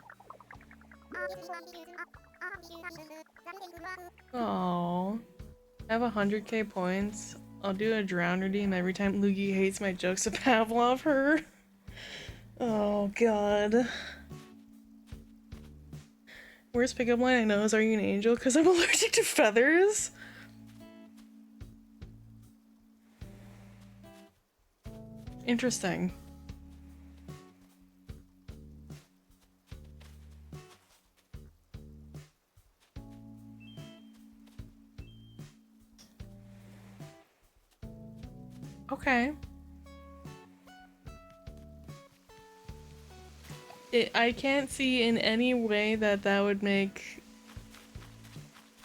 Oh, I have 100k points. I'll do a drown redeem every time Luigi hates my jokes to Pavlov her. Oh god. Worst pickup line I know is "Are you an angel?" because I'm allergic to feathers. Interesting. Okay. I can't see in any way that that would make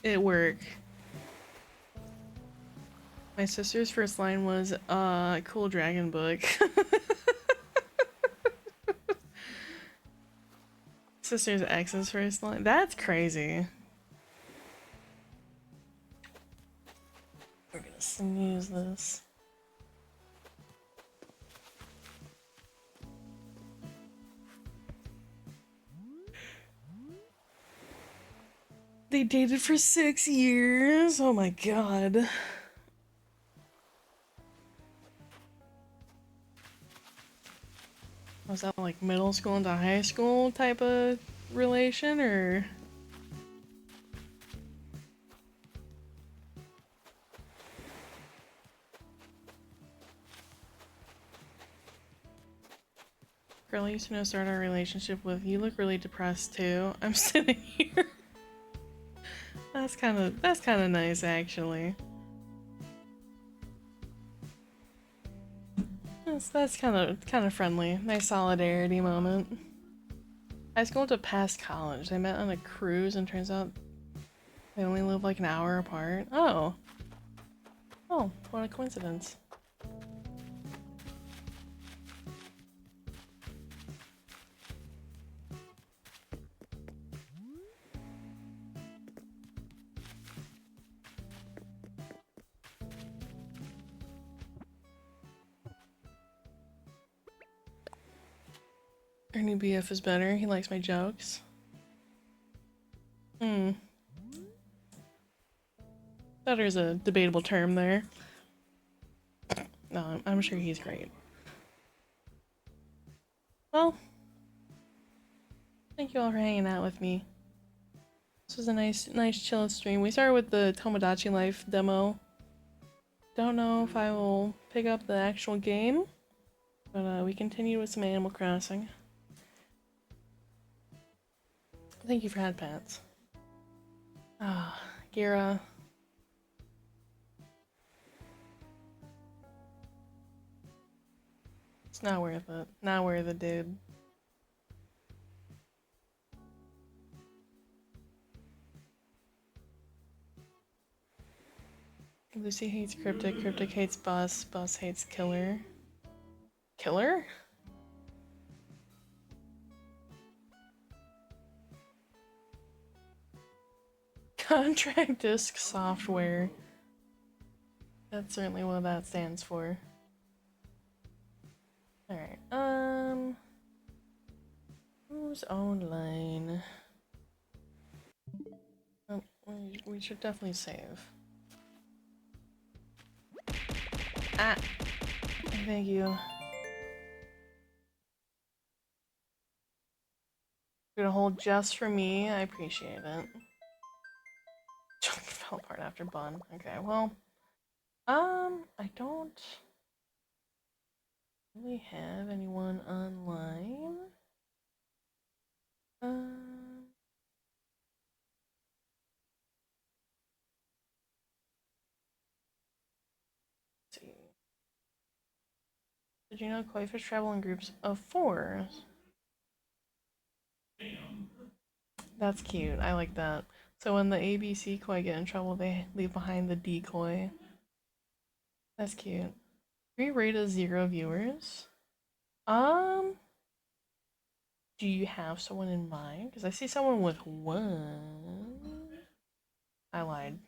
it work. My sister's first line was, cool dragon book. Sister's ex's first line? That's crazy. We're gonna snooze this. They dated for 6 years? Oh my god. Was that like middle school into high school type of relation, or? Girl I used to know started our relationship with, "You look really depressed too." I'm sitting here. That's kind of nice, actually. That's kind of friendly. Nice solidarity moment. High school to past college. They met on a cruise, and turns out they only live like an hour apart. Oh. Oh, what a coincidence. Our new BF is better. He likes my jokes. Better is a debatable term there. No, I'm sure he's great. Well, thank you all for hanging out with me. This was a nice chill stream. We started with the Tomodachi Life demo. Don't know if I will pick up the actual game, but we continue with some Animal Crossing. Thank you for head pats. Ah, Gira. It's not worth it. Not worth it, dude. Lucy hates Cryptic, Cryptic hates Bus, Bus hates Killer. Killer? Contract disc software. That's certainly what that stands for. Alright, who's online? Oh, we should definitely save. Ah! Thank you. Gonna hold just for me, I appreciate it. Jump fell apart after Bun. Okay, well, I don't really have anyone online. Um, Did you know koi fish travel in groups of 4? That's cute. I like that. So when the ABC koi get in trouble, they leave behind the decoy. That's cute. We rated 0 viewers. Do you have someone in mind? Because I see someone with 1. I lied.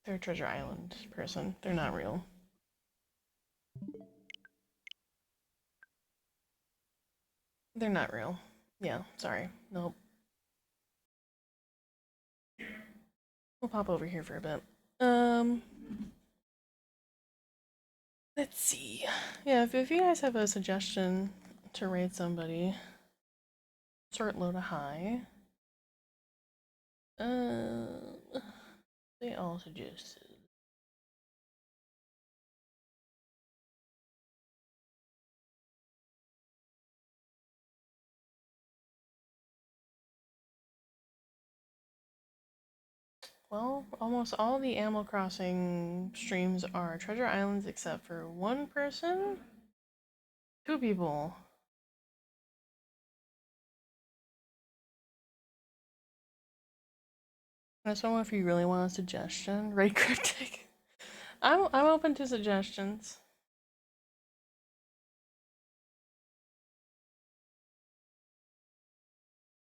They're a Treasure Island person. They're not real. They're not real. Yeah, sorry. Nope. We'll pop over here for a bit. Let's see. Yeah, if you guys have a suggestion to raid somebody, sort low to high. They all suggested. Well, almost all the Animal Crossing streams are Treasure Islands except for 1 person? 2 people. And someone if you really want a suggestion, raid Cryptic. I'm open to suggestions.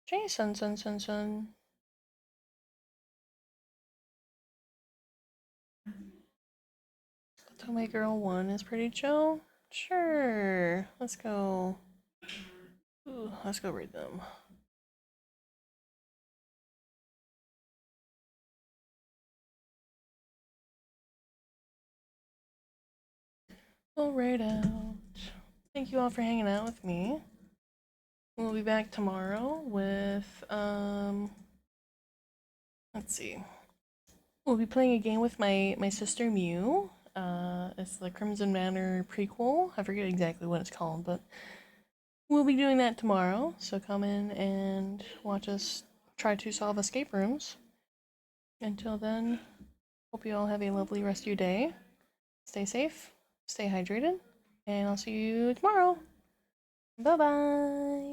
Jason, son. Tommy Girl 1 is pretty chill. Sure. Let's go. Ooh, let's go read them. We'll raid out. Thank you all for hanging out with me. We'll be back tomorrow with let's see. We'll be playing a game with my sister Mew. It's the Crimson Manor prequel. I forget exactly what it's called, but we'll be doing that tomorrow. So come in and watch us try to solve escape rooms. Until then, hope you all have a lovely rest of your day. Stay safe, stay hydrated, and I'll see you tomorrow. Bye bye.